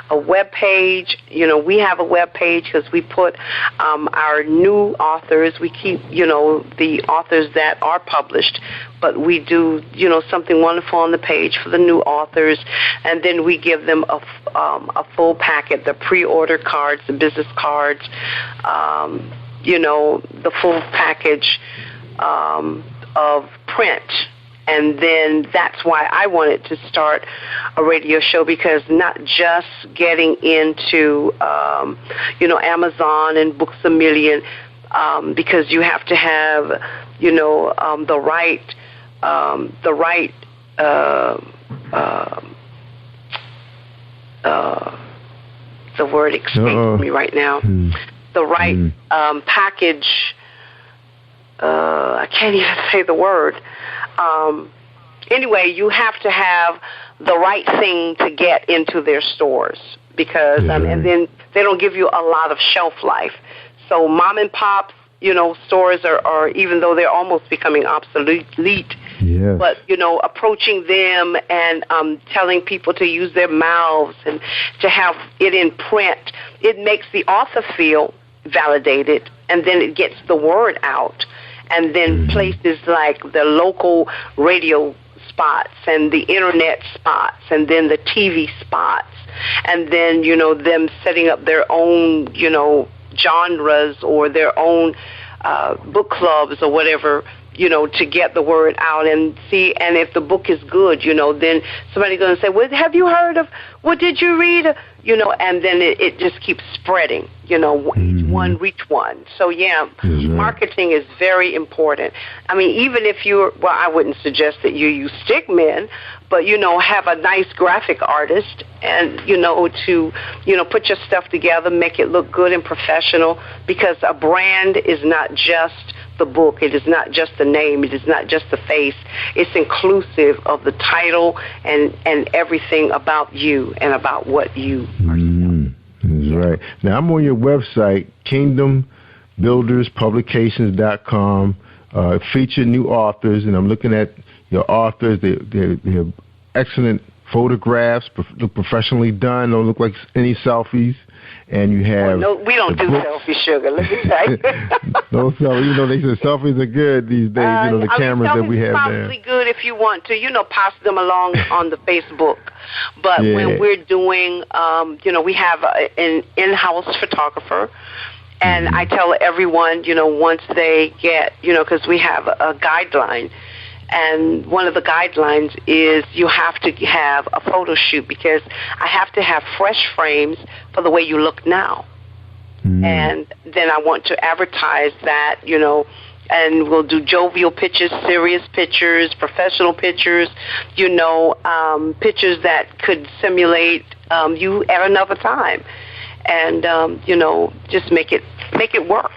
a web page, we have a web page because we put our new authors. We keep the authors that are published, but we do something wonderful on the page for the new authors, and then we give them a full packet: the pre-order cards, the business cards, the full package of print. And then that's why I wanted to start a radio show, because not just getting into, Amazon and Books A Million, because you have to have, the word escapes me right now. The right package. I can't even say the word. Anyway, you have to have the right thing to get into their stores, because and then they don't give you a lot of shelf life. So mom and pop, stores are, even though they're almost becoming obsolete, but approaching them and telling people to use their mouths and to have it in print, it makes the author feel validated, and then it gets the word out. And then places like the local radio spots and the internet spots and then the TV spots, and then, them setting up their own, genres or their own book clubs or whatever, to get the word out and see. And if the book is good, then somebody's going to say, well, have you heard of, what did you read? And then it just keeps spreading, each one reach one. So, marketing is very important. I mean, even if I wouldn't suggest that you use stick men, but, have a nice graphic artist and, to, put your stuff together, make it look good and professional, because a brand is not just the book. It is not just the name. It is not just the face. It's inclusive of the title and everything about you and about what you are selling. That's right. Now, I'm on your website, kingdombuilderspublications.com, feature new authors, and I'm looking at your authors. They have excellent photographs, look professionally done, don't look like any selfies. And you have... No, we don't do selfie, sugar, let me tell you. No selfies, even though they say selfies are good these days, the cameras that we have there. Selfies are probably good if you want to, pass them along on the Facebook. But when we're doing, we have an in-house photographer, and I tell everyone, once they get, because we have a guideline, and one of the guidelines is you have to have a photo shoot, because I have to have fresh frames for the way you look now. And then I want to advertise that, and we'll do jovial pictures, serious pictures, professional pictures, pictures that could simulate you at another time. And, just make it work.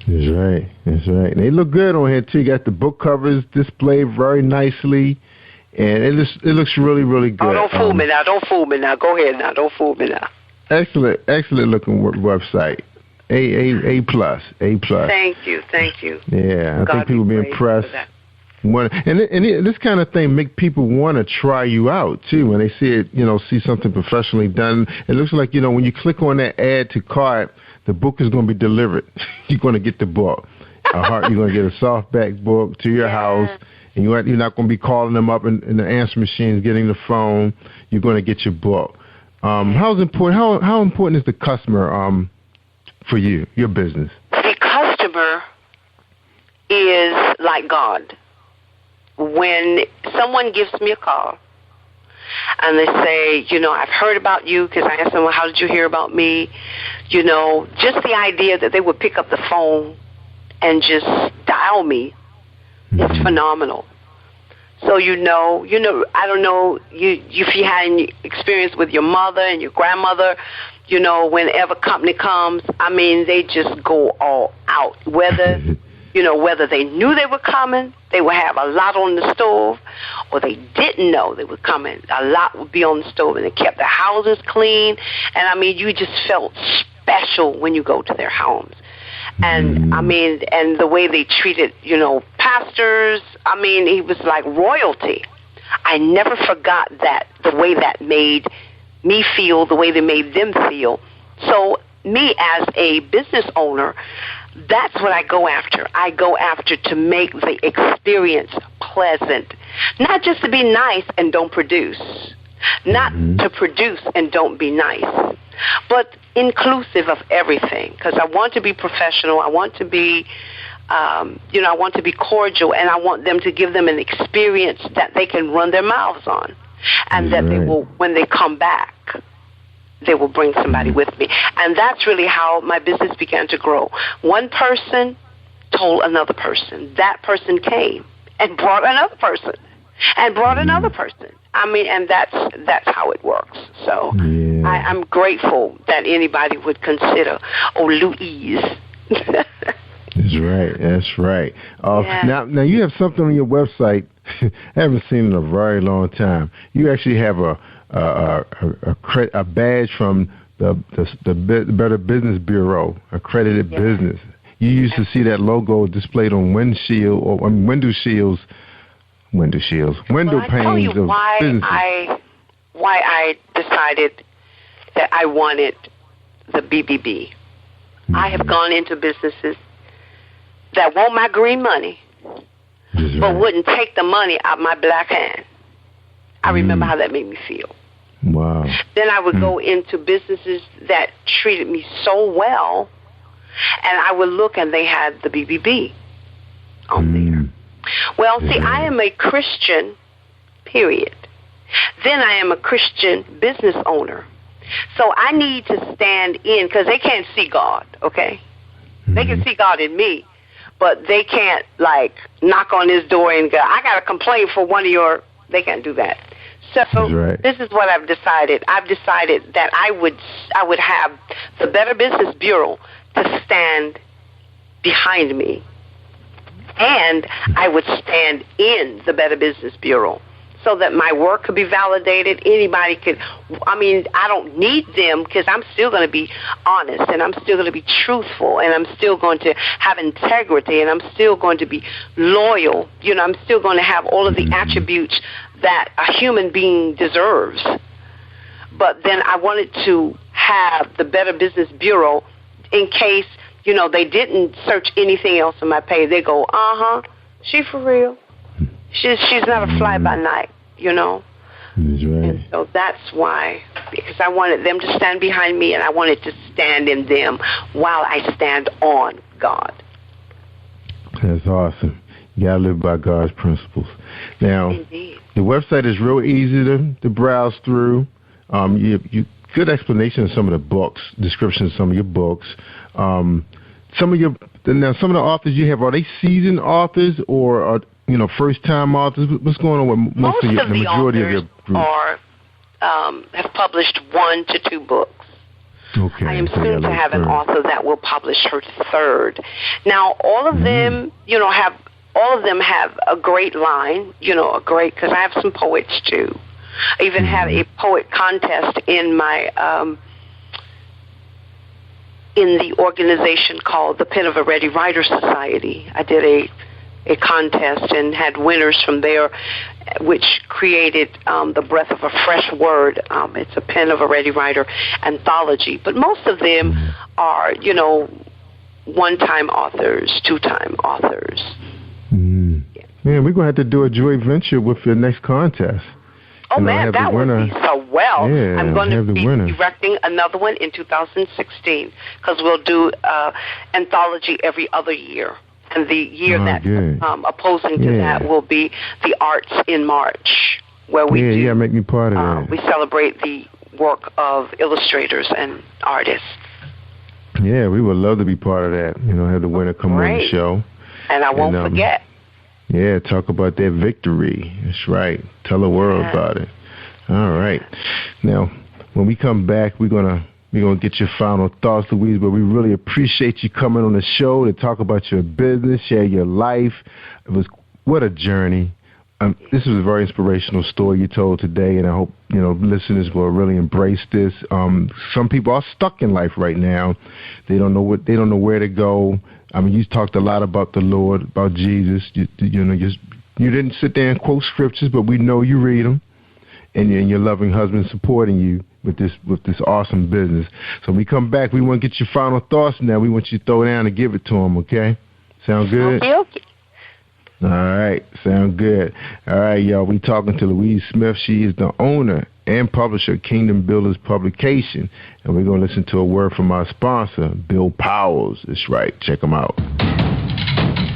That's right. And they look good on here, too. You got the book covers displayed very nicely. and it looks really, really good. Oh, don't fool me now. Don't fool me now. Go ahead now. Don't fool me now. Excellent looking website. A plus. Thank you. Yeah, I think people will be impressed. And this kind of thing make people want to try you out too when they see it. See something professionally done. It looks like when you click on that add to cart, the book is going to be delivered. You're going to get the book. You're going to get a softback book to your house, and you're not going to be calling them up in the answer machines, getting the phone. You're going to get your book. How important is the customer for you, your business? The customer is like God. When someone gives me a call and they say, I've heard about you, because I asked them, well, how did you hear about me? Just the idea that they would pick up the phone and just dial me is phenomenal. So I don't know if you had any experience with your mother and your grandmother, whenever company comes, they just go all out. Whether they knew they were coming, they would have a lot on the stove, or they didn't know they were coming. A lot would be on the stove, and they kept their houses clean. And, you just felt special when you go to their homes. And, and the way they treated, pastors, he was like royalty. I never forgot that, the way that made me feel, the way they made them feel. So me as a business owner, that's what I go after. I go after to make the experience pleasant. Not just to be nice and don't produce. Not to produce and don't be nice. But inclusive of everything. Because I want to be professional. I want to be, I want to be cordial. And I want them to give them an experience that they can run their mouths on. And that they will, when they come back, they will bring somebody with me. And that's really how my business began to grow. One person told another person. That person came and brought another person and brought another person. And that's how it works. So I'm grateful that anybody would consider, Louise. That's right. Now you have something on your website I haven't seen in a very long time. You actually have a badge from the Better Business Bureau, accredited business. You used to see that logo displayed on window panes of businesses. Why I decided that I wanted the BBB. I have gone into businesses that want my green money, but wouldn't take the money out of my black hand. I remember how that made me feel. Wow. Then I would go into businesses that treated me so well, and I would look and they had the BBB on there. Well, see, I am a Christian, period. Then I am a Christian business owner. So I need to stand in, because they can't see God, okay? They can see God in me, but they can't, knock on his door and go, I got a complaint for one of your... They can't do that. So this is what I've decided. I've decided that I would have the Better Business Bureau to stand behind me, and I would stand in the Better Business Bureau so that my work could be validated. Anybody could, I don't need them, because I'm still going to be honest, and I'm still going to be truthful, and I'm still going to have integrity, and I'm still going to be loyal. I'm still going to have all of the attributes that a human being deserves. But then I wanted to have the Better Business Bureau in case, they didn't search anything else on my page. They go, she for real. She's not a fly-by-night, That's right. And so that's why, because I wanted them to stand behind me, and I wanted to stand in them while I stand on God. That's awesome. You got to live by God's principles. Now, Indeed. The website is real easy to browse through. You good explanation of some of the books, description of some of your books. Some of the authors you have, are they seasoned authors or are first-time authors? What's going on with most of the majority of your group? Have published 1 to 2 books. Okay. I am soon to have an author that will publish her 3rd. Now, all of them, have all of them have a great line, because I have some poets too. I even have a poet contest in my in the organization called the Pen of a Ready Writer Society. I did a contest and had winners from there, which created the Breath of a Fresh Word. It's a Pen of a Ready Writer anthology. But most of them are, one-time authors, two-time authors. Man, we're going to have to do a joint venture with your next contest. Oh, man, that would be so well. Yeah, I'm going to be directing another one in 2016 because we'll do anthology every other year. And the year that's opposing to that will be the Arts in March, where we make me part of that. We celebrate the work of illustrators and artists. Yeah, we would love to be part of that. Have the winner come on the show. And I won't forget. Yeah, talk about their victory. That's right. Tell the world about it. All right. Now, when we come back, we're gonna get your final thoughts, Louise, but we really appreciate you coming on the show to talk about your business, share your life. What a journey. This was a very inspirational story you told today, and I hope, listeners will really embrace this. Some people are stuck in life right now. They don't know where to go. I mean, you talked a lot about the Lord, about Jesus. You didn't sit there and quote scriptures, but we know you read them, and your loving husband supporting you with this awesome business. So when we come back, we want to get your final thoughts now. We want you to throw down and give it to him, okay? Sound good? Okay. All right, sound good. All right, y'all, we talking to Louise Smith. She is the owner and publisher of Kingdom Builders Publication, and we're going to listen to a word from our sponsor, Bill Powers. That's right. Check them out.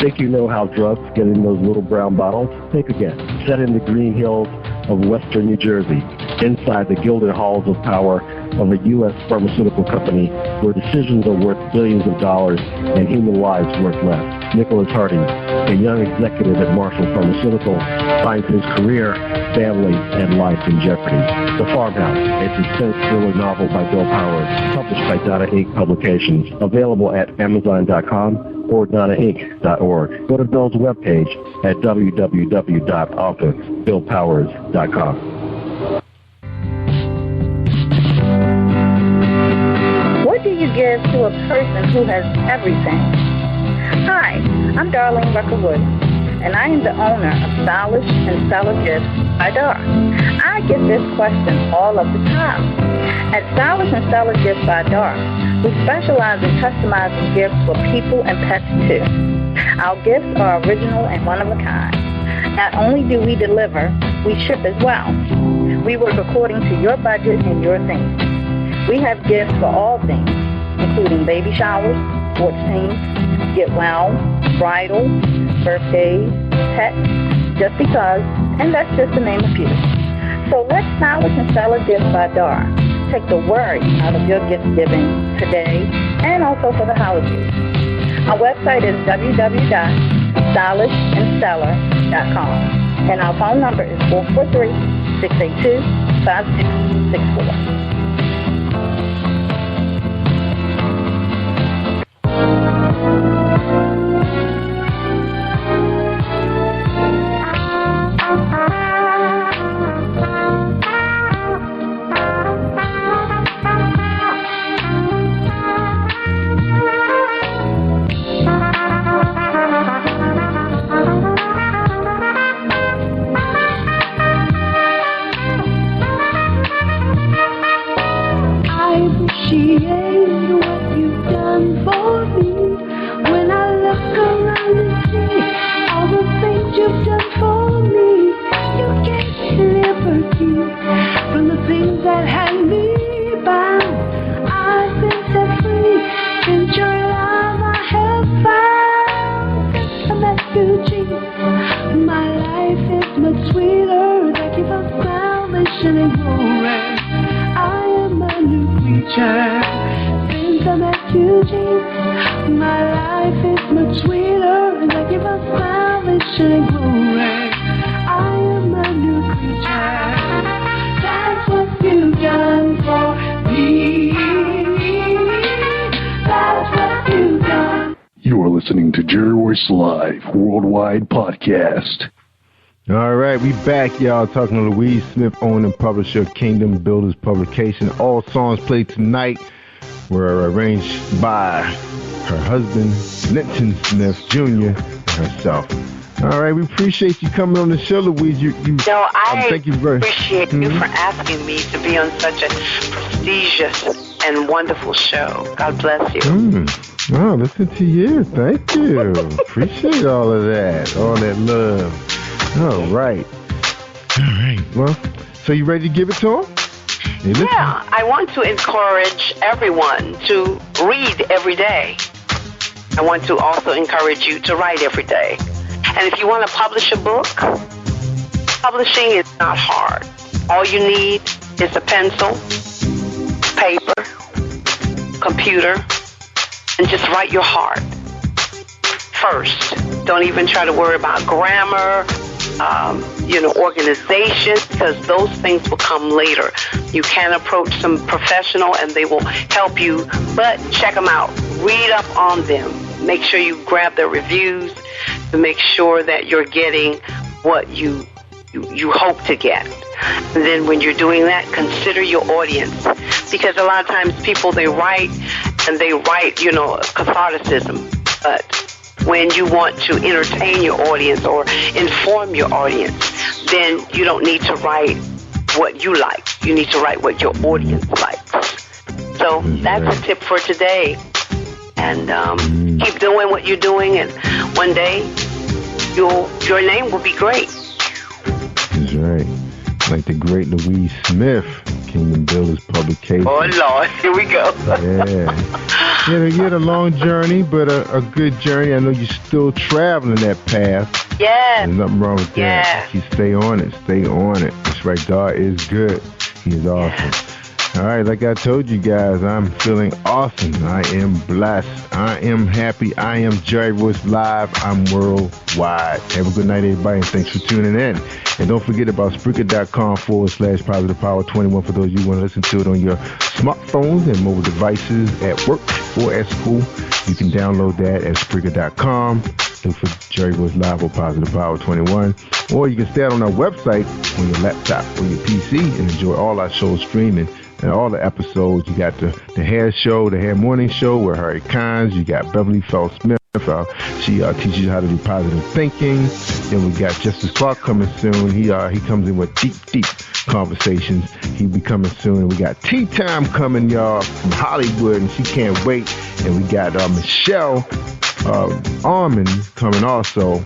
Think you know how drugs get in those little brown bottles? Think again. Set in the green hills of western New Jersey, inside the gilded halls of power of a U.S. pharmaceutical company where decisions are worth billions of dollars and human lives worth less. Nicholas Harding, a young executive at Marshall Pharmaceutical, finds his career, family, and life in jeopardy. The Farmhouse, a suspense thriller novel by Bill Powers, published by Donna Inc. Publications, available at Amazon.com or DonnaInc.org. Go to Bill's webpage at www.author.BillPowers.com. What do you give to a person who has everything? Hi, I'm Darlene Rucker-Wood, and I am the owner of Stylish and Stellar Gifts by Dar. I get this question all of the time. At Stylish and Stellar Gifts by Dar, we specialize in customizing gifts for people and pets too. Our gifts are original and one of a kind. Not only do we deliver, we ship as well. We work according to your budget and your theme. We have gifts for all things, including baby showers, sports teams, get well, bridal, birthdays, pets, just because, and that's just to name a few. So let's Stylish and Stellar Gifts by Dar take the worry out of your gift giving today and also for the holidays. Our website is www.stylishandstellar.com, and our phone number is 443-682-5664. You are listening to Jerry Royce Live Worldwide Podcast. All right, we back, y'all, talking to Louise Smith, owner and publisher of Kingdom Builders Publication. All songs played tonight were arranged by her husband, Linton Smith Jr., and herself. All right, we appreciate you coming on the show, Louise. I thank you very appreciate you for asking me to be on such a prestigious and wonderful show. God bless you. Oh, listen to you. Thank you. Appreciate all of that, all that love. All right. Well, so you ready to give it to him? Yeah, I want to encourage everyone to read every day. I want to also encourage you to write every day. And if you want to publish a book, publishing is not hard. All you need is a pencil, paper, computer, and just write your heart first. Don't even try to worry about grammar, organization, because those things will come later. You can approach some professional and they will help you, but check them out. Read up on them. Make sure you grab their reviews to make sure that you're getting what you hope to get. And then when you're doing that, consider your audience. Because a lot of times people, they write catharticism. But when you want to entertain your audience or inform your audience, then you don't need to write what you like. You need to write what your audience likes. So that's a tip for today. And keep doing what you're doing, and one day your name will be great. That's right. Like the great Louise Smith, Kingdom Builders Publication. Oh, Lord. Here we go. Yeah. You had a long journey, but a good journey. I know you're still traveling that path. Yes. There's nothing wrong with that. You stay on it. Stay on it. That's right. God is good. He is awesome. All right, like I told you guys, I'm feeling awesome. I am blessed. I am happy. I am Jerry Royce Live. I'm worldwide. Have a good night, everybody, and thanks for tuning in. And don't forget about Spreaker.com/Positive Power 21 for those of you who want to listen to it on your smartphones and mobile devices at work or at school. You can download that at Spreaker.com. Look for Jerry Royce Live or Positive Power 21. Or you can stay out on our website on your laptop or your PC and enjoy all our shows streaming. And all the episodes, you got the hair show, the hair morning show with Harry Cons. You got Beverly Fell Smith. She teaches you how to do positive thinking. Then we got Justice Clark coming soon. He comes in with deep conversations. He'll be coming soon. And we got Tea Time coming, y'all, from Hollywood, and she can't wait. And we got Michelle Armand coming also.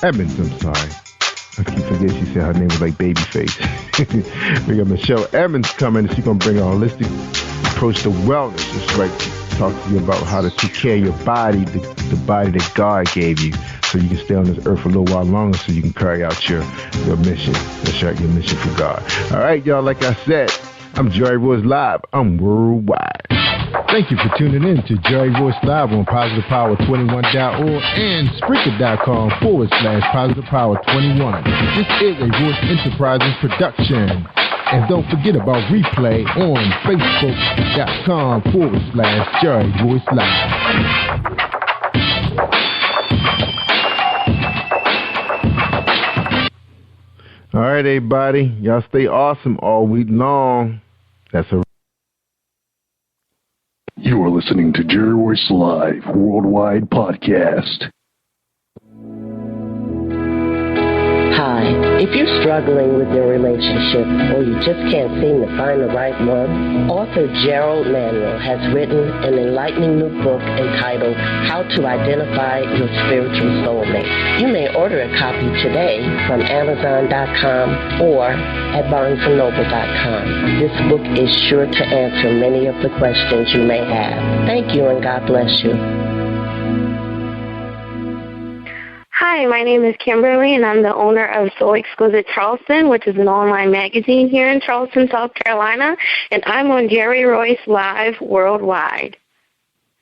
Evans, I'm sorry. I keep forgetting she said her name was like Babyface. We got Michelle Evans coming, and she's going to bring a holistic approach to wellness. It's right, talk to you about how to take care of your body, the body that God gave you, so you can stay on this earth for a little while longer so you can carry out your mission. That's right, your mission for God. All right, y'all, like I said, I'm Jerry Royce Live. I'm worldwide. Thank you for tuning in to Jerry Royce Live on PositivePower21.org and Spreaker.com/PositivePower21. This is a Royce Enterprises production. And don't forget about replay on Facebook.com/Jerry Royce Live. All right, everybody. Y'all stay awesome all week long. That's a You are listening to Jerry Royce Live Worldwide Podcast. Hi, if you're struggling with your relationship or you just can't seem to find the right one, author Gerald Manuel has written an enlightening new book entitled How to Identify Your Spiritual Soulmate. You may order a copy today from Amazon.com or at BarnesandNoble.com. This book is sure to answer many of the questions you may have. Thank you and God bless you. Hi, my name is Kimberly, and I'm the owner of Soul Exquisite Charleston, which is an online magazine here in Charleston, South Carolina, and I'm on Jerry Royce Live Worldwide.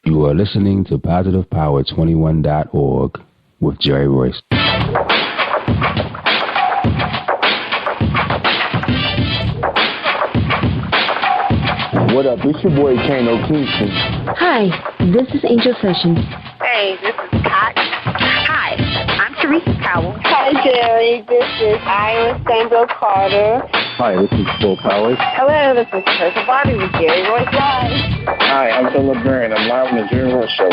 You are listening to PositivePower21.org with Jerry Royce. What up? It's your boy Kano Kingston. Hi, this is Angel Sessions. Hey, Hey, this is Pat. Hi, I'm Teresa Powell. Hi, Jerry. This is Ira Sandro Carter. Hi, this is Phil Powers. Hello, this is Teresa Bobby with Jerry Royce Live. Hi, I'm Philip Byrne. I'm live on the Jerry Royce Show.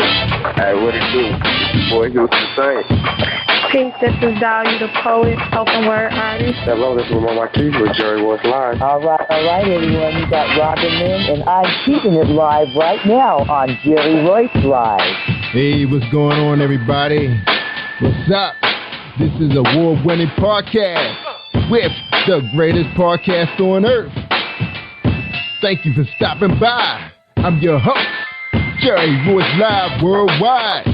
Hey, what it do? It's your boy Houston Saint. Peace, this is Dahlia the poet, spoken word artist. Hello, this is Ramon Marquis with Jerry Royce Live. All right, everyone. You got Robin in, and I'm keeping it live right now on Jerry Royce Live. Hey, what's going on, everybody? What's up? This is award-winning podcast with the greatest podcast on earth. Thank you for stopping by. I'm your host, Jerry Royce Live Worldwide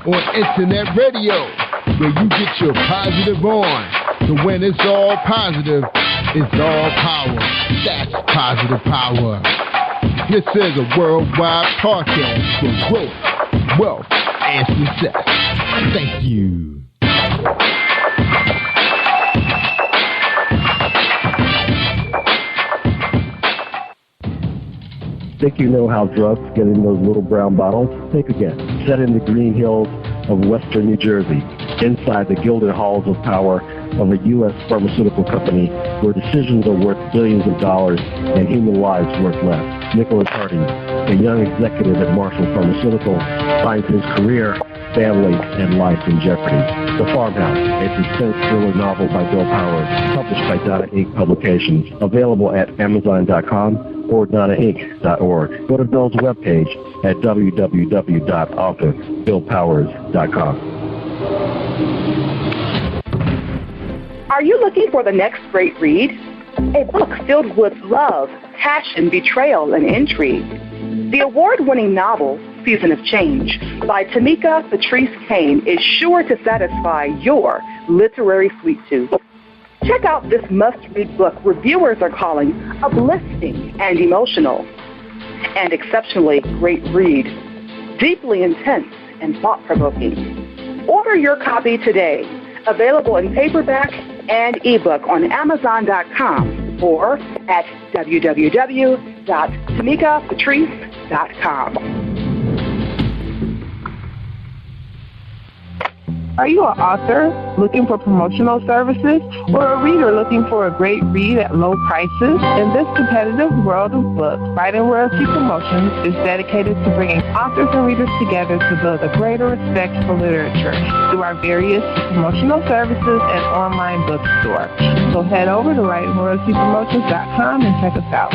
on Internet Radio, where you get your positive on. So when it's all positive, it's all power. That's positive power. This is a worldwide podcast for growth, wealth, and success. Thank you. Think you know how drugs get in those little brown bottles? Think again. Set in the green hills of western New Jersey, inside the gilded halls of power of a U.S. pharmaceutical company where decisions are worth billions of dollars and human lives worth less. Nicholas Harding, a young executive at Marshall Pharmaceutical, finds his career, family, and life in jeopardy. The Farmhouse, a suspense thriller novel by Bill Powers, published by Donna Inc. Publications, available at Amazon.com or DonnaInc.org. Go to Bill's webpage at www.authorBillPowers.com. Are you looking for the next great read? A book filled with love, passion, betrayal, and intrigue. The award-winning novel, Season of Change, by Tamika Patrice Kane, is sure to satisfy your literary sweet tooth. Check out this must-read book reviewers are calling uplifting and emotional. And exceptionally great read, deeply intense and thought-provoking. Order your copy today. Available in paperback and ebook on Amazon.com or at www.tamikapatrice.com. Are you an author looking for promotional services or a reader looking for a great read at low prices? In this competitive world of books, Writing Royalty Promotions is dedicated to bringing authors and readers together to build a greater respect for literature through our various promotional services and online bookstore. So head over to WritingRoyaltyPromotions.com and check us out.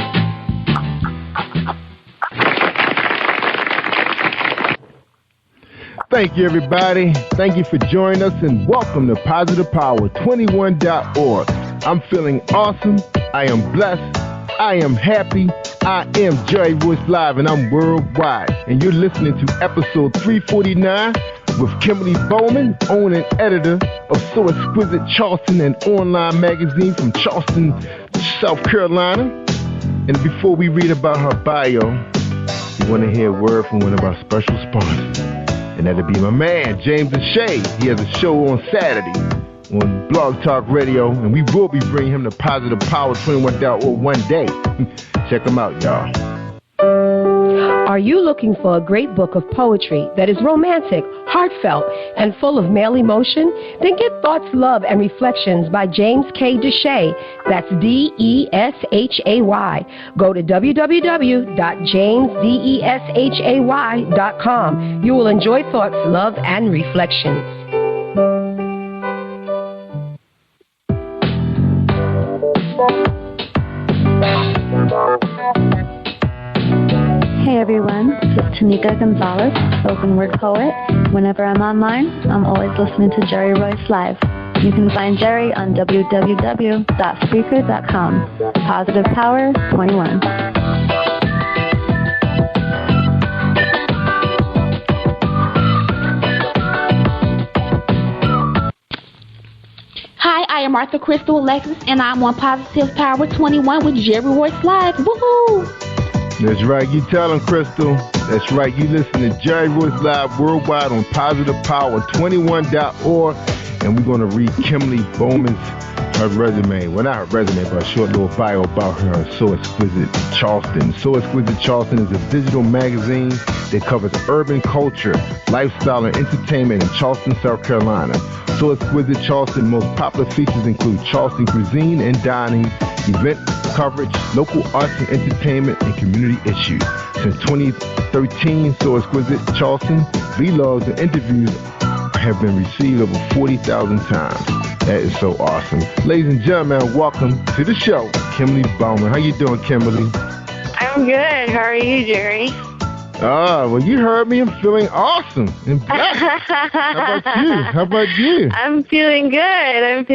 Thank you, everybody. Thank you for joining us, and welcome to PositivePower21.org. I'm feeling awesome. I am blessed. I am happy. I am Jerry Royce Live, and I'm worldwide. And you're listening to episode 349 with Kimberly Bowman, owner and editor of So Exquisite Charleston, an online magazine from Charleston, South Carolina. And before we read about her bio, you want to hear a word from one of our special sponsors. And that'll be my man, James Deshay. He has a show on Saturday on Blog Talk Radio, and we will be bringing him to Positive Power 21.org one day. Check him out, y'all. Are you looking for a great book of poetry that is romantic, heartfelt, and full of male emotion? Then get Thoughts, Love, and Reflections by James K. Deshay. That's D-E-S-H-A-Y. Go to www.jamesdeshay.com. You will enjoy Thoughts, Love, and Reflections. Hey everyone, this is Tanika Gonzalez, spoken word poet. Whenever I'm online, I'm always listening to Jerry Royce Live. You can find Jerry on www.speaker.com. Positive Power 21. Hi, I am Martha Crystal Alexis, and I'm on Positive Power 21 with Jerry Royce Live. Woohoo! That's right. You tell him, Crystal. That's right. You listen to Jerry Royce Live worldwide on positivepower21.org, and we're going to read Kimberly Bowman's her resume. Well, not her resume, but a short little bio about her. So Exquisite Charleston. So Exquisite Charleston is a digital magazine that covers urban culture, lifestyle, and entertainment in Charleston, South Carolina. So Exquisite Charleston most popular features include Charleston cuisine and dining, event coverage, local arts and entertainment, and community issues. Since 2013, So Exquisite Charleston vlogs and interviews have been received over 40,000 times. That is so awesome. Ladies and gentlemen, welcome to the show, Kimberly Bowman. How you doing, Kimberly? I'm good. How are you, Jerry? Well, you heard me. I'm feeling awesome and blessed. How about you? I'm feeling good.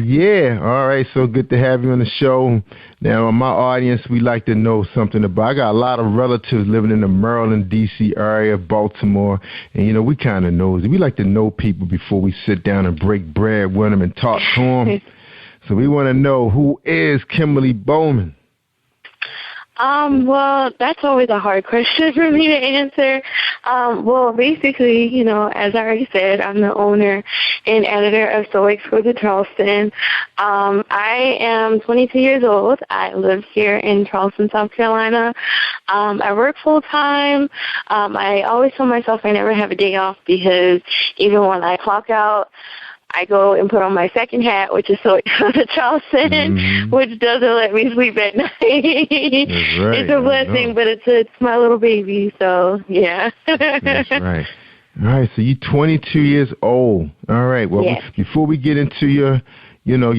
Yeah. All right, so good to have you on the show. Now, my audience, we like to know something about. I got a lot of relatives living in the Maryland, D.C. area, Baltimore, and, we kind of nosy. We like to know people before we sit down and break bread with them and talk to them. So we want to know, who is Kimberly Bowman? Well, that's always a hard question for me to answer. Well, basically, as I already said, I'm the owner and editor of So Exquisite Charleston. I am 22 years old. I live here in Charleston, South Carolina. I work full-time. I always tell myself I never have a day off because even when I clock out, I go and put on my second hat, which is So Exquisite Charleston, which doesn't let me sleep at night. That's right. It's a blessing, but it's my little baby, so yeah. That's right. All right, so you're 22 years old. All right, well, yes. Before we get into your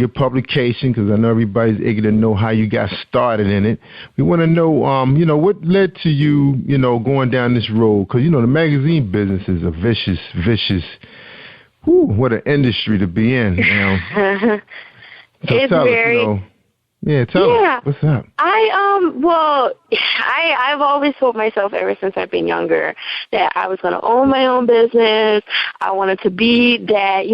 publication, because I know everybody's eager to know how you got started in it, we want to know, what led to you, going down this road, because, the magazine business is a vicious. Whew, what an industry to be in. So it's very. Tell us. What's up? I've always told myself ever since I've been younger that I was going to own my own business. I wanted to be that,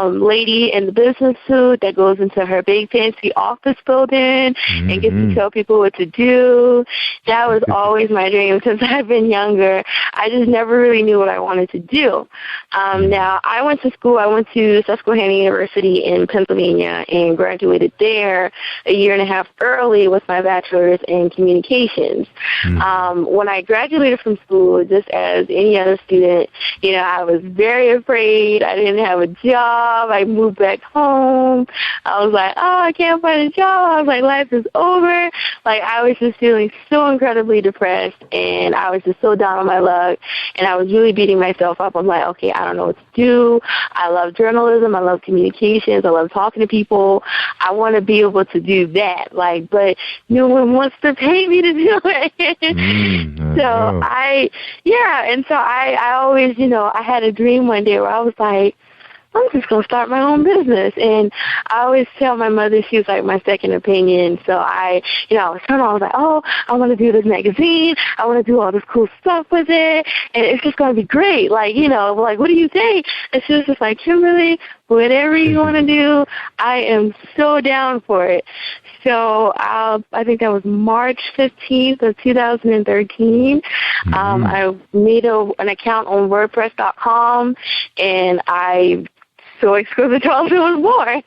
lady in the business suit that goes into her big fancy office building and gets to tell people what to do. That was always my dream since I've been younger. I just never really knew what I wanted to do. Now, I went to school. I went to Susquehanna University in Pennsylvania and graduated there a year and a half early with my bachelor's in communications. When I graduated from school, just as any other student, I was very afraid. I didn't have a job. I moved back home. I was like, I can't find a job. I was like, life is over. Like, I was just feeling so incredibly depressed, and I was just so down on my luck, and I was really beating myself up. I'm like, okay, I don't know what to do. I love journalism. I love communications. I love talking to people. I want to be able to do that, but no one wants to pay me to do it. I always, I had a dream one day where I was like, I'm just going to start my own business. And I always tell my mother she was like my second opinion. So I was like, I want to do this magazine. I want to do all this cool stuff with it. And it's just going to be great. Like, what do you think? And she was just like, Kimberly, whatever you want to do, I am so down for it. So I think that was March 15th of 2013. I made an account on WordPress.com, and So Exquisite Charleston was born.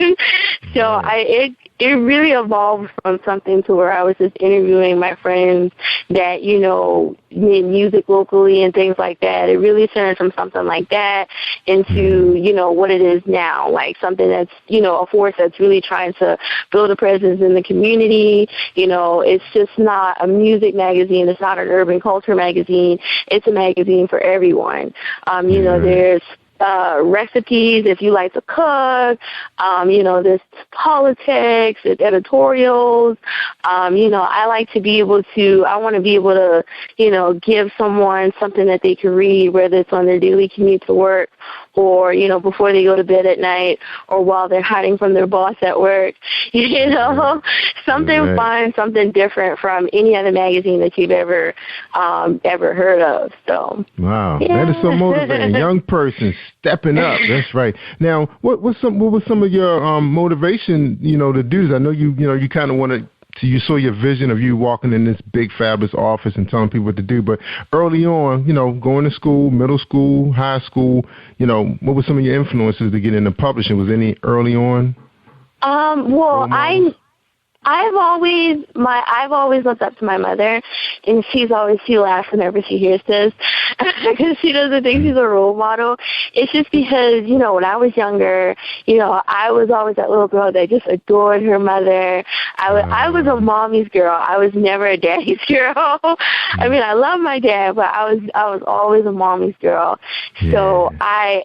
So it really evolved from something to where I was just interviewing my friends that, made music locally and things like that. It really turned from something like that into, what it is now, like something that's, a force that's really trying to build a presence in the community. It's just not a music magazine. It's not an urban culture magazine. It's a magazine for everyone. There's recipes if you like to cook, there's politics, there's editorials. I want to be able to, give someone something that they can read, whether it's on their daily commute to work or, before they go to bed at night or while they're hiding from their boss at work, something fun, something different from any other magazine that you've ever heard of. So wow, that is so motivating. Young person stepping up. That's right. Now, what was some of your motivation, to do this? I know you kind of want to you saw your vision of you walking in this big, fabulous office and telling people what to do. But early on, going to school, middle school, high school, what were some of your influences to get into publishing? Was any early on? Well, I've always looked up to my mother, and she laughs whenever she hears this because she doesn't think she's a role model. It's just because, when I was younger, I was always that little girl that just adored her mother. I was a mommy's girl. I was never a daddy's girl. I mean, I love my dad, but I was always a mommy's girl. Yeah. So I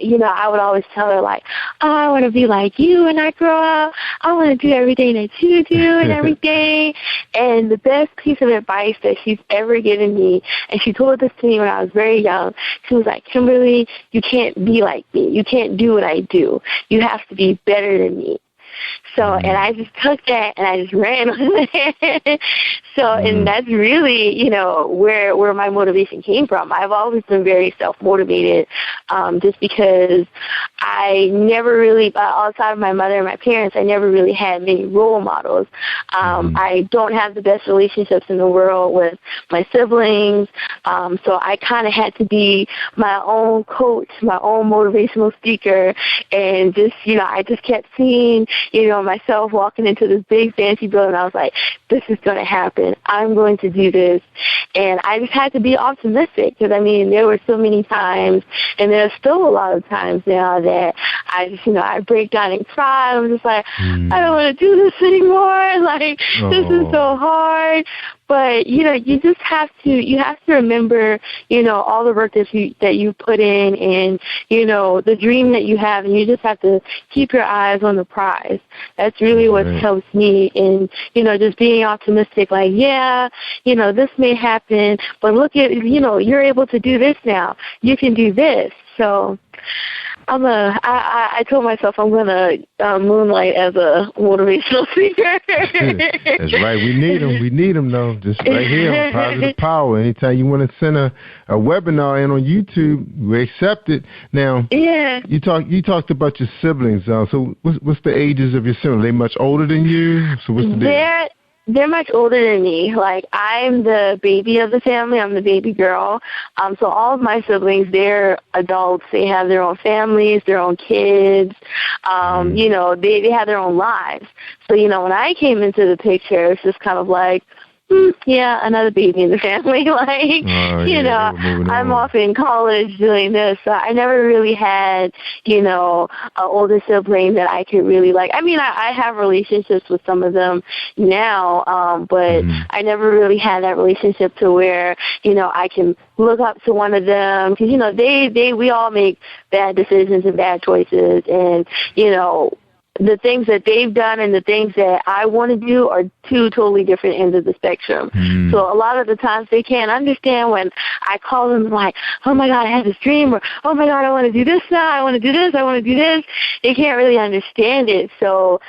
would always tell her, like, oh, I want to be like you when I grow up. I want to do everything that you do. And everything. And the best piece of advice that she's ever given me, and she told this to me when I was very young, she was like, Kimberly, you can't be like me. You can't do what I do. You have to be better than me. So, and I just took that and I just ran with it. So, and that's really, where my motivation came from. I've always been very self-motivated, just because I never really, outside of my mother and my parents, I never really had many role models. I don't have the best relationships in the world with my siblings, so I kind of had to be my own coach, my own motivational speaker, and just, I just kept seeing, myself walking into this big fancy building. I was like, this is going to happen. I'm going to do this. And I just had to be optimistic because, there were so many times, and there's still a lot of times now that I just, I break down and cry. I'm just like, I don't want to do this anymore. Like, this is so hard. But, you just have to remember, all the work that you put in and, the dream that you have, and you just have to keep your eyes on the prize. That's really what helps me in, just being optimistic, like, this may happen, but look at, you're able to do this now. You can do this. So I told myself I'm going to moonlight as a motivational speaker. That's right. We need them, though. Just right here on Positive Power. Anytime you want to send a webinar in on YouTube, we accept it. Now, you talked about your siblings. So what's the ages of your siblings? Are they much older than you? So what's the deal? They're much older than me. Like, I'm the baby of the family. I'm the baby girl. So all of my siblings, they're adults. They have their own families, their own kids. They have their own lives. So, when I came into the picture, it's just kind of like, another baby in the family. I'm off in college doing this. So I never really had, an older sibling that I could really like. I have relationships with some of them now, but I never really had that relationship to where, I can look up to one of them because, we all make bad decisions and bad choices, and, the things that they've done and the things that I want to do are two totally different ends of the spectrum. So a lot of the times they can't understand when I call them like, oh, my God, I had this dream, or, oh, my God, I want to do this now, I want to do this, I want to do this. They can't really understand it. So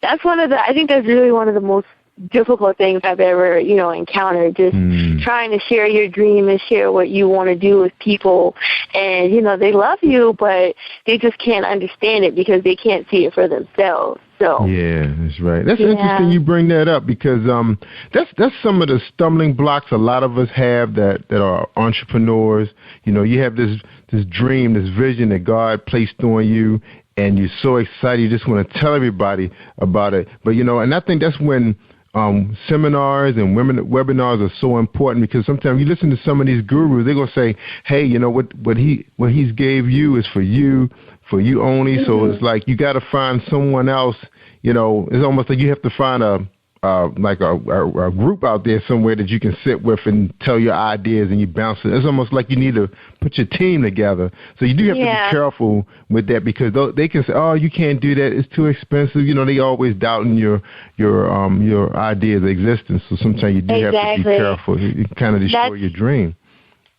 that's I think that's really one of the most difficult things I've ever, encountered, just trying to share your dream and share what you want to do with people. And, they love you, but they just can't understand it because they can't see it for themselves. So yeah, that's right. That's interesting you bring that up because that's some of the stumbling blocks a lot of us have that are entrepreneurs. You have this dream, this vision that God placed on you, and you're so excited, you just want to tell everybody about it. But, and I think that's when seminars and webinars are so important, because sometimes you listen to some of these gurus, they're going to say, hey, what he's gave you is for you only. So it's like you got to find someone else. It's almost like you have to find a group out there somewhere that you can sit with and tell your ideas and you bounce it. It's almost like you need to put your team together. So you do have to be careful with that, because they can say, oh, you can't do that, it's too expensive. They always doubting your idea's existence. So sometimes you do have to be careful. You kind of destroy your dream.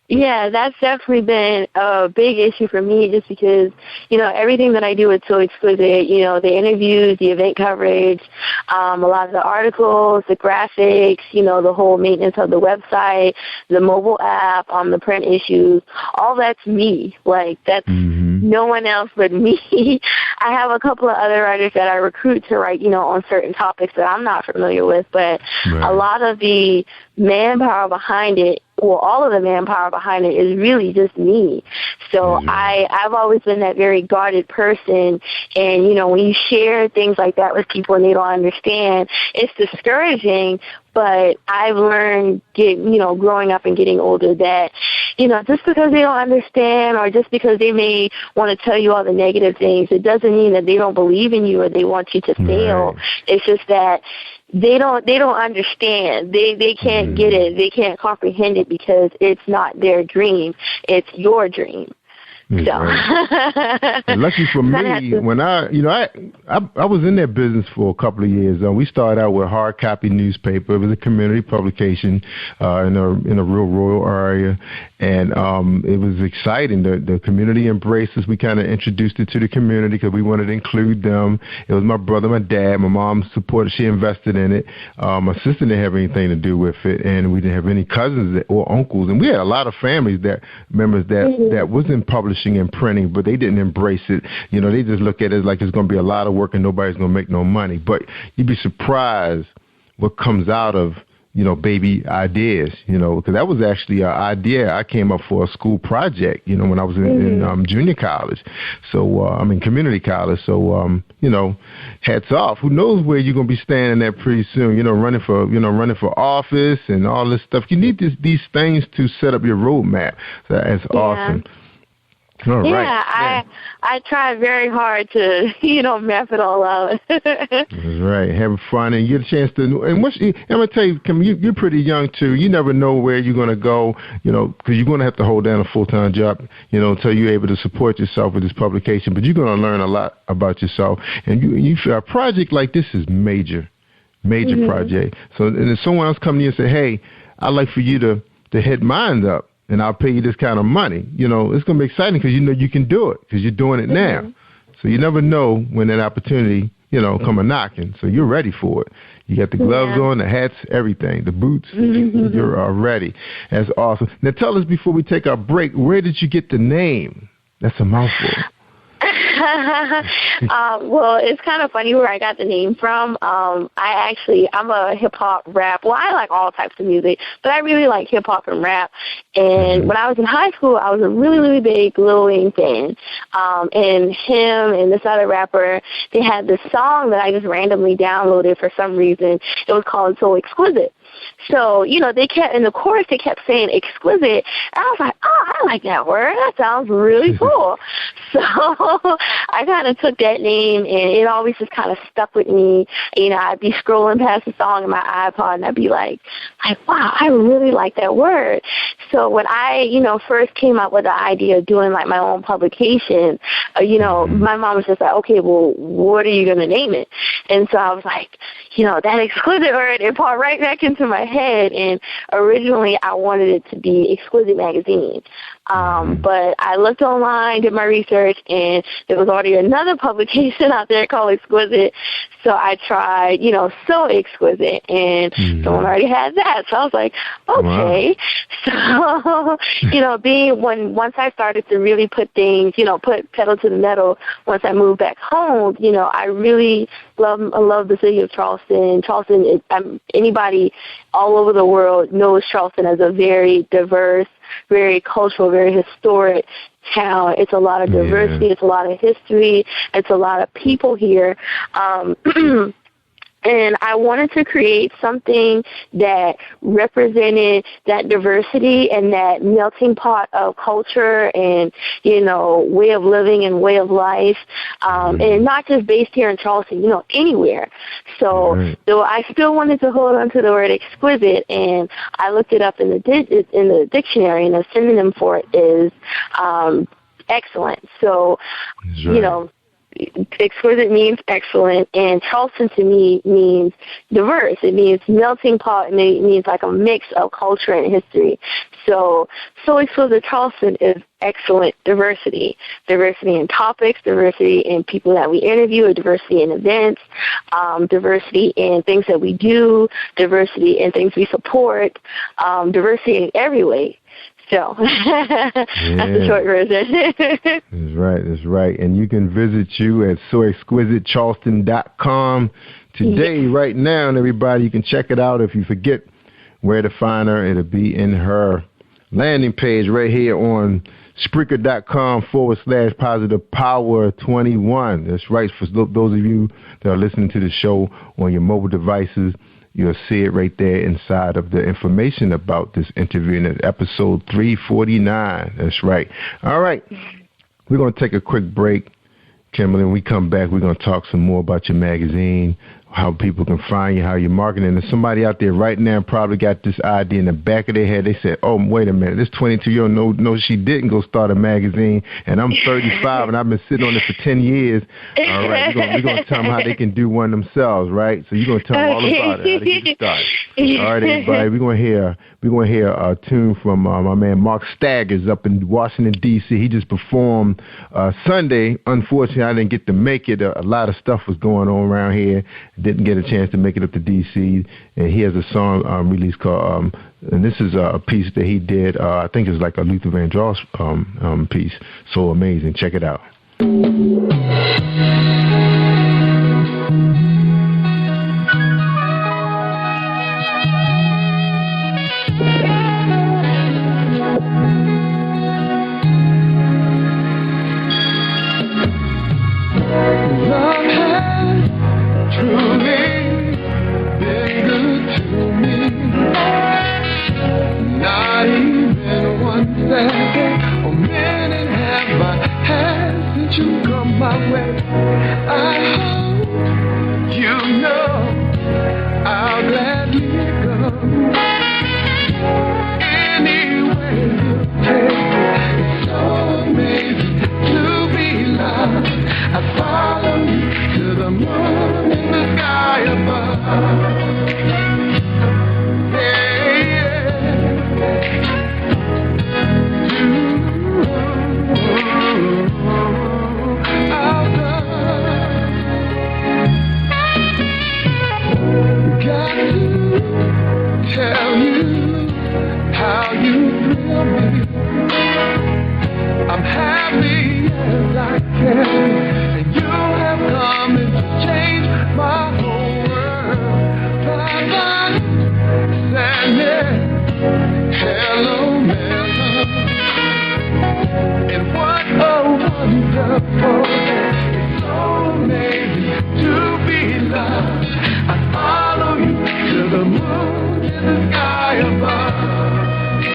Yeah, that's definitely been a big issue for me, just because, everything that I do is so exquisite. The interviews, the event coverage, a lot of the articles, the graphics, the whole maintenance of the website, the mobile app, the print issues, all that's me. Like, that's no one else but me. I have a couple of other writers that I recruit to write, on certain topics that I'm not familiar with, but a lot of the manpower behind it, well, all of the manpower behind it is really just me. So I've always been that very guarded person. And, when you share things like that with people and they don't understand, it's discouraging. But I've learned, growing up and getting older that, just because they don't understand or just because they may want to tell you all the negative things, it doesn't mean that they don't believe in you or they want you to fail. It's just that they don't understand. They can't get it. They can't comprehend it because it's not their dream. It's your dream. So. And lucky for me, when I was in that business for a couple of years. We started out with a hard copy newspaper. It was a community publication in a real rural area, and it was exciting. The community embraced us. We kind of introduced it to the community because we wanted to include them. It was my brother, my dad, my mom supported. She invested in it. My sister didn't have anything to do with it, and we didn't have any cousins or uncles. And we had a lot of families members that was in publishing and printing, but they didn't embrace it. They just look at it like it's going to be a lot of work and nobody's going to make no money. But you'd be surprised what comes out of, baby ideas, because that was actually an idea I came up for a school project, when I was in junior college. So, community college. So, hats off. Who knows where you're going to be standing at pretty soon, running for office and all this stuff. You need these things to set up your roadmap. So that's awesome. All right. I try very hard to, map it all out. That's right. Having fun and you get a chance to. And I'm going to tell you, you're pretty young, too. You never know where you're going to go, because you're going to have to hold down a full-time job, until you're able to support yourself with this publication. But you're going to learn a lot about yourself. And you feel a project like this is major project. So and if someone else come to you and say, hey, I'd like for you to hit mine up, and I'll pay you this kind of money. It's going to be exciting because you can do it because you're doing it now. So you never know when that opportunity, come a knocking. So you're ready for it. You got the gloves on, the hats, everything, the boots. You're ready. That's awesome. Now tell us before we take our break, where did you get the name? That's a mouthful. Well, it's kind of funny where I got the name from. I'm a hip-hop rap. Well, I like all types of music, but I really like hip-hop and rap. And when I was in high school, I was a really, really big Lil Wayne fan. And him and this other rapper, they had this song that I just randomly downloaded for some reason. It was called So Exquisite. So, they kept, in the chorus, they kept saying exquisite. And I was like, oh, I like that word. That sounds really cool. So I kind of took that name, and it always just kind of stuck with me. I'd be scrolling past the song in my iPod, and I'd be like, wow, I really like that word. So when I, first came up with the idea of doing, my own publication, my mom was just like, okay, well, what are you going to name it? And so I was like, that exquisite word, it popped right back into my head. And originally I wanted it to be Exquisite Magazine. But I looked online, did my research, and there was already another publication out there called Exquisite. So I tried, So Exquisite, and someone already had that. So I was like, okay. Wow. So, once I started to really put things, put pedal to the metal, once I moved back home, I really love the city of Charleston. Charleston, anybody all over the world knows Charleston as a very diverse, very cultural, very historic town. It's a lot of diversity. It's a lot of history. It's a lot of people here. And I wanted to create something that represented that diversity and that melting pot of culture and, way of living and way of life, and not just based here in Charleston, anywhere. So though I still wanted to hold on to the word exquisite, and I looked it up in the dictionary, and a synonym for it is excellent. So, exquisite means excellent, and Charleston to me means diverse. It means melting pot, and it means like a mix of culture and history. So Exquisite Charleston is excellent diversity. Diversity in topics, diversity in people that we interview, diversity in events, diversity in things that we do, diversity in things we support, diversity in every way. So that's the short version. That's right. And you can visit you at soexquisitecharleston.com today, right now, and everybody. You can check it out. If you forget where to find her, it'll be in her landing page right here on Spreaker.com/positive-power-21. That's right. For those of you that are listening to the show on your mobile devices, you'll see it right there inside of the information about this interview in episode 349. That's right. All right. We're going to take a quick break, Kimberly. When we come back, we're going to talk some more about your magazine, how people can find you, how you're marketing. And somebody out there right now probably got this idea in the back of their head. They said, oh, wait a minute, this 22-year-old, no, she didn't go start a magazine, and I'm 35, and I've been sitting on it for 10 years. All right, we're going to tell them how they can do one themselves, right? So you're going to tell them all about it, how they get started. All right, everybody, we're going to hear a tune from my man Mark Staggers up in Washington, D.C. He just performed Sunday. Unfortunately, I didn't get to make it. A lot of stuff was going on around here. Didn't get a chance to make it up to D.C. And he has a song released called, and this is a piece that he did, I think it's like a Luther Vandross piece. So amazing. Check it out.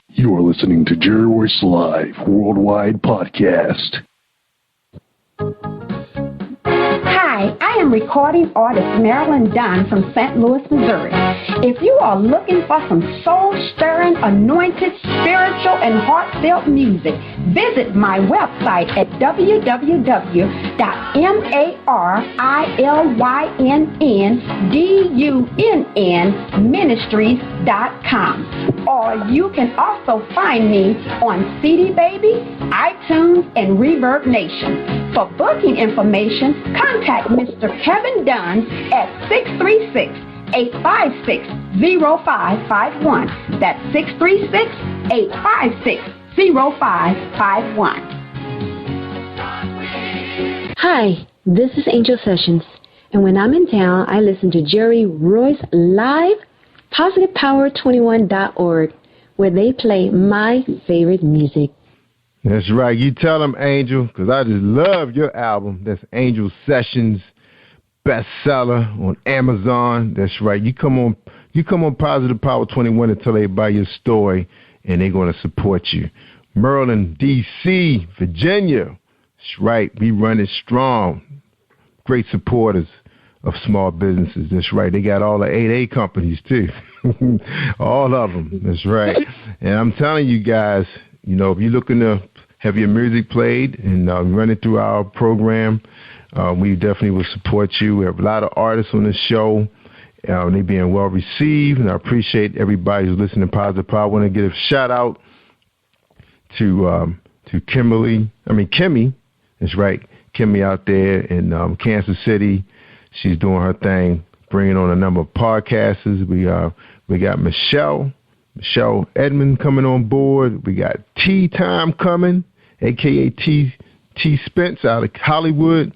You are listening to Jerry Royce Live Worldwide Podcast. Hi, I am recording artist Marilyn Dunn from St. Louis, Missouri. If you are looking for some soul-stirring, anointed, spiritual, and heartfelt music, visit my website at www.marilynnDunnMinistries.com. Or you can also find me on CD Baby, iTunes, and Reverb Nation. For booking information, contact Mr. Kevin Dunn at 636-856-0551. That's 636-856-0551. Hi, this is Angel Sessions, and when I'm in town, I listen to Jerry Royce Live, PositivePower21.org, where they play my favorite music. That's right. You tell them, Angel, because I just love your album. That's Angel Sessions, bestseller on Amazon. That's right. You come on Positive Power 21 and tell everybody your story, and they're going to support you. Maryland, D.C., Virginia. That's right. We run it strong. Great supporters of small businesses. That's right. They got all the 8A companies, too. All of them. That's right. And I'm telling you guys, you know, if you're looking to have your music played and run it through our program, we definitely will support you. We have a lot of artists on the show. They're being well received, and I appreciate everybody who's listening to Positive Power. I want to give a shout out to Kimmy. That's right, Kimmy out there in Kansas City. She's doing her thing, bringing on a number of podcasters. We got Michelle Michelle Edmond coming on board. We got Tea Time coming, a.k.a. T Spence out of Hollywood,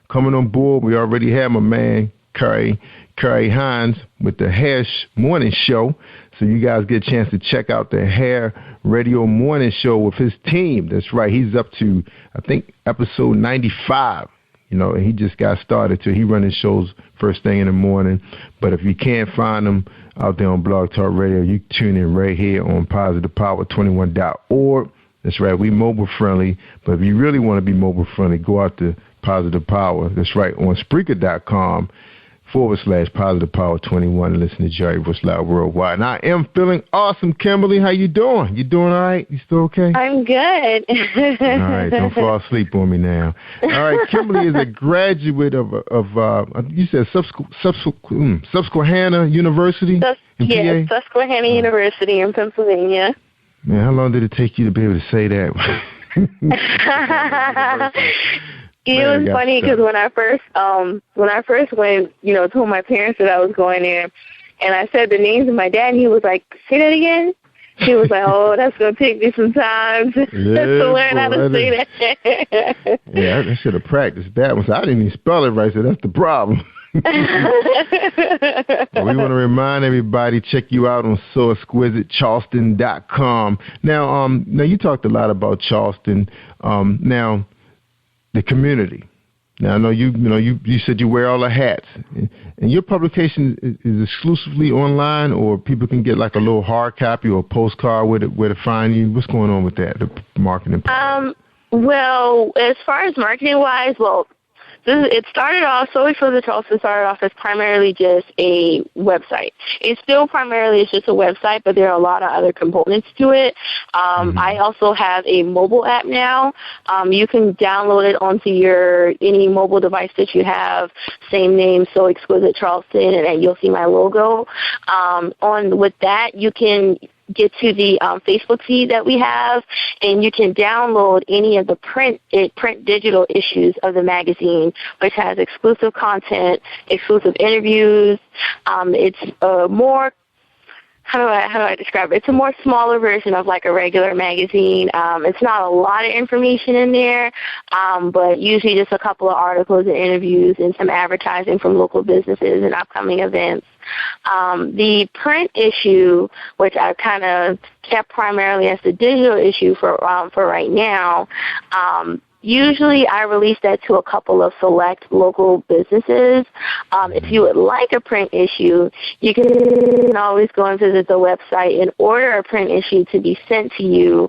coming on board. We already have my man, Curry Hines, with the Hair Morning Show. So you guys get a chance to check out the Hair Radio Morning Show with his team. That's right. He's up to, I think, episode 95. And he just got started, so he running shows first thing in the morning. But if you can't find him out there on Blog Talk Radio, you tune in right here on PositivePower21.org. That's right, we mobile friendly. But if you really want to be mobile friendly, go out to Positive Power. That's right, on Spreaker.com/PositivePower21 and listen to Jerry Royce Live Worldwide. And I am feeling awesome. Kimberly, how you doing? You doing all right? You still okay? I'm good. All right, don't fall asleep on me now. All right, Kimberly is a graduate of you said Susquehanna University in PA? Susquehanna University in Pennsylvania. Man, how long did it take you to be able to say that? It was funny because when I first went, told my parents that I was going there, and I said the names of my dad, and he was like, "Say that again." He was like, "Oh, that's gonna take me some time to learn how to say that." Yeah, I should have practiced that one. So I didn't even spell it right, so that's the problem. We want to remind everybody, check you out on SoExquisiteCharleston.com. Now you talked a lot about Charleston. Now, the community. Now I know you said you wear all the hats, and your publication is exclusively online, or people can get like a little hard copy or a postcard where to find you. What's going on with that? The marketing. Well, as far as marketing wise, it started off, So Exquisite Charleston started off as primarily just a website. It's still primarily just a website, but there are a lot of other components to it. I also have a mobile app now. You can download it onto any mobile device that you have, same name, So Exquisite Charleston, and then you'll see my logo. With that, you can get to the Facebook feed that we have, and you can download any of the print digital issues of the magazine, which has exclusive content, exclusive interviews. It's a more, how do I describe it? It's a more smaller version of like a regular magazine. It's not a lot of information in there, but usually just a couple of articles and interviews and some advertising from local businesses and upcoming events. The print issue, which I kind of kept primarily as the digital issue for right now, usually I release that to a couple of select local businesses. If you would like a print issue, you can always go and visit the website and order a print issue to be sent to you,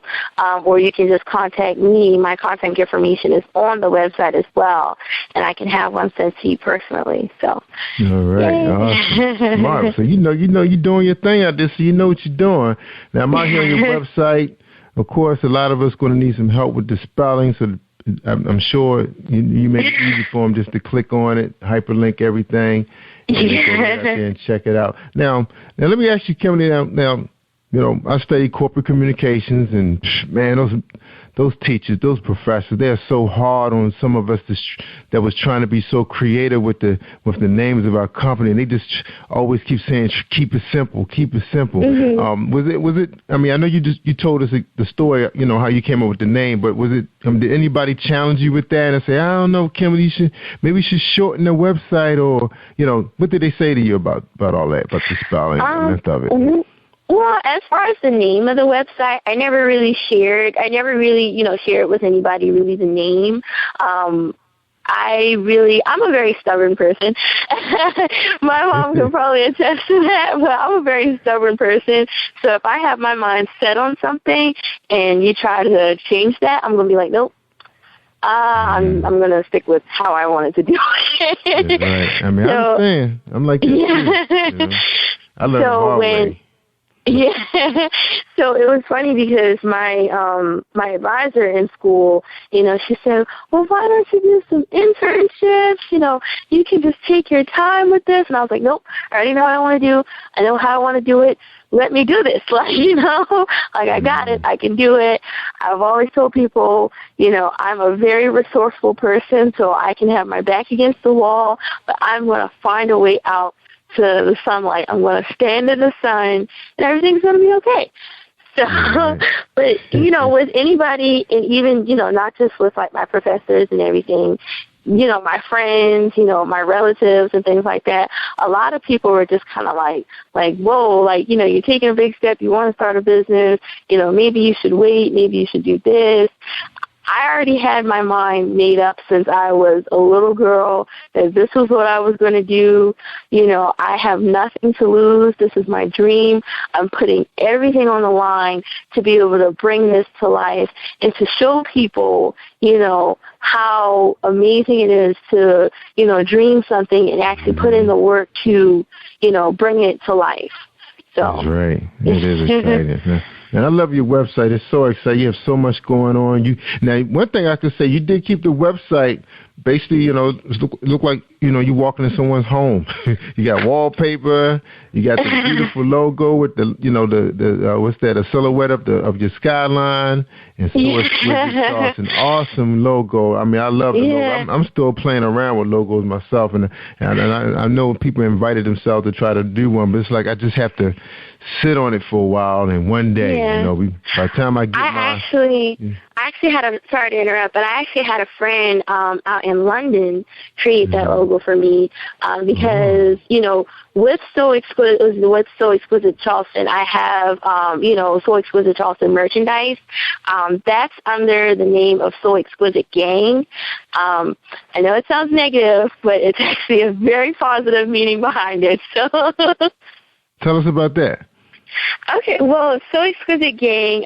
or you can just contact me. My contact information is on the website as well, and I can have one sent to you personally. So, all right, awesome. Smart. So you're doing your thing out there, so you know what you're doing. Now I'm out here on your website. Of course, a lot of us going to need some help with the spelling, so I'm sure you make it easy for them just to click on it, hyperlink everything, and go out there and check it out. Now let me ask you, Kimberly. Now, I study corporate communications, and man, those teachers, those professors, they're so hard on some of us that was trying to be so creative with the names of our company, and they just always keep saying, keep it simple, keep it simple. Mm-hmm. Was it? I mean, I know you told us the story, how you came up with the name, but was it? Did anybody challenge you with that and say, I don't know, Kimberly, maybe you should shorten the website, or what did they say to you about all that, about the spelling and rest of it? Mm-hmm. Well, as far as the name of the website, I never really shared share it with anybody, really, the name. I'm a very stubborn person. My mom can probably attest to that, but I'm a very stubborn person. So if I have my mind set on something and you try to change that, I'm going to be like, nope. I'm going to stick with how I wanted to do it. That's right. I mean, I understand. I'm like this too. I learned the hard way. Yeah, so it was funny because my advisor in school, she said, well, why don't you do some internships? You can just take your time with this. And I was like, nope, I already know what I want to do. I know how I want to do it. Let me do this. I got it. I can do it. I've always told people, I'm a very resourceful person, so I can have my back against the wall, but I'm going to find a way out to the sunlight. I'm going to stand in the sun, and everything's going to be okay. So, but, with anybody, and even, not just with, like, my professors and everything, my friends, my relatives and things like that, a lot of people were just kind of like, whoa, like, you're taking a big step, you want to start a business, maybe you should wait, maybe you should do this. I already had my mind made up since I was a little girl that this was what I was going to do. I have nothing to lose. This is my dream. I'm putting everything on the line to be able to bring this to life and to show people, how amazing it is to, dream something and actually put in the work to, bring it to life. So. That's right. It is exciting. And I love your website. It's so exciting. You have so much going on. Now, one thing I could say, you did keep the website basically, look like, you walking in someone's home. You got wallpaper. You got the beautiful logo with the, what's that? A silhouette of your skyline. And so it's an awesome logo. I mean, I love the logo. I'm still playing around with logos myself, and I know people invited themselves to try to do one, but it's like I just have to sit on it for a while, and one day, by the time I get I actually had sorry to interrupt, but I actually had a friend out in London create that logo for me because, with So Exquisite Charleston, I have, So Exquisite Charleston merchandise. That's under the name of So Exquisite Gang. I know it sounds negative, but it's actually a very positive meaning behind it. So tell us about that. Okay, well, So Exquisite Gang,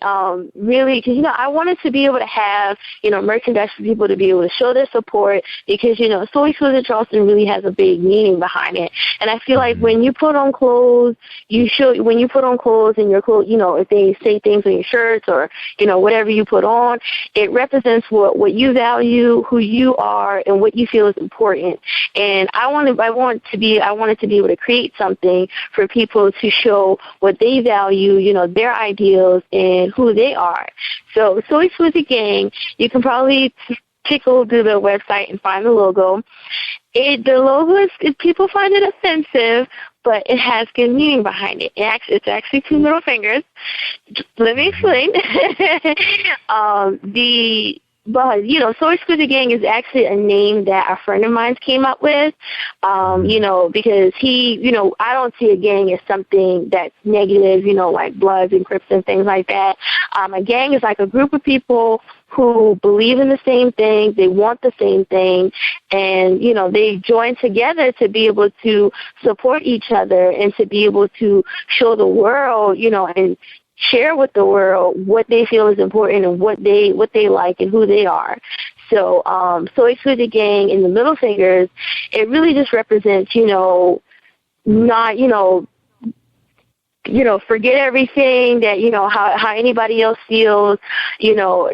really, because, I wanted to be able to have, merchandise for people to be able to show their support because, So Exquisite Charleston really has a big meaning behind it. And I feel like when you put on clothes, when you put on clothes and your clothes, if they say things on your shirts or, whatever you put on, it represents what you value, who you are, and what you feel is important. And I wanted to be able to create something for people to show what they value, their ideals and who they are. So Exquisite Gang, you can probably tickle through the website and find the logo. The logo is people find it offensive, but it has good meaning behind it. It's actually two middle fingers. Let me explain. But, So Exquisite Gang is actually a name that a friend of mine came up with, because I don't see a gang as something that's negative, like Bloods and Crips and things like that. A gang is like a group of people who believe in the same thing, they want the same thing, and, they join together to be able to support each other and to be able to show the world, and share with the world what they feel is important and what they like and who they are. So, So Exquisite Gang in the middle fingers, it really just represents, not, forget everything that, how anybody else feels,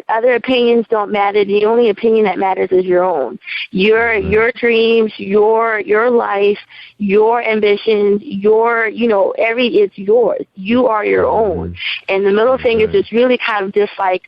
other opinions don't matter. The only opinion that matters is your own. Your dreams, your life, your ambitions, it's yours. You are your own. And the middle fingers is really kind of just like